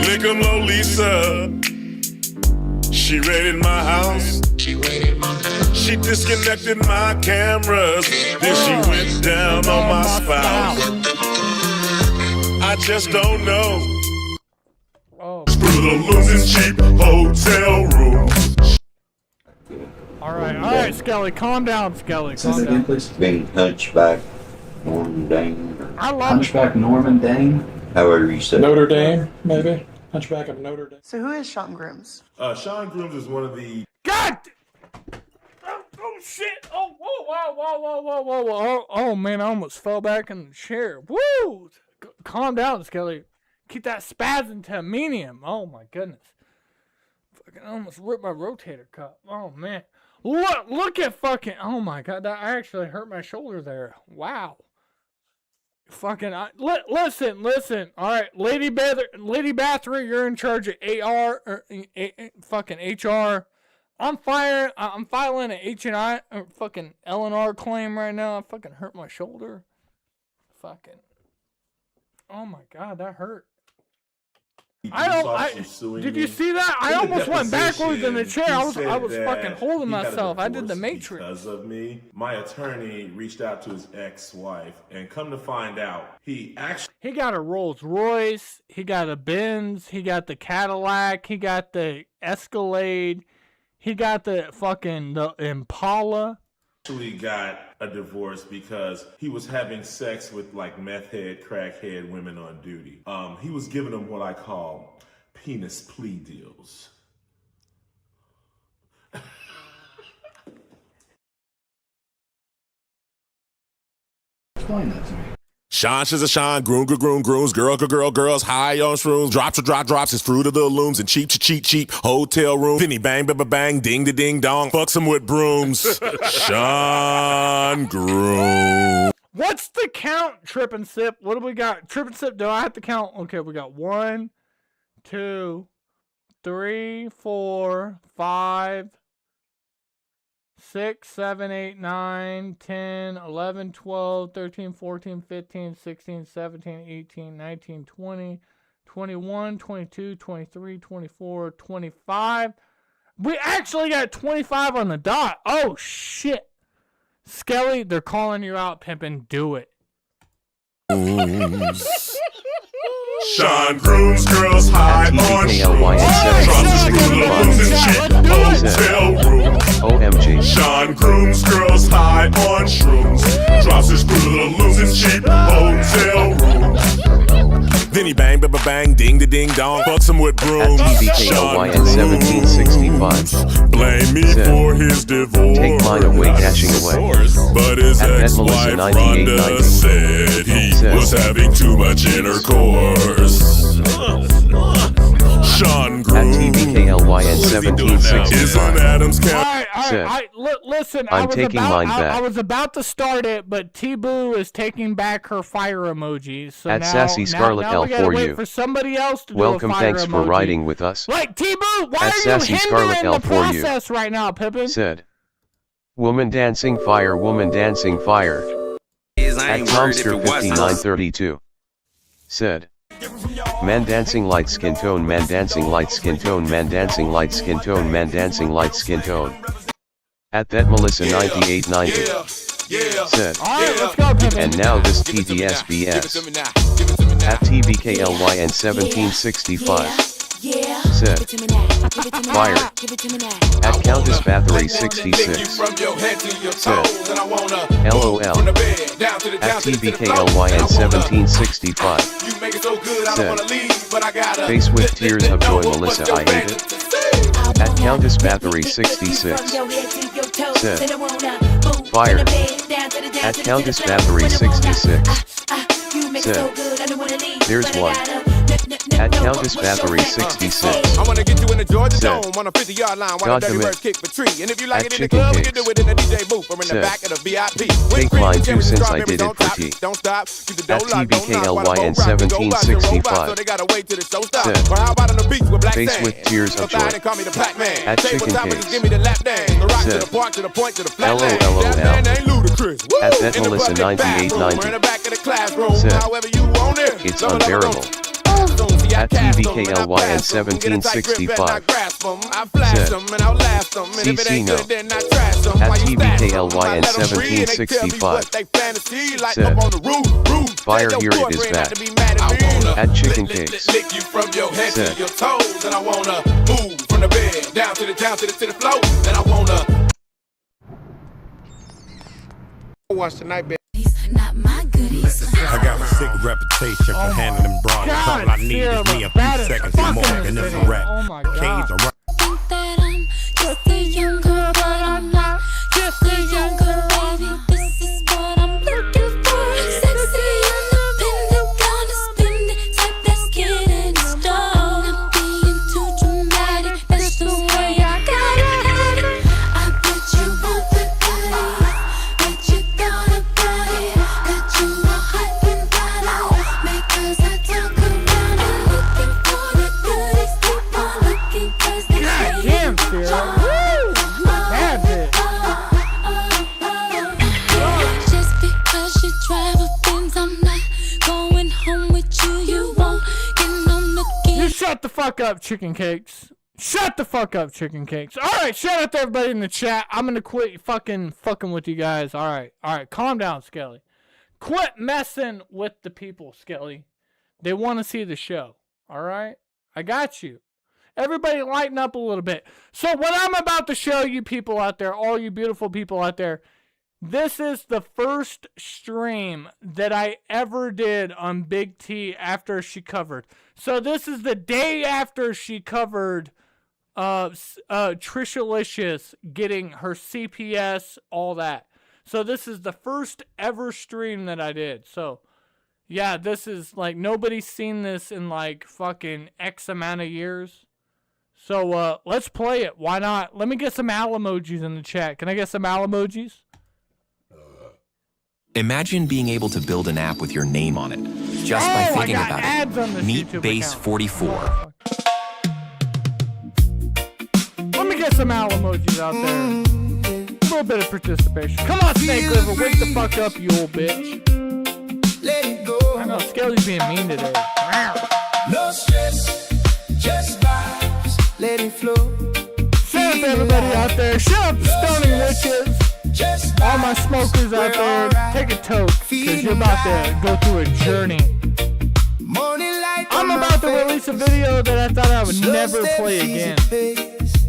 Speaker 15: Lick 'em low, Lisa. She raided my house. She disconnected my cameras. Then she went down on my spouse. I just don't know. Screw the losing cheap hotel room.
Speaker 5: Alright, Skelly, calm down, Skelly. Calm down.
Speaker 19: Being Hunchback Norman Dane.
Speaker 5: I love
Speaker 19: Hunchback Norman Dane? However you say
Speaker 23: Notre Dame, maybe? Hunchback of Notre Dame.
Speaker 22: So who is Sean Grooms?
Speaker 15: Sean Grooms is one of the...
Speaker 5: God! Oh shit! Oh, whoa. Oh man, I almost fell back in the chair. Woo! Calm down, Skelly. Keep that spazzing to a medium. Oh my goodness. Fucking almost ripped my rotator cuff. Oh man. Look at fucking. Oh my god, that I actually hurt my shoulder there. Wow. Fucking. Listen. All right, Lady Bathory, you're in charge of AR or fucking HR. I'm filing an H&I or fucking L&R claim right now. I fucking hurt my shoulder. Fucking. Oh my god, that hurt. Did you see that? I almost went backwards in the chair. I was fucking holding myself. I did the Matrix.
Speaker 15: Because of me, my attorney reached out to his ex-wife, and come to find out, he
Speaker 5: got a Rolls Royce. He got a Benz. He got the Cadillac. He got the Escalade. He got the Impala.
Speaker 15: Actually got a divorce because he was having sex with like meth head, crackhead women on duty. He was giving them what I call penis plea deals.
Speaker 23: Explain that to me.
Speaker 15: Shine, shiz, shine, grooms, girls, high on shrooms, drops, his fruit of the looms, and cheap, hotel room. Then he bang, bang, ding, ding, dong, fucks him with brooms. Sean Groom.
Speaker 5: What's the count, Trip and Sip? What do we got? Trip and Sip, do I have to count? Okay, we got 1, 2, 3, 4, 5, 6, 7, 8, 9, 10, 11, 12, 13, 14, 15, 16, 17, 18, 19, 20, 21, 22, 23, 24, 25. We actually got 25 on the dot. Oh, shit. Skelly, they're calling you out, pimpin'. Do it.
Speaker 15: Sean Groom's girls high on shrooms, hotel room.
Speaker 2: OMG.
Speaker 15: Sean Groom's girls high on shrooms, drops his screw to the losing cheap hotel room. Then he bang, bang, ding, ding, dong, fucks him with brooms.
Speaker 2: TBKLY in 1765.
Speaker 15: Blame me for his divorce.
Speaker 2: Take mine away, cashing away.
Speaker 15: But his ex-wife Rhonda said he was having too much intercourse. Sean Groom.
Speaker 2: At TBKLY in 1765.
Speaker 15: Isn't Adam's
Speaker 5: Listen,
Speaker 2: I'm taking mine back.
Speaker 5: I was about to start it, but T-Boo is taking back her fire emojis. So
Speaker 2: at Sassy Scarlet
Speaker 5: now
Speaker 2: L
Speaker 5: we gotta
Speaker 2: for
Speaker 5: wait
Speaker 2: you.
Speaker 5: for somebody else to
Speaker 2: Welcome,
Speaker 5: do a fire
Speaker 2: thanks
Speaker 5: emoji.
Speaker 2: for riding with us.
Speaker 5: Like T-Boo, why
Speaker 2: at
Speaker 5: are
Speaker 2: Sassy
Speaker 5: you
Speaker 2: Scarlet
Speaker 5: hindering
Speaker 2: L
Speaker 5: the
Speaker 2: for you.
Speaker 5: process right now, Pippin?
Speaker 2: Said. Woman dancing fire, woman dancing fire. At Tomster 5932. Said. Man dancing light skin tone, man dancing light skin tone, man dancing light skin tone, man dancing light skin tone. At that Melissa 9890. Said.
Speaker 5: Alright, let's go, Pippin.
Speaker 2: And now this TDSBS. At TBKLY and 1765. Said. Fire. At Countess Bathory 66. Said. LOL. At TBKLY and 1765. Said. Face with tears of joy, Melissa, I hate it. At Countess Bathory 66. Said. Fire. At Countess Bathory 66. Said. There's one. At Countess Bathory 66.
Speaker 6: I wanna get you in the Georgia
Speaker 2: Said.
Speaker 6: Dome on a 50-yard line while
Speaker 2: God
Speaker 6: the dirty
Speaker 2: commit.
Speaker 6: birds kick the tree. And if you like
Speaker 2: At
Speaker 6: it in the
Speaker 2: Chicken
Speaker 6: club, we
Speaker 2: Cakes.
Speaker 6: can do it in the DJ booth or in the
Speaker 2: Said.
Speaker 6: back of the VIP.
Speaker 2: Take
Speaker 6: Cream
Speaker 2: mine
Speaker 6: and
Speaker 2: too
Speaker 6: cherries and
Speaker 2: since I
Speaker 6: strawberries
Speaker 2: did it
Speaker 6: on
Speaker 2: for
Speaker 6: top.
Speaker 2: tea.
Speaker 6: Don't stop. Keep the
Speaker 2: At
Speaker 6: dough locked, don't knock, while the
Speaker 2: TBKLY and
Speaker 6: boat rock, we go by, so
Speaker 2: 1765.
Speaker 6: So they gotta wait till the show stops.
Speaker 2: Said.
Speaker 6: But how about on the beach with black
Speaker 2: Face
Speaker 6: sand?
Speaker 2: with tears of
Speaker 6: Fine
Speaker 2: joy.
Speaker 6: and call me the Pac-Man.
Speaker 2: At
Speaker 6: Table
Speaker 2: Chicken
Speaker 6: top and
Speaker 2: Cakes.
Speaker 6: just give me the lap dance. The rock to
Speaker 2: Said.
Speaker 6: the park to the point to the flat land.
Speaker 2: LOL.
Speaker 6: That man ain't ludicrous. Woo!
Speaker 2: At that
Speaker 6: In the
Speaker 2: Melissa
Speaker 6: public bathroom or
Speaker 2: 9890.
Speaker 6: in the back of the classroom.
Speaker 2: Said.
Speaker 6: However you want it.
Speaker 2: It's
Speaker 6: Double up,
Speaker 2: unbearable. At TBKLY and 1765. Said. CC no. At TBKLY and 1765. Said. Fire, here it is back. At Chicken Cakes.
Speaker 6: Lick you from your head
Speaker 2: Said.
Speaker 6: to your toes, and I wanna move from the bed down to the floor, and I wanna watch tonight, baby.
Speaker 9: I got a sick reputation for handling broad. All I need is me a few seconds and more, and it's a wrap. K's are
Speaker 17: Think that I'm just a young girl, but I'm not just a young girl, baby. This is what I'm looking for. Sexy, independent, gonna spend it, type that's getting stalled. Not being too dramatic, that's the way I gotta have it. I bet
Speaker 5: fuck up, chicken cakes. Shut the fuck up, chicken cakes. All right, shout out to everybody in the chat. I'm gonna quit fucking with you guys. All right, calm down, Skelly. Quit messing with the people, Skelly. They want to see the show. All right, I got you. Everybody lighten up a little bit. So what I'm about to show you people out there, all you beautiful people out there, this is the first stream that I ever did on Big T after she covered. So this is the day after she covered Trishalicious getting her CPS, all that. So this is the first ever stream that I did. So yeah, this is like, nobody's seen this in like fucking X amount of years. So let's play it. Why not? Let me get some owl emojis in the chat. Can I get some owl emojis?
Speaker 8: Imagine being able to build an app with your name on it, just by thinking about it. Meet Base 44.
Speaker 5: Let me get some owl emojis out there. A little bit of participation. Come on, Snake River, wake the fuck up, you old bitch.
Speaker 4: Let it go.
Speaker 5: I know Skelly's being mean today.
Speaker 4: No stress, just vibes. Let it flow.
Speaker 5: Shout out to everybody out there. Shout out to Stoning Witches. All my smokers out there, take a toke, because you're about to go through a journey. I'm about to release a video that I thought I would never play again.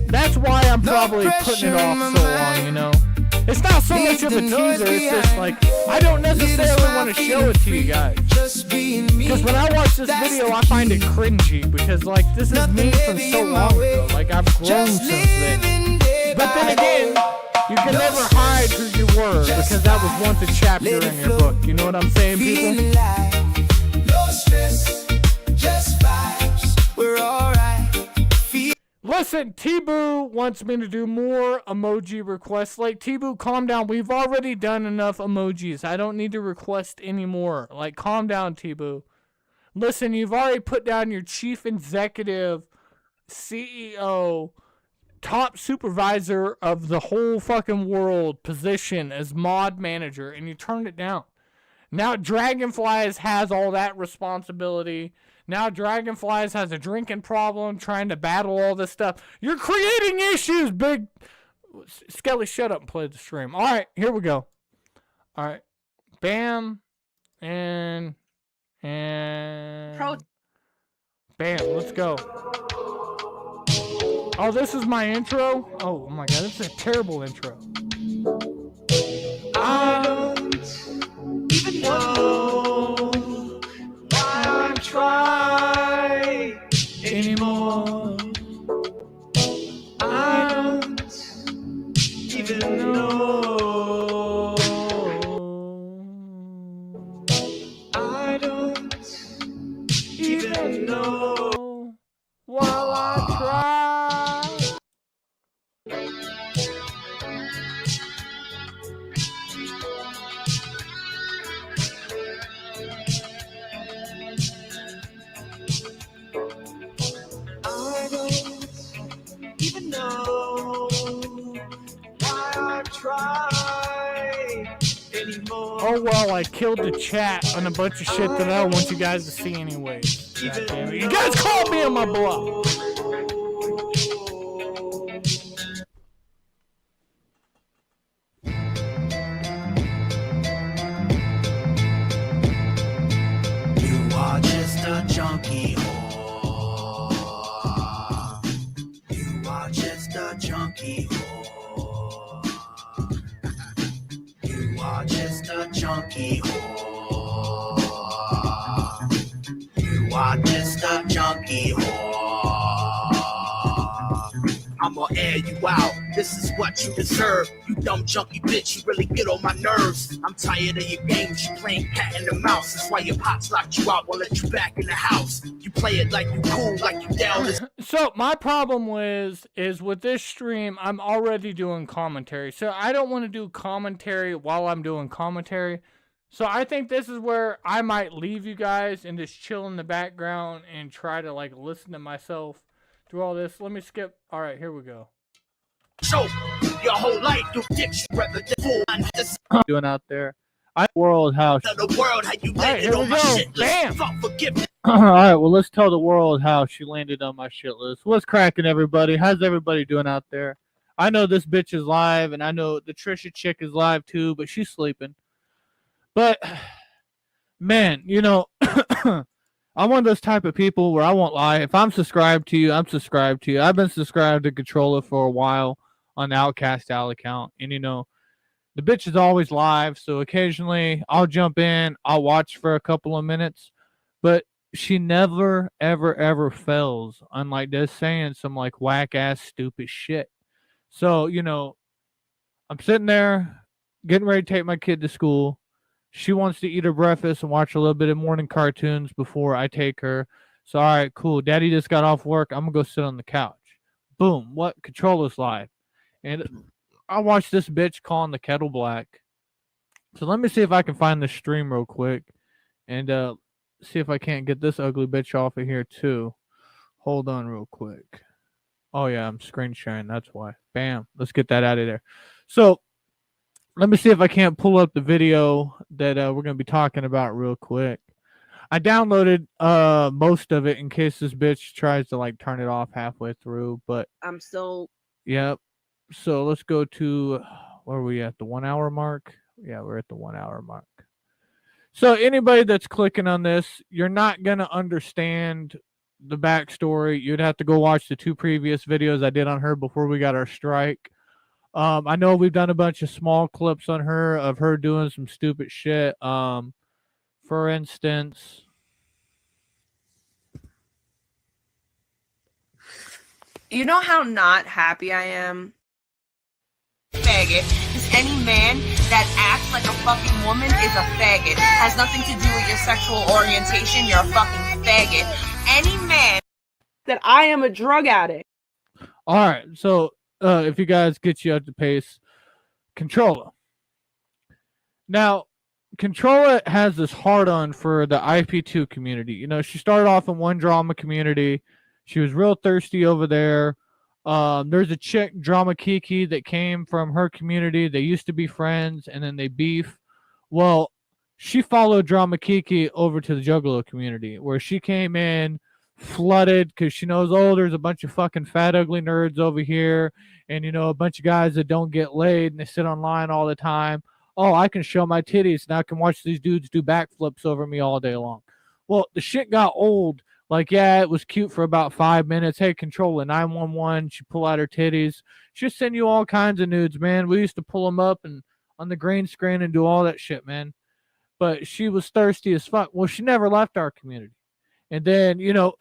Speaker 5: That's why I'm probably putting it off so long, you know? It's not so much of a teaser, it's just like, I don't necessarily want to show it to you guys. Because when I watch this video, I find it cringy, because like, this is me from so long ago. Like, I've grown since then. But then again, you can never hide who you were, because that was once a chapter in your book. You know what I'm saying, people?
Speaker 4: No stress, just vibes. We're alright.
Speaker 5: Listen, T-Boo wants me to do more emoji requests. Like, T-Boo, calm down. We've already done enough emojis. I don't need to request any more. Like, calm down, T-Boo. Listen, you've already put down your chief executive, CEO, top supervisor of the whole fucking world position as mod manager, and you turned it down. Now Dragonflies has all that responsibility. Now Dragonflies has a drinking problem, trying to battle all this stuff. You're creating issues, big... Skelly, shut up and play the stream. All right, here we go. All right. Bam. And... Bam, let's go. Oh, this is my intro? Oh my god, this is a terrible intro. I don't even know why I try anymore. I don't even know. I don't even know while I try. I don't even know why I try anymore. Oh well, I killed the chat on a bunch of shit that I don't want you guys to see anyways. God damn it. You guys called me on my bluff.
Speaker 4: You are just a junkie whore. You are just a junkie whore. You are just a junkie whore. You are just a junkie whore. I'ma air you out. This is what you deserve. You dumb junkie bitch, you really get on my nerves. I'm tired of your games, you playing cat and the mouse. That's why your pops locked you out, won't let you back in the house. You play it like you cool, like you down this.
Speaker 5: So my problem is with this stream, I'm already doing commentary. So I don't want to do commentary while I'm doing commentary. So I think this is where I might leave you guys and just chill in the background and try to like listen to myself through all this. Let me skip. All right, here we go.
Speaker 4: So your whole life you dicks rather than fool.
Speaker 5: Doing out there. World how.
Speaker 18: Tell the world how you
Speaker 5: Alright,
Speaker 18: landed
Speaker 5: here we
Speaker 18: on my
Speaker 5: go.
Speaker 18: shit list.
Speaker 5: Bam!
Speaker 18: Fuck forgiveness.
Speaker 5: Alright, well, let's tell the world how she landed on my shit list. What's cracking, everybody? How's everybody doing out there? I know this bitch is live, and I know the Trisha chick is live too, but she's sleeping. But, man, you know, I'm one of those type of people where I won't lie. If I'm subscribed to you, I'm subscribed to you. I've been subscribed to Controller for a while on the Outcast Al account, and, you know, the bitch is always live, so occasionally I'll jump in, I'll watch for a couple of minutes, but she never, ever, ever fails, unlike this saying some like whack-ass stupid shit. So, you know, I'm sitting there getting ready to take my kid to school. She wants to eat her breakfast and watch a little bit of morning cartoons before I take her. So, all right, cool. Daddy just got off work. I'm going to go sit on the couch. Boom. What? Controller's live. And I watched this bitch calling the kettle black. So let me see if I can find the stream real quick. And see if I can't get this ugly bitch off of here too. Hold on real quick. Oh yeah, I'm screen sharing. That's why. Bam. Let's get that out of there. So let me see if I can't pull up the video that we're going to be talking about real quick. I downloaded most of it in case this bitch tries to like turn it off halfway through. But
Speaker 22: I'm still.
Speaker 5: Yep. So let's go to, where are we at? The 1 hour mark? Yeah, we're at the 1 hour mark. So anybody that's clicking on this, you're not going to understand the backstory. You'd have to go watch the 2 previous videos I did on her before we got our strike. I know we've done a bunch of small clips on her of her doing some stupid shit. For instance,
Speaker 22: You know how not happy I am? Faggot. Because any man that acts like a fucking woman is a faggot. Has nothing to do with your sexual orientation. You're a fucking faggot. Any man that I am a drug addict.
Speaker 5: all right. So if you guys get you up to pace, Controller. Now, Controller has this hard on for the IP2 community. You know, she started off in one drama community. She was real thirsty over there. There's a chick, Drama Kiki, that came from her community. They used to be friends, and then they beef. Well, she followed Drama Kiki over to the Juggalo community, where she came in flooded because she knows, oh, there's a bunch of fucking fat, ugly nerds over here, and, you know, a bunch of guys that don't get laid, and they sit online all the time. Oh, I can show my titties, and I can watch these dudes do backflips over me all day long. Well, the shit got old. Like, yeah, it was cute for about 5 minutes. Hey, Controller 911. She pull out her titties. She'll send you all kinds of nudes, man. We used to pull them up and on the green screen and do all that shit, man. But she was thirsty as fuck. Well, she never left our community. And then, you know,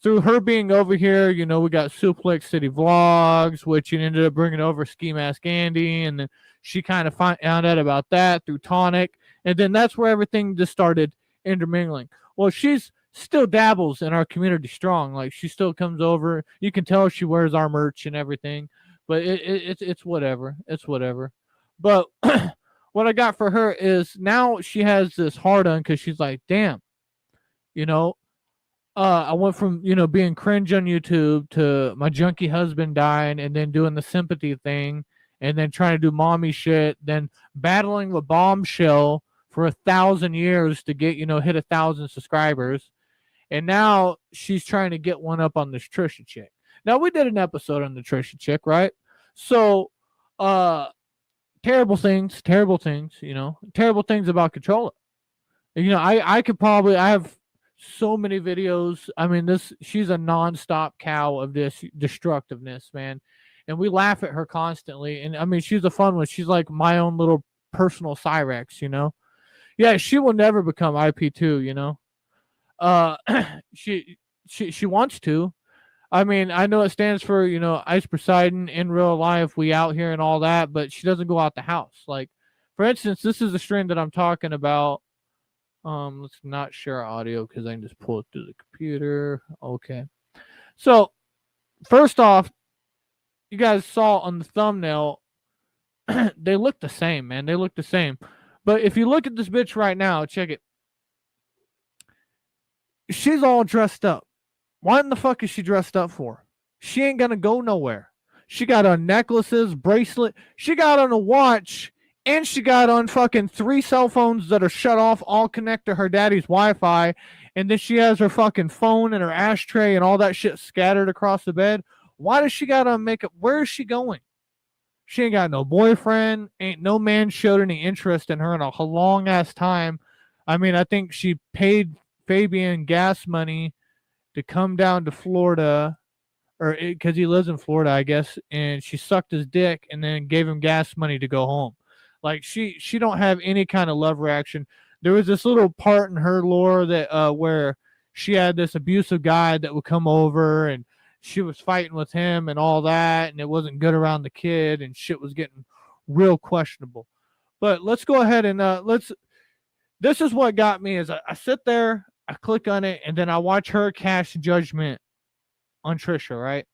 Speaker 5: through her being over here, you know, we got Suplex City Vlogs, which ended up bringing over Ski Mask Andy. And then she kind of found out about that through Tonic. And then that's where everything just started intermingling. Well, she's still dabbles in our community strong. Like, she still comes over. You can tell she wears our merch and everything, but it's whatever. It's whatever. But what I got for her is now she has this hard on because she's like, damn, you know, I went from, you know, being cringe on YouTube to my junkie husband dying and then doing the sympathy thing and then trying to do mommy shit, then battling with Bombshell for 1,000 years to get, you know, hit 1,000 subscribers. And now she's trying to get one up on this Trisha chick. Now, we did an episode on the Trisha chick, right? So, terrible things, you know, terrible things about Controller. You know, I have so many videos. I mean, she's a nonstop cow of this destructiveness, man. And we laugh at her constantly. And I mean, she's a fun one. She's like my own little personal Cyrex, you know? Yeah, she will never become IP2, you know? She wants to. I mean, I know it stands for, you know, Ice Poseidon in real life, we out here and all that, but she doesn't go out the house. Like, for instance, this is the stream that I'm talking about. Let's not share audio because I can just pull it through the computer. Okay. So, first off, you guys saw on the thumbnail, they look the same, man. They look the same. But if you look at this bitch right now, check it. She's all dressed up. What in the fuck is she dressed up for? She ain't gonna go nowhere. She got on necklaces, bracelet. She got on a watch And she got on fucking 3 cell phones that are shut off, all connect to her daddy's Wi-Fi. And then she has her fucking phone and her ashtray and all that shit scattered across the bed. Why does she got on makeup? Where is she going? She ain't got no boyfriend. Ain't no man showed any interest in her in a long ass time. I mean, I think she paid Fabian gas money to come down to Florida, or because he lives in Florida, I guess, and she sucked his dick and then gave him gas money to go home. Like she don't have any kind of love reaction. There was this little part in her lore that where she had this abusive guy that would come over and she was fighting with him and all that, and it wasn't good around the kid, and shit was getting real questionable. But let's go ahead and let's. This is what got me is I sit there, I click on it, and then I watch her cast judgment on Trisha. Right?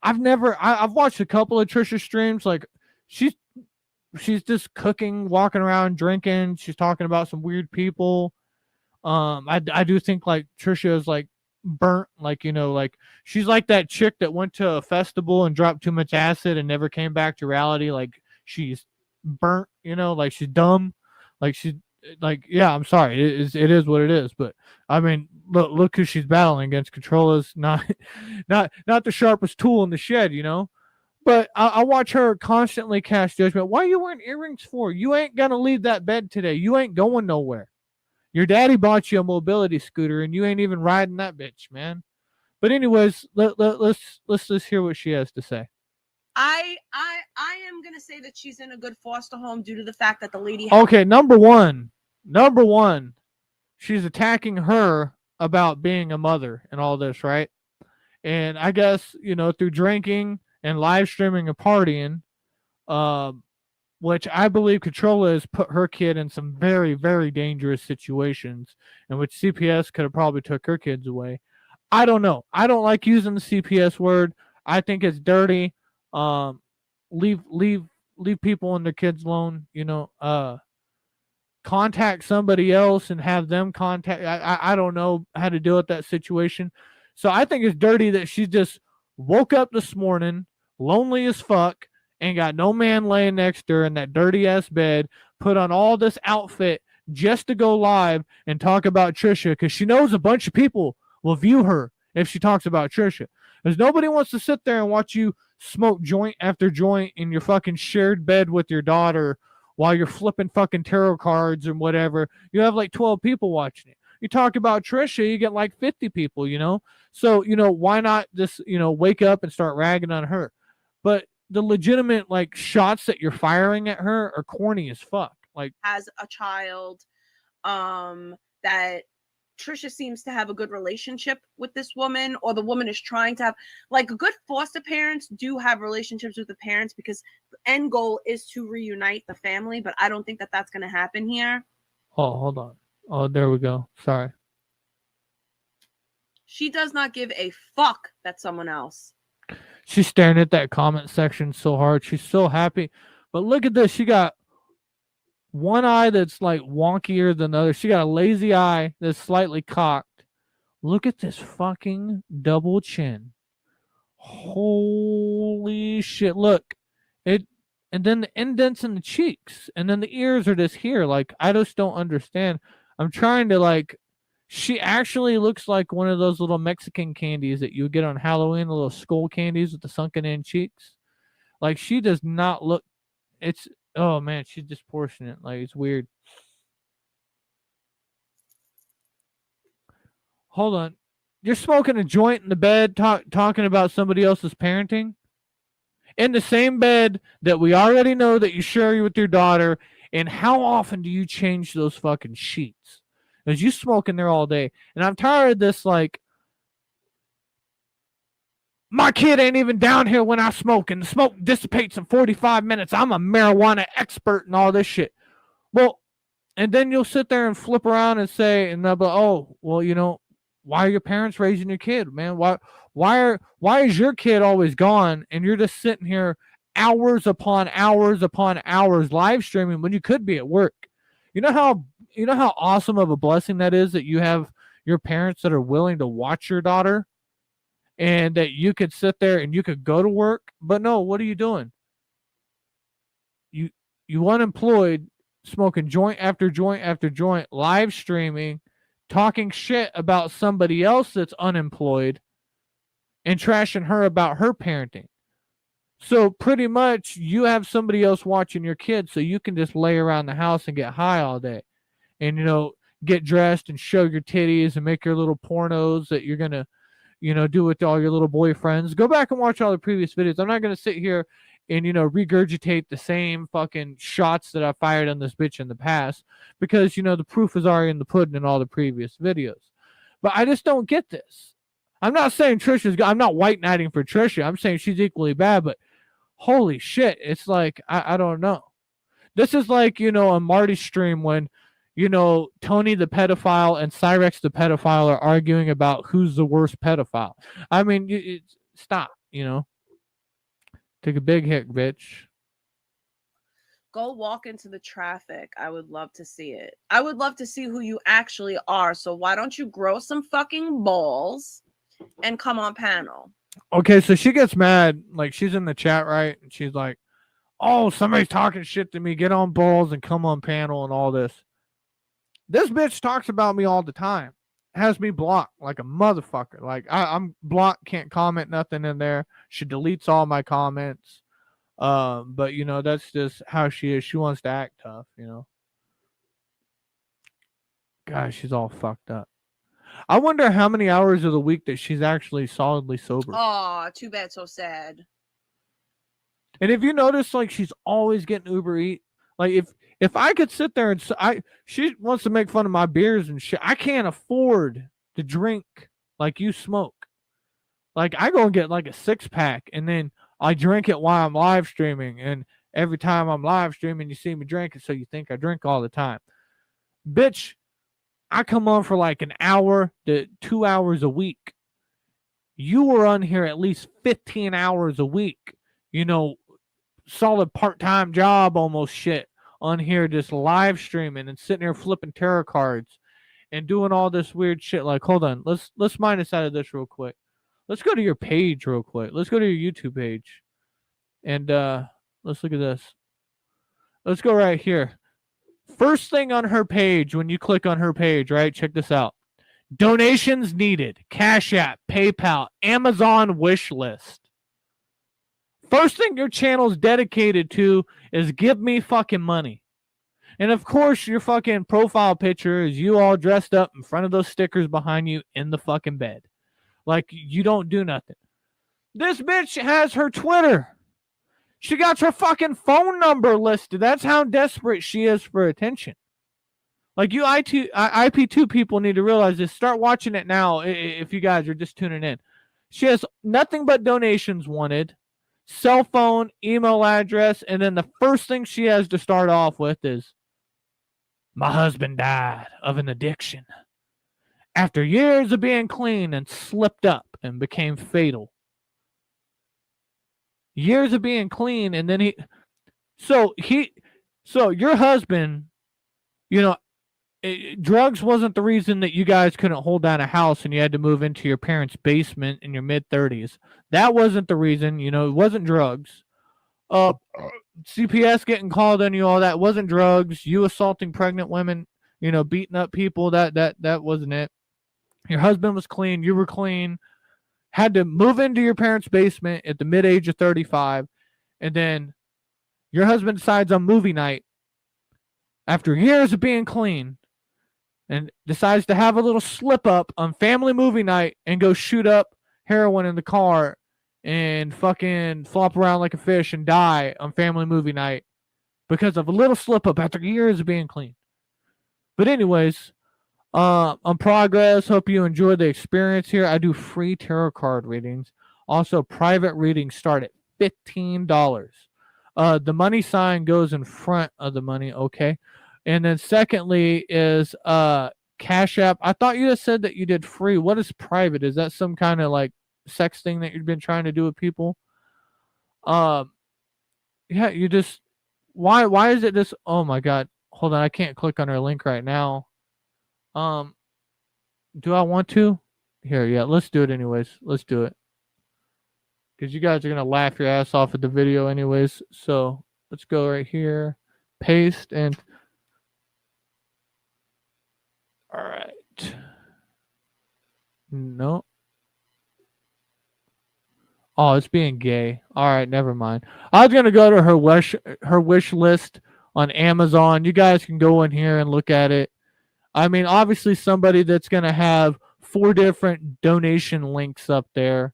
Speaker 5: I've watched a couple of Trisha streams. Like she's just cooking, walking around, drinking. She's talking about some weird people. I do think like Trisha is like burnt, like, you know, like she's like that chick that went to a festival and dropped too much acid and never came back to reality. Like she's burnt, you know, like she's dumb, like she's like, yeah, I'm sorry, it is what it is. But I mean, look who she's battling against. Controla's not not the sharpest tool in the shed, you know. But I watch her constantly cast judgment. Why are you wearing earrings for? You ain't gonna leave that bed today. You ain't going nowhere. Your daddy bought you a mobility scooter, and you ain't even riding that bitch, man. But anyways, let's just hear what she has to say.
Speaker 22: I am gonna say that she's in a good foster home due to the fact that the lady.
Speaker 5: Okay, number one, she's attacking her about being a mother and all this, right? And I guess, you know, through drinking and live streaming and partying, which I believe Controlla has put her kid in some very, very dangerous situations in which CPS could have probably took her kids away. I don't know. I don't like using the CPS word. I think it's dirty. Leave people and their kids alone. You know, contact somebody else and have them contact. I don't know how to deal with that situation. So I think it's dirty that she just woke up this morning, lonely as fuck, and got no man laying next to her in that dirty ass bed, put on all this outfit just to go live and talk about Trisha, because she knows a bunch of people will view her if she talks about Trisha. Because nobody wants to sit there and watch you smoke joint after joint in your fucking shared bed with your daughter while you're flipping fucking tarot cards or whatever. You have like 12 people watching it. You talk about Trisha, you get like 50 people, you know? So, you know, why not just, you know, wake up and start ragging on her? But the legitimate like shots that you're firing at her are corny as fuck. Like,
Speaker 22: has a child, that Trisha seems to have a good relationship with this woman, or the woman is trying to have, like, good foster parents do have relationships with the parents because the end goal is to reunite the family. But I don't think that that's going to happen here.
Speaker 5: oh, hold on. Oh, there we go. Sorry.
Speaker 22: She does not give a fuck that someone else.
Speaker 5: She's staring at that comment section so hard. She's so happy. But look at this. She got one eye that's like wonkier than the other. She got a lazy eye that's slightly cocked. Look at this fucking double chin. Holy shit. Look. It, and then the indents in the cheeks. And then the ears are just here. Like, I just don't understand. I'm trying to, like, she actually looks like one of those little Mexican candies that you would get on Halloween, the little skull candies with the sunken in cheeks. Like, she does not look, it's, oh man, she's disproportionate. Like, it's weird. Hold on. You're smoking a joint in the bed talking about somebody else's parenting? In the same bed that we already know that you share with your daughter, and how often do you change those fucking sheets? Because you smoke in there all day. And I'm tired of this, like, my kid ain't even down here when I smoke, and the smoke dissipates in 45 minutes. I'm a marijuana expert and all this shit. Well, and then you'll sit there and flip around and say, and they'll be, oh, well, you know, why are your parents raising your kid, man? Why is your kid always gone and you're just sitting here hours upon hours upon hours live streaming when you could be at work? You know how awesome of a blessing that is, that you have your parents that are willing to watch your daughter, and that you could sit there and you could go to work. But no, what are you doing? You unemployed, smoking joint after joint after joint, live streaming, talking shit about somebody else that's unemployed, and trashing her about her parenting. So pretty much you have somebody else watching your kids, so you can just lay around the house and get high all day. And, get dressed and show your titties and make your little pornos that you're going to, do with all your little boyfriends. Go back and watch all the previous videos. I'm not going to sit here and, regurgitate the same fucking shots that I fired on this bitch in the past because, the proof is already in the pudding in all the previous videos. But I just don't get this. I'm not saying I'm not white knighting for Trisha. I'm saying she's equally bad, but holy shit. It's like, I don't know. This is like, a Marty stream when, Tony the pedophile and Cyrex the pedophile are arguing about who's the worst pedophile. I mean, stop, Take a big hit, bitch.
Speaker 22: Go walk into the traffic. I would love to see it. I would love to see who you actually are. So why don't you grow some fucking balls and come on panel?
Speaker 5: Okay, so she gets mad. Like, she's in the chat, right? And she's like, oh, somebody's talking shit to me. Get on balls and come on panel and all this. This bitch talks about me all the time. Has me blocked like a motherfucker. Like, I'm blocked, can't comment nothing in there. She deletes all my comments. But, that's just how she is. She wants to act tough, Gosh, she's all fucked up. I wonder how many hours of the week that she's actually solidly sober.
Speaker 22: Oh, too bad, so sad.
Speaker 5: And if you notice, like, she's always getting Uber Eat. Like, if I could sit there and she wants to make fun of my beers and shit. I can't afford to drink like you smoke. Like, I go and get like a 6-pack and then I drink it while I'm live streaming. And every time I'm live streaming, you see me drinking, so you think I drink all the time. Bitch, I come on for like an hour to 2 hours a week. You were on here at least 15 hours a week. Solid part-time job almost shit on here, just live streaming and sitting here flipping tarot cards and doing all this weird shit. Like, hold on, let's minus out of this real quick. Let's go to your page real quick. Let's go to your YouTube page and let's look at this. Let's go right here. First thing on her page, when you click on her page, right? Check this out. Donations needed. Cash App, PayPal, Amazon wish list. First thing your channel's dedicated to is give me fucking money. And of course, your fucking profile picture is you all dressed up in front of those stickers behind you in the fucking bed. Like, you don't do nothing. This bitch has her Twitter. She got her fucking phone number listed. That's how desperate she is for attention. Like, you IP2 people need to realize this. Start watching it now if you guys are just tuning in. She has nothing but donations wanted. Cell phone, email address, and then the first thing she has to start off with is, my husband died of an addiction after years of being clean and slipped up and became fatal. Years of being clean, and then so your husband, drugs wasn't the reason that you guys couldn't hold down a house and you had to move into your parents' basement in your mid-30s. That wasn't the reason. It wasn't drugs. CPS getting called on you, all that wasn't drugs. You assaulting pregnant women, beating up people, that wasn't it. Your husband was clean. You were clean. Had to move into your parents' basement at the mid-age of 35. And then your husband decides on movie night after years of being clean and decides to have a little slip up on family movie night and go shoot up heroin in the car and fucking flop around like a fish and die on family movie night because of a little slip up after years of being clean. But anyways, on progress, hope you enjoy the experience here. I do free tarot card readings. Also, private readings start at $15. The money sign goes in front of the money, okay? And then secondly is Cash App. I thought you just said that you did free. What is private? Is that some kind of like sex thing that you've been trying to do with people? Yeah, you just why is it this? Oh my god, hold on, I can't click on her link right now. Do I want to? Here, yeah, let's do it anyways. Let's do it. Because you guys are gonna laugh your ass off at the video anyways. So let's go right here. paste and. All right. No. Oh, it's being gay. All right, never mind. I was gonna go to her wish list on Amazon. You guys can go in here and look at it. I mean, obviously somebody that's gonna have 4 different donation links up there,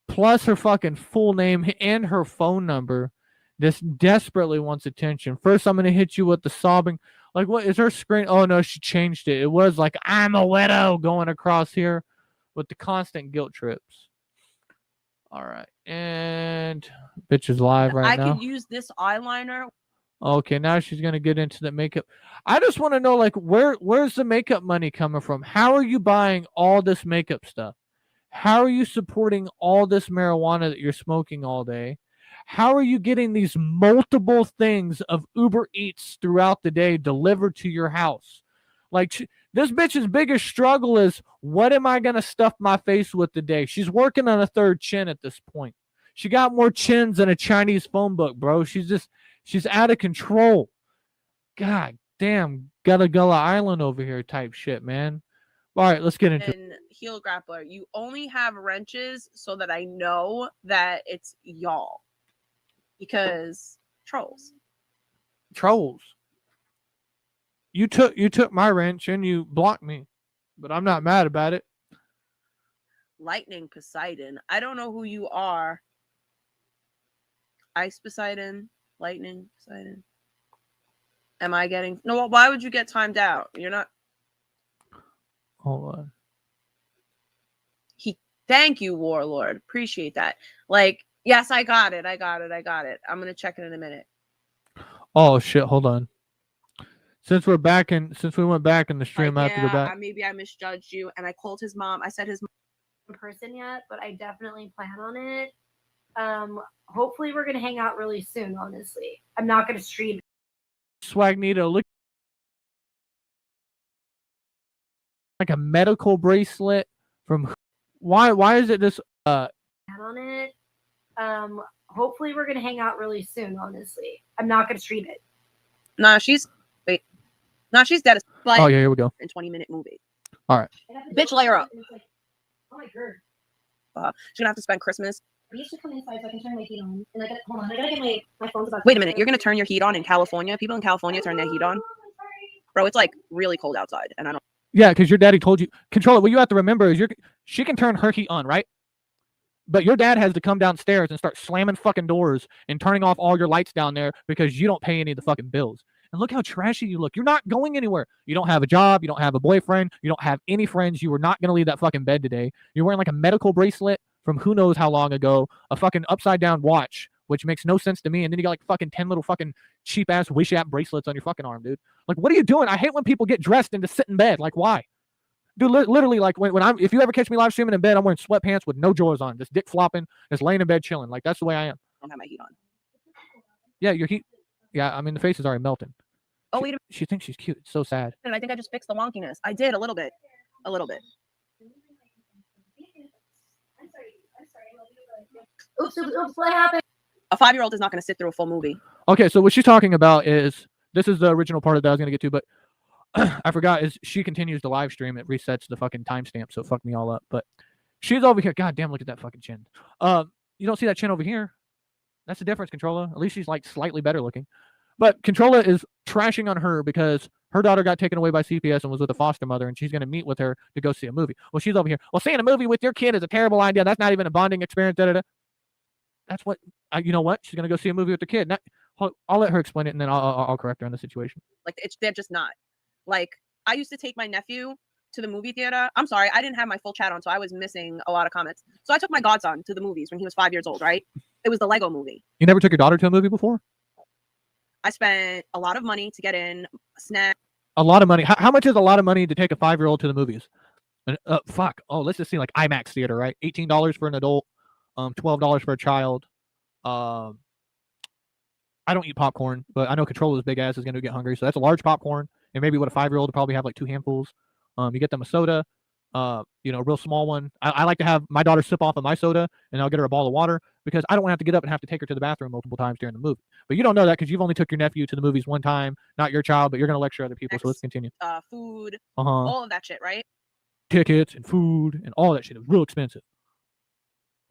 Speaker 5: plus her fucking full name and her phone number. This desperately wants attention. First, I'm gonna hit you with the sobbing. Like, what is her screen? Oh no, she changed it. It was like, I'm a widow going across here with the constant guilt trips. All right, and bitch is live right now.
Speaker 21: I could use this eyeliner.
Speaker 5: Okay, now she's gonna get into the makeup. I just want to know, like, where's the makeup money coming from? How are you buying all this makeup stuff? How are you supporting all this marijuana that you're smoking all day? How are you getting these multiple things of Uber Eats throughout the day delivered to your house? Like, this bitch's biggest struggle is, what am I going to stuff my face with today? She's working on a 3rd chin at this point. She got more chins than a Chinese phone book, bro. She's out of control. God damn, Gullah Island over here type shit, man. All right, let's get into
Speaker 21: and heel grappler. You only have wrenches so that I know that it's y'all. Because trolls.
Speaker 5: You took my wrench and you blocked me, but I'm not mad about it.
Speaker 21: Lightning Poseidon. I don't know who you are. Ice Poseidon. Lightning Poseidon. Am I getting... No, why would you get timed out? You're not...
Speaker 5: Hold on.
Speaker 21: Thank you, Warlord. Appreciate that. Like, yes, I got it. I'm going to check it in a minute.
Speaker 5: Oh, shit. Hold on. Since we went back in the stream, I have to go back.
Speaker 21: Maybe I misjudged you, and I called his mom. I said his mom
Speaker 3: in person yet, but I definitely plan on it. Hopefully we're going to hang out really soon, honestly. I'm not going to stream.
Speaker 5: Swagnito, look. Like a medical bracelet from... Why is it this...
Speaker 3: on it. Hopefully we're going to hang out really soon, honestly. I'm not going to stream it.
Speaker 21: Nah, she's dead. Like,
Speaker 5: oh, yeah, here we go.
Speaker 21: In 20-minute movie.
Speaker 5: All right.
Speaker 21: Bitch, layer up.
Speaker 3: Like, oh my god.
Speaker 21: She's going to have to spend Christmas.
Speaker 3: I used to come inside so I can turn my heat on. And hold on, I gotta get my phone's about.
Speaker 21: Wait a minute, you're going to turn your heat on in California? People in California turn their heat on? Bro, it's like really cold outside, and I don't...
Speaker 5: Yeah, because your daddy told you. Controller, what you have to remember is she can turn her heat on, right? But your dad has to come downstairs and start slamming fucking doors and turning off all your lights down there because you don't pay any of the fucking bills. And look how trashy you look. You're not going anywhere. You don't have a job. You don't have a boyfriend. You don't have any friends. You were not going to leave that fucking bed today. You're wearing like a medical bracelet from who knows how long ago, a fucking upside down watch, which makes no sense to me. And then you got like fucking 10 little fucking cheap ass Wish app bracelets on your fucking arm, dude. Like, what are you doing? I hate when people get dressed and just sit in bed. Like, why? Dude, literally, like if you ever catch me live streaming in bed, I'm wearing sweatpants with no drawers on, just dick flopping, just laying in bed chilling. Like, that's the way I am.
Speaker 21: I don't have my heat on.
Speaker 5: Yeah, your heat. Yeah, I mean, the face is already melting.
Speaker 21: Oh, wait a minute.
Speaker 5: She thinks she's cute. It's so sad.
Speaker 21: And I think I just fixed the wonkiness. I did a little bit. A little bit.
Speaker 3: Oops, what happened?
Speaker 21: A 5-year-old is not going to sit through a full movie.
Speaker 5: Okay, so what she's talking about is, this is the original part that I was going to get to, but I forgot, is she continues to live stream. It resets the fucking timestamp, so it fucked me all up. But she's over here. God damn, look at that fucking chin. You don't see that chin over here. That's the difference, Controller. At least she's like slightly better looking. But Controller is trashing on her because her daughter got taken away by CPS and was with a foster mother, and she's going to meet with her to go see a movie. Well, she's over here. Well, seeing a movie with your kid is a terrible idea. That's not even a bonding experience. Da-da-da. That's what, you know what? She's going to go see a movie with her kid. I'll let her explain it, and then I'll correct her on the situation.
Speaker 21: Like, they're just not. Like, I used to take my nephew to the movie theater. I'm sorry, I didn't have my full chat on, so I was missing a lot of comments. So I took my godson to the movies when he was 5 years old, right? It was the Lego movie.
Speaker 5: You never took your daughter to a movie before?
Speaker 21: I spent a lot of money to get in, snack.
Speaker 5: A lot of money? How much is a lot of money to take a 5-year-old to the movies? Fuck. Oh, let's just see, like IMAX theater, right? $18 for an adult, $12 for a child. I don't eat popcorn, but I know Controller's big ass is going to get hungry, so that's a large popcorn. And maybe what a 5-year-old would probably have like 2 handfuls. You get them a soda.
Speaker 11: A real small one. I like to have my daughter sip off of my soda, and I'll get her a bottle of water because I don't want to have to get up and have to take her to the bathroom multiple times during the movie. But you don't know that because you've only took your nephew to the movies one time, not your child, but you're going to lecture other people. So let's continue.
Speaker 21: Food,
Speaker 11: Uh-huh.
Speaker 21: all of that shit, right?
Speaker 11: Tickets and food and all that shit. It was real expensive.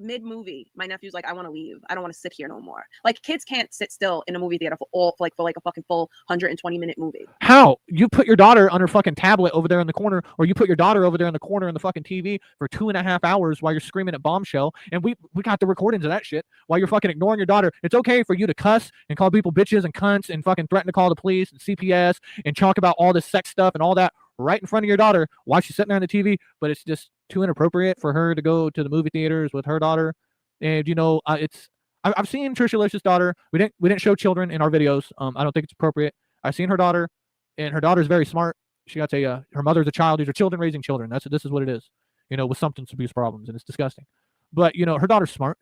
Speaker 21: Mid-movie, my nephew's like, I want to leave. I don't want to sit here no more. Like, kids can't sit still in a movie theater for a fucking full 120-minute movie.
Speaker 11: How? You put your daughter on her fucking tablet over there in the corner, or you put your daughter over there in the corner in the fucking TV for 2.5 hours while you're screaming at Bombshell, and we got the recordings of that shit while you're fucking ignoring your daughter. It's okay for you to cuss and call people bitches and cunts and fucking threaten to call the police and CPS and talk about all this sex stuff and all that right in front of your daughter while she's sitting there on the TV, but it's just too inappropriate for her to go to the movie theaters with her daughter. And I've seen Trisha Licious' daughter. We didn't show children in our videos. I don't think it's appropriate. I've seen her daughter, and her daughter's very smart. She got her mother's a child. These are children raising children. This is what it is. With substance abuse problems, and it's disgusting. But her daughter's smart.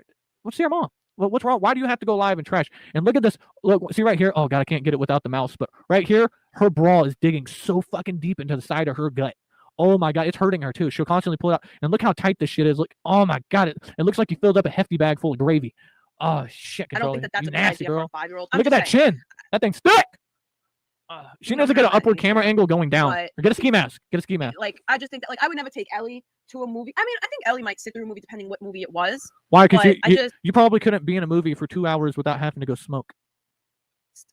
Speaker 11: Let's see her mom. What's wrong? Why do you have to go live and trash? And look at this. Look, see right here. Oh God, I can't get it without the mouse. But right here, her bra is digging so fucking deep into the side of her gut. Oh my God, it's hurting her too. She'll constantly pull it out. And look how tight this shit is. Look, oh my God, it looks like you filled up a hefty bag full of gravy. Oh shit,
Speaker 21: I don't think that's a good
Speaker 11: nasty
Speaker 21: idea
Speaker 11: girl.
Speaker 21: for a 5-year-old.
Speaker 11: Look at that chin. That thing's thick. She needs to get an upward camera angle going down. Or get a ski mask. Get a ski mask.
Speaker 21: Like, I just think that, like, I would never take Ellie to a movie. I mean, I think Ellie might sit through a movie depending what movie it was.
Speaker 11: Why? Because you probably couldn't be in a movie for 2 hours without having to go smoke.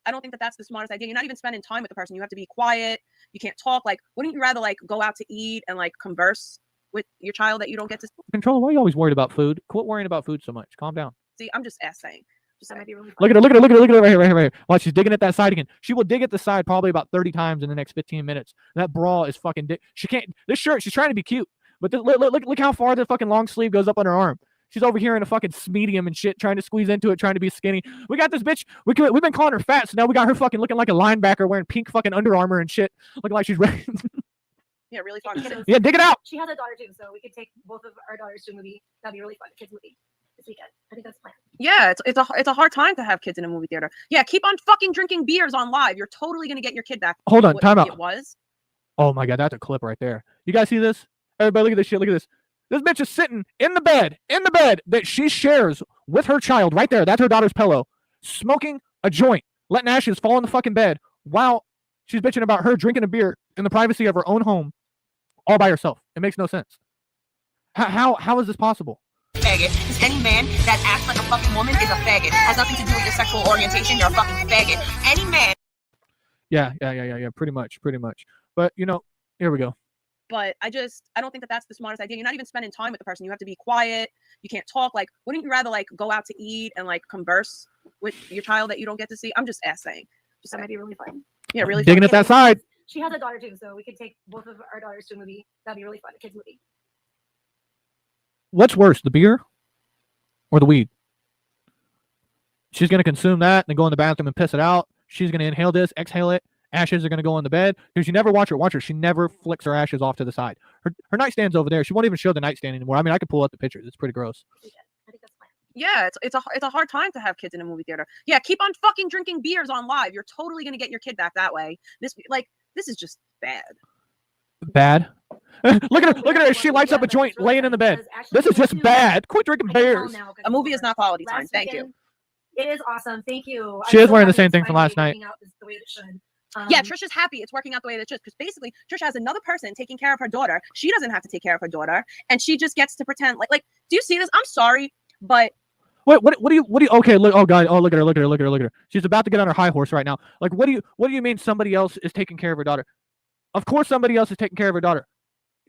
Speaker 21: I don't think that that's the smartest idea. You're not even spending time with the person. You have to be quiet. You can't talk. Like, wouldn't you rather like go out to eat and like converse with your child that you don't get to?
Speaker 11: Control. Why are you always worried about food? Quit worrying about food so much. Calm down.
Speaker 21: See, I'm just saying. That might be really
Speaker 11: look at her right here. Watch, she's digging at that side again. She will dig at the side probably about 30 times in the next 15 minutes. That bra is fucking she can't. This shirt, she's trying to be cute, but look how far the fucking long sleeve goes up on her arm. She's over here in a fucking medium and shit, trying to squeeze into it, trying to be skinny. We got this bitch. We've been calling her fat, so now we got her fucking looking like a linebacker wearing pink fucking Under Armour and shit, looking like she's ready.
Speaker 21: Yeah, really fun.
Speaker 11: Yeah, dig it out.
Speaker 3: She has a daughter too, so we could take both of our daughters to a movie. That'd be really fun. A kids movie this weekend. I think that's the plan.
Speaker 21: Yeah, it's a hard time to have kids in a movie theater. Yeah, keep on fucking drinking beers on live. You're totally gonna get your kid back.
Speaker 11: Hold on, time out.
Speaker 21: It was.
Speaker 11: Oh my God, that's a clip right there. You guys see this? Everybody, look at this shit. Look at this. This bitch is sitting in the bed that she shares with her child right there. That's her daughter's pillow, smoking a joint, letting ashes fall in the fucking bed while she's bitching about her drinking a beer in the privacy of her own home, all by herself. It makes no sense. How is this possible?
Speaker 21: Faggot. Because any man that acts like a fucking woman is a faggot. Has nothing to do with your sexual orientation. You're a fucking faggot. Any man.
Speaker 11: Yeah. Pretty much. But here we go.
Speaker 21: But I don't think that that's the smartest idea. You're not even spending time with the person. You have to be quiet. You can't talk. Like, wouldn't you rather like go out to eat and like converse with your child that you don't get to see? I'm just saying.
Speaker 3: That might be really fun.
Speaker 21: Yeah, really
Speaker 11: digging
Speaker 21: fun.
Speaker 11: at that side.
Speaker 3: She has a daughter too, so we could take both of our daughters to a movie. That'd be really fun. A kids movie.
Speaker 11: What's worse, the beer or the weed? She's gonna consume that, then go in the bathroom and piss it out. She's gonna inhale this, exhale it. Ashes are going to go on the bed because you never watch her. She never flicks her ashes off to the side. Her nightstand's over there. She won't even show the nightstand anymore. I mean, I could pull up the pictures. It's pretty gross.
Speaker 21: Yeah, it's a hard time to have kids in a movie theater. Yeah, keep on fucking drinking beers on live. You're totally going to get your kid back that way. This is just bad.
Speaker 11: Bad? Look at her. She lights up a joint laying in the bed. This is just bad. Quit drinking beers.
Speaker 21: A movie is not quality time. Thank you.
Speaker 3: It is awesome. Thank you.
Speaker 11: She is wearing the same thing from last night.
Speaker 21: Yeah, Trisha's happy. It's working out the way that it should. Because basically, Trisha has another person taking care of her daughter. She doesn't have to take care of her daughter, and she just gets to pretend like. Do you see this? I'm sorry, but
Speaker 11: what do you? Okay, look. Oh God. Oh, look at her. She's about to get on her high horse right now. Like, what do you mean somebody else is taking care of her daughter? Of course, somebody else is taking care of her daughter.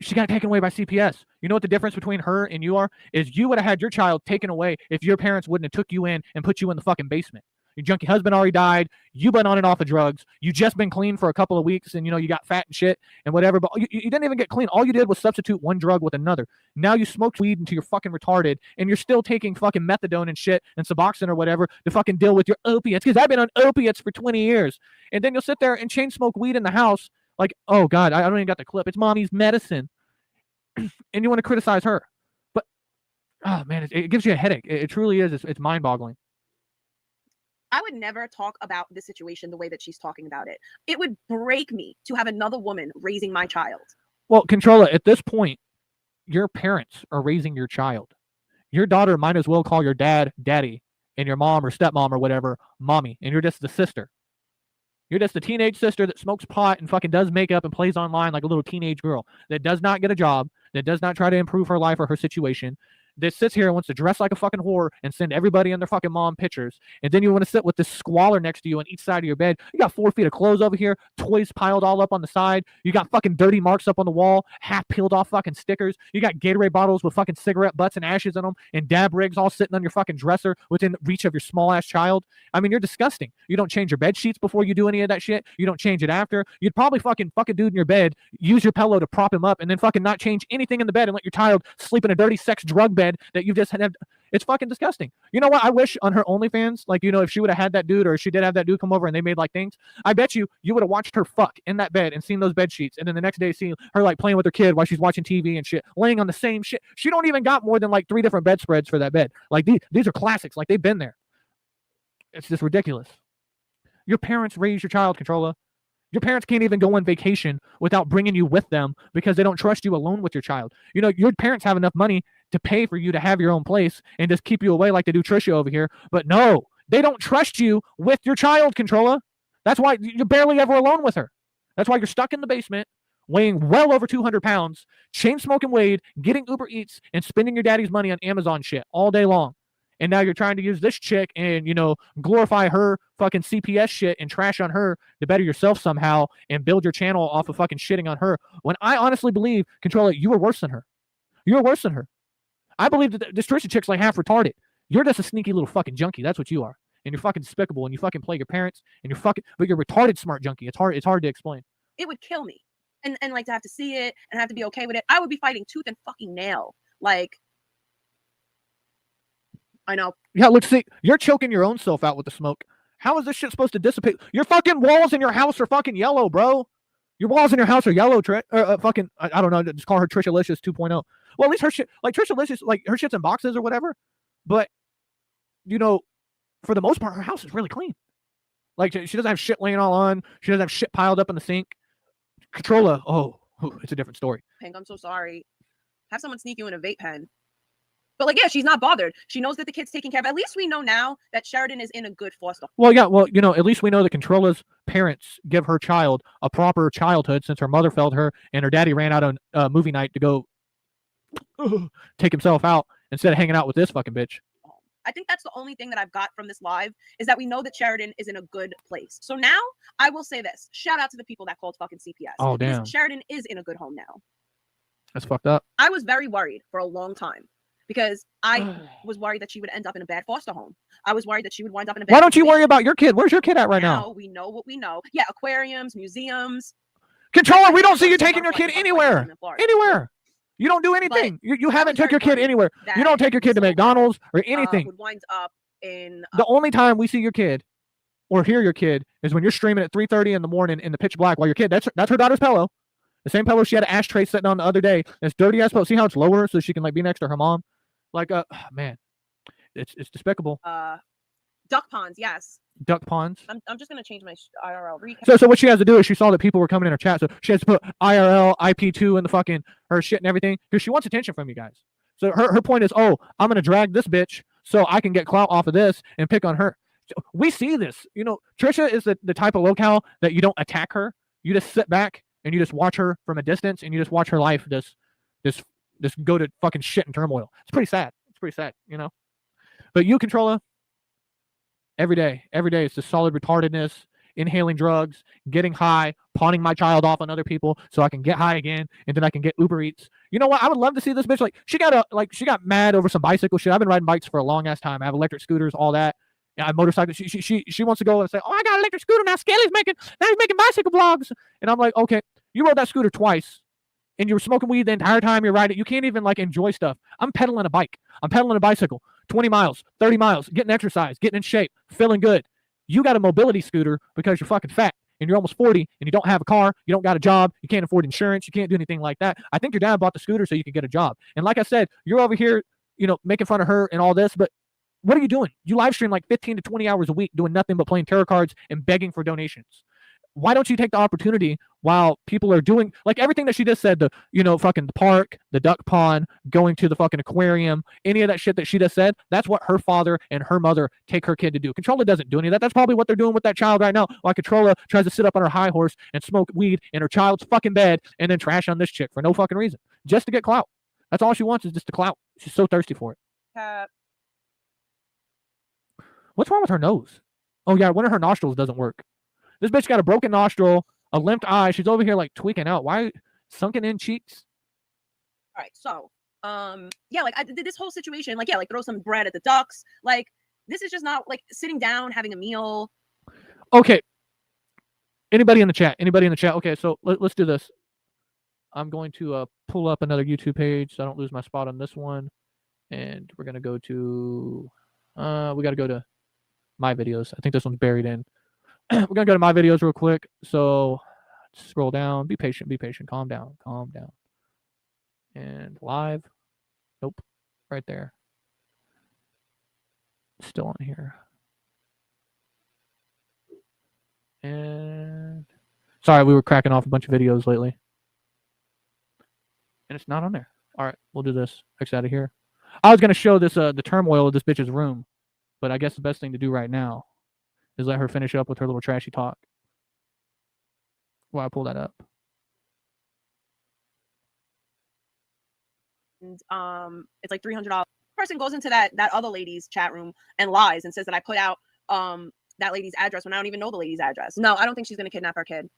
Speaker 11: She got taken away by CPS. You know what the difference between her and you are? Is you would have had your child taken away if your parents wouldn't have took you in and put you in the fucking basement. Your junkie husband already died. You've been on and off of drugs. You just been clean for a couple of weeks and, you got fat and shit and whatever. But you didn't even get clean. All you did was substitute one drug with another. Now you smoked weed until you're fucking retarded and you're still taking fucking methadone and shit and Suboxone or whatever to fucking deal with your opiates. Because I've been on opiates for 20 years. And then you'll sit there and chain smoke weed in the house. Like, oh God, I don't even got the clip. It's mommy's medicine. And you want to criticize her. But, oh man, it gives you a headache. It truly is. It's mind boggling.
Speaker 21: I would never talk about this situation the way that she's talking about it. It would break me to have another woman raising my child.
Speaker 11: Well, Controller, at this point, Your parents are raising your child. Your daughter might as well call your dad daddy and your mom or stepmom or whatever mommy, and you're just the sister. You're just a teenage sister that smokes pot and fucking does makeup and plays online like a little teenage girl that does not get a job, that does not try to improve her life or her situation, that sits here and wants to dress like a fucking whore and send everybody and their fucking mom pictures. And then you want to sit with this squalor next to you on each side of your bed. You got 4 feet of clothes over here, toys piled all up on the side. You got fucking dirty marks up on the wall, half peeled off fucking stickers. You got Gatorade bottles with fucking cigarette butts and ashes in them, and dab rigs all sitting on your fucking dresser within reach of your small ass child. I mean, you're disgusting. You don't change your bed sheets before you do any of that shit. You don't change it after. You'd probably fucking fuck a dude in your bed, use your pillow to prop him up, and then fucking not change anything in the bed and let your child sleep in a dirty sex drug bed that you've just had. It's fucking disgusting. You know what? I wish on her OnlyFans, like, you know, if she would have had that dude, or if she did have that dude come over and they made like things, I bet you would have watched her fuck in that bed and seen those bed sheets, and then the next day seeing her like playing with her kid while she's watching TV and shit, laying on the same shit. She don't even got more than like 3 different bedspreads for that bed. Like these are classics. Like they've been there. It's just ridiculous. Your parents raise your child, Controlla. Your parents can't even go on vacation without bringing you with them because they don't trust you alone with your child. You know, your parents have enough money to pay for you to have your own place and just keep you away like they do Trisha over here. But no, they don't trust you with your child, Controlla. That's why you're barely ever alone with her. That's why you're stuck in the basement, weighing well over 200 pounds, chain smoking weed, getting Uber Eats, and spending your daddy's money on Amazon shit all day long. And now you're trying to use this chick and, you know, glorify her fucking CPS shit and trash on her to better yourself somehow and build your channel off of fucking shitting on her. When I honestly believe, Controlla, you were worse than her. You were worse than her. I believe that this Trisha chick's like half retarded. You're just a sneaky little fucking junkie. That's what you are. And you're fucking despicable and you fucking play your parents and you're fucking, but you're retarded smart junkie. It's hard to explain.
Speaker 21: It would kill me. And like to have to see it and have to be okay with it. I would be fighting tooth and fucking nail. Like, I know.
Speaker 11: Yeah, look, see, you're choking your own self out with the smoke. How is this shit supposed to dissipate? Your fucking walls in your house are fucking yellow, bro. Your walls in your house are yellow, fucking, I don't know, just call her Trishalicious 2.0. Well, at least her shit, like Trishalicious, like her shit's in boxes or whatever. But, you know, for the most part, her house is really clean. Like, she doesn't have shit laying all on. She doesn't have shit piled up in the sink. Controlla, oh, it's a different story.
Speaker 21: Pink, I'm so sorry. Have someone sneak you in a vape pen. But like, yeah, she's not bothered. She knows that the kid's taken care of. At least we know now that Sheridan is in a good foster home.
Speaker 11: Well, yeah, well, you know, at least we know that Controlla's parents give her child a proper childhood since her mother failed her and her daddy ran out on movie night to go take himself out instead of hanging out with this fucking bitch.
Speaker 21: I think that's the only thing that I've got from this live is that we know that Sheridan is in a good place. So now I will say this. Shout out to the people that called fucking CPS.
Speaker 11: Oh, damn.
Speaker 21: Sheridan is in a good home now.
Speaker 11: That's fucked up.
Speaker 21: I was very worried for a long time. Because I was worried that she would end up in a bad foster home. I was worried that she would wind up in a bad
Speaker 11: Why don't you worry about your kid? Where's your kid at right now?
Speaker 21: We know what we know. Yeah, aquariums, museums.
Speaker 11: Controlla, we don't see you taking your kid anywhere. Anywhere. You don't do anything. You haven't took your kid anywhere. You don't take your kid to McDonald's or anything.
Speaker 21: Would wind up in
Speaker 11: the only time we see your kid or hear your kid is when you're streaming at 3:30 in the morning in the pitch black while your kid, that's her daughter's pillow. The same pillow she had an ashtray sitting on the other day. It's dirty ass pillow. See how it's lower so she can like be next to her mom? Like, man, it's despicable.
Speaker 21: Duck ponds, yes.
Speaker 11: Duck ponds.
Speaker 21: I'm just gonna change my IRL recap.
Speaker 11: So what she has to do is she saw that people were coming in her chat, so she has to put IRL IP2 in the fucking her shit and everything because she wants attention from you guys. So her point is, oh, I'm gonna drag this bitch so I can get clout off of this and pick on her. So we see this. You know, Trisha is the type of locale that you don't attack her. You just sit back and you just watch her from a distance and you just watch her life just go to fucking shit and turmoil. It's pretty sad. It's pretty sad, you know. But you, Controlla, every day it's just solid retardedness, inhaling drugs, getting high, pawning my child off on other people so I can get high again, and then I can get Uber Eats. You know what? I would love to see this bitch. Like she got mad over some bicycle shit. I've been riding bikes for a long ass time. I have electric scooters, all that. Yeah, I have motorcycles. She wants to go and say, oh, I got an electric scooter now. Skelly's making bicycle vlogs, and I'm like, okay, you rode that scooter twice. And you were smoking weed the entire time you're riding. You can't even like enjoy stuff. I'm pedaling a bike. I'm pedaling a bicycle. 20 miles, 30 miles, getting exercise, getting in shape, feeling good. You got a mobility scooter because you're fucking fat and you're almost 40 and you don't have a car. You don't got a job. You can't afford insurance. You can't do anything like that. I think your dad bought the scooter so you could get a job. And like I said, you're over here, you know, making fun of her and all this, but what are you doing? You live stream like 15 to 20 hours a week doing nothing but playing tarot cards and begging for donations. Why don't you take the opportunity while people are doing like everything that she just said, the fucking park, the duck pond, going to the fucking aquarium, any of that shit that she just said, that's what her father and her mother take her kid to do. Controller doesn't do any of that. That's probably what they're doing with that child right now, while Controller tries to sit up on her high horse and smoke weed in her child's fucking bed and then trash on this chick for no fucking reason, just to get clout. That's all she wants, is just the clout. She's so thirsty for it. What's wrong with her nose? Oh yeah, one of her nostrils doesn't work. This bitch got a broken nostril, a limped eye. She's over here like tweaking out. Why sunken in cheeks?
Speaker 21: All right, so yeah, like this whole situation, like, yeah, like throw some bread at the ducks. Like, this is just not like sitting down having a meal.
Speaker 11: Okay. Anybody in the chat? Okay, so let's do this. I'm going to pull up another YouTube page so I don't lose my spot on this one, and we're gonna go to we got to go to my videos. I think this one's buried in. We're gonna go to my videos real quick. So scroll down. Be patient. Calm down. And live. Nope. Right there. Still on here. And sorry, we were cracking off a bunch of videos lately. And it's not on there. All right, we'll do this. X out of here. I was gonna show this the turmoil of this bitch's room, but I guess the best thing to do right now is let her finish up with her little trashy talk. While I pull that up.
Speaker 21: And it's like $300. Person goes into that other lady's chat room and lies and says that I put out that lady's address when I don't even know the lady's address. No, I don't think she's gonna kidnap her kid.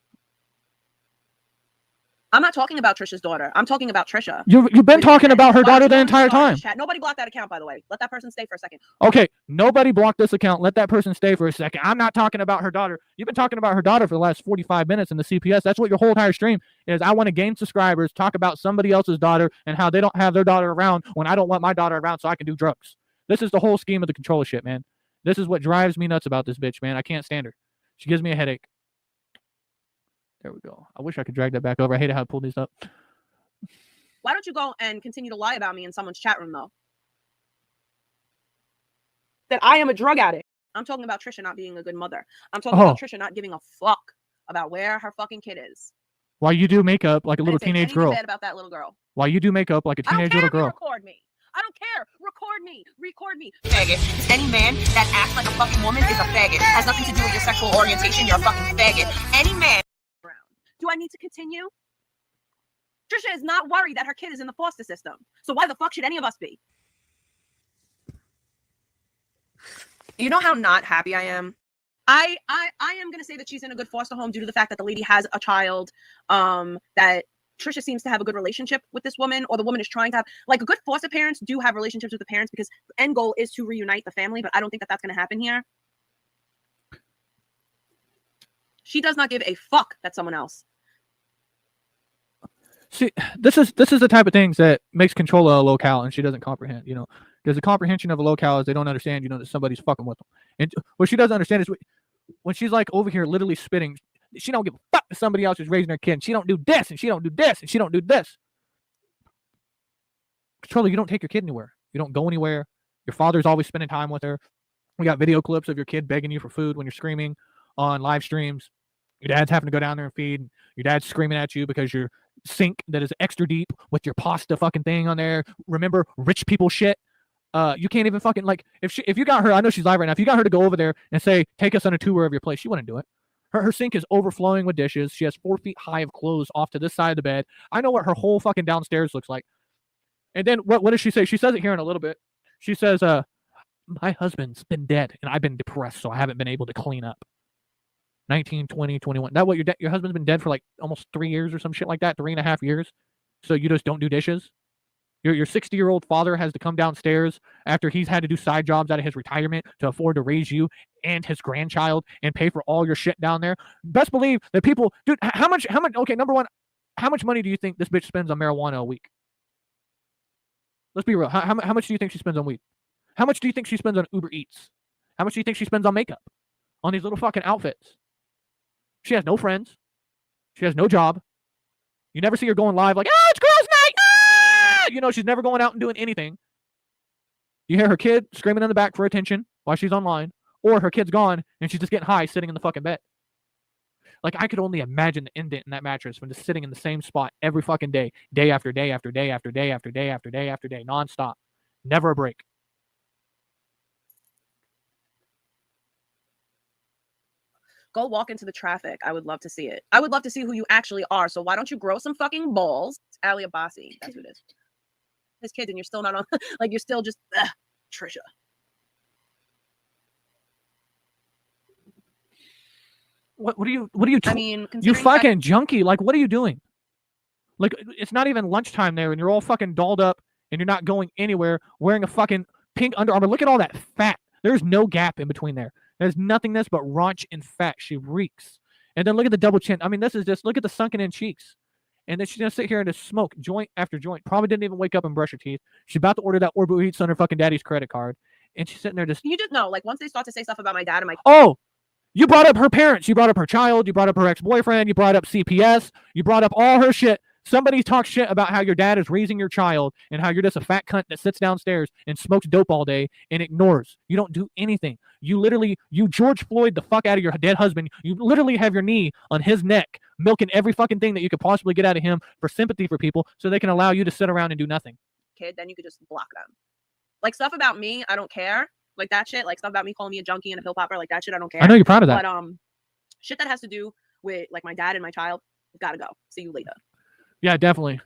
Speaker 21: I'm not talking about Trisha's daughter. I'm talking about Trisha.
Speaker 11: You've been talking about her daughter the entire time.
Speaker 21: Nobody blocked that account, by the way. Let that person stay for a second.
Speaker 11: Okay, nobody blocked this account. Let that person stay for a second. I'm not talking about her daughter. You've been talking about her daughter for the last 45 minutes in the CPS. That's what your whole entire stream is. I want to gain subscribers, talk about somebody else's daughter and how they don't have their daughter around when I don't want my daughter around so I can do drugs. This is the whole scheme of the controller shit, man. This is what drives me nuts about this bitch, man. I can't stand her. She gives me a headache. There we go. I wish I could drag that back over. I hate how I pulled these up.
Speaker 21: Why don't you go and continue to lie about me in someone's chat room, though? That I am a drug addict. I'm talking about Trisha not being a good mother. I'm talking about Trisha not giving a fuck about where her fucking kid is.
Speaker 11: Why you do makeup like a little teenage girl?
Speaker 21: Bad about that little girl.
Speaker 11: Why you do makeup like a teenage little girl?
Speaker 21: Record me. I don't care. Record me. Faggot. Any man that acts like a fucking woman is a faggot. Has nothing to do with your sexual orientation. You're a fucking faggot. Any man. Do I need to continue? Trisha is not worried that her kid is in the foster system. So why the fuck should any of us be? You know how not happy I am? I am going to say that she's in a good foster home due to the fact that the lady has a child, that Trisha seems to have a good relationship with this woman, or the woman is trying to have, like, good foster parents do have relationships with the parents because the end goal is to reunite the family, but I don't think that that's going to happen here. She does not give a fuck that someone else.
Speaker 11: See, this is the type of things that makes control a locale, and she doesn't comprehend, because the comprehension of a locale is they don't understand, that somebody's fucking with them. And what she doesn't understand is when she's like over here literally spitting, she don't give a fuck if somebody else is raising her kid, and she don't do this, and she don't do this, and she don't do this. Controller, you don't take your kid anywhere. You don't go anywhere. Your father's always spending time with her. We got video clips of your kid begging you for food when you're screaming on live streams. Your dad's having to go down there and feed. Your dad's screaming at you because your sink that is extra deep with your pasta fucking thing on there. Remember, rich people shit. You can't even fucking, like, if you got her, I know she's live right now. If you got her to go over there and say, take us on a tour of your place, she wouldn't do it. Her sink is overflowing with dishes. She has 4 feet high of clothes off to this side of the bed. I know what her whole fucking downstairs looks like. And then what does she say? She says it here in a little bit. She says, my husband's been dead and I've been depressed, so I haven't been able to clean up. 19, 20, 21. That what your husband's been dead for like almost 3 years or some shit like that, 3.5 years. So you just don't do dishes. Your 60-year-old father has to come downstairs after he's had to do side jobs out of his retirement to afford to raise you and his grandchild and pay for all your shit down there. Best believe that people, dude, how much, okay, number one, how much money do you think this bitch spends on marijuana a week? Let's be real. How much do you think she spends on weed? How much do you think she spends on Uber Eats? How much do you think she spends on makeup? On these little fucking outfits? She has no friends. She has no job. You never see her going live like, it's girls' night. She's never going out and doing anything. You hear her kid screaming in the back for attention while she's online, or her kid's gone and she's just getting high sitting in the fucking bed. Like, I could only imagine the indent in that mattress from just sitting in the same spot every fucking day, day after day after day after day after day after day after day, nonstop. Never a break.
Speaker 21: Go walk into the traffic. I would love to see it. I would love to see who you actually are. So why don't you grow some fucking balls? It's Ali Abbasi. That's who it is. His kids, and you're still not on. Like, you're still just Trisha.
Speaker 11: What are you?
Speaker 21: I mean,
Speaker 11: you fucking junkie. Like, what are you doing? Like, it's not even lunchtime there, and you're all fucking dolled up, and you're not going anywhere, wearing a fucking pink Under Armour. Look at all that fat. There's no gap in between there. There's nothingness but raunch and fat. She reeks. And then look at the double chin. I mean, this is just, look at the sunken in cheeks. And then she's going to sit here and just smoke joint after joint. Probably didn't even wake up and brush her teeth. She's about to order that Orbo Eats on her fucking daddy's credit card. And she's sitting there just...
Speaker 21: You just know, like, once they start to say stuff about my dad and my...
Speaker 11: Oh! You brought up her parents. You brought up her child. You brought up her ex-boyfriend. You brought up CPS. You brought up all her shit. Somebody talks shit about how your dad is raising your child and how you're just a fat cunt that sits downstairs and smokes dope all day and ignores. You don't do anything. You George Floyd the fuck out of your dead husband. You literally have your knee on his neck, milking every fucking thing that you could possibly get out of him for sympathy for people so they can allow you to sit around and do nothing.
Speaker 21: Kid, then you could just block them. Like, stuff about me, I don't care. Like, that shit, like, stuff about me calling me a junkie and a pill popper, like, that shit, I don't care.
Speaker 11: I know you're proud of that.
Speaker 21: But, shit that has to do with, like, my dad and my child, gotta go. See you later.
Speaker 11: Yeah, definitely.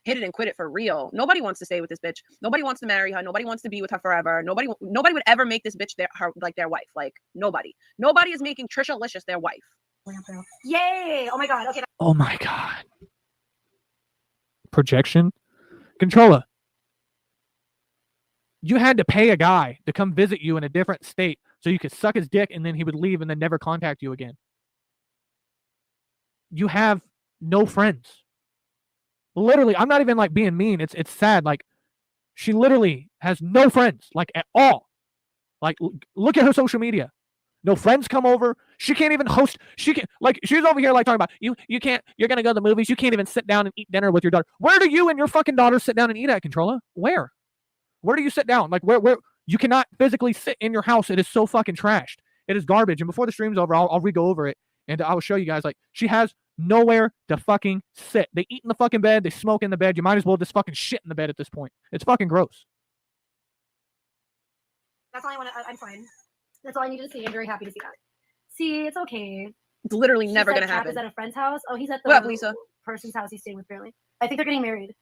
Speaker 21: Hit it and quit it for real. Nobody wants to stay with this bitch. Nobody wants to marry her. Nobody wants to be with her forever. Nobody would ever make this bitch their wife. Like, nobody. Nobody is making Trisha Licious their wife.
Speaker 3: Yay! Oh my god. Okay.
Speaker 11: Oh my god. Projection? Controller. You had to pay a guy to come visit you in a different state so you could suck his dick and then he would leave and then never contact you again. You have no friends. Literally, I'm not even like being mean. It's sad. Like, she literally has no friends, like, at all. Like, look at her social media. No friends come over. She can't even host. She can, like, she's over here like talking about you can't, you're gonna go to the movies. You can't even sit down and eat dinner with your daughter. Where do you and your fucking daughter sit down and eat at, Controller? Where do you sit down? Like, where you cannot physically sit in your house. It is so fucking trashed. It is garbage. And before the stream's over, I'll re-go over it and I will show you guys. Like, she has nowhere to fucking sit. They eat in the fucking bed. They smoke in the bed. You might as well just fucking shit in the bed at this point. It's fucking gross.
Speaker 3: That's all I want to. I'm fine. That's all I needed to see. I'm very happy to see that. See, it's okay.
Speaker 21: It's literally never gonna happen.
Speaker 3: Is at a friend's house. Oh, he's at the
Speaker 21: what up, Lisa?
Speaker 3: Person's house he's staying with, apparently. I think they're getting married.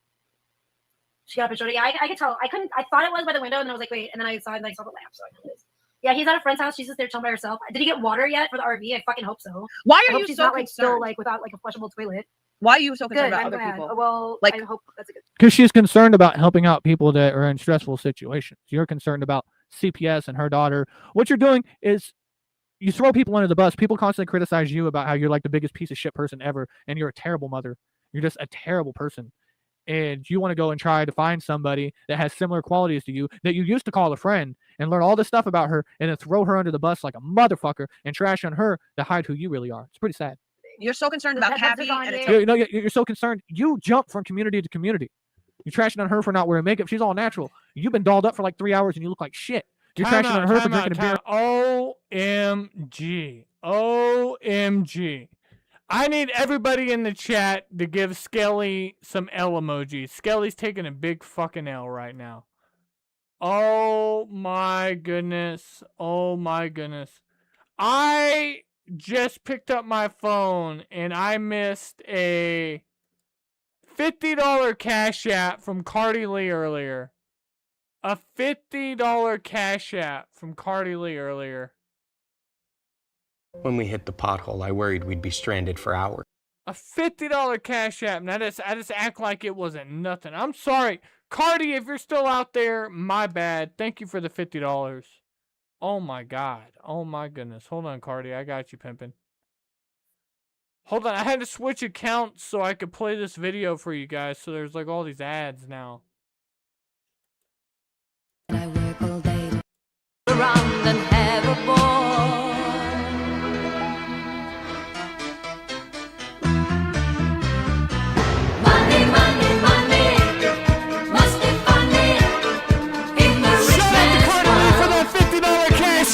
Speaker 3: She got up and showed it. Yeah, I could tell. I thought it was by the window, and then I was like, wait. And then I saw the lamp, so I know it is. Yeah, he's at a friend's house. She's just there chilling by herself. Did he get water yet for the RV? I fucking hope so.
Speaker 21: Why are
Speaker 3: I
Speaker 21: you
Speaker 3: hope she's
Speaker 21: so
Speaker 3: not, like,
Speaker 21: concerned?
Speaker 3: still, like, without, like, a flushable toilet?
Speaker 21: Why are you so concerned
Speaker 3: Good,
Speaker 21: about
Speaker 3: I'm
Speaker 21: other
Speaker 3: glad.
Speaker 21: people?
Speaker 3: Well,
Speaker 21: like,
Speaker 3: I hope that's a good.
Speaker 11: Because she's concerned about helping out people that are in stressful situations. You're concerned about CPS and her daughter. What you're doing is you throw people under the bus. People constantly criticize you about how you're like the biggest piece of shit person ever, and you're a terrible mother. You're just a terrible person. And you want to go and try to find somebody that has similar qualities to you that you used to call a friend and learn all this stuff about her and then throw her under the bus like a motherfucker and trash on her to hide who you really are. It's pretty sad.
Speaker 21: You're so concerned about Cappy. And
Speaker 11: you're so concerned. You jump from community to community. You're trashing on her for not wearing makeup. She's all natural. You've been dolled up for like 3 hours and you look like shit. You're trashing on her for drinking a beer.
Speaker 5: OMG. OMG. I need everybody in the chat to give Skelly some L emojis. Skelly's taking a big fucking L right now. Oh my goodness. Oh my goodness. I just picked up my phone and I missed a $50 Cash App from Cardi Lee earlier. A $50 Cash App from Cardi Lee earlier.
Speaker 14: When we hit the pothole, I worried we'd be stranded for hours.
Speaker 5: A $50 Cash App. Now I just act like it wasn't nothing. I'm sorry. Cardi, if you're still out there, my bad. Thank you for the $50. Oh my God. Oh my goodness. Hold on, Cardi. I got you, pimpin'. Hold on. I had to switch accounts so I could play this video for you guys. So there's like all these ads now.
Speaker 17: I work all day around and have a ball. Money, money, money must be funny in the rich man's world.
Speaker 5: For that $50 Cash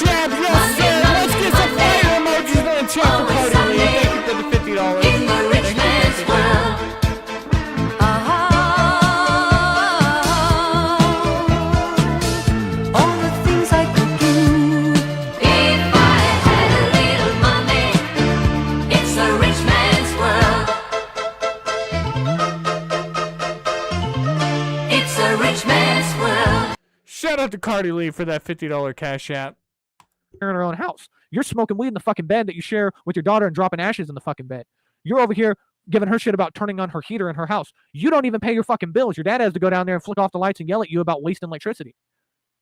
Speaker 5: Shout out to Cardi Lee for that $50 Cash App.
Speaker 11: In her own house. You're smoking weed in the fucking bed that you share with your daughter and dropping ashes in the fucking bed. You're over here giving her shit about turning on her heater in her house. You don't even pay your fucking bills. Your dad has to go down there and flick off the lights and yell at you about wasting electricity.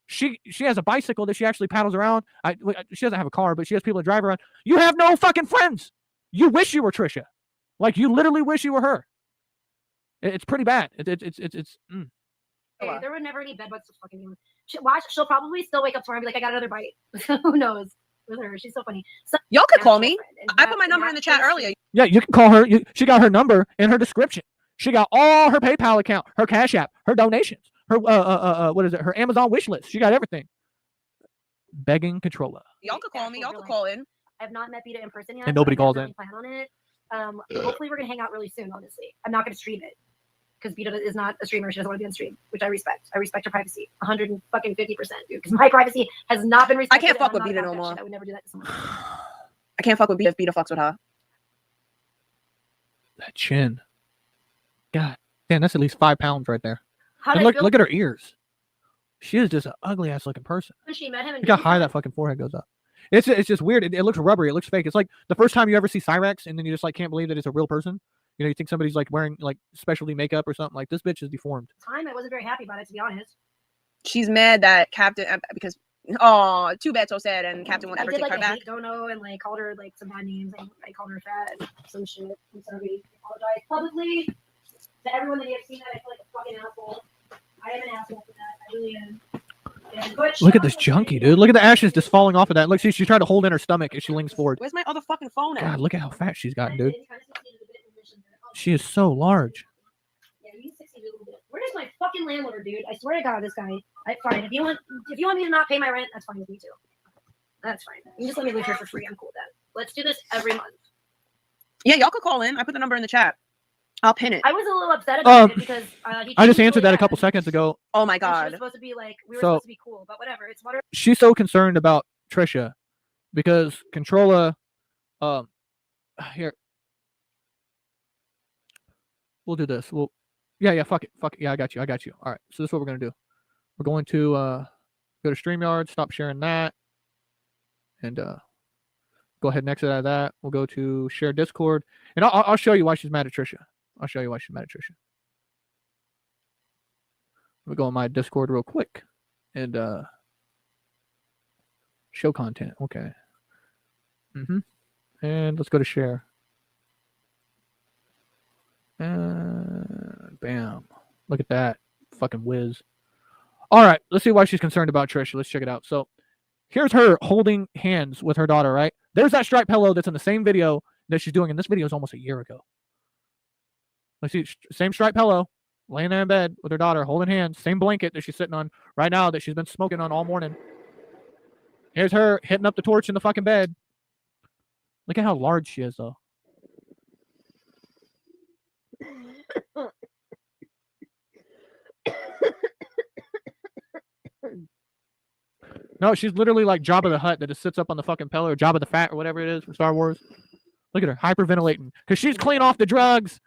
Speaker 11: She has a bicycle that she actually paddles around. She doesn't have a car, but she has people to drive around. You have no fucking friends. You wish you were Trisha. Like, you literally wish you were her. It's pretty bad. It's
Speaker 3: Okay, there were never any bed bugs to fucking do. She'll probably still wake up tomorrow and be like, I got another bite. Who knows? With her, she's so funny.
Speaker 21: Y'all could call me. I put my number in the chat earlier.
Speaker 11: Yeah, you can call her. She got her number in her description. She got all her PayPal account, her Cash App, her donations, her what is it? Her Amazon wish list. She got everything. Begging controller.
Speaker 21: Y'all could call me. Y'all could call in.
Speaker 3: I have not met Beta in person yet.
Speaker 11: And nobody calls
Speaker 3: in.
Speaker 11: in.
Speaker 3: Plan on it. Hopefully we're gonna hang out really soon. Honestly, I'm not gonna stream it because Beta is not a streamer. She doesn't want to be on stream, which I respect. I respect her privacy 150%, dude. Because my privacy has not been respected.
Speaker 21: I can't fuck with Beta no more.
Speaker 3: I would never do that to someone.
Speaker 21: I can't fuck with Beta if Beta fucks with her.
Speaker 11: That chin. God damn, that's at least 5 pounds right there.
Speaker 3: How
Speaker 11: And
Speaker 3: did I feel-
Speaker 11: look at her ears. She is just an ugly ass looking person.
Speaker 3: When she met him,
Speaker 11: Look how high that fucking forehead goes up. It's just weird. It looks rubbery. It looks fake. It's like the first time you ever see Cyrax, and then you just like can't believe that it's a real person. You know, you think somebody's like wearing like specialty makeup or something. Like, this bitch is deformed.
Speaker 3: time, I wasn't very happy about it, to be honest.
Speaker 21: She's mad that Captain because too bad, so sad, and Captain won't
Speaker 3: I
Speaker 21: ever
Speaker 3: did
Speaker 21: take
Speaker 3: like
Speaker 21: her
Speaker 3: a
Speaker 21: back.
Speaker 3: hate dono and like called her like some bad names. I called her fat and some shit. I'm sorry. I apologize publicly to everyone that may have seen that. I feel like a fucking asshole. I am an asshole for that. I really am.
Speaker 11: Look at this junkie, dude. Look at the ashes just falling off of that. Look, she's trying to hold in her stomach as she leans forward.
Speaker 21: Where's my other fucking phone at?
Speaker 11: God, look at how fat she's gotten, dude. She is so large.
Speaker 3: Yeah, you succeeded a little bit. Where is my fucking landlord, dude? I swear to God, this guy. Fine. If you want me to not pay my rent, that's fine with me too. That's fine. You can just let me live here for free. I'm cool with that. Let's do this every month.
Speaker 21: Yeah, y'all could call in. I put the number in the chat. I'll pin it.
Speaker 3: I was a little upset about it because
Speaker 11: I just answered that a couple seconds ago.
Speaker 21: Oh my
Speaker 3: She
Speaker 21: god.
Speaker 3: was supposed to be like, we were
Speaker 11: So-
Speaker 3: supposed to be cool, but whatever. It's water.
Speaker 11: She's so concerned about Trisha because Controlla, here, we'll do this. Yeah, fuck it. Yeah, I got you. All right, so this is what we're gonna do. We're going to go to StreamYard, stop sharing that, and go ahead and exit out of that. We'll go to share Discord, and I'll show you why she's mad at Trisha. We'll go on my Discord real quick and show content. Okay. And let's go to share. And bam. Look at that. Fucking whiz. All right. Let's see why she's concerned about Trisha. Let's check it out. So here's her holding hands with her daughter, right? There's that striped pillow that's in the same video that she's doing. And this video is almost a year ago. Let's see. Same striped pillow. Laying there in bed with her daughter, holding hands. Same blanket that she's sitting on right now that she's been smoking on all morning. Here's her hitting up the torch in the fucking bed. Look at how large she is, though. No, she's literally like Jabba the Hutt that just sits up on the fucking pillow, or Jabba the Fat, or whatever it is from Star Wars. Look at her, hyperventilating. Because she's clean off the drugs.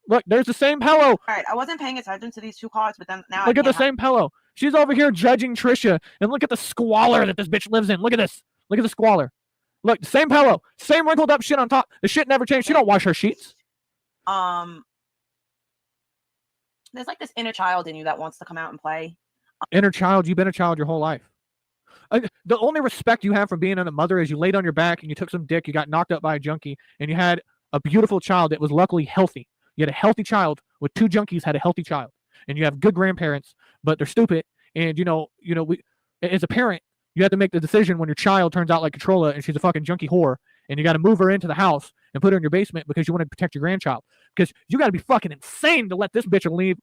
Speaker 11: Look, there's the same pillow.
Speaker 21: All right, I wasn't paying attention to these two cards, but then now
Speaker 11: Look at the same pillow. She's over here judging Trisha, and look at the squalor that this bitch lives in. Look at this. Look at the squalor. Look, same pillow, same wrinkled up shit on top. The shit never changed. She don't wash her sheets.
Speaker 21: There's like this inner child in you that wants to come out and play.
Speaker 11: Inner child, you've been a child your whole life. The only respect you have from being a mother is you laid on your back and you took some dick, you got knocked up by a junkie, and you had a beautiful child that was luckily healthy. You had a healthy child with two junkies, had a healthy child, and you have good grandparents, but they're stupid. And we, as a parent, you have to make the decision when your child turns out like Controlla and she's a fucking junkie whore, and you got to move her into the house and put her in your basement because you want to protect your grandchild. Because you got to be fucking insane to let this bitch leave.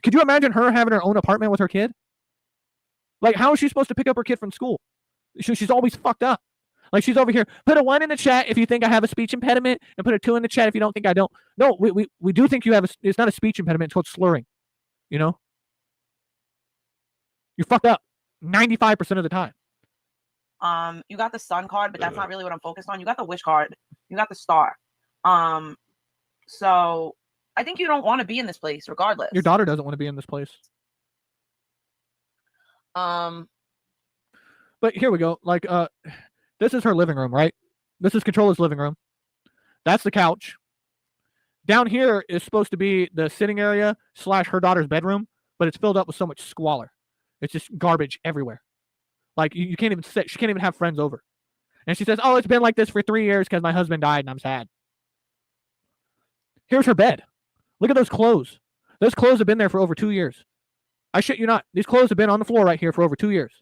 Speaker 11: Could you imagine her having her own apartment with her kid? Like, how is she supposed to pick up her kid from school? She's always fucked up. Like, she's over here. Put a 1 in the chat if you think I have a speech impediment, and put a 2 in the chat if you don't think I don't. No, we do think you have it's not a speech impediment. It's called slurring. You know? You're fucked up 95% of the time.
Speaker 21: You got the sun card, but that's not really what I'm focused on. You got the wish card. You got the star. So I think you don't want to be in this place regardless.
Speaker 11: Your daughter doesn't want to be in this place. But here we go. Like, this is her living room, right? This is Controla's living room. That's the couch. Down here is supposed to be the sitting area / her daughter's bedroom, but it's filled up with so much squalor. It's just garbage everywhere. Like, you can't even sit. She can't even have friends over. And she says, oh, it's been like this for 3 years because my husband died and I'm sad. Here's her bed. Look at those clothes. Those clothes have been there for over 2 years. I shit you not. These clothes have been on the floor right here for over 2 years.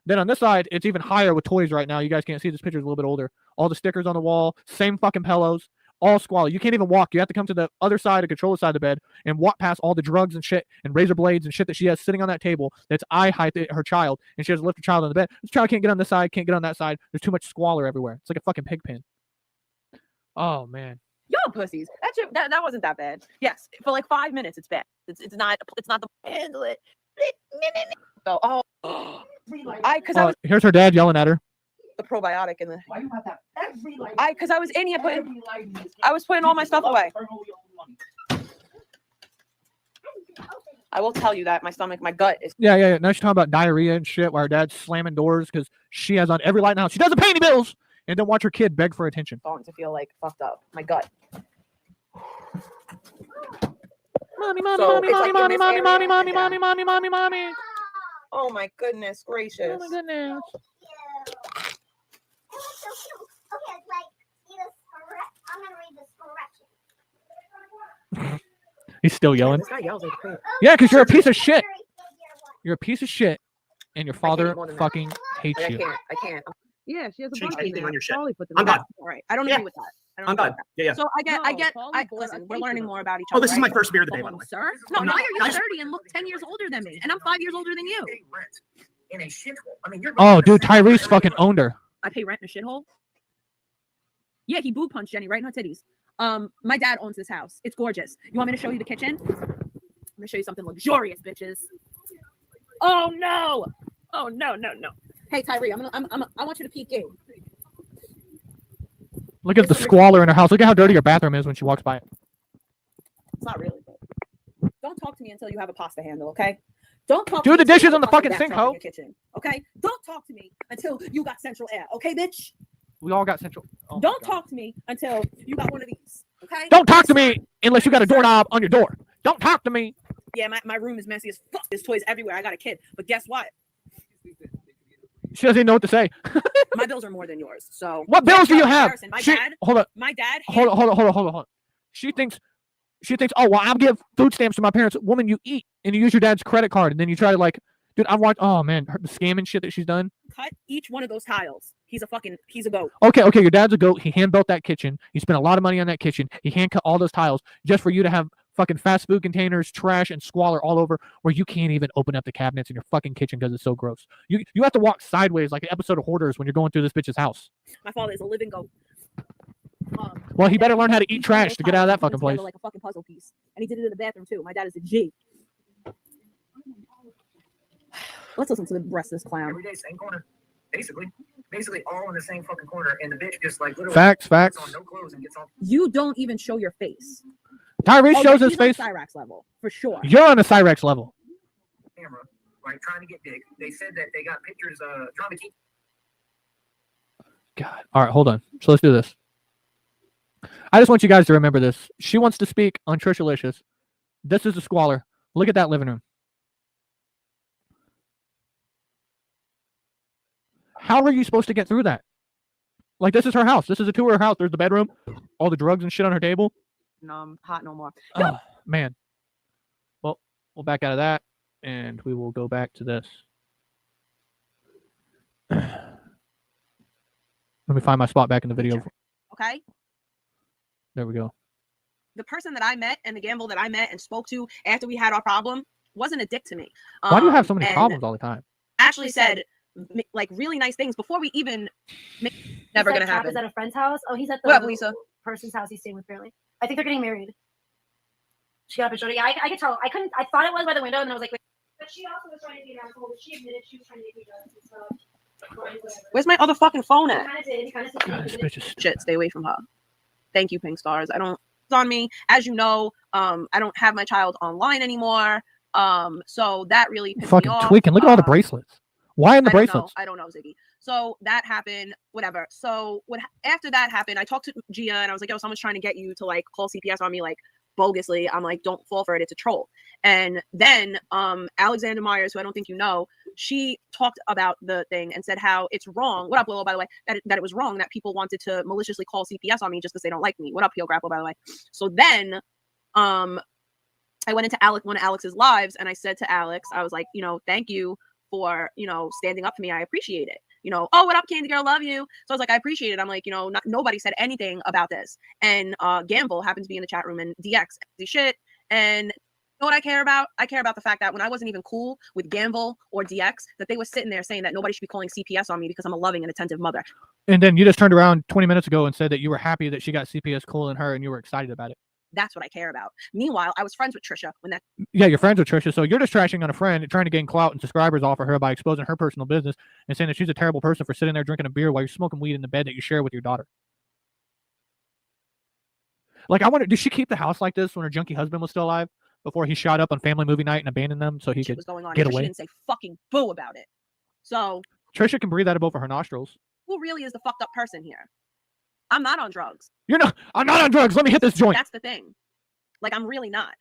Speaker 11: Then on this side, it's even higher with toys right now. You guys can't see this picture, is a little bit older. All the stickers on the wall, same fucking pillows, all squalor. You can't even walk. You have to come to the other side, of Controla's side of the bed, and walk past all the drugs and shit and razor blades and shit that she has sitting on that table that's eye height at her child, and she has to lift her child on the bed. This child can't get on this side, can't get on that side. There's too much squalor everywhere. It's like a fucking pig pen. Oh, man.
Speaker 21: Y'all pussies. That wasn't that bad. Yes, for like 5 minutes, it's bad. It's not the handle it. So,
Speaker 11: Here's her dad yelling at her.
Speaker 21: The probiotic in the. Why you have that? Because I was in here I was putting all my stuff away. I will tell you that my stomach, my gut is.
Speaker 11: Yeah. Now she's talking about diarrhea and shit while her dad's slamming doors because she has on every light in the house. She doesn't pay any bills and then watch her kid beg for attention.
Speaker 21: Starting to feel like fucked up. My gut.
Speaker 11: Mommy.
Speaker 21: Oh my goodness gracious.
Speaker 11: Oh my goodness. He's still yelling.
Speaker 21: This guy yells like crazy.
Speaker 11: Yeah, because you're a piece of shit. You're a piece of shit, and your father fucking hates you.
Speaker 21: I can't. Yeah, she has a
Speaker 13: Change anything on your shit.
Speaker 21: I'm done. All right. I don't agree with that.
Speaker 13: I'm done. Yeah.
Speaker 21: So listen, we're learning more about each other.
Speaker 13: Oh, this is my first beer of the day, by the way.
Speaker 21: Sir? No, now you're 30 and look 10 years older than me, and I'm 5 years older than you.
Speaker 13: In a shithole. I mean, you're.
Speaker 11: Oh, dude, Tyrese fucking owned her.
Speaker 21: I pay rent in a shithole. Yeah, he boob punched Jenny right in her titties. My dad owns this house. It's gorgeous. You want me to show you the kitchen? I'm gonna show you something luxurious, bitches. Oh no! Oh no! Hey Tyree, I want you to peek in.
Speaker 11: Look at the squalor in her house. Look at how dirty her bathroom is when she walks by it.
Speaker 21: It's not really. Don't talk to me until you have a pasta handle, okay? Don't talk.
Speaker 11: Do the dishes on the fucking sink, ho.
Speaker 21: Kitchen, okay? Don't talk to me until you got central air, okay, bitch?
Speaker 11: We all got central. Oh,
Speaker 21: don't talk to me until you got one of these, okay?
Speaker 11: Don't talk to me unless you got a doorknob on your door. Don't talk to me.
Speaker 21: Yeah, my room is messy as fuck. There's toys everywhere. I got a kid, but guess what?
Speaker 11: She doesn't even know what to say.
Speaker 21: My bills are more than yours. So
Speaker 11: what bills do you have?
Speaker 21: Hold on.
Speaker 11: Hold on. She thinks, oh well, I'll give food stamps to my parents. Woman, you eat and you use your dad's credit card, and then you try to like, dude, I've watched. Oh man, the scamming shit that she's done.
Speaker 21: Cut each one of those tiles. He's a goat.
Speaker 11: Okay, your dad's a goat. He hand built that kitchen. He spent a lot of money on that kitchen. He hand cut all those tiles just for you to have fucking fast food containers, trash, and squalor all over where you can't even open up the cabinets in your fucking kitchen because it's so gross. You have to walk sideways like an episode of Hoarders when you're going through this bitch's house.
Speaker 21: My father is a living goat.
Speaker 11: Well, he better learn how to eat trash to get out of that fucking place.
Speaker 21: Like a fucking puzzle piece, and he did it in the bathroom too. My dad is a G. Let's listen to the rest of this clown.
Speaker 13: Every day, same corner, basically all in the same fucking corner, and the bitch just like literally
Speaker 11: facts.
Speaker 13: On no clothes and gets off.
Speaker 21: You don't even show your face.
Speaker 11: Tyrese shows his face.
Speaker 21: On Cyrax level for sure.
Speaker 11: You're on a Cyrax level.
Speaker 13: Camera, like trying to get big. They said that they got pictures. Drama team.
Speaker 11: God. All right, hold on. So let's do this. I just want you guys to remember this. She wants to speak on Trishalicious. This is the squalor. Look at that living room. How are you supposed to get through that? Like, this is her house. This is a tour of her house. There's the bedroom, all the drugs and shit on her table.
Speaker 21: No, I'm hot no more.
Speaker 11: Oh, man. Well, we'll back out of that, and we will go back to this. Let me find my spot back in the video.
Speaker 21: Okay.
Speaker 11: There we go.
Speaker 21: The person that I met and the gamble that I met and spoke to after we had our problem wasn't a dick to me.
Speaker 11: Why do you have so many problems all the time?
Speaker 21: Actually said like really nice things before we even. Never gonna happen.
Speaker 3: Is at a friend's house. Oh, he's at the
Speaker 21: what up, Lisa?
Speaker 3: Person's house he's staying with apparently. I think they're getting married. She got up and showed it. Yeah, I could tell. I thought it was by the window, and I was like, wait. But she also was trying to be an asshole. But she admitted she was trying to make me jealous and stuff.
Speaker 21: Where's my other fucking phone at?
Speaker 11: Shit,
Speaker 21: stay away from her. Thank you, Pink Stars. It's on me. As you know, I don't have my child online anymore. So that really pissed
Speaker 11: Fucking
Speaker 21: me off.
Speaker 11: tweaking. Look at all the bracelets. Why in the bracelets?
Speaker 21: I don't know, Ziggy. So that happened, whatever. So after that happened, I talked to Gia and I was like, yo, someone's trying to get you to like call CPS on me like bogusly. I'm like, don't fall for it. It's a troll. And then Alexander Myers, who I don't think you know, she talked about the thing and said how it's wrong. What up, Willow, by the way, that it was wrong that people wanted to maliciously call CPS on me just because they don't like me. What up, Heel Grapple, by the way. So then I went into one of Alex's lives and I said to Alex, I was like, you know, thank you for, you know, standing up for me. I appreciate it. You know, oh, what up, Candy Girl? Love you. So I was like, I appreciate it. I'm like, you know, nobody said anything about this. And Gamble happened to be in the chat room and DX the shit. And you know what I care about? I care about the fact that when I wasn't even cool with Gamble or DX, that they were sitting there saying that nobody should be calling CPS on me because I'm a loving and attentive mother.
Speaker 11: And then you just turned around 20 minutes ago and said that you were happy that she got CPS calling her and you were excited about it.
Speaker 21: That's what I care about. Meanwhile, I was friends with Trisha when that.
Speaker 11: Yeah, you're friends with Trisha, so you're just trashing on a friend and trying to gain clout and subscribers off of her by exposing her personal business and saying that she's a terrible person for sitting there drinking a beer while you're smoking weed in the bed that you share with your daughter. Like, I wonder, did she keep the house like this when her junkie husband was still alive before he shot up on family movie night and abandoned them so he could
Speaker 21: was going on
Speaker 11: get
Speaker 21: Trisha
Speaker 11: away?
Speaker 21: Didn't say fucking boo about it. So
Speaker 11: Trisha can breathe out of both of her nostrils.
Speaker 21: Who really is the fucked up person here? I'm not on drugs.
Speaker 11: I'm not on drugs. Let me hit this joint.
Speaker 21: That's the thing. Like, I'm really not.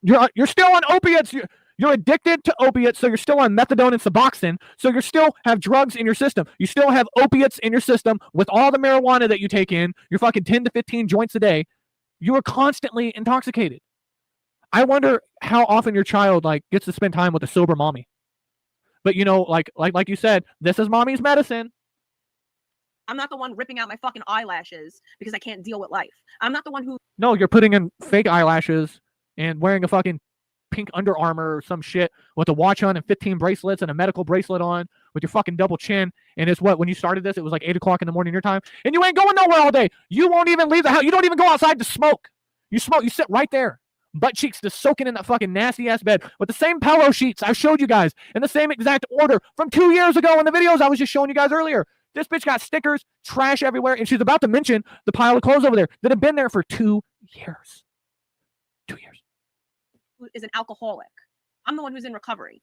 Speaker 11: You're still on opiates. You're addicted to opiates, so you're still on methadone and Suboxone. So you still have drugs in your system. You still have opiates in your system with all the marijuana that you take in. You're fucking 10 to 15 joints a day. You are constantly intoxicated. I wonder how often your child like gets to spend time with a sober mommy. But you know, like you said, this is mommy's medicine.
Speaker 21: I'm not the one ripping out my fucking eyelashes because I can't deal with life. I'm not the one who.
Speaker 11: No, you're putting in fake eyelashes and wearing a fucking pink Under Armour or some shit with a watch on and 15 bracelets and a medical bracelet on with your fucking double chin. And it's what, when you started this, it was like 8 o'clock in the morning your time. And you ain't going nowhere all day. You won't even leave the house. You don't even go outside to smoke. You smoke. You sit right there. Butt cheeks just soaking in that fucking nasty ass bed with the same pillow sheets I've showed you guys in the same exact order from 2 years ago in the videos I was just showing you guys earlier. This bitch got stickers, trash everywhere, and she's about to mention the pile of clothes over there that have been there for 2 years. 2 years.
Speaker 21: Who is an alcoholic. I'm the one who's in recovery.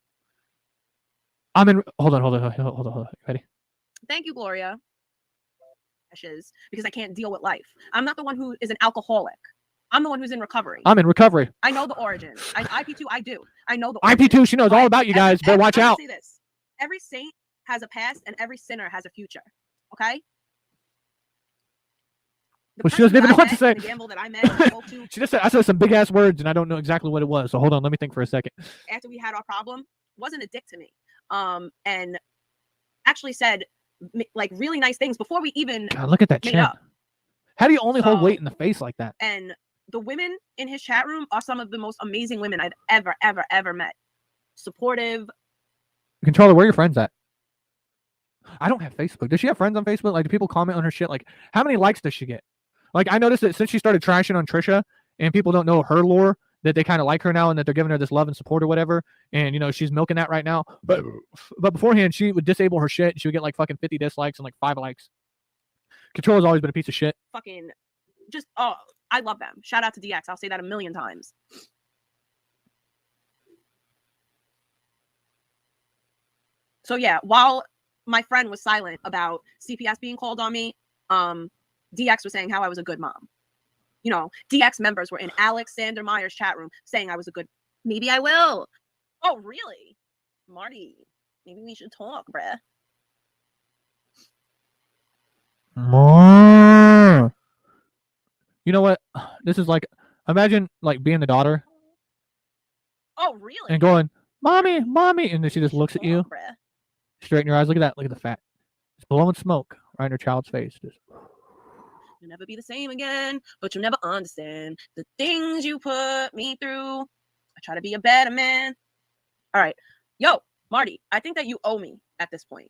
Speaker 11: Hold on. Ready?
Speaker 21: Thank you, Gloria. Because I can't deal with life. I'm not the one who is an alcoholic. I'm the one who's in recovery.
Speaker 11: I'm in recovery.
Speaker 21: I know the origin. IP2, I do. I know the
Speaker 11: origin. IP2, she knows all about you guys. Better watch out.
Speaker 21: Say this. Every saint has a past and every sinner has a future. Okay?
Speaker 11: Well, she doesn't even know what to say.
Speaker 21: The gamble that I met and spoke to,
Speaker 11: She just said, I said some big ass words and I don't know exactly what it was. So hold on, let me think for a second.
Speaker 21: after we had our problem, wasn't a dick to me. And actually said like really nice things before we even
Speaker 11: God, look at that
Speaker 21: made
Speaker 11: chin.
Speaker 21: up.
Speaker 11: How do you only hold weight in the face like that?
Speaker 21: And the women in his chat room are some of the most amazing women I've ever met. Supportive.
Speaker 11: Controller, where are your friends at? I don't have Facebook. Does she have friends on Facebook? Like, do people comment on her shit? Like, how many likes does she get? Like, I noticed that since she started trashing on Trisha and people don't know her lore, that they kind of like her now and that they're giving her this love and support or whatever. And, you know, she's milking that right now. But beforehand, she would disable her shit. And she would get like fucking 50 dislikes and like 5 likes. Controller's always been a piece of shit.
Speaker 21: Fucking just, oh, I love them. Shout out to DX. I'll say that 1,000,000 times. So yeah, while my friend was silent about CPS being called on me, DX was saying how I was a good mom. You know, DX members were in Alexander Myers' chat room saying I was a good. Maybe I will. Oh, really? Marty, maybe we should talk, bruh.
Speaker 11: You know what? This is like, imagine like being the daughter.
Speaker 21: Oh, really?
Speaker 11: And going, mommy, and then she just looks at you,
Speaker 21: bruh.
Speaker 11: Straighten your eyes. Look at that. Look at the fat. It's blowing smoke right in her child's face. Just.
Speaker 21: You'll never be the same again, but you'll never understand the things you put me through. I try to be a better man. All right. Yo, Marty, I think that you owe me at this point.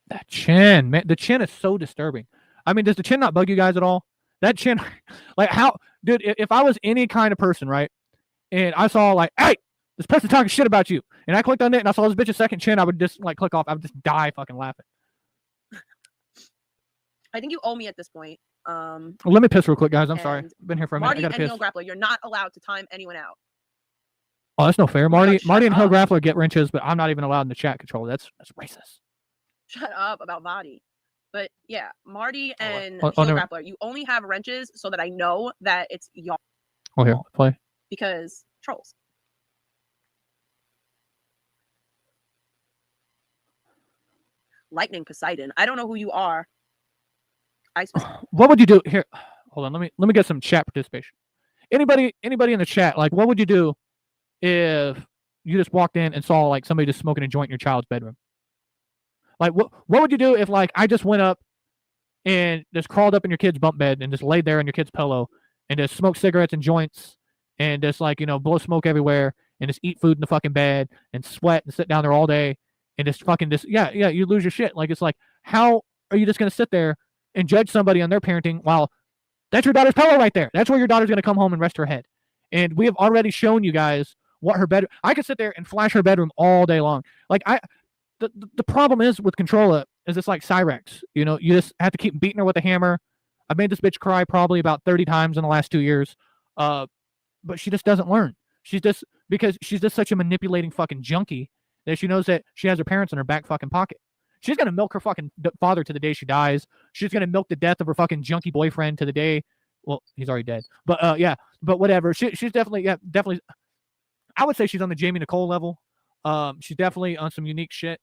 Speaker 11: That chin, man. The chin is so disturbing. I mean, does the chin not bug you guys at all? That chin, like how, dude, if I was any kind of person, right, and I saw like, hey, this person talking shit about you, and I clicked on it and I saw this bitch's second chin, I would just like click off. I would just die fucking laughing.
Speaker 21: I think you owe me at this point.
Speaker 11: Let me piss real quick, guys. I'm sorry. Been here for a minute.
Speaker 21: Marty
Speaker 11: I gotta
Speaker 21: and
Speaker 11: piss.
Speaker 21: Hill Grappler, you're not allowed to time anyone out.
Speaker 11: Oh, that's no fair. Marty and Hill
Speaker 21: up.
Speaker 11: Grappler get wrenches, but I'm not even allowed in the chat controller. That's racist.
Speaker 21: Shut up about body. But yeah, Marty and
Speaker 11: Oh,
Speaker 21: Hill
Speaker 11: never-
Speaker 21: Grappler, you only have wrenches so that I know that it's y'all
Speaker 11: Oh, here, play.
Speaker 21: because trolls. Lightning Poseidon. I don't know who you are.
Speaker 11: What would you do here? Hold on, let me get some chat participation. Anybody in the chat, like, what would you do if you just walked in and saw like somebody just smoking a joint in your child's bedroom? Like, what would you do if like I just went up and just crawled up in your kid's bunk bed and just laid there on your kid's pillow and just smoked cigarettes and joints and just like, you know, blow smoke everywhere and just eat food in the fucking bed and sweat and sit down there all day and just fucking you lose your shit. Like, it's like, how are you just gonna sit there and judge somebody on their parenting while that's your daughter's pillow right there? That's where your daughter's gonna come home and rest her head. And we have already shown you guys what her bedroom. I could sit there and flash her bedroom all day long. Like, the problem is with Controlla is it's like Cyrex. You know, you just have to keep beating her with a hammer. I've made this bitch cry probably about 30 times in the last 2 years. But she just doesn't learn. Because she's just such a manipulating fucking junkie that she knows that she has her parents in her back fucking pocket. She's gonna milk her fucking father to the day she dies. She's gonna milk the death of her fucking junkie boyfriend to the day. Well, he's already dead. But yeah. But whatever. She's definitely I would say she's on the Jamie Nicole level. She's definitely on some unique shit.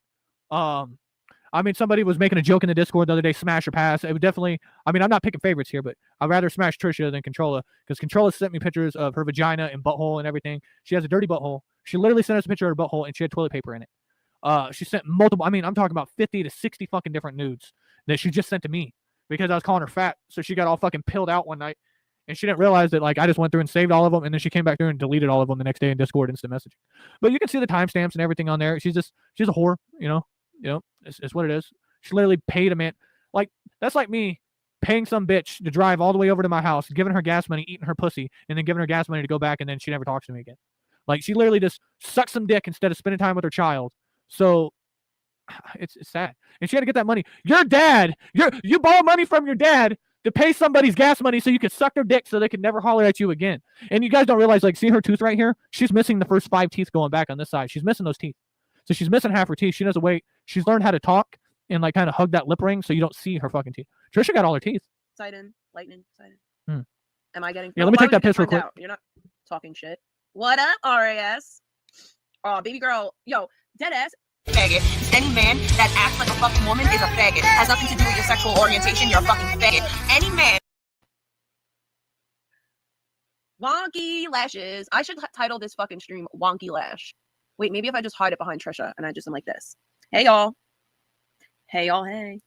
Speaker 11: I mean, somebody was making a joke in the Discord the other day, smash or pass. It would definitely, I mean, I'm not picking favorites here, but I'd rather smash Trisha than Controlla, because Controlla sent me pictures of her vagina and butthole and everything. She has a dirty butthole. She literally sent us a picture of her butthole and she had toilet paper in it. She sent multiple, I mean, I'm talking about 50 to 60 fucking different nudes that she just sent to me because I was calling her fat. So she got all fucking pilled out one night and she didn't realize that, like, I just went through and saved all of them, and then she came back through and deleted all of them the next day in Discord instant messaging. But you can see the timestamps and everything on there. She's a whore, you know, it's what it is. She literally paid a man. Like, that's like me paying some bitch to drive all the way over to my house, giving her gas money, eating her pussy, and then giving her gas money to go back, and then she never talks to me again. Like, she literally just sucks some dick instead of spending time with her child. So it's sad. And she had to get that money. Your dad, you borrow money from your dad to pay somebody's gas money so you can suck their dick so they can never holler at you again. And you guys don't realize, like, see her tooth right here? She's missing the first 5 teeth going back on this side. She's missing those teeth. So she's missing half her teeth. She doesn't wait. She's learned how to talk and, like, kind of hug that lip ring so you don't see her fucking teeth. Trisha got all her teeth.
Speaker 21: Poseidon, Lightning, Poseidon.
Speaker 11: Hmm.
Speaker 21: Am I getting?
Speaker 11: Yeah, let me take that piss real quick.
Speaker 21: You're not talking shit. What up, RAS? Oh, baby girl, yo, dead ass. Faggot. Any man that acts like a fucking woman is a faggot. Has nothing to do with your sexual orientation. You're a fucking faggot. Any man. Wonky lashes. I should title this fucking stream Wonky Lash. Wait, maybe if I just hide it behind Trisha and I just am like this. Hey, y'all. Hey, y'all. Hey.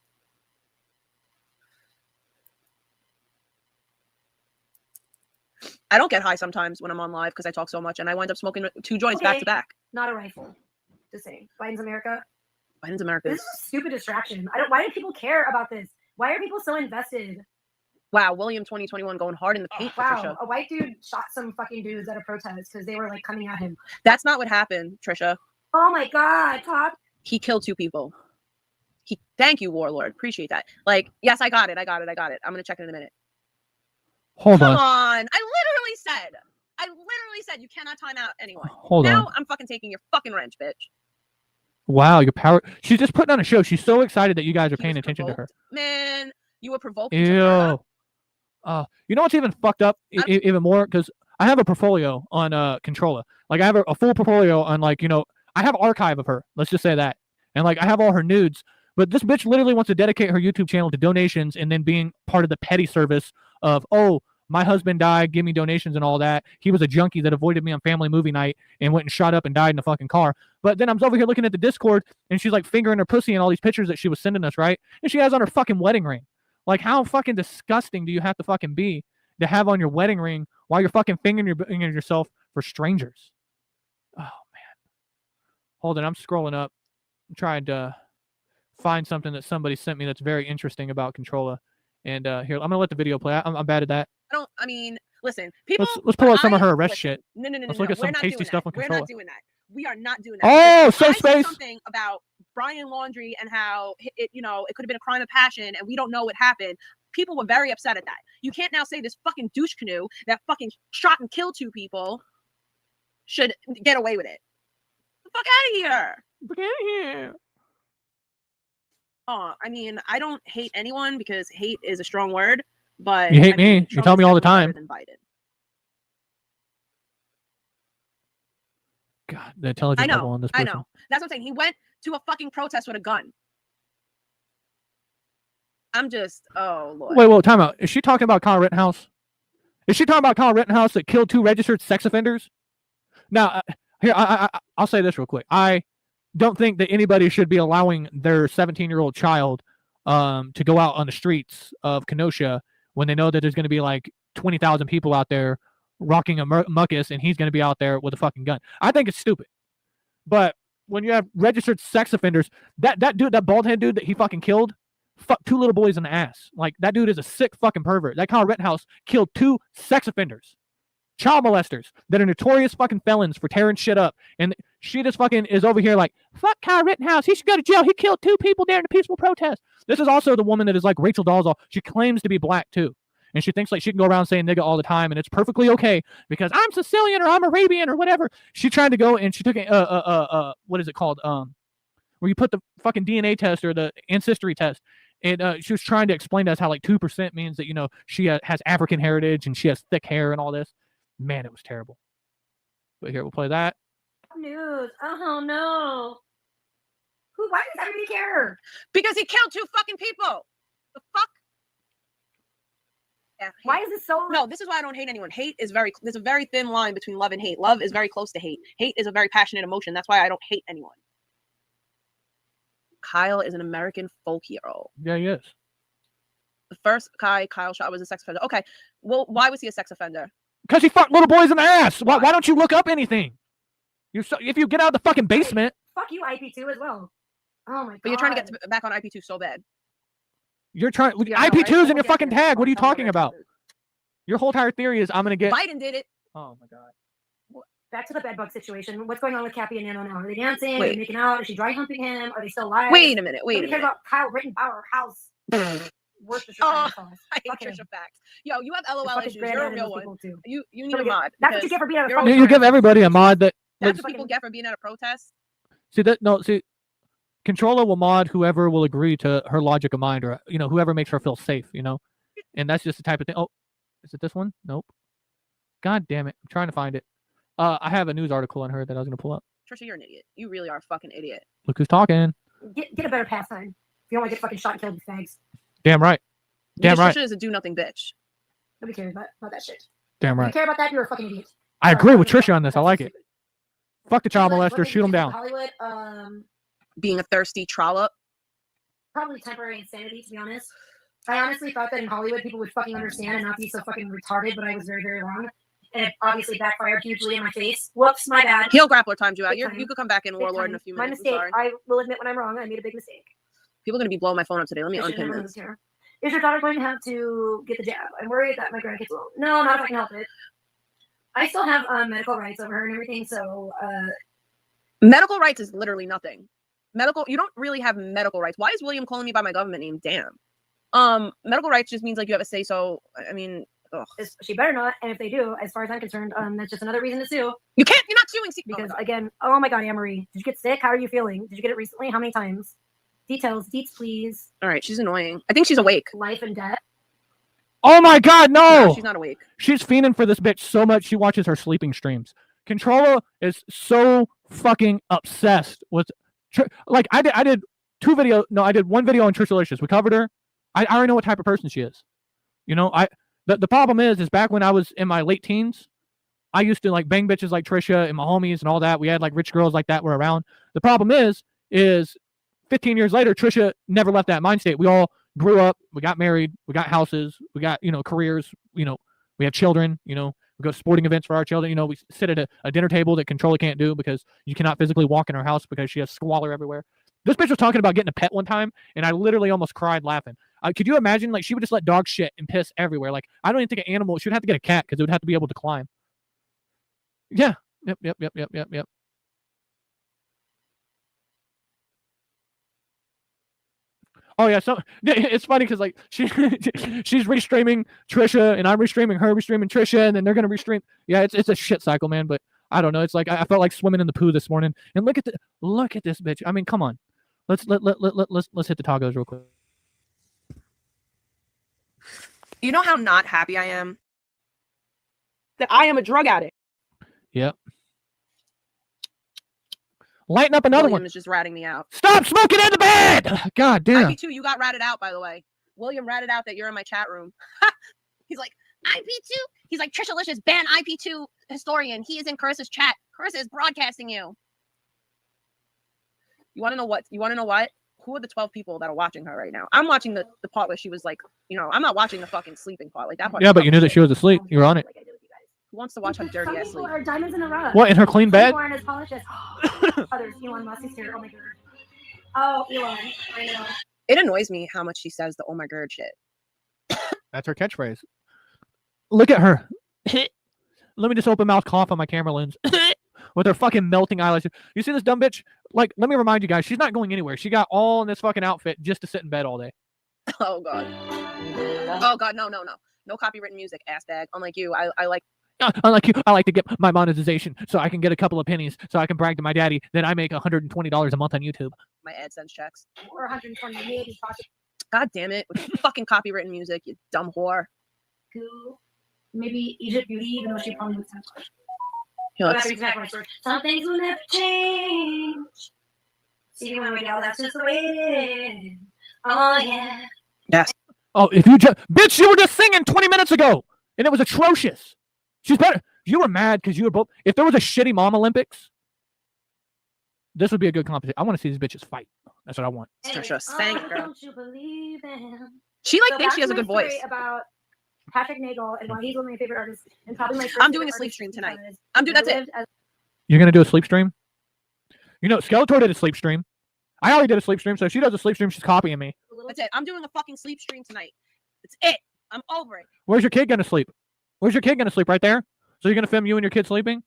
Speaker 21: I don't get high sometimes when I'm on live because I talk so much and I wind up smoking 2 joints back to back.
Speaker 3: Not a rifle. Just saying. Biden's America.
Speaker 21: Biden's America.
Speaker 3: This is a stupid distraction. Why do people care about this? Why are people so invested?
Speaker 21: Wow, William 2021 going hard in the paint.
Speaker 3: Wow,
Speaker 21: Trisha.
Speaker 3: a white dude shot some fucking dudes at a protest because they were like coming at him.
Speaker 21: That's not what happened, Trisha.
Speaker 3: Oh my God, Top.
Speaker 21: He killed 2 people. Thank you, Warlord. Appreciate that. Like, yes, I got it. I'm gonna check it in a minute.
Speaker 11: Hold
Speaker 21: Come
Speaker 11: on.
Speaker 21: on. I literally said you cannot time out anyone.
Speaker 11: Hold
Speaker 21: now
Speaker 11: on.
Speaker 21: I'm fucking taking your fucking wrench, bitch.
Speaker 11: Wow, your power. She's just putting on a show. She's so excited that you guys are paying attention to her.
Speaker 21: Man, you were provoked.
Speaker 11: Ew. You know what's even fucked up even more? Because I have a portfolio on Controlla. Like, I have a full portfolio on, like, you know, I have archive of her. Let's just say that. And, like, I have all her nudes. But this bitch literally wants to dedicate her YouTube channel to donations and then being part of the petty service of, oh, my husband died, give me donations and all that. He was a junkie that avoided me on family movie night and went and shot up and died in a fucking car. But then I'm over here looking at the Discord and she's like fingering her pussy and all these pictures that she was sending us, right? And she has on her fucking wedding ring. Like, how fucking disgusting do you have to fucking be to have on your wedding ring while you're fucking fingering yourself for strangers? Oh, man. Hold on, I'm scrolling up. I'm trying to find something that somebody sent me that's very interesting about Controlla. And here, I'm going to let the video play. I'm bad at that.
Speaker 21: Listen, people.
Speaker 11: Let's pull out some of her arrest shit.
Speaker 21: No.
Speaker 11: Let's look at some tasty stuff on
Speaker 21: We're
Speaker 11: Controlla.
Speaker 21: not doing that. We are not doing that.
Speaker 11: Oh, safe space.
Speaker 21: Something about Brian Laundrie and how it could have been a crime of passion and we don't know what happened. people were very upset at that. You can't now say this fucking douche canoe that fucking shot and killed 2 people should get away with it. The fuck out of here.
Speaker 11: Get out of here.
Speaker 21: Oh, I mean, I don't hate anyone because hate is a strong word, but
Speaker 11: You hate
Speaker 21: I mean,
Speaker 11: me. You
Speaker 21: Trump
Speaker 11: tell
Speaker 21: is
Speaker 11: me all the
Speaker 21: definitely
Speaker 11: time.
Speaker 21: better than Biden.
Speaker 11: God, the intelligence level on this person.
Speaker 21: I know. That's what I'm saying. He went to a fucking protest with a gun. I'm just, oh Lord.
Speaker 11: Wait, time out. Is she talking about Kyle Rittenhouse? Is she talking about Kyle Rittenhouse that killed 2 registered sex offenders? Now, here, I'll say this real quick. I don't think that anybody should be allowing their 17-year-old child to go out on the streets of Kenosha when they know that there's going to be like 20,000 people out there rocking a muckus, and he's going to be out there with a fucking gun. I think it's stupid. But when you have registered sex offenders, that dude, that bald head dude that he fucking killed, fuck 2 little boys in the ass. Like, that dude is a sick fucking pervert. That Kyle Rittenhouse killed 2 sex offenders, child molesters that are notorious fucking felons for tearing shit up. And she just fucking is over here like, fuck Kyle Rittenhouse. He should go to jail. He killed 2 people during a peaceful protest. This is also the woman that is like Rachel Dolezal. She claims to be black too. And she thinks like she can go around saying nigga all the time, and it's perfectly okay because I'm Sicilian or I'm Arabian or whatever. She tried to go and she took what is it called? Where you put the fucking DNA test or the ancestry test. And she was trying to explain to us how like 2% means that, you know, she has African heritage and she has thick hair and all this. Man, it was terrible. But here, we'll play that.
Speaker 3: News. Oh no. Why does everybody care?
Speaker 21: Because he killed 2 fucking people. The fuck? Yeah,
Speaker 3: why is this so?
Speaker 21: No, this is why I don't hate anyone. Hate is there's a very thin line between love and hate. Love is very close to hate. Hate is a very passionate emotion. That's why I don't hate anyone. Kyle is an American folk hero.
Speaker 11: Yeah, he is.
Speaker 21: The first guy Kyle shot was a sex offender. Okay, well, why was he a sex offender?
Speaker 11: Because he fucked little boys in the ass. Why don't you look up anything? If you get out of the fucking basement.
Speaker 3: Fuck you, IP2 as well. Oh my god.
Speaker 21: But you're trying to get back on IP2 so bad.
Speaker 11: You're trying.
Speaker 21: Yeah,
Speaker 11: IP2's in your fucking tag. What are you talking about? Your whole entire theory is I'm gonna get.
Speaker 21: Biden did it.
Speaker 11: Oh my god.
Speaker 3: Back to the bedbug situation. What's going on with Cappy and Nano now? Are they dancing?
Speaker 21: Wait.
Speaker 3: Are they making out? Is she dry humping him? Are they still alive?
Speaker 21: Wait a minute.
Speaker 3: Nobody cares about Kyle Rittenbauer house. Worcestershire.
Speaker 21: Oh, I hate Trisha facts. Yo, you have LOL issues. You're a real one. You need a mod.
Speaker 3: That's what you get for being at a
Speaker 11: You give everybody a mod that.
Speaker 21: That's what people get for being at a protest.
Speaker 11: See, Controller will mod whoever will agree to her logic of mind, or whoever makes her feel safe. And that's just the type of thing. Oh, is it this one? Nope. God damn it! I'm trying to find it. I have a news article on her that I was gonna pull up.
Speaker 21: Trisha, you're an idiot. You really are a fucking idiot.
Speaker 11: Look who's talking.
Speaker 3: Get a better pastime. If you don't want to get fucking shot and killed with fags.
Speaker 11: Damn right. Damn right.
Speaker 21: Trisha is a do-nothing bitch.
Speaker 3: Nobody cares about that shit.
Speaker 11: Damn right.
Speaker 3: If you care about that, you're a fucking idiot.
Speaker 11: I agree with Trisha on this. I like it. Fuck the child molester. Shoot him down.
Speaker 3: Hollywood,
Speaker 21: being a thirsty trollop.
Speaker 3: Probably temporary insanity, to be honest. I honestly thought that in Hollywood people would fucking understand and not be so fucking retarded, but I was very, very wrong. And it obviously backfired hugely in my face. Whoops, my bad.
Speaker 21: Heel grappler timed you out. You could come back in Warlord in a few
Speaker 3: My
Speaker 21: minutes.
Speaker 3: mistake. I will admit when I'm wrong. I made a big mistake.
Speaker 21: People are going to be blowing my phone up today. Let me unpin this.
Speaker 3: Is your daughter going to have to get the jab? I'm worried that my grandkids won't. No, not if I can help it. I still have medical rights over her and everything, so...
Speaker 21: Medical rights is literally nothing. You don't really have medical rights. Why is William calling me by my government name? Damn. Medical rights just means like you have a say so. I mean, ugh.
Speaker 3: She better not, and if they do, as far as I'm concerned, that's just another reason to sue.
Speaker 21: You're not suing
Speaker 3: because again, oh my god, Anne-Marie, did you get sick? How are you feeling? Did you get it recently? How many times? Deets, please.
Speaker 21: All right, she's annoying. I think she's awake.
Speaker 3: Life and death.
Speaker 11: Oh my god, no!
Speaker 21: She's not awake.
Speaker 11: She's fiending for this bitch so much she watches her sleeping streams. Controller is so fucking obsessed with like I did one video on Trishalicious. We covered her. I already know what type of person she is. The problem is back when I was in my late teens, I used to like bang bitches like Trisha and my homies and all that. We had like rich girls like that were around. The problem is 15 years later, Trisha never left that mind state. We all grew up, we got married, we got houses, we got, careers, we have children, we go to sporting events for our children. We sit at a dinner table that Controller can't do because you cannot physically walk in her house because she has squalor everywhere. This bitch was talking about getting a pet one time, and I literally almost cried laughing. Could you imagine, like, she would just let dog shit and piss everywhere? Like, I don't even think an animal, she would have to get a cat because it would have to be able to climb. Yeah. Yep. Oh yeah, so it's funny because like she's restreaming Trisha and I'm restreaming her, restreaming Trisha, and then they're gonna restream. Yeah, it's a shit cycle, man. But I don't know. It's like I felt like swimming in the poo this morning. And look at this bitch. I mean, come on. Let's hit the tacos real quick.
Speaker 21: You know how not happy I am that I am a drug addict.
Speaker 11: Yep. Lighten up another
Speaker 21: William
Speaker 11: one.
Speaker 21: is just ratting me out.
Speaker 11: Stop smoking in the bed. God damn.
Speaker 21: IP2, you got ratted out, by the way. William ratted out that you're in my chat room. He's like, IP2? He's like, Trishalicious, ban IP2 historian. He is in Carissa's chat. Carissa is broadcasting you. You want to know what? Who are the 12 people that are watching her right now? I'm watching the part where she was like, I'm not watching the fucking sleeping part. Like that part.
Speaker 11: Yeah, but you knew that she was asleep. You were on it.
Speaker 21: Who wants to watch her dirty ass sleep?
Speaker 3: Are diamonds in the rough.
Speaker 11: What, in her clean bed?
Speaker 3: Aren't as polished as others. Elon Musk is here. Oh my god. Oh, Elon. I know.
Speaker 21: It annoys me how much she says the "oh my god" shit.
Speaker 11: That's her catchphrase. Look at her. Let me just open mouth cough on my camera lens. With her fucking melting eyelashes. You see this dumb bitch? Like, let me remind you guys, she's not going anywhere. She got all in this fucking outfit just to sit in bed all day.
Speaker 21: Oh god. Oh god, no. No copywritten music, ass bag. Unlike you, I like.
Speaker 11: Unlike you, I like to get my monetization so I can get a couple of pennies so I can brag to my daddy that I make $120 a month on YouTube.
Speaker 21: My AdSense checks.
Speaker 3: Or 120 maybe.
Speaker 21: God damn it. With fucking copywritten music, you dumb whore.
Speaker 3: Cool. Maybe Egypt Beauty, even though she probably looks some things will never change. See, when we go, that's just the way it is. Oh, yeah.
Speaker 21: Yes.
Speaker 11: Oh, if you just... Bitch, you were just singing 20 minutes ago, and it was atrocious. She's better. You were mad because you were both... If there was a shitty mom Olympics, this would be a good competition. I want to see these bitches fight. That's what I want.
Speaker 21: Trisha, thank girl.
Speaker 3: Don't you believe in?
Speaker 21: She thinks she has a good voice.
Speaker 3: About Patrick Nagel and why he's one of my favorite artists and probably my
Speaker 21: I'm doing a sleep stream tonight. That's it.
Speaker 11: You're going to do a sleep stream? You know, Skeletor did a sleep stream. I already did a sleep stream, so if she does a sleep stream, she's copying me.
Speaker 21: That's it. I'm doing a fucking sleep stream tonight. That's it. I'm over it.
Speaker 11: Where's your kid going to sleep? Where's your kid going to sleep? Right there? So you're going to film you and your kid sleeping?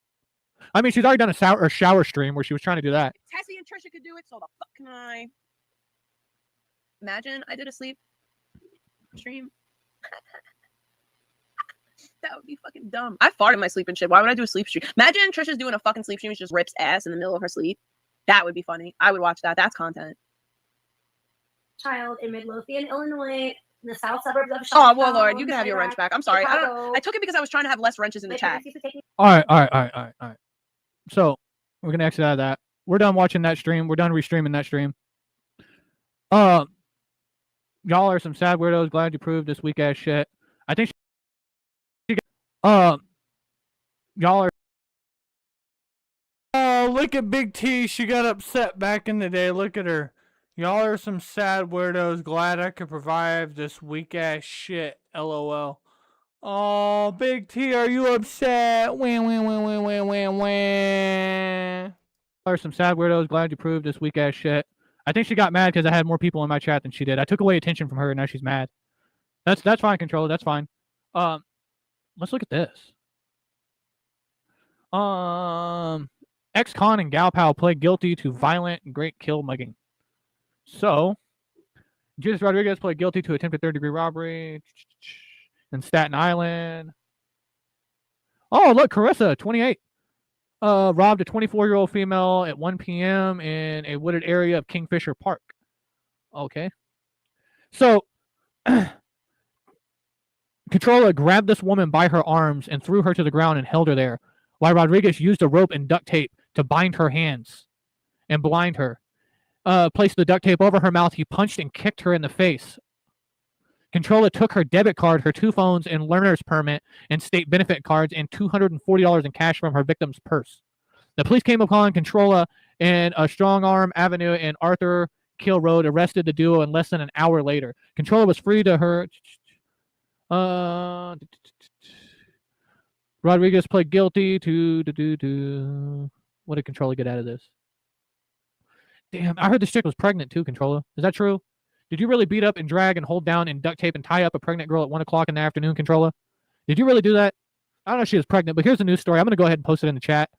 Speaker 11: I mean, she's already done a shower stream where she was trying to do that.
Speaker 21: Tessie and Trisha could do it, so the fuck can I? Imagine I did a sleep stream. That would be fucking dumb. I farted in my sleep and shit. Why would I do a sleep stream? Imagine Trisha's doing a fucking sleep stream. She just rips ass in the middle of her sleep. That would be funny. I would watch that. That's content.
Speaker 3: Child in Midlothian, Illinois, in the south suburbs of Chicago.
Speaker 21: Oh, Warlord, you can have your wrench back. I'm sorry. I took it because I was trying to have less wrenches in the chat.
Speaker 11: All right. So we're going to exit out of that. We're done watching that stream. We're done restreaming that stream. Y'all are some sad weirdos. Glad you proved this weak ass shit. I think y'all are. Oh, look at Big T. She got upset back in the day. Look at her. Y'all are some sad weirdos. Glad I could provide this weak ass shit. LOL. Oh, Big T, are you upset? Wah. Y'all are some sad weirdos. Glad you proved this weak ass shit. I think she got mad because I had more people in my chat than she did. I took away attention from her, and now she's mad. That's fine, controller. That's fine. Let's look at this. Ex-con and Gal Pal pled guilty to violent and great kill mugging. So, Jesus Rodriguez pled guilty to attempted third-degree robbery in Staten Island. Oh, look, Carissa, 28. Robbed a 24-year-old female at 1 p.m. in a wooded area of Kingfisher Park. Okay. So, Controller grabbed this woman by her arms and threw her to the ground and held her there, while Rodriguez used a rope and duct tape to bind her hands and blind her. Placed the duct tape over her mouth. He punched and kicked her in the face. Controller took her debit card, her 2 phones, and learner's permit, and state benefit cards, and $240 in cash from her victim's purse. The police came upon Controller in a Strong Arm Avenue and Arthur Kill Road, arrested the duo in less than an hour later. Controller was free to her. Rodriguez pled guilty to. What did Controller get out of this? Damn, I heard this chick was pregnant too, Controller. Is that true? Did you really beat up and drag and hold down and duct tape and tie up a pregnant girl at 1 o'clock in the afternoon, Controller? Did you really do that? I don't know if she was pregnant, but here's the news story. I'm going to go ahead and post it in the chat.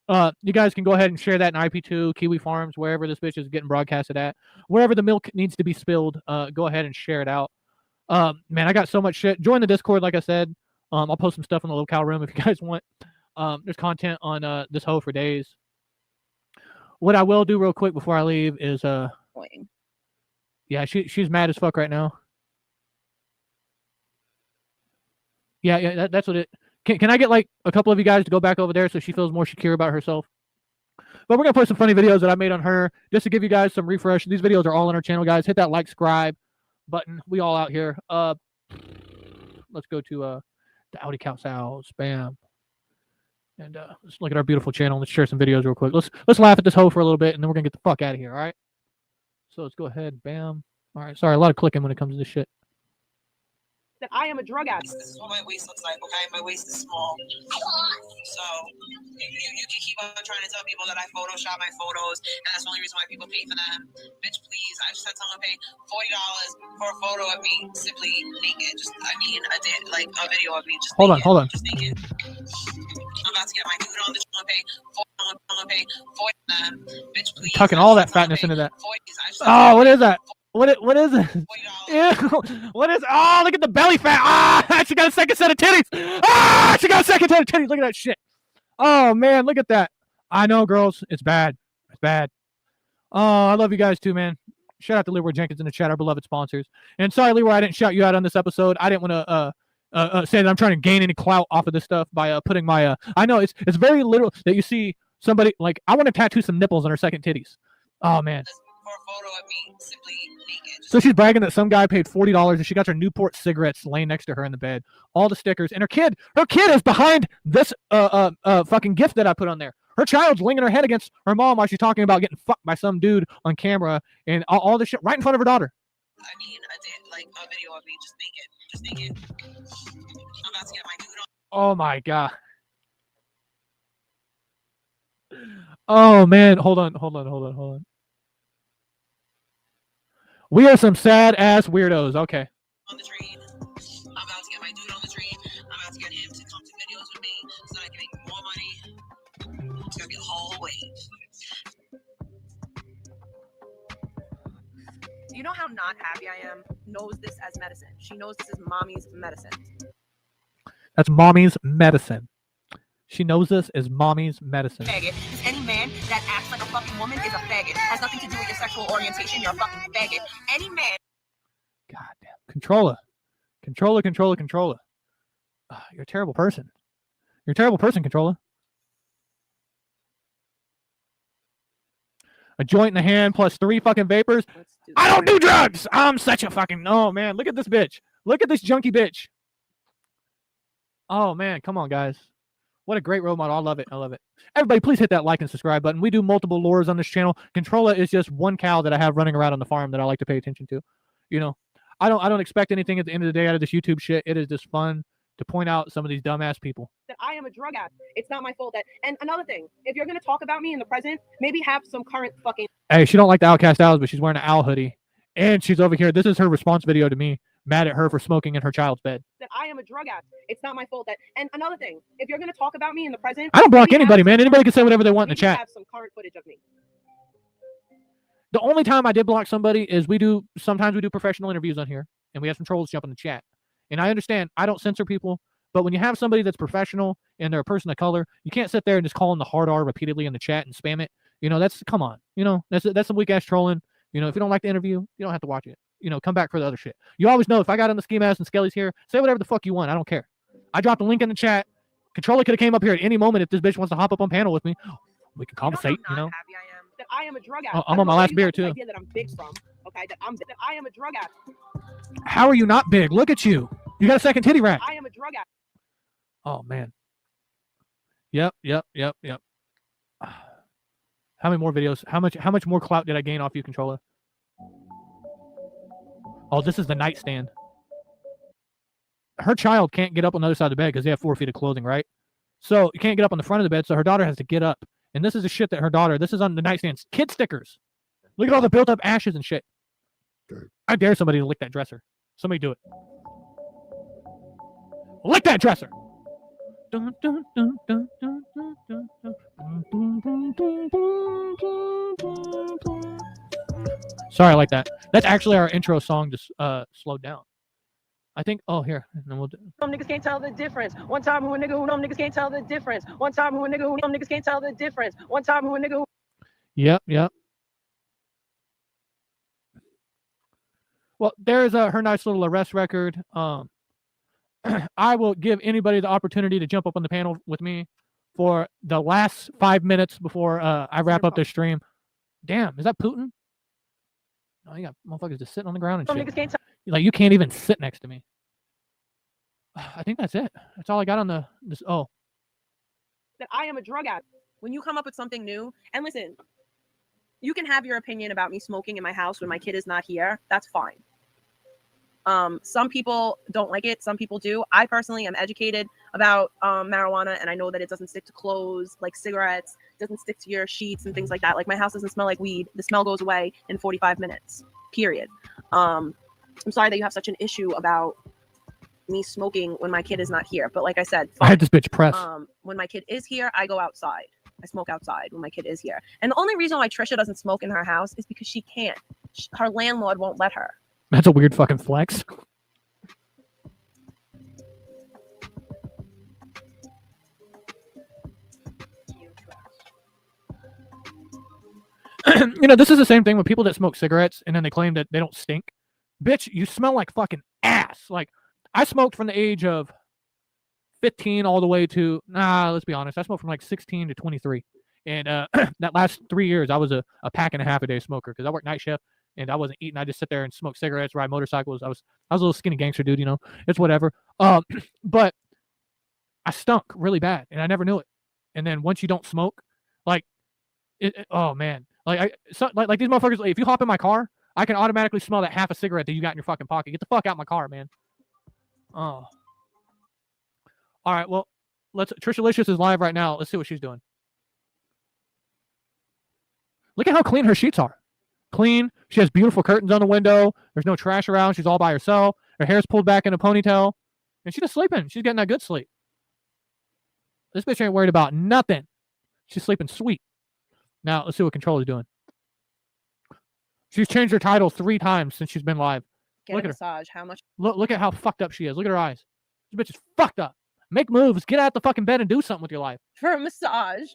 Speaker 11: You guys can go ahead and share that in IP2, Kiwi Farms, wherever this bitch is getting broadcasted at. Wherever the milk needs to be spilled, go ahead and share it out. Man, I got so much shit. Join the Discord, like I said. I'll post some stuff in the locale room if you guys want. There's content on this hoe for days. What I will do real quick before I leave is yeah, she's mad as fuck right now. Yeah, that's what it. Can I get like a couple of you guys to go back over there so she feels more secure about herself? But we're gonna put some funny videos that I made on her just to give you guys some refresh. These videos are all on our channel, guys. Hit that like, subscribe button. We all out here. Let's go to the Audi Couch House. Bam. And let's look at our beautiful channel. Let's share some videos real quick. Let's laugh at this hoe for a little bit, and then we're gonna get the fuck out of here. All right. So let's go ahead. Bam. All right. Sorry, a lot of clicking when it comes to this shit.
Speaker 22: That I am a drug addict. This is what my waist looks like, okay? My waist is small. So you can keep on trying to tell people that I Photoshop my photos, and that's the only reason why people pay for them. Bitch, please. I just had someone pay $40 for a photo of me simply naked. Just, I mean, a video of me just
Speaker 11: Hold
Speaker 22: naked.
Speaker 11: on.
Speaker 22: Just naked. I'm about to get my dude on the channel, pay $40 for them. Bitch, please.
Speaker 11: Tucking all that fatness into that. Oh, what is that? What is it? Ew. What is? Oh, look at the belly fat. Ah, she got a second set of titties. Ah, she got a second set of titties. Look at that shit. Oh man, look at that. I know, girls. It's bad. It's bad. Oh, I love you guys too, man. Shout out to Leroy Jenkins in the chat, our beloved sponsors. And sorry, Leroy, I didn't shout you out on this episode. I didn't want to say that I'm trying to gain any clout off of this stuff by putting my. I know it's very literal that you see somebody like I want to tattoo some nipples on her second titties. Oh man. So she's bragging that some guy paid $40 and she got her Newport cigarettes laying next to her in the bed. All the stickers. And her kid is behind this fucking gift that I put on there. Her child's leaning her head against her mom while she's talking about getting fucked by some dude on camera and all this shit right in front of her daughter.
Speaker 22: I mean, a video of me just naked. I'm about to get my dude on.
Speaker 11: Oh my god. Oh man, hold on. We are some sad ass weirdos. Okay.
Speaker 22: On the train. I'm about to get my dude on the train. I'm about to get him to come to videos with me so that I can make more money. It's gonna be the whole wave. You know how not happy I am? Knows this as medicine. She knows this is mommy's medicine.
Speaker 11: That's mommy's medicine. She knows this is mommy's medicine.
Speaker 22: Faggot. Because any man that acts like a fucking woman is a faggot. Has nothing to do with your sexual orientation. You're a fucking faggot. Any man.
Speaker 11: God damn. Controller. You're a terrible person. You're a terrible person, Controller. A joint in the hand plus 3 fucking vapors. I don't do drugs. I'm such a fucking no man. Look at this bitch. Look at this junkie bitch. Oh man, come on, guys. What a great role model. I love it. Everybody, please hit that like and subscribe button. We do multiple lures on this channel. Controlla is just one cow that I have running around on the farm that I like to pay attention to. You know, I don't expect anything at the end of the day out of this YouTube shit. It is just fun to point out some of these dumbass people.
Speaker 22: That I am a drug addict. It's not my fault that. And another thing, if you're gonna talk about me in the present, maybe have some current fucking.
Speaker 11: Hey, she don't like the Outcast Owls, but she's wearing an owl hoodie, and she's over here. This is her response video to me, mad at her for smoking in her child's bed.
Speaker 22: That I am a drug addict. It's not my fault that. And another thing, if you're gonna talk about me in the present,
Speaker 11: I don't block anybody, man. Anybody can say whatever they want in the chat.
Speaker 22: Have some current footage of me.
Speaker 11: The only time I did block somebody is sometimes we do professional interviews on here, and we have some trolls jump in the chat. And I understand I don't censor people, but when you have somebody that's professional and they're a person of color, you can't sit there and just call them the hard R repeatedly in the chat and spam it. You know, come on. You know, that's some weak ass trolling. You know, if you don't like the interview, you don't have to watch it. You know, come back for the other shit. You always know if I got on the ski mask and Skelly's here, say whatever the fuck you want. I don't care. I dropped a link in the chat. Controller could have came up here at any moment if this bitch wants to hop up on panel with me. We can conversate, you know.
Speaker 22: That I am a drug addict.
Speaker 11: I'm on my last beer too.
Speaker 22: Idea that I'm big from, okay? That I am a drug addict.
Speaker 11: How are you not big? Look at you. You got a second titty rack.
Speaker 22: I am a drug addict.
Speaker 11: Oh man. Yep. How many more videos? How much more clout did I gain off you, Controller? Oh, this is the nightstand. Her child can't get up on the other side of the bed because they have 4 feet of clothing, right? So you can't get up on the front of the bed, so her daughter has to get up. And this is the shit that her daughter, this is on the nightstand. Kid stickers. Look at all the built up ashes and shit. I dare somebody to lick that dresser. Somebody do it. Lick that dresser. Dun, dun, dun, dun, dun, dun, dun, dun. Dun, dun, dun, dun, dun, dun, dun. Sorry, I like that. That's actually our intro song. Just slowed down. I think. Oh, here. And then we'll do.
Speaker 22: Them niggas can't tell the difference. One time who a nigga who them niggas can't tell the difference. One time who a nigga who them niggas can't tell the difference. One time who a nigga who.
Speaker 11: Yep. Well, there's her nice little arrest record. I will give anybody the opportunity to jump up on the panel with me for the last 5 minutes before I wrap up this stream. Damn, is that Putin? No, you got motherfuckers just sitting on the ground and
Speaker 22: Them
Speaker 11: shit.
Speaker 22: niggas can't tell.
Speaker 11: Like, you can't even sit next to me. I think that's it. That's all I got on this. Oh,
Speaker 22: That I am a drug addict. When you come up with something new, and listen, you can have your opinion about me smoking in my house when my kid is not here. That's fine. Some people don't like it. Some people do. I personally am educated about marijuana, and I know that it doesn't stick to clothes like cigarettes, doesn't stick to your sheets and things like that. Like, my house doesn't smell like weed. The smell goes away in 45 minutes, period. I'm sorry that you have such an issue about me smoking when my kid is not here. But like I said,
Speaker 11: I had this bitch press.
Speaker 22: when my kid is here, I go outside. I smoke outside when my kid is here. And the only reason why Trisha doesn't smoke in her house is because she can't. Her landlord won't let her.
Speaker 11: That's a weird fucking flex. This is the same thing with people that smoke cigarettes and then they claim that they don't stink. Bitch, you smell like fucking ass. Like, I smoked from the age of 15 all the way to, let's be honest, I smoked from like 16 to 23. And that last 3 years, I was a pack and a half a day smoker because I worked night shift and I wasn't eating. I just sit there and smoke cigarettes, ride motorcycles. I was a little skinny gangster dude, it's whatever. But I stunk really bad and I never knew it. And then once you don't smoke, like, oh man, like these motherfuckers, like, if you hop in my car, I can automatically smell that half a cigarette that you got in your fucking pocket. Get the fuck out of my car, man. Oh. All right, well, Trisha Licious is live right now. Let's see what she's doing. Look at how clean her sheets are. Clean. She has beautiful curtains on the window. There's no trash around. She's all by herself. Her hair's pulled back in a ponytail. And she's just sleeping. She's getting that good sleep. This bitch ain't worried about nothing. She's sleeping sweet. Now, let's see what Control is doing. She's changed her title 3 times since she's been live.
Speaker 22: Get
Speaker 11: Look
Speaker 22: a
Speaker 11: at her.
Speaker 22: massage. How much?
Speaker 11: Look at how fucked up she is. Look at her eyes. This bitch is fucked up. Make moves. Get out the fucking bed and do something with your life.
Speaker 22: For a massage.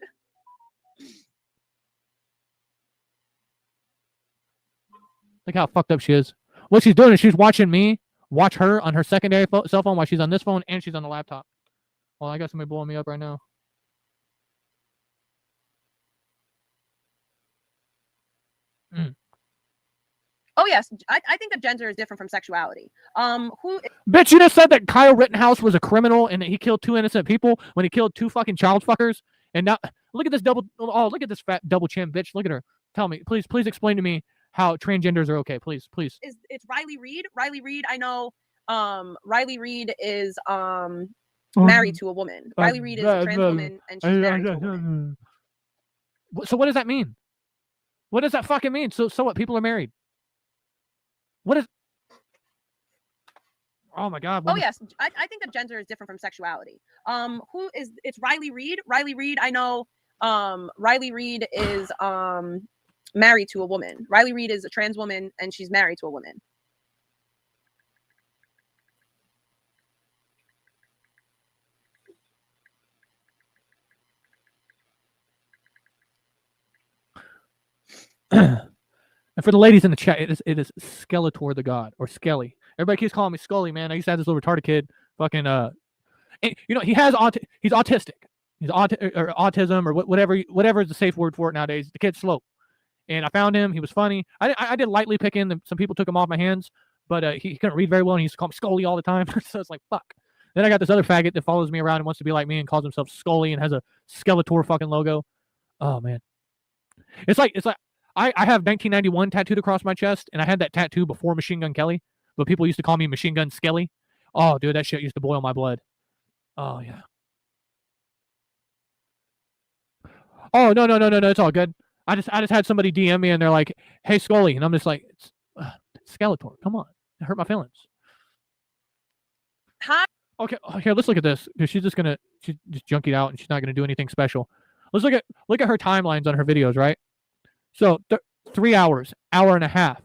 Speaker 11: Look how fucked up she is. What she's doing is she's watching me watch her on her secondary cell phone while she's on this phone and she's on the laptop. Well, I got somebody blowing me up right now.
Speaker 22: Oh yes, I think that gender is different from sexuality.
Speaker 11: Bitch, you just said that Kyle Rittenhouse was a criminal and that he killed 2 innocent people when he killed 2 fucking child fuckers. And now look at this look at this fat double chin bitch. Look at her. Tell me, please explain to me how transgenders are okay. Please.
Speaker 22: It's Riley Reid. Riley Reid, I know. Riley Reid is married to a woman. Riley Reid is a trans woman and she's married to a woman.
Speaker 11: So what does that mean? What does that fucking mean? So what? People are married. What is? Oh my God.
Speaker 22: Oh yes, I think that gender is different from sexuality. It's Riley Reid. Riley Reid, I know. Riley Reid is married to a woman. Riley Reid is a trans woman and she's married to a woman.
Speaker 11: And for the ladies in the chat, it is Skeletor the God or Skelly. Everybody keeps calling me Scully, man. I used to have this little retarded kid, fucking and, he has he's autistic. He's or autism or whatever is the safe word for it nowadays. The kid's slow, and I found him. He was funny. I did lightly pick in. Some people took him off my hands, but he couldn't read very well, and he used to call me Scully all the time. So it's like fuck. Then I got this other faggot that follows me around and wants to be like me and calls himself Scully and has a Skeletor fucking logo. Oh man, it's like. I have 1991 tattooed across my chest, and I had that tattoo before Machine Gun Kelly, but people used to call me Machine Gun Skelly. Oh, dude, that shit used to boil my blood. Oh, yeah. Oh, no, it's all good. I just had somebody DM me, and they're like, hey, Scully, and I'm just like, it's Skeletor, come on. It hurt my feelings.
Speaker 22: Hi.
Speaker 11: Okay, here, let's look at this because she's just junkied out and she's not gonna do anything special. Let's look at her timelines on her videos, right? So 3 hours, hour and a half,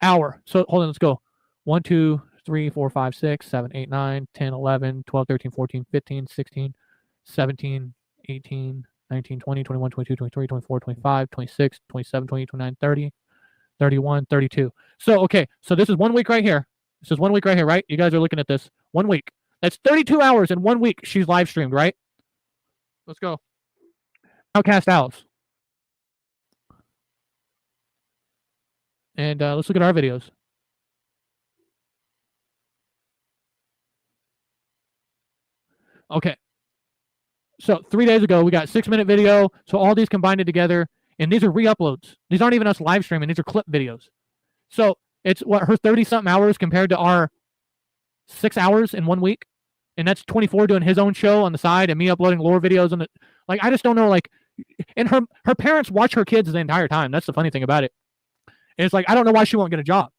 Speaker 11: hour. So hold on, let's go. 1, 2, 3, 4, 5, 6, 7, 8, 9, 10, 11, 12, 13, 14, 15, 16, 17, 18, 19, 20, 21, 22, 23, 24, 25, 26, 27, 28, 29, 30, 31, 32. So, okay, so this is 1 week right here. This is 1 week right here, right? You guys are looking at this. 1 week. That's 32 hours in 1 week she's live streamed, right? Let's go. Outcast Owls. And let's look at our videos. Okay. So 3 days ago, we got 6-minute video. So all these combined together. And these are re-uploads. These aren't even us live streaming. These are clip videos. So it's what, her 30-something hours compared to our 6 hours in 1 week. And that's 24 doing his own show on the side and me uploading lore videos. And like, I just don't know, like, and her parents watch her kids the entire time. That's the funny thing about it. And it's like, I don't know why she won't get a job.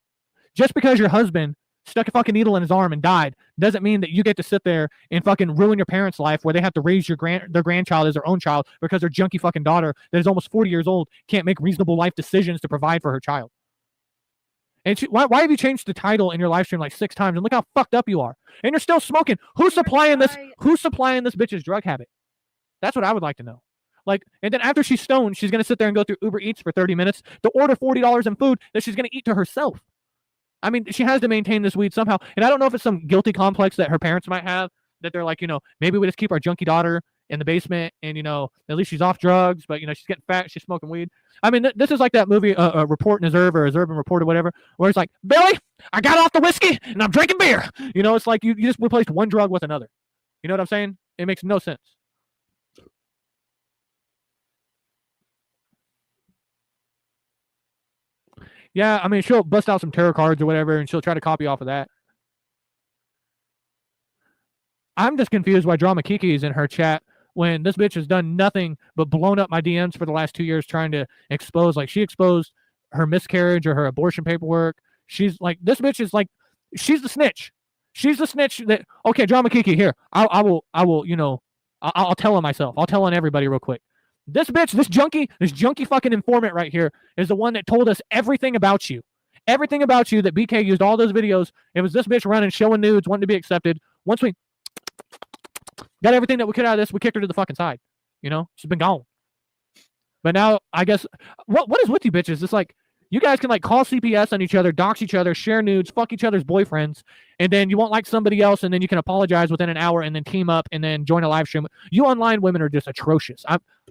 Speaker 11: Just because your husband stuck a fucking needle in his arm and died doesn't mean that you get to sit there and fucking ruin your parents' life where they have to raise their grandchild as their own child because their junky fucking daughter that is almost 40 years old can't make reasonable life decisions to provide for her child. And why have you changed the title in your live stream like 6 times? And look how fucked up you are. And you're still smoking. Who's supplying this? Who's supplying this bitch's drug habit? That's what I would like to know. Like, and then after she's stoned, she's gonna sit there and go through Uber Eats for 30 minutes to order $40 in food that she's gonna eat to herself. I mean, she has to maintain this weed somehow. And I don't know if it's some guilty complex that her parents might have, that they're like, maybe we just keep our junkie daughter in the basement and, at least she's off drugs, but, she's getting fat, she's smoking weed. I mean, this is like that movie, Report and Observe or Observe and Report or whatever, where it's like, Billy, I got off the whiskey and I'm drinking beer. It's like you just replaced one drug with another. You know what I'm saying? It makes no sense. Yeah, I mean, she'll bust out some tarot cards or whatever, and she'll try to copy off of that. I'm just confused why Drama Kiki is in her chat when this bitch has done nothing but blown up my DMs for the last 2 years trying to expose, like, she exposed her miscarriage or her abortion paperwork. She's like, this bitch is like, she's the snitch. She's the snitch that, okay, Drama Kiki, here, I will, I'll tell on myself. I'll tell on everybody real quick. This bitch, this junkie fucking informant right here is the one that told us everything about you. Everything about you that BK used all those videos. It was this bitch running, showing nudes, wanting to be accepted. Once we got everything that we could out of this, we kicked her to the fucking side. She's been gone. But now, I guess, what is with you bitches? It's like, you guys can like call CPS on each other, dox each other, share nudes, fuck each other's boyfriends, and then you won't like somebody else, and then you can apologize within an hour and then team up and then join a live stream. You online women are just atrocious.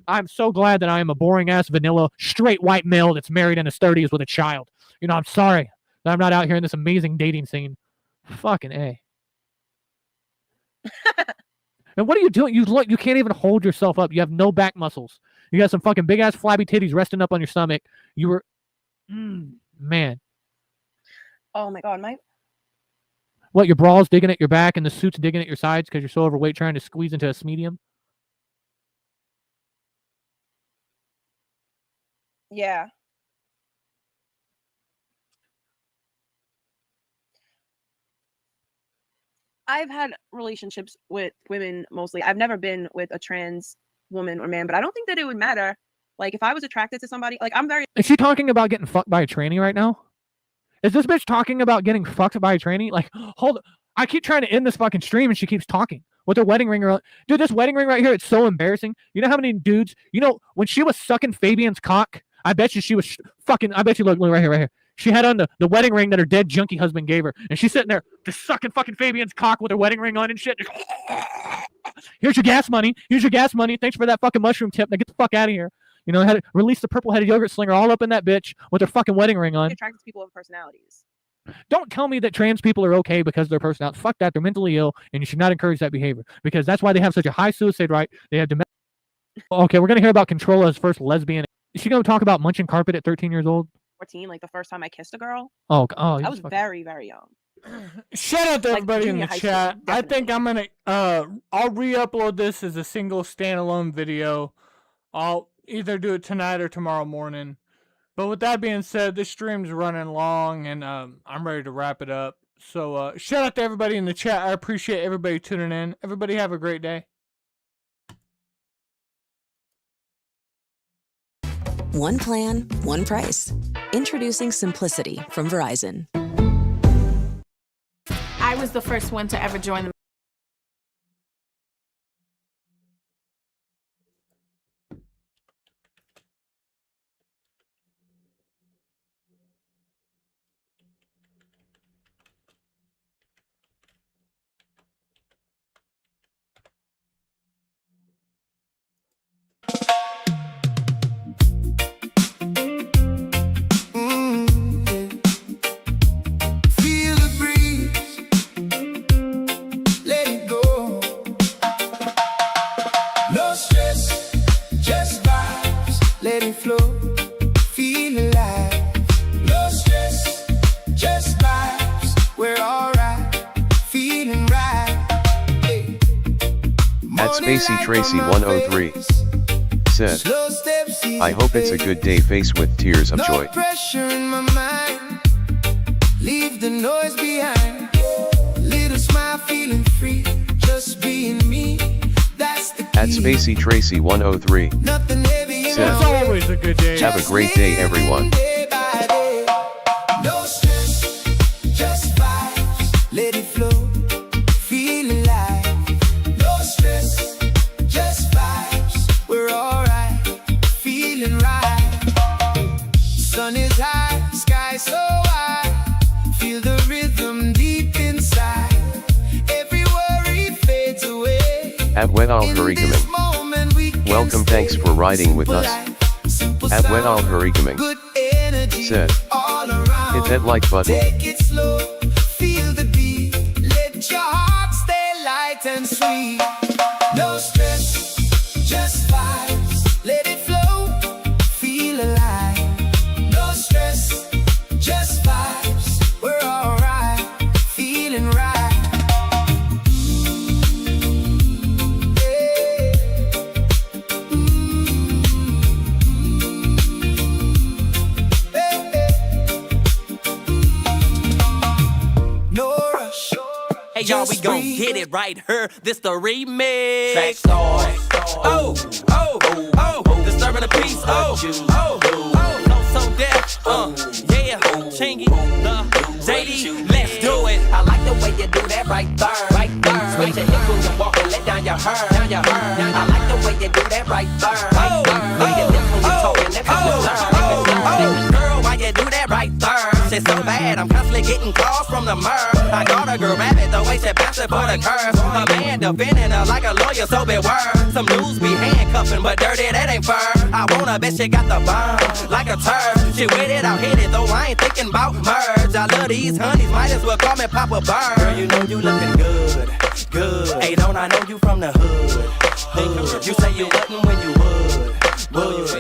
Speaker 11: I'm so glad that I am a boring ass vanilla straight white male that's married in his 30s with a child. I'm sorry that I'm not out here in this amazing dating scene. Fucking A. And what are you doing? You can't even hold yourself up. You have no back muscles. You got some fucking big ass flabby titties resting up on your stomach. You were man.
Speaker 22: Oh my god,
Speaker 11: What, your bra's digging at your back and the suit's digging at your sides because you're so overweight trying to squeeze into a medium?
Speaker 22: Yeah. I've had relationships with women mostly. I've never been with a trans woman or man, but I don't think that it would matter. Like, if I was attracted to somebody, like, I'm very...
Speaker 11: Is she talking about getting fucked by a tranny right now? Is this bitch talking about getting fucked by a tranny? Like, hold on. I keep trying to end this fucking stream and she keeps talking with her wedding ring. Dude, this wedding ring right here, it's so embarrassing. You know how many dudes, when she was sucking Fabian's cock, I bet you she was fucking, I bet you, look right here. She had on the wedding ring that her dead junkie husband gave her. And she's sitting there just sucking fucking Fabian's cock with her wedding ring on and shit. Here's your gas money. Thanks for that fucking mushroom tip. Now get the fuck out of here. Had to release the purple-headed yogurt slinger all up in that bitch with her fucking wedding ring on.
Speaker 22: Attracted to people with personalities.
Speaker 11: Don't tell me that trans people are okay because of their personality. Fuck that. They're mentally ill, and you should not encourage that behavior because that's why they have such a high suicide rate. They have Okay, we're going to hear about Controla's first lesbian. Is she going to talk about munching carpet at 13 years old?
Speaker 22: 14, like the first time I kissed a girl.
Speaker 11: Oh,
Speaker 22: I was very, very young.
Speaker 5: Shout out to everybody in the chat.
Speaker 22: School,
Speaker 5: I think I'm gonna I'll re-upload this as a single standalone video. I'll either do it tonight or tomorrow morning. But with that being said, this stream's running long and I'm ready to wrap it up. So shout out to everybody in the chat. I appreciate everybody tuning in. Everybody have a great day.
Speaker 1: One plan, one price. Introducing Simplicity from Verizon.
Speaker 16: I was the first one to ever join the
Speaker 4: Feel the breeze, let it go. No stress, just vibes, let it flow. Feel alive. No stress, just vibes, we're alright. Feeling right. Hey.
Speaker 2: At Spacey Tracy 103 said, I hope it's a good day face with tears of joy.
Speaker 4: No pressure in my mind. Leave the noise behind. Little smile, feeling free. Just being me. That's the key.
Speaker 2: At Spacey Tracy 103
Speaker 4: Nothing heavy in
Speaker 2: said,
Speaker 4: my way.
Speaker 5: Always a good day.
Speaker 2: have a great day everyone.
Speaker 4: Day by day. No stress, just vibes. Let it flow. Feel alive. No stress, just vibes. We're alright. Feeling right. Sun is high, sky so high. Feel the rhythm deep inside. Every worry fades away.
Speaker 2: At Wet Al Hurricane.
Speaker 4: Moment we can
Speaker 2: Welcome, thanks for riding with us. At Wet Al Hurricane said, hit that like button.
Speaker 4: take it slow. Feel the beat. Let your heart stay light and sweet. No stress, just vibes. Let it flow. Feel alive. No stress, just vibes. We're alright. Feeling right. No rush.
Speaker 20: Hey y'all, we gon' get it right here. This the remix. Track stars. Oh, oh, oh, disturbing the peace. Oh, oh, oh, no so deaf. Yeah, Chingy, the JD, let's do it. I like the way you do that right there, right there. Switch your hips when you walk and let down your hair, down your hair. I like the way you do that right there, right there. When you lips when you talking, that girl, why you do that right there? Shit so bad, I'm constantly getting calls from the mur. I got a girl rabbit, the way she bouncing for the curve. A man defending her like a lawyer, so beware. Some news be handcuffing, but dirty, that ain't fair. I wanna bet she got the bomb, like a turd. She with it, I'll hit it, though I ain't thinking about merge. I love these honeys, might as well call me Papa Bird. Girl, you know you looking good, good. Hey, don't I know you from the hood, hood. You say you wouldn't when you would.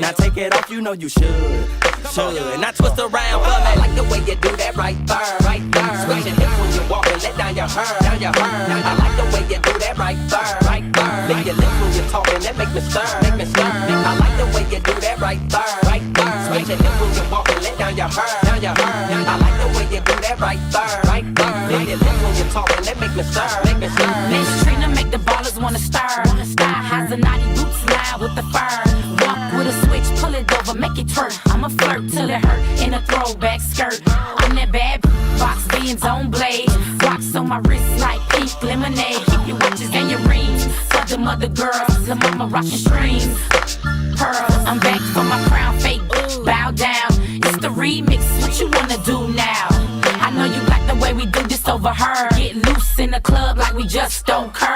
Speaker 20: Now take it off, you know you should. Now twist around for me. I like the way you do that right there, right there. Switch your hips when you walk and let down your hair, down your hair. I like the way you do that right there, right there. Lick your lips when you're talking, that make me stir, make me stir. I like the way you do that right there, right there. Switch your hips when you walk and let down your hair, down your hair. I like the way you do that right there, right there. Lick your lips when you're talking, that make me stir, make me stir.
Speaker 24: Miss Trina make the ballers wanna stir. Sky has a naughty boots line with the fur. Walk with a switch, pull it over, make it twerk. I'ma flirt till it hurt in a throwback skirt. I'm that bad box beans on blade. Rocks on my wrist like pink lemonade. Keep your watches and your rings. For the mother girls, the mama rockin' strings. Pearls, I'm back for my crown fake. Bow down, it's the remix. What you wanna do now? I know you like the way we do this over her. Get loose in the club like we just don't curb.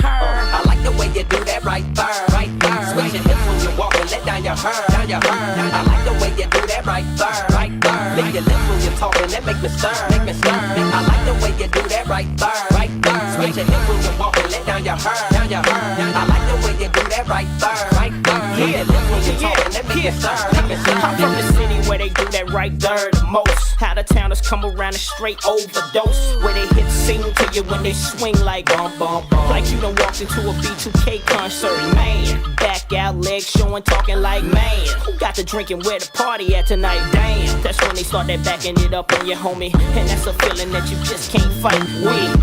Speaker 20: I like the way you do that right there, right there. Switch your hips when you walk and let down your hair, down your hair. I like the way you do that right there, right there. Lick your lips when you're talking, that make me stir, make me stir. I like the way you do that right there, right there. Switch your hips when you walk and let down your hair, down your hair. I like the way you do that right there, right there. Lick your lips when you
Speaker 7: I'm from the city where they do that right there the most. Out of towners come around and straight overdose. Where they hit sing to you when they swing like bump, bump, bump. Like you done walked into a B2K concert, man. Back out, legs showing, talking like man. Who got the drinking where the party at tonight? Damn. That's when they start that backing it up on your homie. And that's a feeling that you just can't fight with.